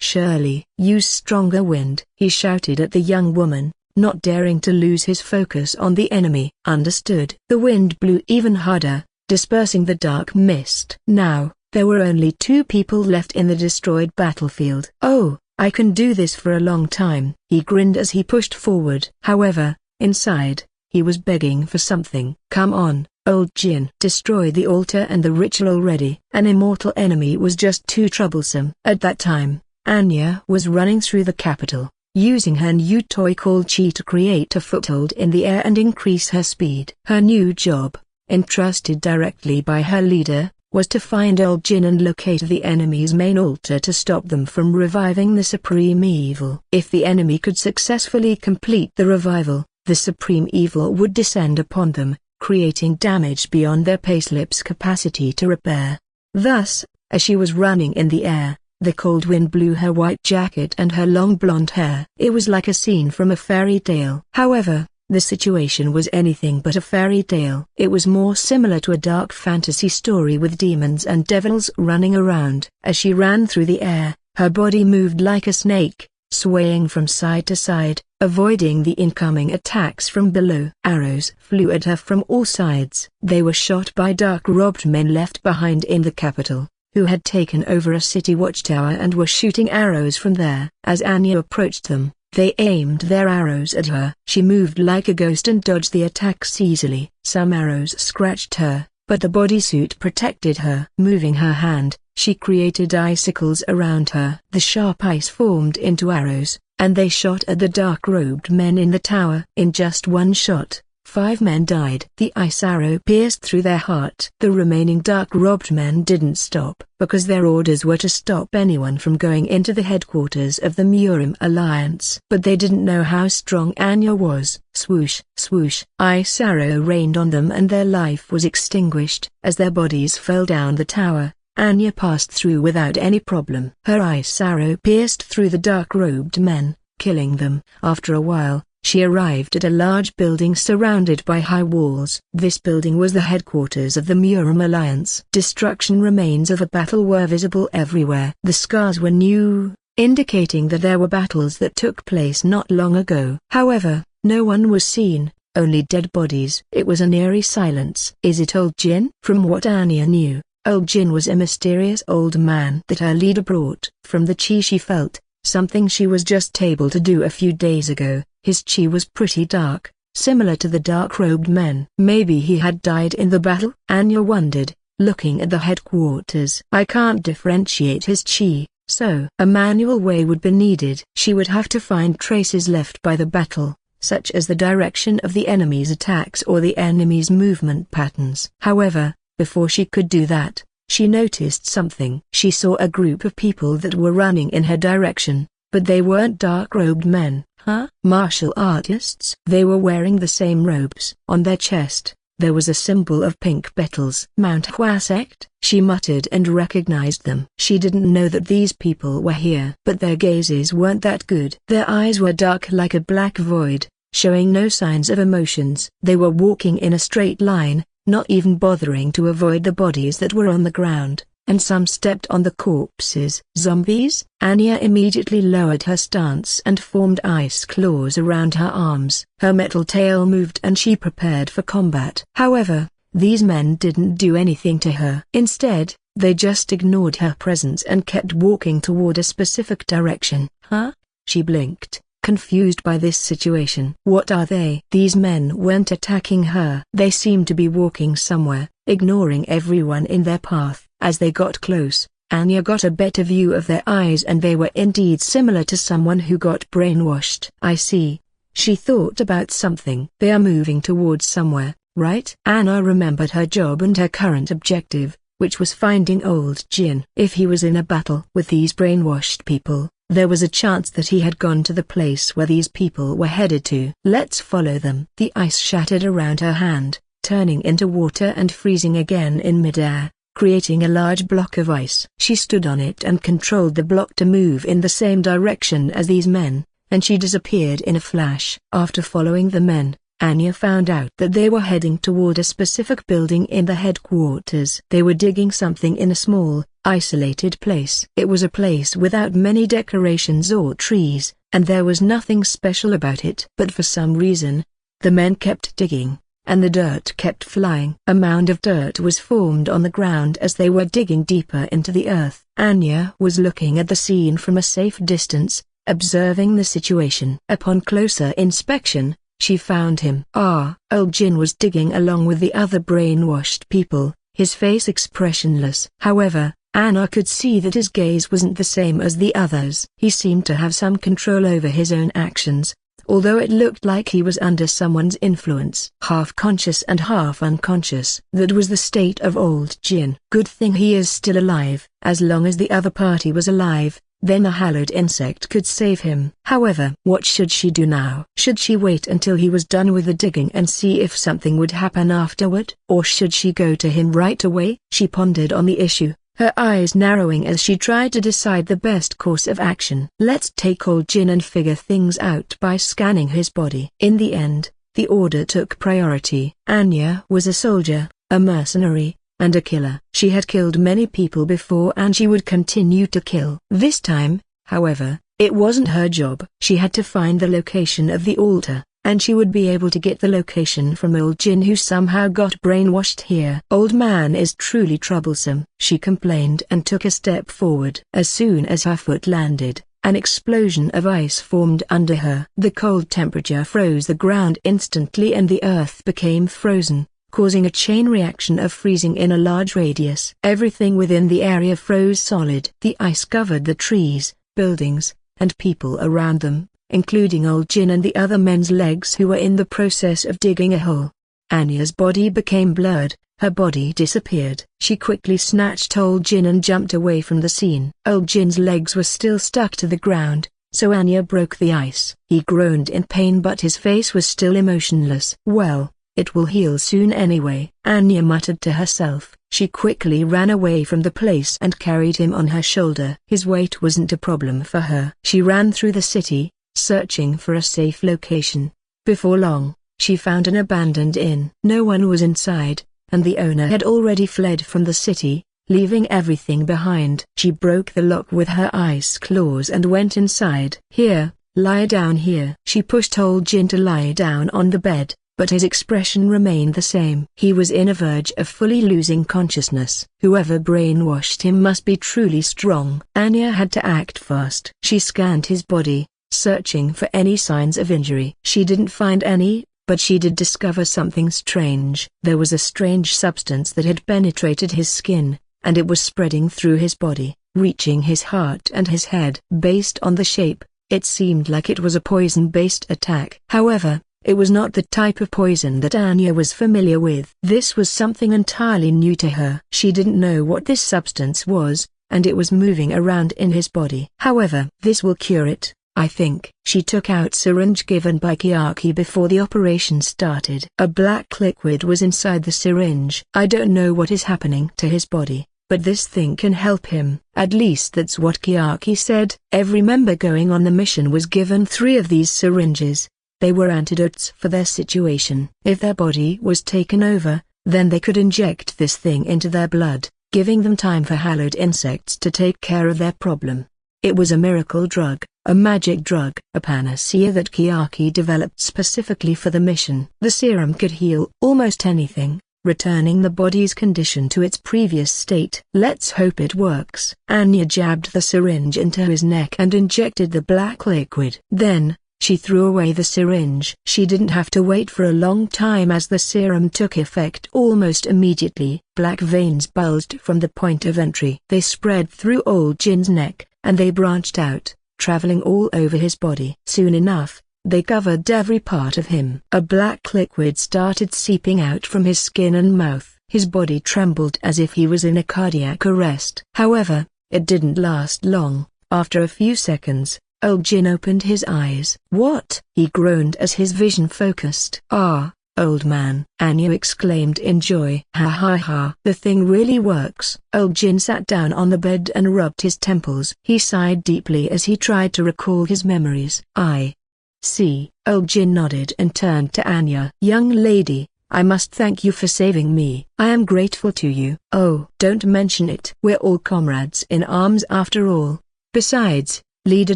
"Surely, use stronger wind," he shouted at the young woman, not daring to lose his focus on the enemy. "Understood." The wind blew even harder, dispersing the dark mist. Now, there were only 2 people left in the destroyed battlefield. "Oh, I can do this for a long time," he grinned as he pushed forward. However, inside, he was begging for something. "Come on, old Jin." Destroy the altar and the ritual already. An immortal enemy was just too troublesome. At that time, Anya was running through the capital, using her new toy called Chi to create a foothold in the air and increase her speed. Her new job, entrusted directly by her leader, was to find old Jin and locate the enemy's main altar to stop them from reviving the supreme evil. If the enemy could successfully complete the revival, the supreme evil would descend upon them, creating damage beyond their payslip's capacity to repair. Thus, as she was running in the air, the cold wind blew her white jacket and her long blonde hair. It was like a scene from a fairy tale. However, the situation was anything but a fairy tale. It was more similar to a dark fantasy story with demons and devils running around. As she ran through the air, her body moved like a snake, swaying from side to side, avoiding the incoming attacks from below. Arrows flew at her from all sides. They were shot by dark-robed men left behind in the capital, who had taken over a city watchtower and were shooting arrows from there. As Anya approached them, they aimed their arrows at her. She moved like a ghost and dodged the attacks easily. Some arrows scratched her, but the bodysuit protected her. Moving her hand, she created icicles around her. The sharp ice formed into arrows, and they shot at the dark-robed men in the tower. In just one shot, 5 men died. The ice arrow pierced through their heart. The remaining dark-robed men didn't stop, because their orders were to stop anyone from going into the headquarters of the Murim Alliance. But they didn't know how strong Anya was. Swoosh, swoosh. Ice arrow rained on them and their life was extinguished. As their bodies fell down the tower, Anya passed through without any problem. Her ice arrow pierced through the dark-robed men, killing them. After a while, she arrived at a large building surrounded by high walls. This building was the headquarters of the Murim Alliance. Destruction remains of a battle were visible everywhere. The scars were new, indicating that there were battles that took place not long ago. However, no one was seen, only dead bodies. It was an eerie silence. Is it Old Jin? From what Anya knew, Old Jin was a mysterious old man that her leader brought. From the chi she felt, something she was just able to do a few days ago. His chi was pretty dark, similar to the dark-robed men. Maybe he had died in the battle? Anya wondered, looking at the headquarters. I can't differentiate his chi, so a manual way would be needed. She would have to find traces left by the battle, such as the direction of the enemy's attacks or the enemy's movement patterns. However, before she could do that, she noticed something. She saw a group of people that were running in her direction, but they weren't dark-robed men. Huh? Martial artists? They were wearing the same robes. On their chest, there was a symbol of pink petals. Mount Hua sect? She muttered and recognized them. She didn't know that these people were here. But their gazes weren't that good. Their eyes were dark like a black void, showing no signs of emotions. They were walking in a straight line, not even bothering to avoid the bodies that were on the ground, and some stepped on the corpses. Zombies? Anya immediately lowered her stance and formed ice claws around her arms. Her metal tail moved and she prepared for combat. However, these men didn't do anything to her. Instead, they just ignored her presence and kept walking toward a specific direction. Huh? She blinked, confused by this situation. What are they? These men weren't attacking her. They seemed to be walking somewhere, ignoring everyone in their path. As they got close, Anya got a better view of their eyes and they were indeed similar to someone who got brainwashed. I see. She thought about something. They are moving towards somewhere, right? Anna remembered her job and her current objective, which was finding Old Jin. If he was in a battle with these brainwashed people, there was a chance that he had gone to the place where these people were headed to. Let's follow them. The ice shattered around her hand, turning into water and freezing again in midair, creating a large block of ice. She stood on it and controlled the block to move in the same direction as these men, and she disappeared in a flash. After following the men, Anya found out that they were heading toward a specific building in the headquarters. They were digging something in a small, isolated place. It was a place without many decorations or trees, and there was nothing special about it. But for some reason, the men kept digging, and the dirt kept flying. A mound of dirt was formed on the ground as they were digging deeper into the earth. Anya was looking at the scene from a safe distance, observing the situation. Upon closer inspection, she found him. Old Jin was digging along with the other brainwashed people, his face expressionless. However, Anna could see that his gaze wasn't the same as the others. He seemed to have some control over his own actions, although it looked like he was under someone's influence. Half conscious and half unconscious. That was the state of Old Jin. Good thing he is still alive. As long as the other party was alive, then a hallowed insect could save him. However, what should she do now? Should she wait until he was done with the digging and see if something would happen afterward? Or should she go to him right away? She pondered on the issue, her eyes narrowing as she tried to decide the best course of action. Let's take Old Jin and figure things out by scanning his body. In the end, the order took priority. Anya was a soldier, a mercenary, and a killer. She had killed many people before and she would continue to kill. This time, however, it wasn't her job. She had to find the location of the altar, and she would be able to get the location from Old Jin, who somehow got brainwashed here. Old man is truly troublesome, she complained and took a step forward. As soon as her foot landed, an explosion of ice formed under her. The cold temperature froze the ground instantly and the earth became frozen, causing a chain reaction of freezing in a large radius. Everything within the area froze solid. The ice covered the trees, buildings, and people around them, including Old Jin and the other men's legs who were in the process of digging a hole. Anya's body became blurred, her body disappeared. She quickly snatched Old Jin and jumped away from the scene. Old Jin's legs were still stuck to the ground, so Anya broke the ice. He groaned in pain but his face was still emotionless. Well, it will heal soon anyway, Anya muttered to herself. She quickly ran away from the place and carried him on her shoulder. His weight wasn't a problem for her. She ran through the city, searching for a safe location. Before long, she found an abandoned inn. No one was inside, and the owner had already fled from the city, leaving everything behind. She broke the lock with her ice claws and went inside. "Here, lie down here." She pushed old Jin to lie down on the bed, but his expression remained the same. He was on the verge of fully losing consciousness. Whoever brainwashed him must be truly strong. Anya had to act fast. She scanned his body, searching for any signs of injury. She didn't find any, but she did discover something strange. There was a strange substance that had penetrated his skin, and it was spreading through his body, reaching his heart and his head. Based on the shape, it seemed like it was a poison-based attack. However, it was not the type of poison that Anya was familiar with. This was something entirely new to her. She didn't know what this substance was, and it was moving around in his body. "However, this will cure it, I think." She took out syringe given by Kiaki before the operation started. A black liquid was inside the syringe. "I don't know what is happening to his body, but this thing can help him." At least that's what Kiaki said. Every member going on the mission was given 3 of these syringes. They were antidotes for their situation. If their body was taken over, then they could inject this thing into their blood, giving them time for hallowed insects to take care of their problem. It was a miracle drug, a magic drug, a panacea that Kiaki developed specifically for the mission. The serum could heal almost anything, returning the body's condition to its previous state. "Let's hope it works." Anya jabbed the syringe into his neck and injected the black liquid. Then, she threw away the syringe. She didn't have to wait for a long time as the serum took effect almost immediately. Black veins bulged from the point of entry. They spread through old Jin's neck, and they branched out, traveling all over his body. Soon enough, they covered every part of him. A black liquid started seeping out from his skin and mouth. His body trembled as if he was in a cardiac arrest. However, it didn't last long. After a few seconds, old Jin opened his eyes. "What?" he groaned as his vision focused. "Ah, old man!" Anya exclaimed in joy. "Ha ha ha! The thing really works." Old Jin sat down on the bed and rubbed his temples. He sighed deeply as he tried to recall his memories. "I see." Old Jin nodded and turned to Anya. "Young lady, I must thank you for saving me. I am grateful to you." "Oh, don't mention it. We're all comrades in arms after all. Besides, Leader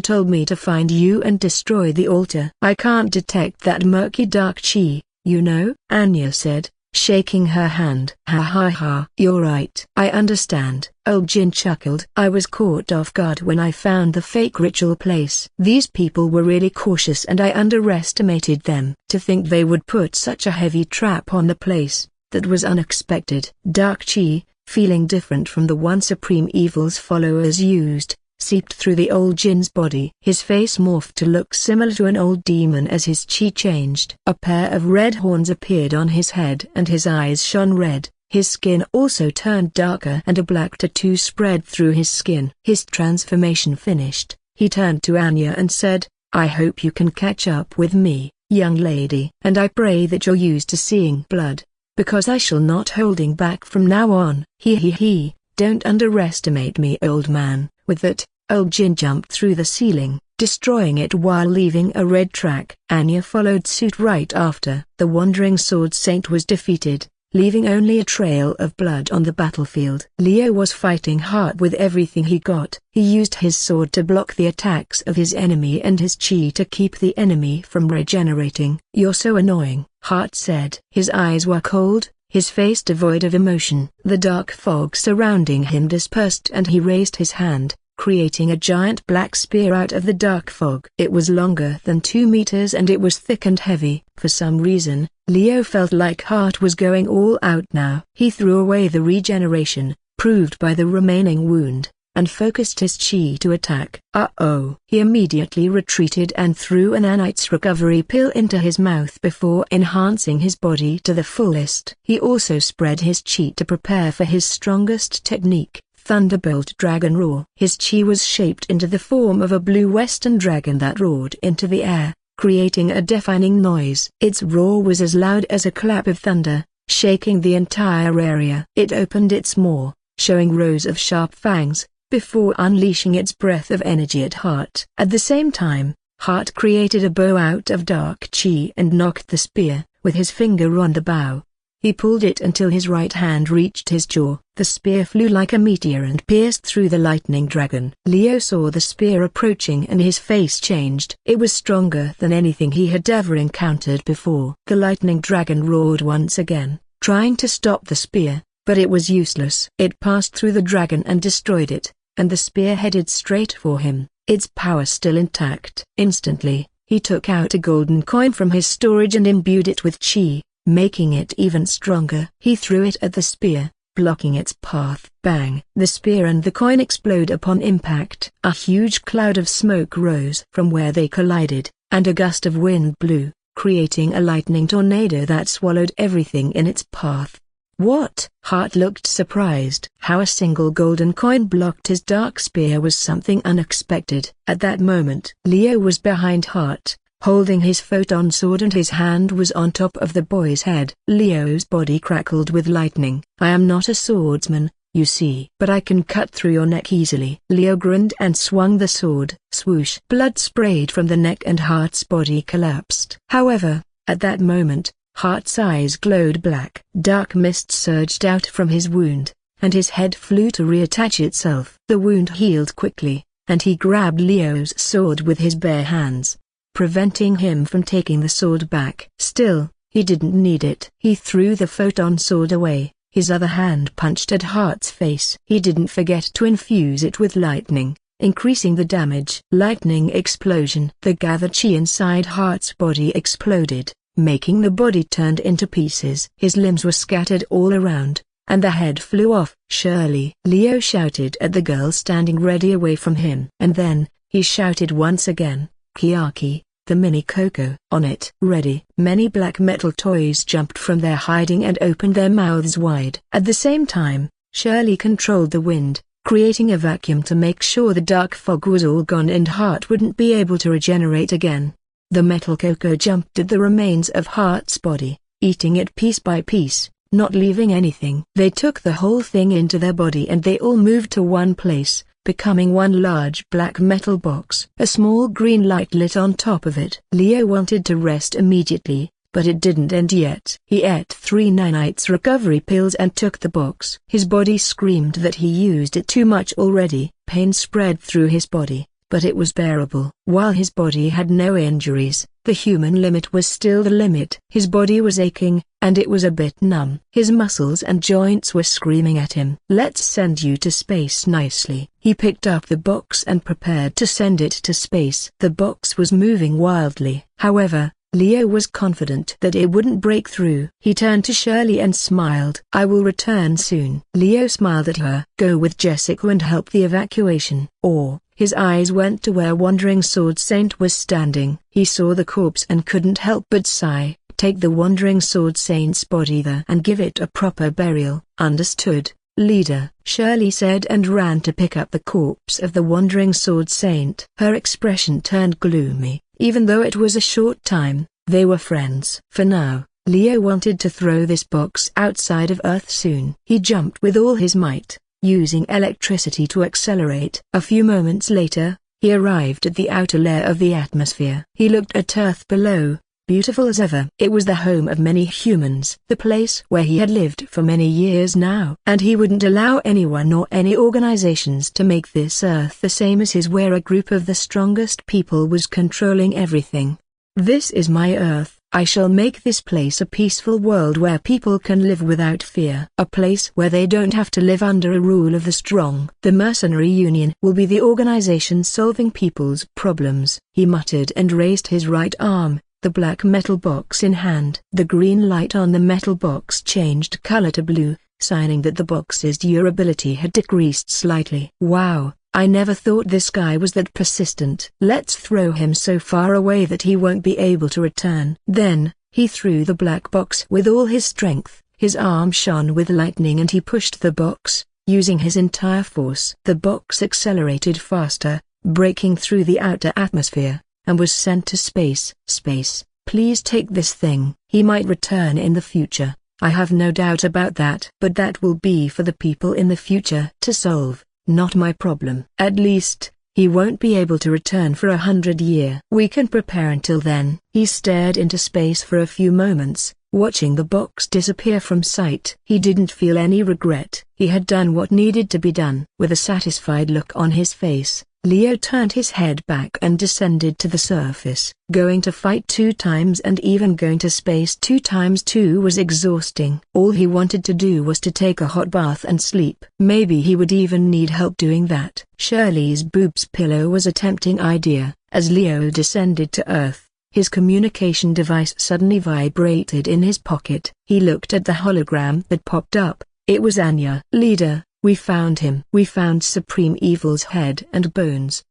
told me to find you and destroy the altar. I can't detect that murky dark chi, you know," Anya said, shaking her hand. "Ha ha ha. You're right. I understand." Old Jin chuckled. "I was caught off guard when I found the fake ritual place. These people were really cautious and I underestimated them. To think they would put such a heavy trap on the place, that was unexpected." Dark chi, feeling different from the one Supreme Evil's followers used, seeped through the old Jin's body. His face morphed to look similar to an old demon as his chi changed. A pair of red horns appeared on his head and his eyes shone red. His skin also turned darker and a black tattoo spread through his skin. His transformation finished, he turned to Anya and said, "I hope you can catch up with me, young lady. And I pray that you're used to seeing blood, because I shall not holding back from now on." He, don't underestimate me, old man." With that, old Jin jumped through the ceiling, destroying it while leaving a red track. Anya followed suit right after. The wandering sword saint was defeated, leaving only a trail of blood on the battlefield. Leo was fighting hard with everything he got. He used his sword to block the attacks of his enemy and his chi to keep the enemy from regenerating. "You're so annoying," Hart said. His eyes were cold, his face devoid of emotion. The dark fog surrounding him dispersed and he raised his hand, creating a giant black spear out of the dark fog. It was longer than 2 meters and it was thick and heavy. For some reason, Leo felt like Hart was going all out now. He threw away the regeneration, proved by the remaining wound, and focused his chi to attack. Uh-oh. He immediately retreated and threw an nanite's recovery pill into his mouth before enhancing his body to the fullest. He also spread his chi to prepare for his strongest technique, Thunderbolt Dragon Roar. His chi was shaped into the form of a blue western dragon that roared into the air, creating a deafening noise. Its roar was as loud as a clap of thunder, shaking the entire area. It opened its maw, showing rows of sharp fangs, before unleashing its breath of energy at Hart. At the same time, Heart created a bow out of dark chi and knocked the spear, with his finger on the bow. He pulled it until his right hand reached his jaw. The spear flew like a meteor and pierced through the lightning dragon. Leo saw the spear approaching and his face changed. It was stronger than anything he had ever encountered before. The lightning dragon roared once again, trying to stop the spear, but it was useless. It passed through the dragon and destroyed it, and the spear headed straight for him, its power still intact. Instantly, he took out a golden coin from his storage and imbued it with chi, making it even stronger. He threw it at the spear, blocking its path. Bang! The spear and the coin explode upon impact. A huge cloud of smoke rose from where they collided, and a gust of wind blew, creating a lightning tornado that swallowed everything in its path. What? Heart looked surprised. How a single golden coin blocked his dark spear was something unexpected. At that moment, Leo was behind Heart, holding his photon sword, and his hand was on top of the boy's head. Leo's body crackled with lightning. I am not a swordsman, you see, but I can cut through your neck easily. Leo grinned and swung the sword. Swoosh! Blood sprayed from the neck and Heart's body collapsed. However, at that moment, Heart's eyes glowed black. Dark mist surged out from his wound, and his head flew to reattach itself. The wound healed quickly, and he grabbed Leo's sword with his bare hands, preventing him from taking the sword back. Still, he didn't need it. He threw the photon sword away. His other hand punched at Heart's face. He didn't forget to infuse it with lightning, increasing the damage. Lightning explosion. The gathered chi inside Heart's body exploded, making the body turned into pieces. His limbs were scattered all around, and the head flew off. Shirley! Leo shouted at the girl standing ready away from him. And then, he shouted once again, Kiaki, the mini Coco. On it. Ready. Many black metal toys jumped from their hiding and opened their mouths wide. At the same time, Shirley controlled the wind, creating a vacuum to make sure the dark fog was all gone and Heart wouldn't be able to regenerate again. The metal Coco jumped at the remains of Heart's body, eating it piece by piece, not leaving anything. They took the whole thing into their body and they all moved to one place, becoming one large black metal box. A small green light lit on top of it. Leo wanted to rest immediately, but it didn't end yet. He ate 3 nanites recovery pills and took the box. His body screamed that he used it too much already. Pain spread through his body, but it was bearable. While his body had no injuries, the human limit was still the limit. His body was aching, and it was a bit numb. His muscles and joints were screaming at him. Let's send you to space nicely. He picked up the box and prepared to send it to space. The box was moving wildly. However, Leo was confident that it wouldn't break through. He turned to Shirley and smiled. I will return soon. Leo smiled at her. Go with Jessica and help the evacuation. Or, his eyes went to where Wandering Sword Saint was standing. He saw the corpse and couldn't help but sigh. Take the Wandering Sword Saint's body there and give it a proper burial. Understood, leader, Shirley said and ran to pick up the corpse of the Wandering Sword Saint. Her expression turned gloomy. Even though it was a short time, they were friends. For now, Leo wanted to throw this box outside of Earth soon. He jumped with all his might, using electricity to accelerate. A few moments later, he arrived at the outer layer of the atmosphere. He looked at Earth below, beautiful as ever. It was the home of many humans, the place where he had lived for many years now. And he wouldn't allow anyone or any organizations to make this Earth the same as his, where a group of the strongest people was controlling everything. This is my Earth. I shall make this place a peaceful world where people can live without fear. A place where they don't have to live under a rule of the strong. The Mercenary Union will be the organization solving people's problems. He muttered and raised his right arm, the black metal box in hand. The green light on the metal box changed color to blue, signing that the box's durability had decreased slightly. Wow! I never thought this guy was that persistent. Let's throw him so far away that he won't be able to return. Then, he threw the black box with all his strength. His arm shone with lightning and he pushed the box, using his entire force. The box accelerated faster, breaking through the outer atmosphere, and was sent to space. Space, please take this thing. He might return in the future, I have no doubt about that. But that will be for the people in the future to solve. Not my problem. At least, He won't be able to return for 100 years. We can prepare until then. He stared into space for a few moments, watching the box disappear from sight. He didn't feel any regret. He had done what needed to be done. With a satisfied look on his face, Leo turned his head back and descended to the surface. Going to fight 2 times and even going to space 2 times 2 was exhausting. All he wanted to do was to take a hot bath and sleep. Maybe he would even need help doing that. Shirley's boobs pillow was a tempting idea. As Leo descended to Earth, his communication device suddenly vibrated in his pocket. He looked at the hologram that popped up. It was Anya. "Leader, we found him. We found Supreme Evil's head and bones.